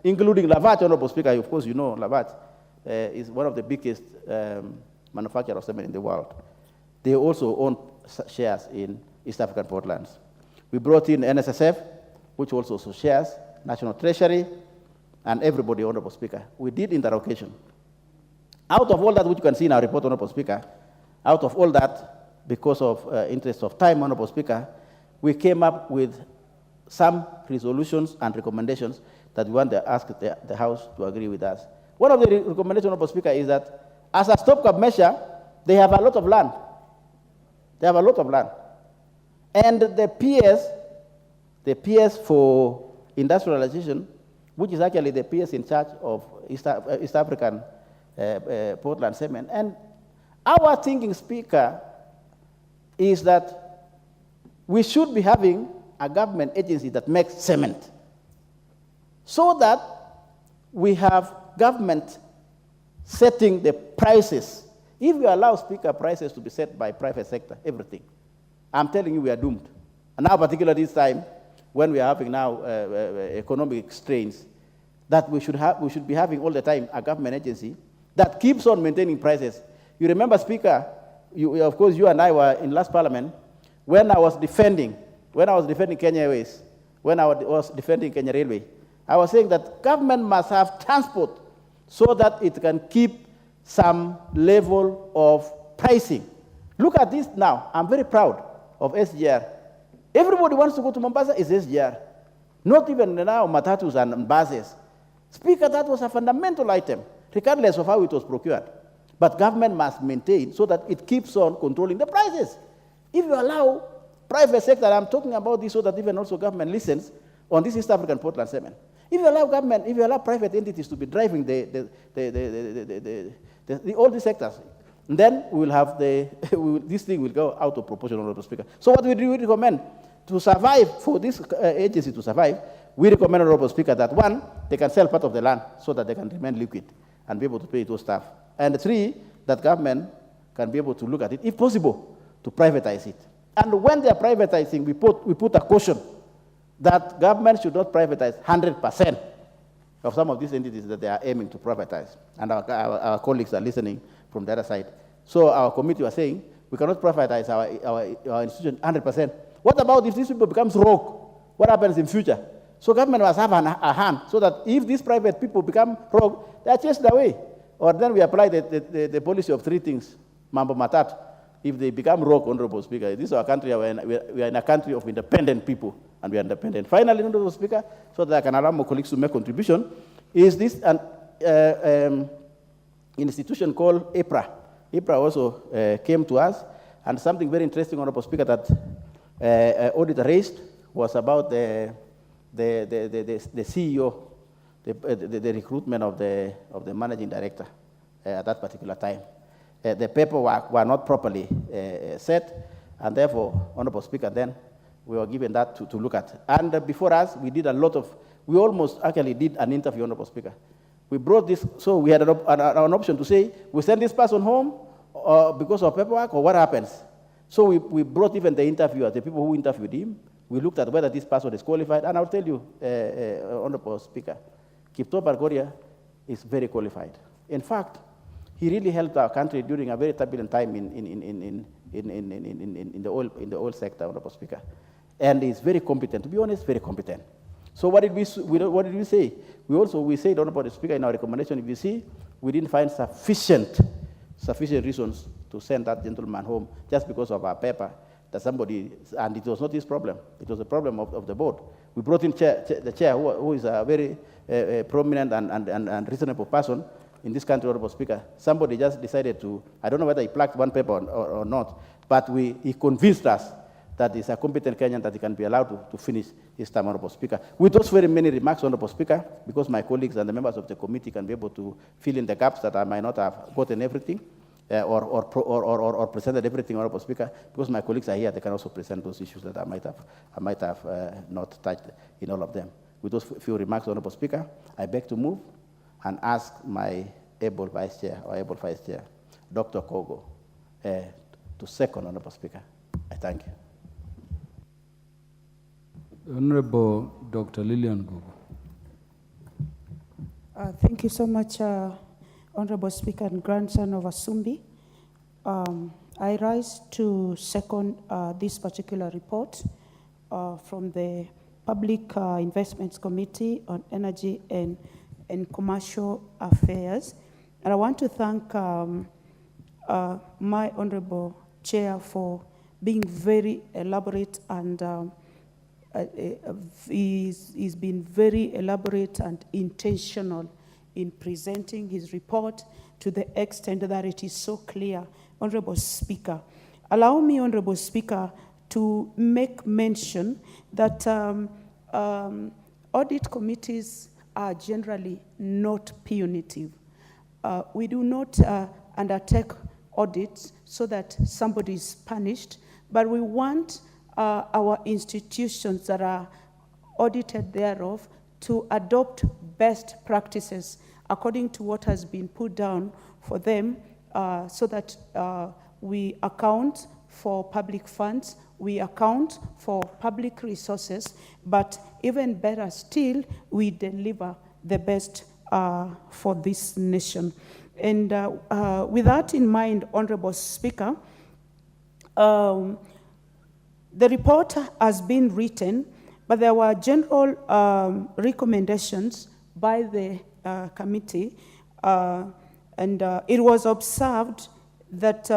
including Lavat, Honorable Speaker. Of course, you know Lavat is one of the biggest manufacturers of cement in the world. They also own shares in East African Portlands. We brought in NSSF, which also shares, National Treasury, and everybody, Honorable Speaker. We did interrogation. Out of all that, which you can see in our report, Honorable Speaker, out of all that, because of interest of time, Honorable Speaker, we came up with some resolutions and recommendations that we want to ask the House to agree with us. One of the recommendations, Honorable Speaker, is that as a stopgap measure, they have a lot of land. They have a lot of land. And the PS for industrialization, which is actually the PS in charge of East African Portland cement. And our thinking, Speaker, is that we should be having a government agency that makes cement, so that we have government setting the prices. If we allow, Speaker, prices to be set by private sector, everything, I'm telling you we are doomed. And now, particularly this time, when we are having now economic strains, that we should be having all the time a government agency that keeps on maintaining prices. You remember, Speaker, of course, you and I were in last Parliament when I was defending Kenya Airways, when I was defending Kenya Railway. I was saying that government must have transport so that it can keep some level of pricing. Look at this now. I'm very proud of SGR. Everybody wants to go to Mombasa, is SGR. Not even now matatus and buses. Speaker, that was a fundamental item, regardless of how it was procured. But government must maintain so that it keeps on controlling the prices. If you allow private sector, I'm talking about this so that even also government listens on this East African Portland cement. If you allow government, if you allow private entities to be driving all these sectors, then we will have this thing will go out of proportion, Honorable Speaker. So what we recommend to survive, for this agency to survive, we recommend, Honorable Speaker, that one, they can sell part of the land so that they can remain liquid and be able to pay those staff. And three, that government can be able to look at it, if possible, to privatize it. And when they are privatizing, we put a caution that government should not privatize 100% of some of these entities that they are aiming to privatize. And our colleagues are listening from the other side. So our committee was saying, we cannot privatize our institution 100%. What about if these people become rogue? What happens in future? So government must have a hand, so that if these private people become rogue, they are chased away. Or then we apply the policy of three things, mambo matat. If they become rogue, Honorable Speaker, this is our country, we are in a country of independent people, and we are independent. Finally, Honorable Speaker, so that I can allow my colleagues to make contribution, is this an institution called EPRA. EPRA also came to us, and something very interesting, Honorable Speaker, that auditor raised was about the CEO, the recruitment of the managing director at that particular time. The paperwork were not properly set, and therefore, Honorable Speaker, then we were given that to look at. And before us, we did we almost actually did an interview, Honorable Speaker. We brought this, so we had an option to say, we send this person home because of paperwork, or what happens? So we brought even the interviewer, the people who interviewed him. We looked at whether this person is qualified, and I'll tell you, Honorable Speaker, Kipto Bargoria is very qualified. In fact, he really helped our country during a very turbulent time in the oil sector, Honorable Speaker. And he's very competent, to be honest, very competent. So what did we say? We said, Honorable Speaker, in our recommendation, if you see, we didn't find sufficient reasons to send that gentleman home just because of our paper that somebody, and it was not his problem, it was a problem of the board. We brought in the chair, who is a very prominent and reasonable person in this country, Honorable Speaker. Somebody just decided to, I don't know whether he plucked one paper or not, But he convinced us that he's a competent Kenyan, that he can be allowed to finish his term, Honorable Speaker. With those very many remarks, Honorable Speaker, because my colleagues and the members of the committee can be able to fill in the gaps that I might not have gotten everything, or presented everything, Honorable Speaker, because my colleagues are here, they can also present those issues that I might have not touched in all of them. With those few remarks, Honorable Speaker, I beg to move and ask my able Vice Chair, Dr. Kogo, to second, Honorable Speaker. I thank you. Honorable Dr. Lillian Gogo. Thank you so much, Honorable Speaker and grandson of Asumbi. I rise to second this particular report from the Public Investments Committee on Energy and Commercial Affairs. And I want to thank my Honorable Chair for being very elaborate and he's been very elaborate and intentional in presenting his report to the extent that it is so clear. Honorable Speaker, allow me, Honorable Speaker, to make mention that audit committees are generally not punitive. We do not undertake audits so that somebody is punished, but we want our institutions that are audited thereof to adopt best practices according to what has been put down for them, so that we account for public funds, we account for public resources, but even better still, we deliver the best for this nation. And with that in mind, Honorable Speaker, the report has been written, but there were general recommendations by the committee, and it was observed that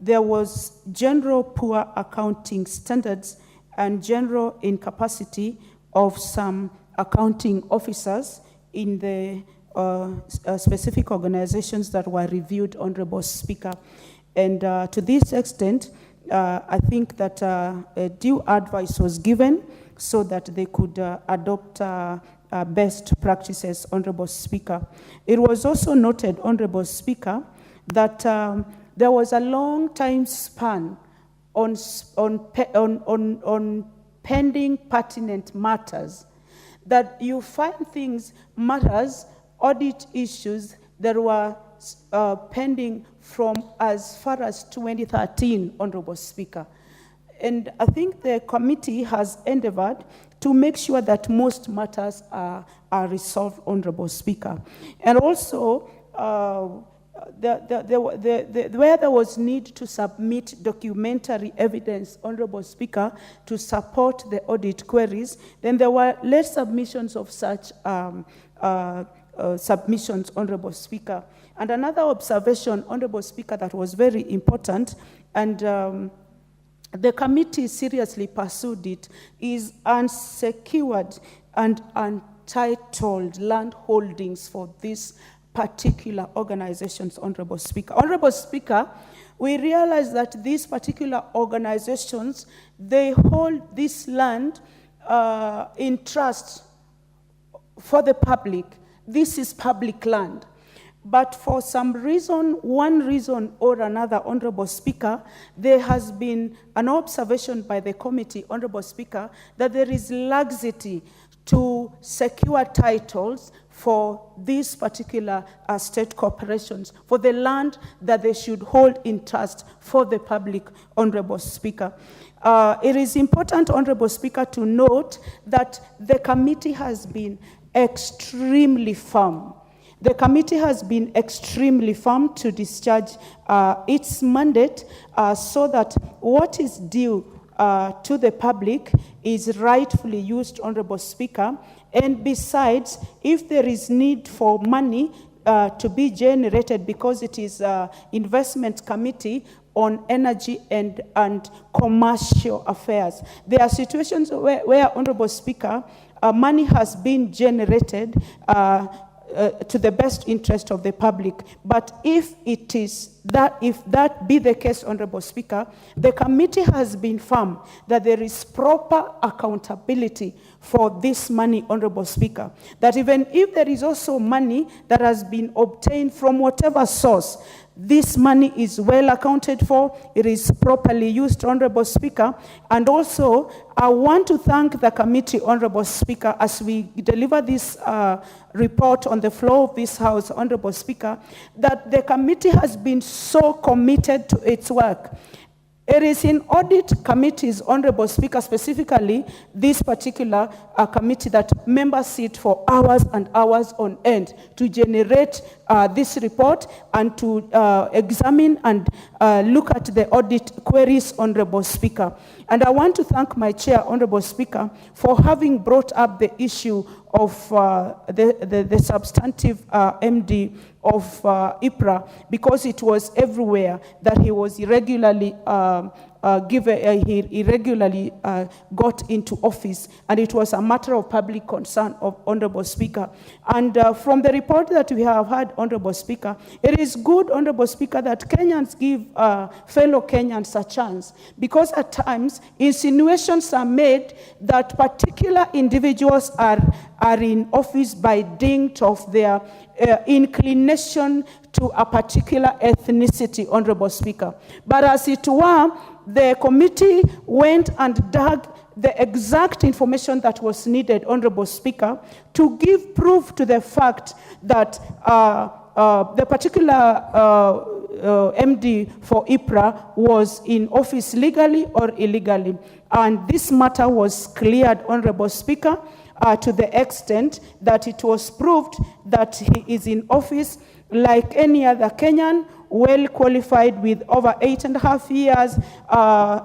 there was general poor accounting standards and general incapacity of some accounting officers in the specific organizations that were reviewed, Honorable Speaker. And to this extent, I think that due advice was given so that they could adopt best practices, Honorable Speaker. It was also noted, Honorable Speaker, that there was a long time span on pending pertinent matters, that you find matters, audit issues that were pending from as far as 2013, Honorable Speaker. And I think the committee has endeavored to make sure that most matters are resolved, Honorable Speaker. And also, where there was need to submit documentary evidence, Honorable Speaker, to support the audit queries, then there were late submissions of such submissions, Honorable Speaker. And another observation, Honorable Speaker, that was very important, and the committee seriously pursued it, is unsecured and untitled land holdings for these particular organizations, Honorable Speaker. Honorable Speaker, we realize that these particular organizations, they hold this land in trust for the public. This is public land. But for some reason, one reason or another, Honorable Speaker, there has been an observation by the committee, Honorable Speaker, that there is laxity to secure titles for these particular state corporations, for the land that they should hold in trust for the public, Honorable Speaker. It is important, Honorable Speaker, to note that the committee has been extremely firm. The committee has been extremely firm to discharge its mandate so that what is due to the public is rightfully used, Honorable Speaker. And besides, if there is need for money to be generated, because it is investment committee on energy and commercial affairs, there are situations where Honorable Speaker, money has been generated to the best interest of the public. But if that be the case, Honorable Speaker, the committee has been firm that there is proper accountability for this money, Honorable Speaker. That even if there is also money that has been obtained from whatever source, this money is well accounted for, it is properly used, Honorable Speaker. And also, I want to thank the committee, Honorable Speaker, as we deliver this report on the floor of this House, Honorable Speaker, that the committee has been so committed to its work. It is in audit committees, Honorable Speaker, specifically this particular committee that members sit for hours and hours on end to generate this report and to examine and look at the audit queries, Honorable Speaker. And I want to thank my chair, Honorable Speaker, for having brought up the issue of the substantive MD of IPRA, because it was everywhere that he was irregularly he irregularly got into office, and it was a matter of public concern of Honorable Speaker. And from the report that we have had, Honorable Speaker, it is good, Honorable Speaker, that Kenyans give fellow Kenyans a chance, because at times insinuations are made that particular individuals are in office by dint of their inclination to a particular ethnicity, Honorable Speaker. But as it were, the committee went and dug the exact information that was needed, Honorable Speaker, to give proof to the fact that the particular MD for IPRA was in office legally or illegally. And this matter was cleared, Honorable Speaker, to the extent that it was proved that he is in office like any other Kenyan, well qualified with over 8.5 years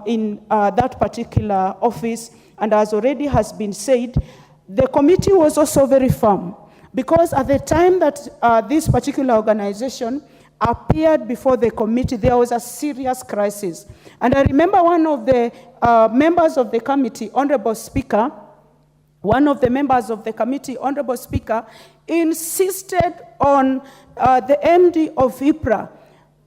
in that particular office. And as already has been said, the committee was also very firm, because at the time that this particular organization appeared before the committee, there was a serious crisis. And I remember one of the members of the committee, Honorable Speaker, one of the members of the committee, Honorable Speaker, insisted on the MD of IPRA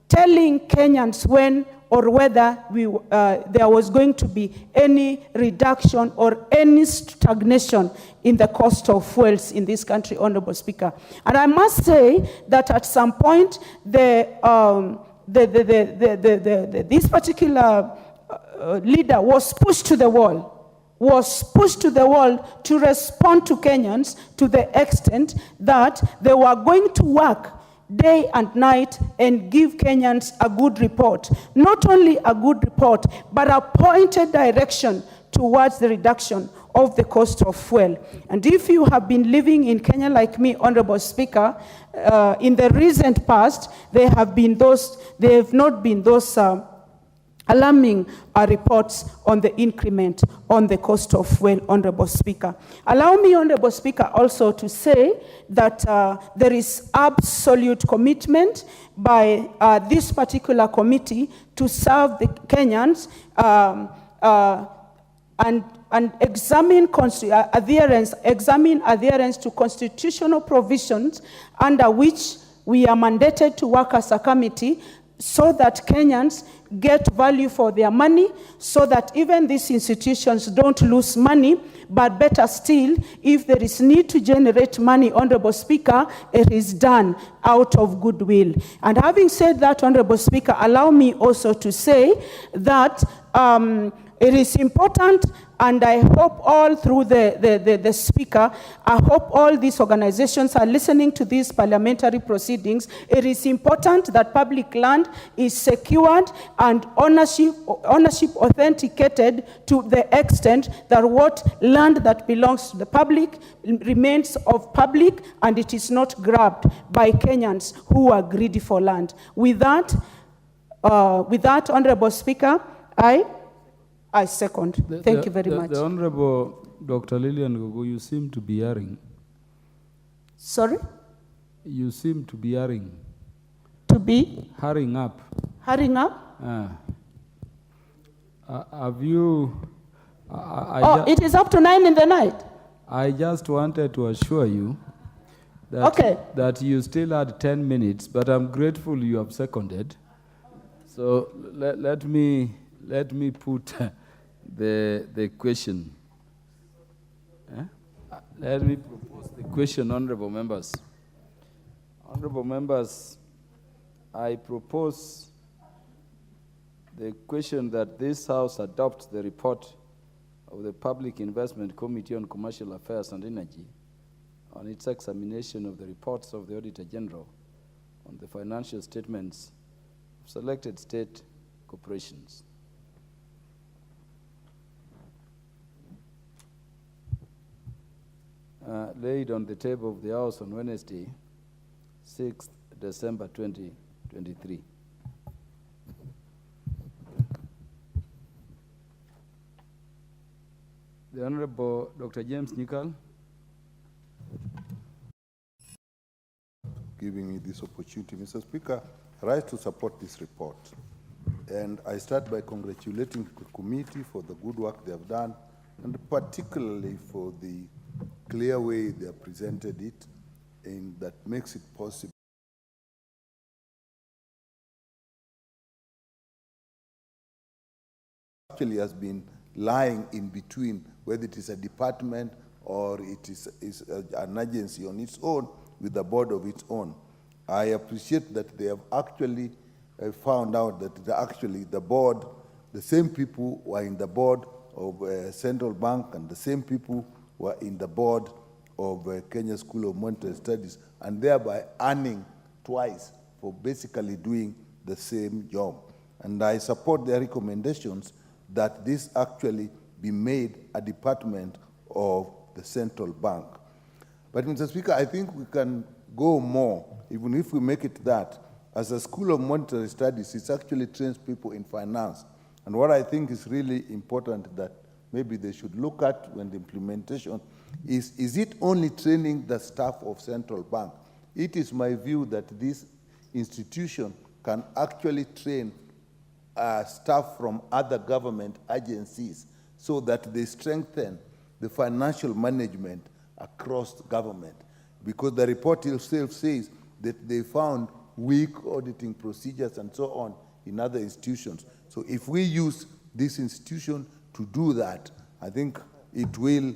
telling Kenyans when or whether there was going to be any reduction or any stagnation in the cost of fuels in this country, Honorable Speaker. And I must say that at some point, this particular leader was pushed to the wall. To respond to Kenyans to the extent that they were going to work day and night and give Kenyans a good report. Not only a good report, but a pointed direction towards the reduction of the cost of fuel. And if you have been living in Kenya like me, Honorable Speaker, in the recent past, there have not been those alarming reports on the increment on the cost of fuel, Honorable Speaker. Allow me, Honorable Speaker, also to say that there is absolute commitment by this particular committee to serve the Kenyans and examine adherence to constitutional provisions under which we are mandated to work as a committee, so that Kenyans get value for their money, so that even these institutions don't lose money, but better still, if there is need to generate money, Honorable Speaker, it is done out of goodwill. And having said that, Honorable Speaker, allow me also to say that it is important, and I hope all through the Speaker, I hope all these organizations are listening to these parliamentary proceedings. It is important that public land is secured and ownership authenticated to the extent that what land that belongs to the public remains of public, and it is not grabbed by Kenyans who are greedy for land. With that, Honorable Speaker, I second. Thank you very much. The Honorable Dr. Lillian Gogo, you seem to be erring. Sorry? You seem to be erring. To be? Hurrying up. Hurrying up? Have you... it is up to 9 in the night. I just wanted to assure you that you still had 10 minutes, but I'm grateful you have seconded. So let me put the question. Let me propose the question, honorable members. Honorable members, I propose the question that this House adopt the report of the Public Investment Committee on Commercial Affairs and Energy on its examination of the reports of the Auditor General on the financial statements of selected state corporations. Laid on the table of the House on Wednesday, 6th December 2023. The Honorable Dr. James Nyikal. Giving me this opportunity. Mr. Speaker, I rise to support this report. And I start by congratulating the committee for the good work they have done, and particularly for the clear way they have presented it, and that makes it possible. Actually has been lying in between, whether it is a department or it is an agency on its own with a board of its own. I appreciate that they have actually found out that actually the board, the same people were in the board of Central Bank, and the same people were in the board of Kenya School of Monetary Studies, and thereby earning twice for basically doing the same job. And I support their recommendations that this actually be made a department of the Central Bank. But Mr. Speaker, I think we can go more, even if we make it that. As a School of Monetary Studies, it actually trains people in finance. And what I think is really important that maybe they should look at when the implementation is it only training the staff of Central Bank? It is my view that this institution can actually train staff from other government agencies so that they strengthen the financial management across the government. Because the report itself says that they found weak auditing procedures and so on in other institutions. So if we use this institution to do that, I think it will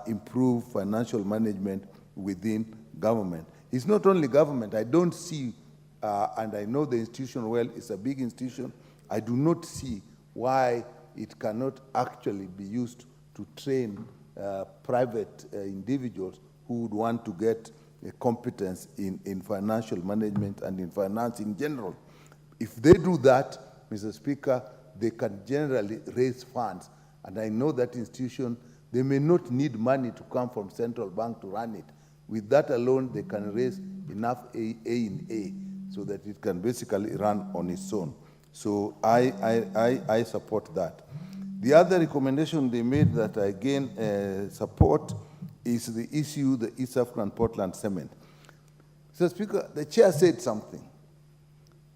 improve financial management within government. It's not only government. I don't see, and I know the institution well, it's a big institution. I do not see why it cannot actually be used to train private individuals who would want to get a competence in financial management and in finance in general. If they do that, Mr. Speaker, they can generally raise funds. And I know that institution, they may not need money to come from Central Bank to run it. With that alone, they can raise enough A in A so that it can basically run on its own. So I support that. The other recommendation they made that I again support is the issue, the East African Portland Cement. Mr. Speaker, the chair said something,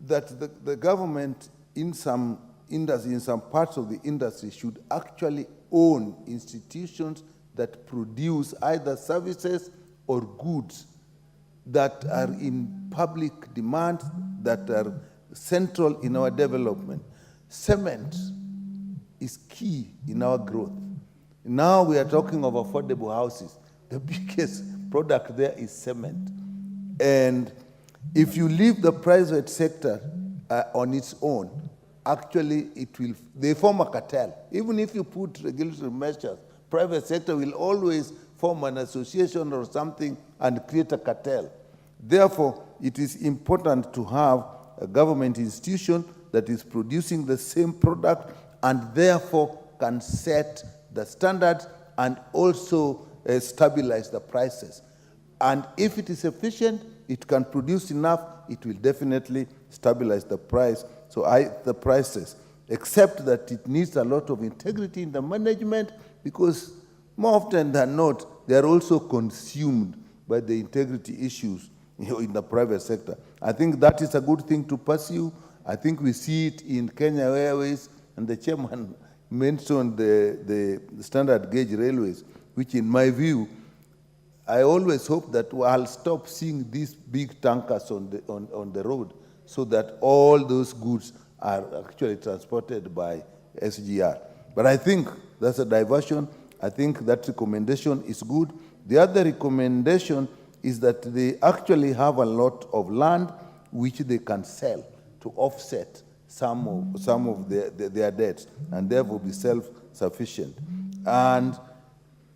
that the government in some industry, in some parts of the industry should actually own institutions that produce either services or goods that are in public demand, that are central in our development. Cement is key in our growth. Now we are talking of affordable houses. The biggest product there is cement. And if you leave the private sector on its own, actually they form a cartel. Even if you put regulatory measures, private sector will always form an association or something and create a cartel. Therefore, it is important to have a government institution that is producing the same product and therefore can set the standards and also stabilize the prices. And if it is efficient, it can produce enough, it will definitely stabilize the price. So the prices, except that it needs a lot of integrity in the management, because more often than not, they are also consumed by the integrity issues in the private sector. I think that is a good thing to pursue. I think we see it in Kenya Airways, and the chairman mentioned the standard gauge railways, which in my view, I always hope that I'll stop seeing these big tankers on the road so that all those goods are actually transported by SGR. But I think that's a diversion. I think that recommendation is good. The other recommendation is that they actually have a lot of land which they can sell to offset some of their debts and therefore be self-sufficient. And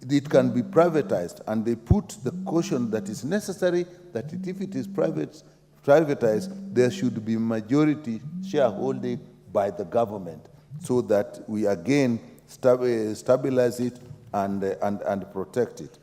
it can be privatized, and they put the caution that is necessary that if it is privatized, there should be majority shareholding by the government so that we again stabilize it and protect it.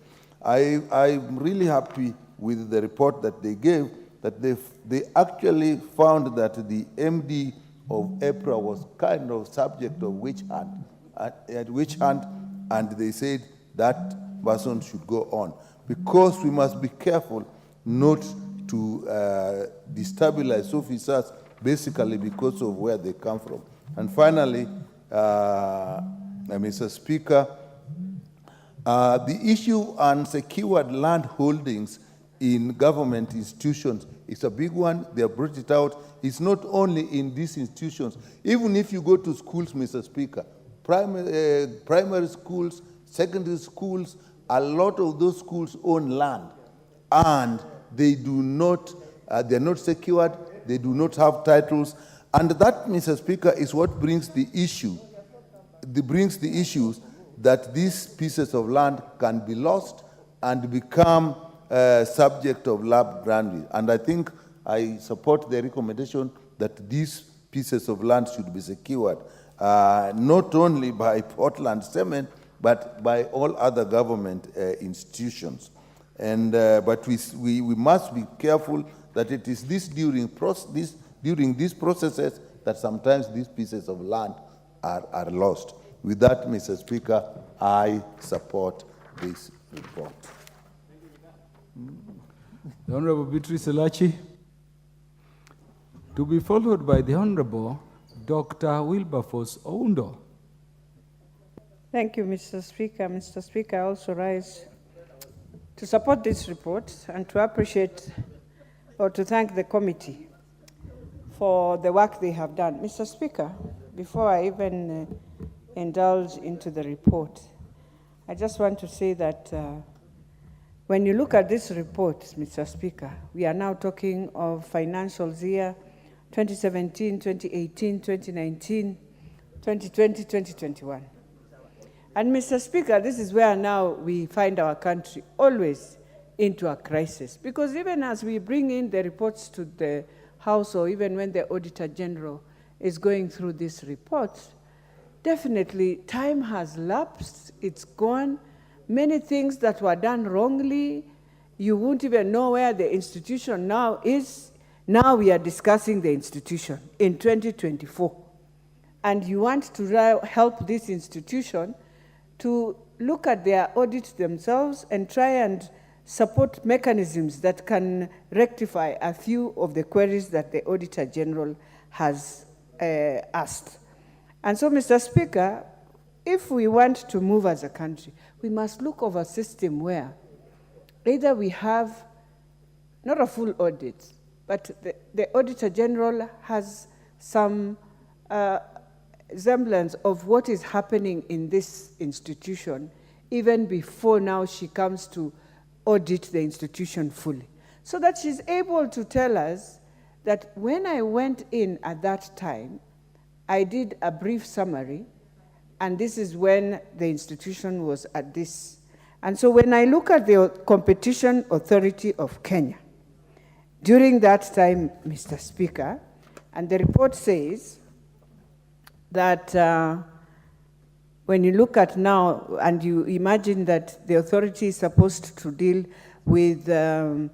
I'm really happy with the report that they gave, that they actually found that the MD of EPRA was kind of subject of witch hunt, and they said that person should go on. Because we must be careful not to destabilize officers basically because of where they come from. And finally, Mr. Speaker, the issue on secured land holdings in government institutions is a big one. They have brought it out. It's not only in these institutions. Even if you go to schools, Mr. Speaker, primary schools, secondary schools, a lot of those schools own land, and they do not, they're not secured, they do not have titles, and that, Mr. Speaker, is what brings the issue, the issues that these pieces of land can be lost and become subject of lab granting. And I think I support the recommendation that these pieces of land should be secured, not only by Portland Cement, but by all other government institutions. And, but we must be careful that it is during these processes that sometimes these pieces of land are lost. With that, Mr. Speaker, I support this report. The Honorable Beatrice Elachi, to be followed by the Honorable Dr. Wilberforce Oundo. Thank you, Mr. Speaker. Mr. Speaker, I also rise to support this report and to appreciate or to thank the committee for the work they have done. Mr. Speaker, before I even indulge into the report, I just want to say that when you look at this report, Mr. Speaker, we are now talking of financial year 2017, 2018, 2019, 2020, 2021. And Mr. Speaker, this is where now we find our country always into a crisis. Because even as we bring in the reports to the House, or even when the Auditor General is going through these reports, definitely time has lapsed, it's gone. Many things that were done wrongly, you won't even know where the institution now is. Now we are discussing the institution in 2024. And you want to help this institution to look at their audit themselves and try and support mechanisms that can rectify a few of the queries that the Auditor General has asked. And so, Mr. Speaker, if we want to move as a country, we must look over a system where either we have not a full audit, but the Auditor General has some semblance of what is happening in this institution, even before now she comes to audit the institution fully. So that she's able to tell us that when I went in at that time, I did a brief summary, and this is when the institution was at this. And so when I look at the Competition Authority of Kenya, during that time, Mr. Speaker, and the report says that when you look at now, and you imagine that the authority is supposed to deal with a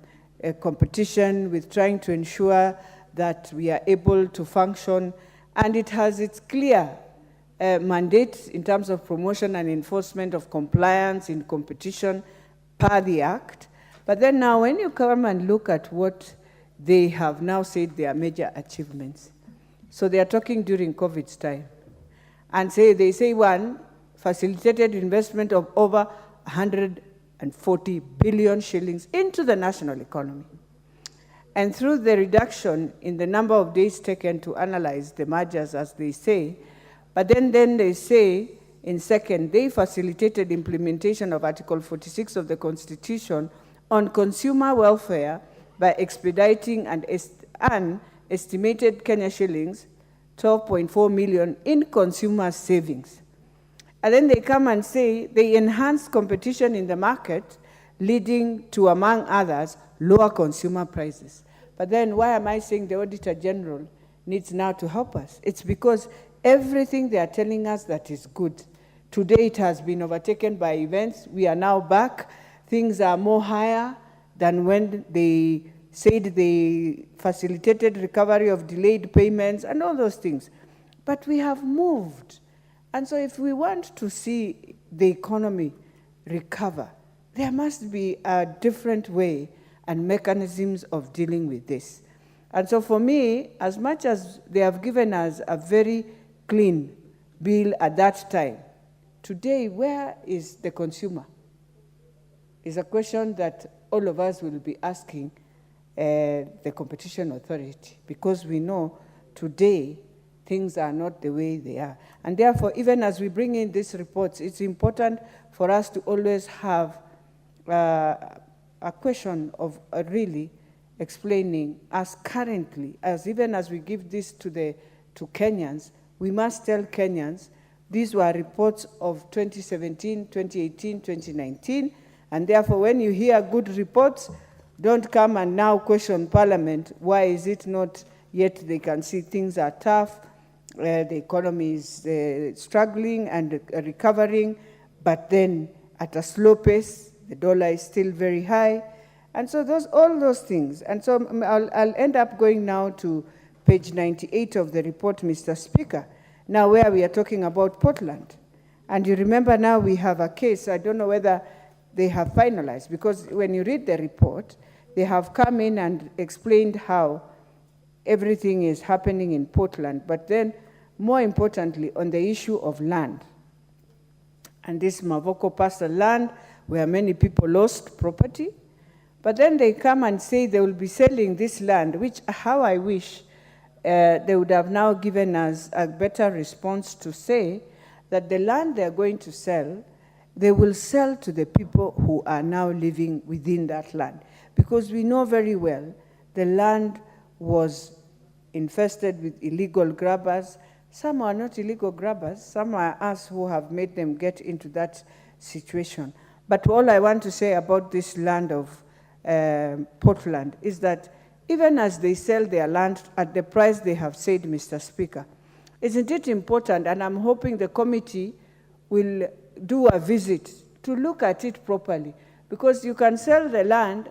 competition, with trying to ensure that we are able to function, and it has its clear mandate in terms of promotion and enforcement of compliance in competition per the Act. But then now when you come and look at what they have now said their major achievements, so they are talking during COVID's time, and they say one, facilitated investment of over $100 140 billion shillings into the national economy. And through the reduction in the number of days taken to analyze the mergers, as they say, but then they say, in second, they facilitated implementation of Article 46 of the Constitution on consumer welfare by expediting an estimated Kenya shillings 12.4 million in consumer savings. And then they come and say they enhance competition in the market, leading to, among others, lower consumer prices. But then why am I saying the Auditor General needs now to help us? It's because everything they are telling us that is good, today it has been overtaken by events. We are now back. Things are more higher than when they said they facilitated recovery of delayed payments and all those things. But we have moved. And so if we want to see the economy recover, there must be a different way and mechanisms of dealing with this. And so for me, as much as they have given us a very clean bill at that time, today, where is the consumer? Is a question that all of us will be asking the Competition Authority, because we know today things are not the way they are. And therefore, even as we bring in these reports, it's important for us to always have a question of really explaining us currently, as even as we give this to Kenyans, we must tell Kenyans these were reports of 2017, 2018, 2019, and therefore when you hear good reports, don't come and now question Parliament. Why is it not yet? They can see things are tough, the economy is struggling and recovering, but then at a slow pace, the dollar is still very high. And so all those things. And so I'll end up going now to page 98 of the report, Mr. Speaker, now where we are talking about Portland. And you remember now we have a case, I don't know whether they have finalized, because when you read the report, they have come in and explained how everything is happening in Portland, but then more importantly on the issue of land. And this Mavoko parcel land where many people lost property, but then they come and say they will be selling this land, which how I wish they would have now given us a better response to say that the land they're going to sell, they will sell to the people who are now living within that land. Because we know very well the land was infested with illegal grabbers. Some are not illegal grabbers, some are us who have made them get into that situation. But all I want to say about this land of Portland is that even as they sell their land at the price they have said, Mr. Speaker, isn't it important, and I'm hoping the committee will do a visit to look at it properly, because you can sell the land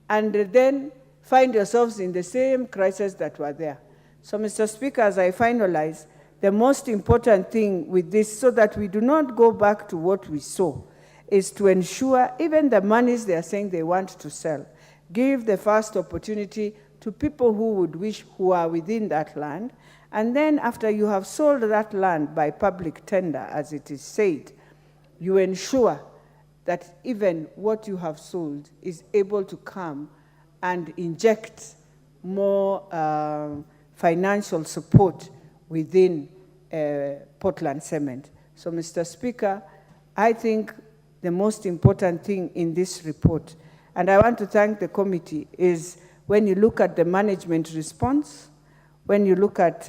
and then find yourselves in the same crisis that were there. So, Mr. Speaker, as I finalize, the most important thing with this, so that we do not go back to what we saw, is to ensure even the monies they are saying they want to sell, give the first opportunity to people who would wish, who are within that land, and then after you have sold that land by public tender, as it is said, you ensure that even what you have sold is able to come and inject more financial support within Portland Cement. So, Mr. Speaker, I think the most important thing in this report, and I want to thank the committee, is when you look at the management response, when you look at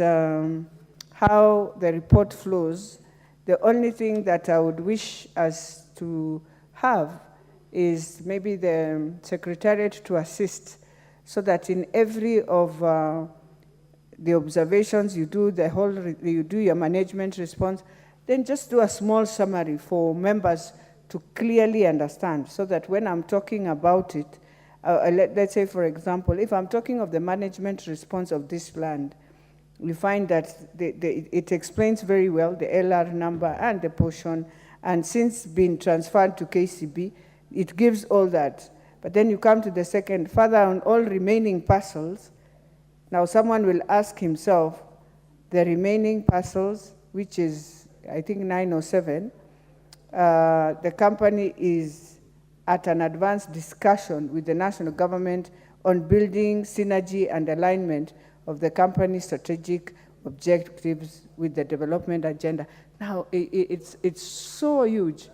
how the report flows, the only thing that I would wish us to have is maybe the Secretariat to assist, so that in every of the observations you do, you do your management response, then just do a small summary for members to clearly understand, so that when I'm talking about it, let's say, for example, if I'm talking of the management response of this land, we find that it explains very well the LR number and the portion, and since being transferred to KCB, it gives all that. But then you come to the second, further on all remaining parcels. Now someone will ask himself, the remaining parcels, which is, I think, 9 or 7, the company is at an advanced discussion with the national government on building synergy and alignment of the company's strategic objectives with the development agenda. Now, it's so huge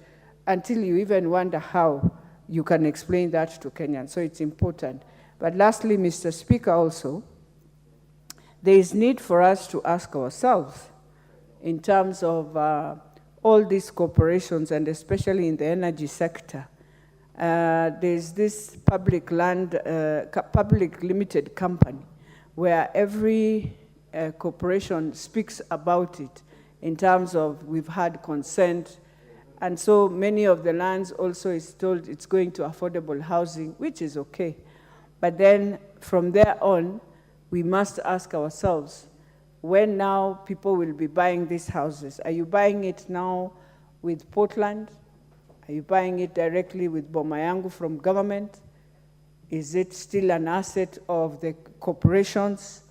until you even wonder how you can explain that to Kenyans. So it's important. But lastly, Mr. Speaker, also, there is need for us to ask ourselves in terms of all these corporations, and especially in the energy sector. There's this public limited company where every corporation speaks about it in terms of we've had consent, and so many of the lands also is told it's going to affordable housing, which is okay. But then from there on, we must ask ourselves, when now people will be buying these houses, are you buying it now with Portland? Are you buying it directly with Bomayangu from government? Is it still an asset of the corporations?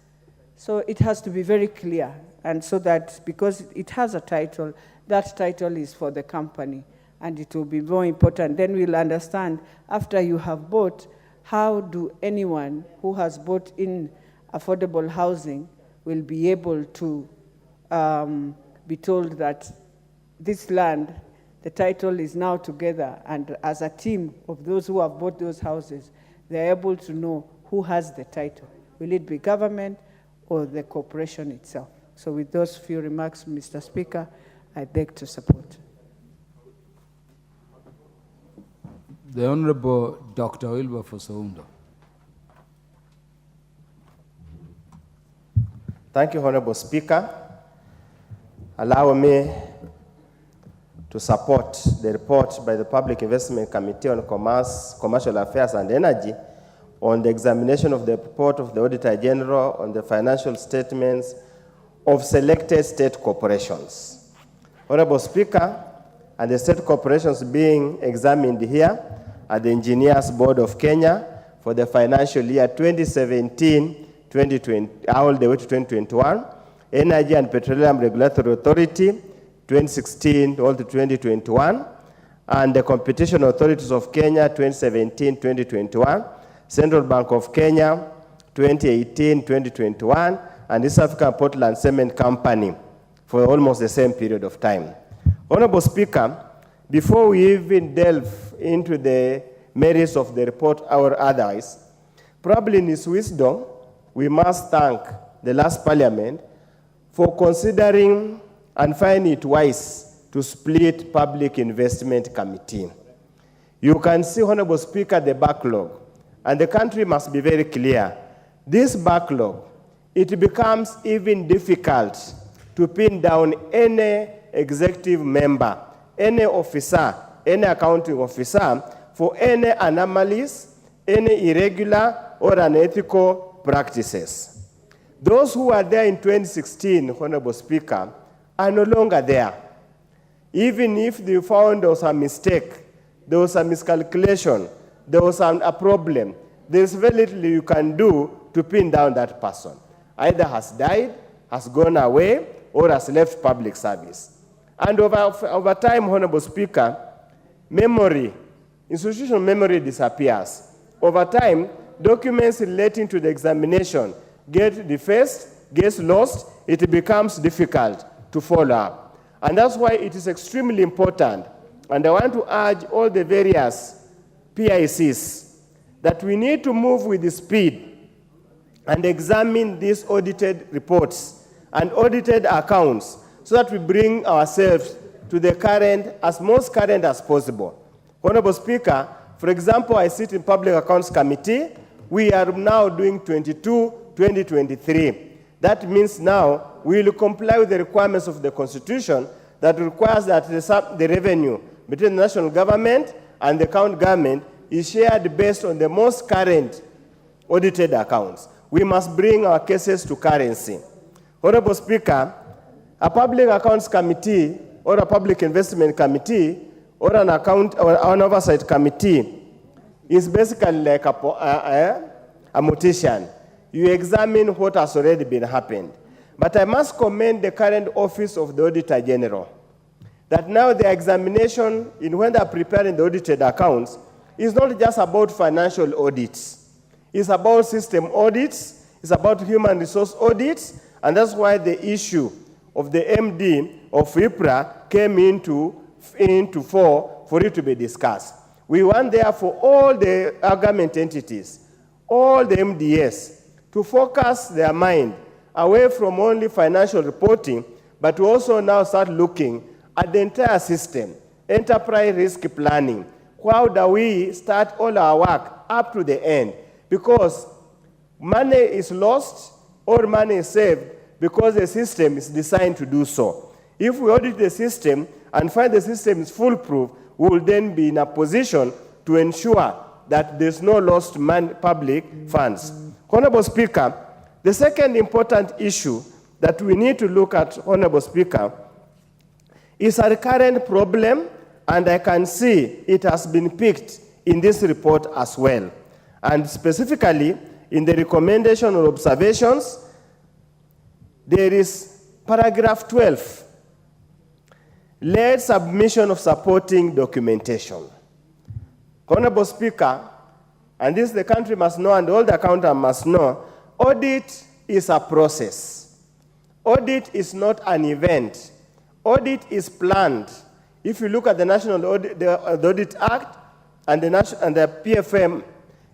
So it has to be very clear. And so that, because it has a title, that title is for the company. And it will be more important. Then we'll understand, after you have bought, how do anyone who has bought in affordable housing will be able to be told that this land, the title is now together, and as a team of those who have bought those houses, they're able to know who has the title. Will it be government or the corporation itself? So with those few remarks, Mr. Speaker, I beg to support. The Honorable Dr. Wilberforce Oundo. Thank you, Honorable Speaker. Allow me to support the report by the Public Investment Committee on Commerce, Commercial Affairs and Energy on the examination of the report of the Auditor General on the financial statements of selected state corporations. Honorable Speaker, and the state corporations being examined here are the Engineers Board of Kenya for the financial year 2017-2020, all the way to 2021, Energy and Petroleum Regulatory Authority, 2016 all to 2021, and the Competition Authorities of Kenya, 2017-2021, Central Bank of Kenya, 2018-2021, and East African Portland Cement Company for almost the same period of time. Honorable Speaker, before we even delve into the merits of the report or otherwise, probably in its wisdom, we must thank the last Parliament for considering and finding it wise to split Public Investment Committee. You can see, Honorable Speaker, the backlog, and the country must be very clear. This backlog, it becomes even difficult to pin down any executive member, any officer, any accounting officer for any anomalies, any irregular or unethical practices. Those who were there in 2016, Honorable Speaker, are no longer there. Even if they found there was a mistake, there was a miscalculation, there was a problem, there's very little you can do to pin down that person. Either has died, has gone away, or has left public service. And over time, Honorable Speaker, memory, institutional memory disappears. Over time, documents relating to the examination get defaced, gets lost, it becomes difficult to follow up. And that's why it is extremely important, and I want to urge all the various PICs that we need to move with the speed and examine these audited reports and audited accounts so that we bring ourselves to the current, as most current as possible. Honorable Speaker, for example, I sit in Public Accounts Committee. We are now doing 2023. That means now we will comply with the requirements of the Constitution that requires that the revenue between the national government and the county government is shared based on the most current audited accounts. We must bring our cases to currency. Honorable Speaker, a Public Accounts Committee or a Public Investment Committee or an account or an oversight committee is basically like a mortician. You examine what has already been happened. But I must commend the current office of the Auditor General, that now the examination in when they are preparing the audited accounts is not just about financial audits. It's about system audits, it's about human resource audits, and that's why the issue of the MD of IPRA came into for it to be discussed. We want therefore all the government entities, all the MDS, to focus their mind away from only financial reporting, but to also now start looking at the entire system, enterprise risk planning. How do we start all our work up to the end? Because money is lost or money is saved because the system is designed to do so. If we audit the system and find the system is foolproof, we will then be in a position to ensure that there's no lost public funds. Honorable Speaker, the second important issue that we need to look at, Honorable Speaker, is a recurrent problem, and I can see it has been picked in this report as well. And specifically, in the recommendation or observations, there is paragraph 12, late submission of supporting documentation. Honorable Speaker, and this the country must know and all the accountants must know, audit is a process. Audit is not an event. Audit is planned. If you look at the National Audit, the Audit Act and the PFM,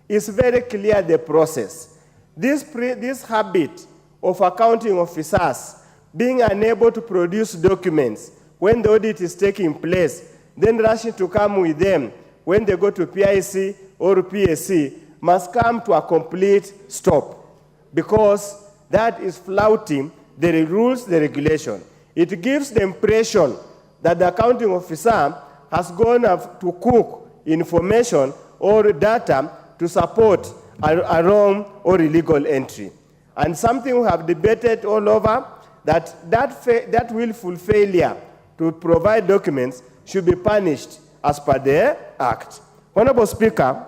it's very clear the process. This habit of accounting officers being unable to produce documents when the audit is taking place, then rushing to come with them when they go to PIC or PSC, must come to a complete stop, because that is flouting the rules, the regulation. It gives the impression that the accounting officer has gone up to cook information or data to support a wrong or illegal entry. And something we have debated all over, that willful failure to provide documents should be punished as per the Act. Honorable Speaker,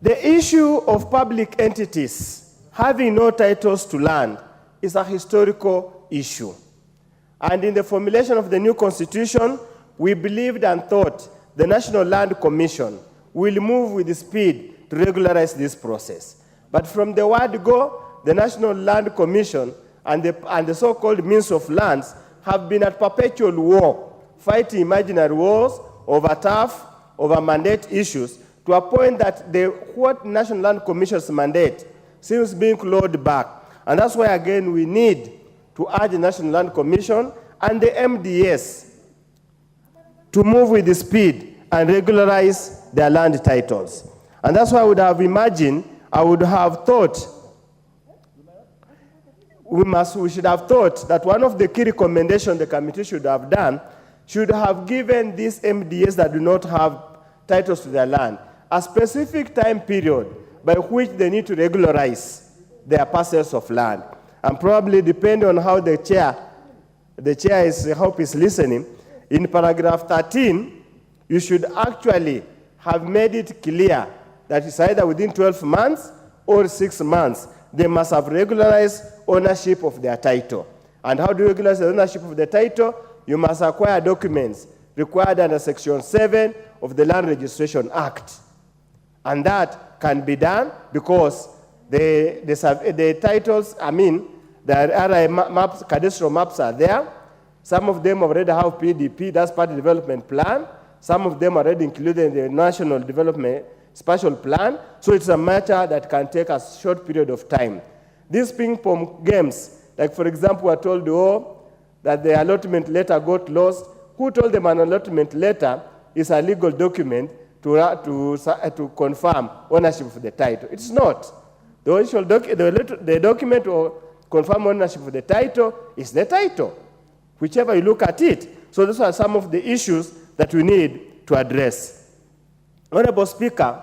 the issue of public entities having no titles to land is a historical issue. And in the formulation of the new constitution, we believed and thought the National Land Commission will move with speed to regularize this process. But from the word go, the National Land Commission and the so-called Minister of Lands have been at perpetual war, fighting imaginary wars over turf, over mandate issues, to a point that what National Land Commission's mandate seems being clawed back. And that's why, again, we need to urge the National Land Commission and the MDS to move with the speed and regularize their land titles. And that's why I would have thought, we should have thought that one of the key recommendations the committee should have done should have given these MDS that do not have titles to their land a specific time period by which they need to regularize their parcels of land. And probably, depending on how the chair is, I hope is listening, in paragraph 13, you should actually have made it clear that it's either within 12 months or 6 months, they must have regularized ownership of their title. And how do you regularize the ownership of the title? You must acquire documents required under Section 7 of the Land Registration Act. And that can be done because the titles, the RI maps, cadastral maps are there. Some of them already have PDP, that's part of the development plan. Some of them are already included in the National Development Spatial Plan. So it's a matter that can take a short period of time. These ping-pong games, like for example, we're told, that the allotment letter got lost. Who told them an allotment letter is a legal document to confirm ownership of the title? It's not. The document or confirm ownership of the title is the title, whichever you look at it. So those are some of the issues that we need to address. Honorable Speaker,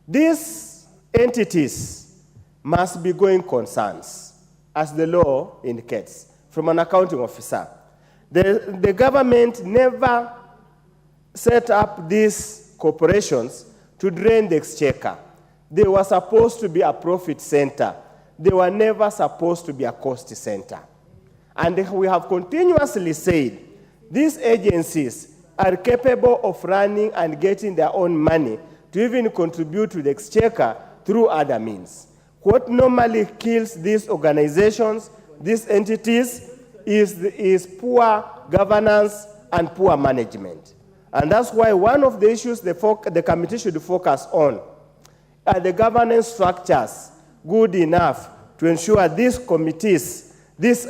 these entities must be going concerns, as the law indicates, from an accounting officer. The government never set up these corporations to drain the exchequer. They were supposed to be a profit center. They were never supposed to be a cost center. And we have continuously said these agencies are capable of running and getting their own money to even contribute to the exchequer through other means. What normally kills these organizations, these entities, is poor governance and poor management. And that's why one of the issues the committee should focus on are the governance structures good enough to ensure these committees, these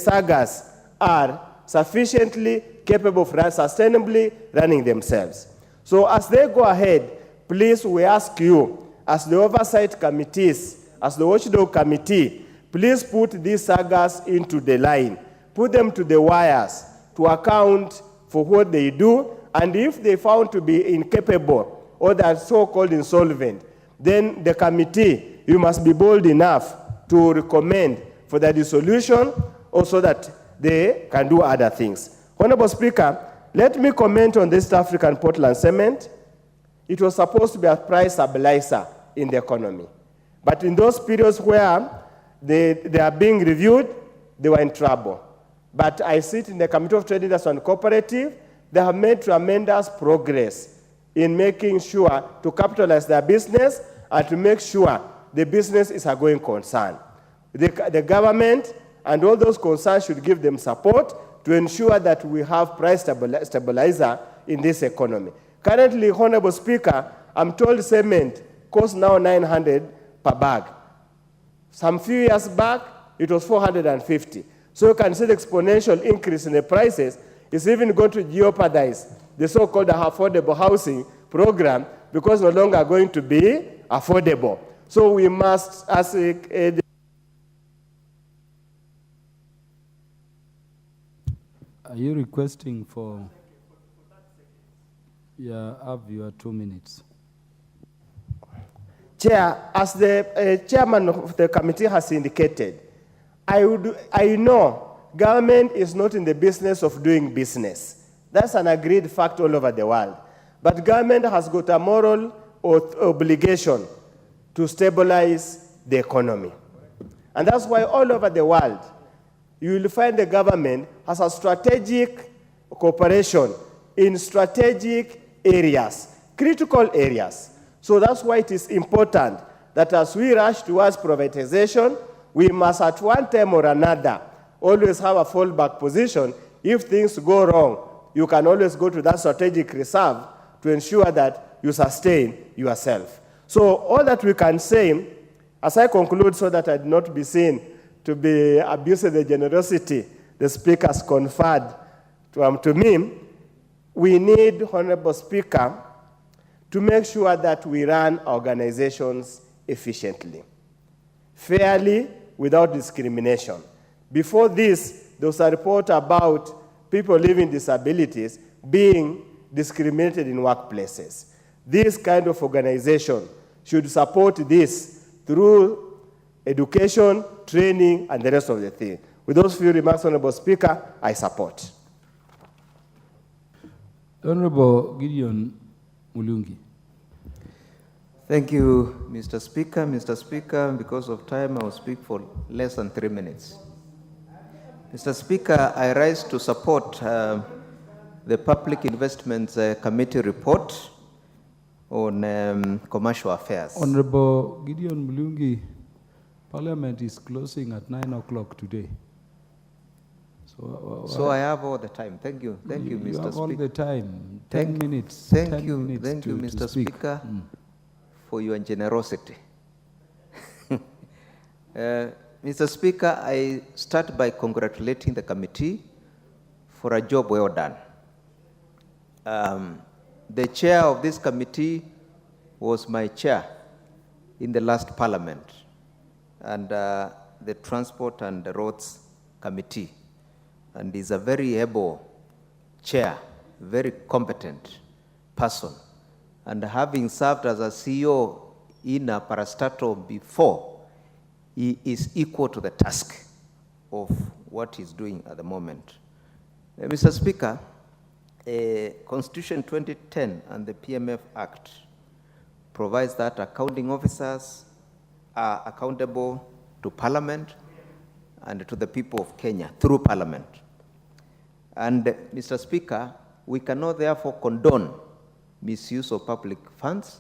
sagas, are sufficiently capable of sustainably running themselves. So as they go ahead, please, we ask you, as the oversight committees, as the watchdog committee, please put these sagas into the line. Put them to the wires to account for what they do, and if they found to be incapable or that so-called insolvent, then the committee, you must be bold enough to recommend for the dissolution or so that they can do other things. Honorable Speaker, let me comment on this African Portland Cement. It was supposed to be a price stabilizer in the economy. But in those periods where they are being reviewed, they were in trouble. But I sit in the Committee of Trade, Industry and Cooperative. They have made tremendous progress in making sure to capitalize their business and to make sure the business is a going concern. The government and all those concerns should give them support to ensure that we have price stabilizer in this economy. Currently, Honorable Speaker, I'm told cement costs now 900 per bag. Some few years back, it was 450. So you can see the exponential increase in the prices is even going to jeopardize the so-called affordable housing program because no longer going to be affordable. So we must, as a Are you requesting for? Yeah, have your 2 minutes. Chair, as the chairman of the committee has indicated, I know government is not in the business of doing business. That's an agreed fact all over the world. But government has got a moral obligation to stabilize the economy. And that's why all over the world, you will find the government has a strategic cooperation in strategic areas, critical areas. So that's why it is important that as we rush towards privatization, we must at one time or another always have a fallback position. If things go wrong, you can always go to that strategic reserve to ensure that you sustain yourself. So all that we can say, as I conclude so that I do not be seen to be abusing the generosity the Speaker has conferred to me, we need, Honorable Speaker, to make sure that we run organizations efficiently, fairly, without discrimination. Before this, there was a report about people living with disabilities being discriminated in workplaces. This kind of organization should support this through education, training, and the rest of the thing. With those few remarks, Honorable Speaker, I support. Honorable Gideon Mulungi. Thank you, Mr. Speaker. Mr. Speaker, because of time, I will speak for less than 3 minutes. Mr. Speaker, I rise to support the Public Investments Committee report on commercial affairs. Honorable Gideon Mulungi, Parliament is closing at 9 o'clock today. So I have all the time. Thank you. Thank you, Mr. Speaker. You have all the time. 10 minutes. Thank you, Mr. Speaker, for your generosity. Mr. Speaker, I start by congratulating the committee for a job well done. The chair of this committee was my chair in the last parliament, and the Transport and the Roads Committee, and is a very able chair, very competent person. And having served as a CEO in a parastatal before, he is equal to the task of what he's doing at the moment. Mr. Speaker, Constitution 2010 and the PMF Act provides that accounting officers are accountable to Parliament and to the people of Kenya through Parliament. And Mr. Speaker, We cannot therefore condone misuse of public funds.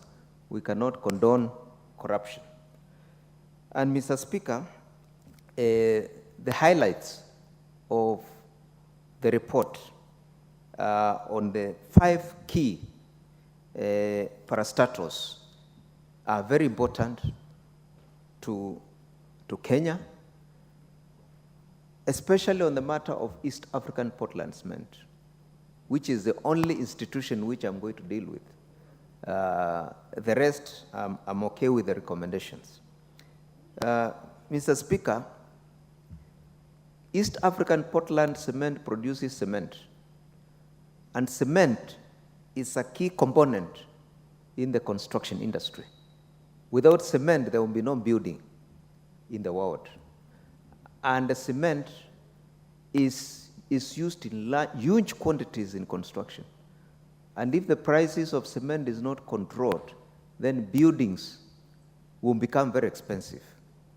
We cannot condone corruption. And Mr. Speaker, the highlights of the report on the 5 key parastatals are very important to Kenya, especially on the matter of East African Portland Cement, which is the only institution which I'm going to deal with. The rest, I'm okay with the recommendations. Mr. Speaker, East African Portland Cement produces cement, and cement is a key component in the construction industry. Without cement, there will be no building in the world. And the cement is used in huge quantities in construction. And if the prices of cement is not controlled, then buildings will become very expensive.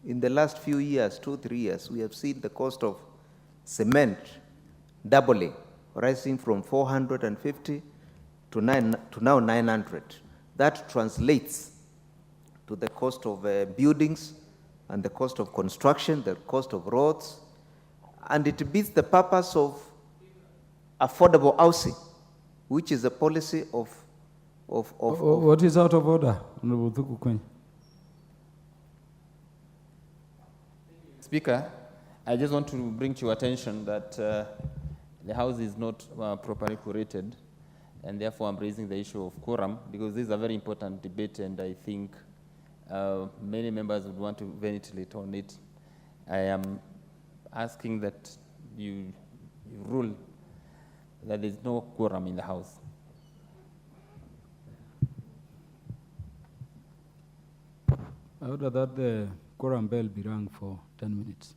In the last few years, 2-3 years, we have seen the cost of cement doubling, rising from 450 to now 900. That translates to the cost of buildings and the cost of construction, the cost of roads, and it beats the purpose of affordable housing, which is a policy of What is out of order, Honorable Thuku Kwenye? Speaker, I just want to bring to your attention that the House is not properly curated, and therefore I'm raising the issue of quorum, because this is a very important debate, and I think many members would want to ventilate on it. I am asking that you rule that there is no quorum in the House. I order that the quorum bell be rung for 10 minutes.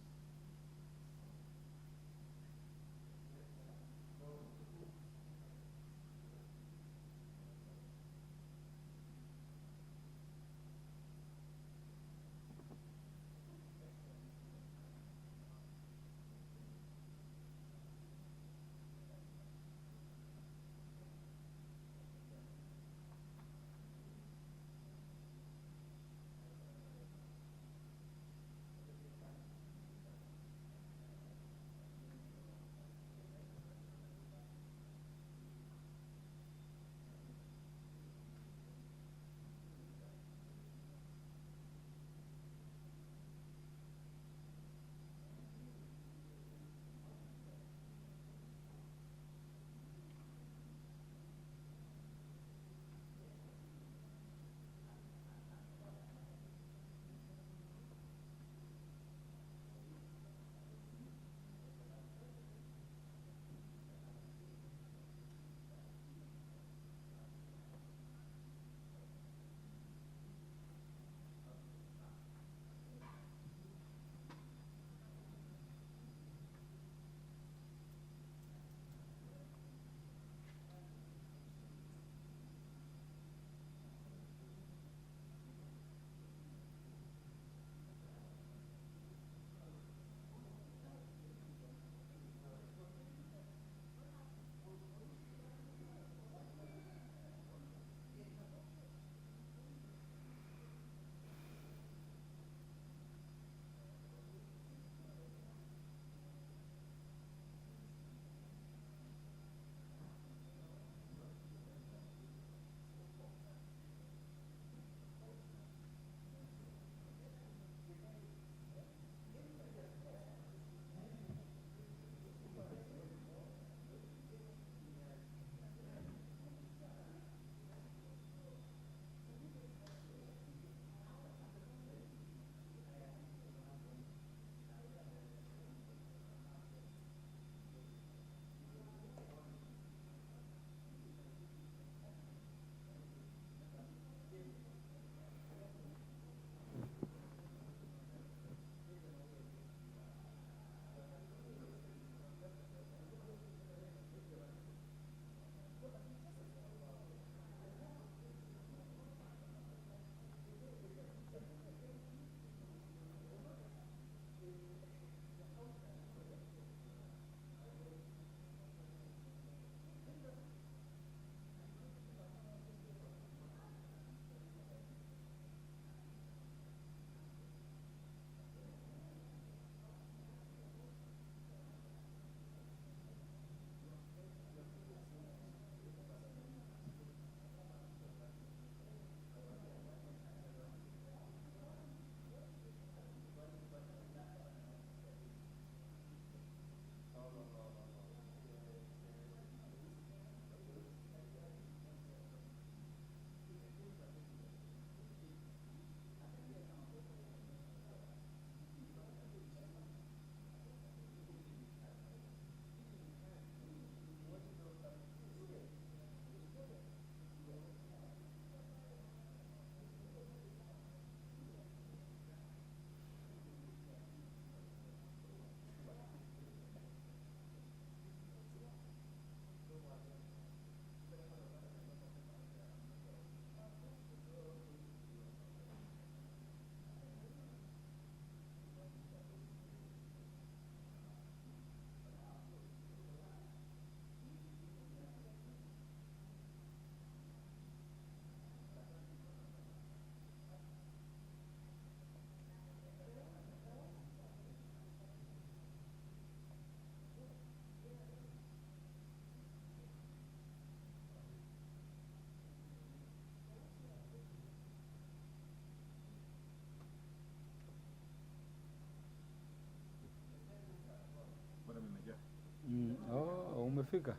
umefika?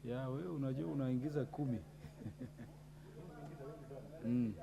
Ya, wewe unajua unaingiza 10. Mm.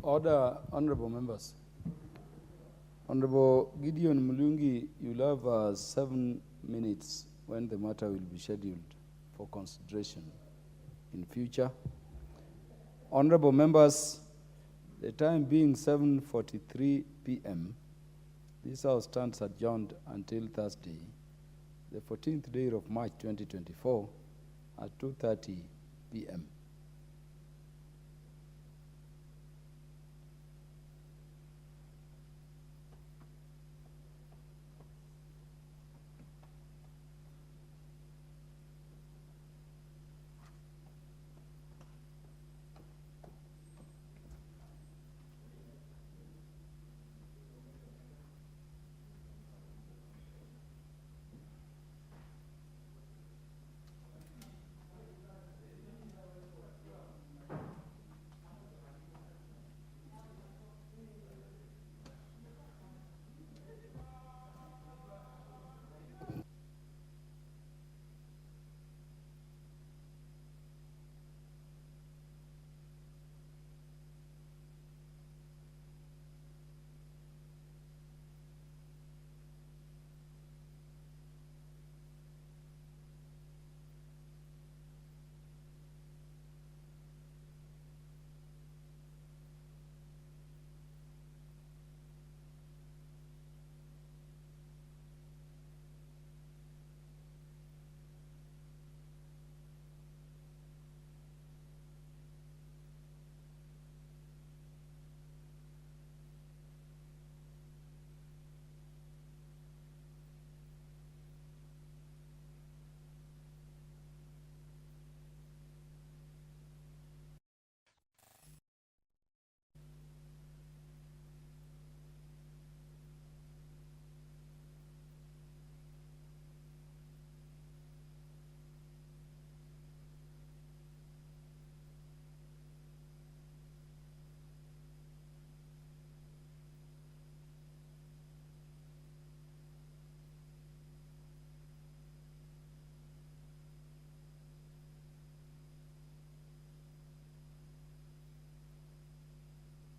Order, honorable members. Honorable Gideon Mulungi, you'll have 7 minutes when the matter will be scheduled for consideration in future. Honorable members, the time being 7:43 p.m., this House stands adjourned until Thursday, the 14th day of March 2024 at 2:30 p.m.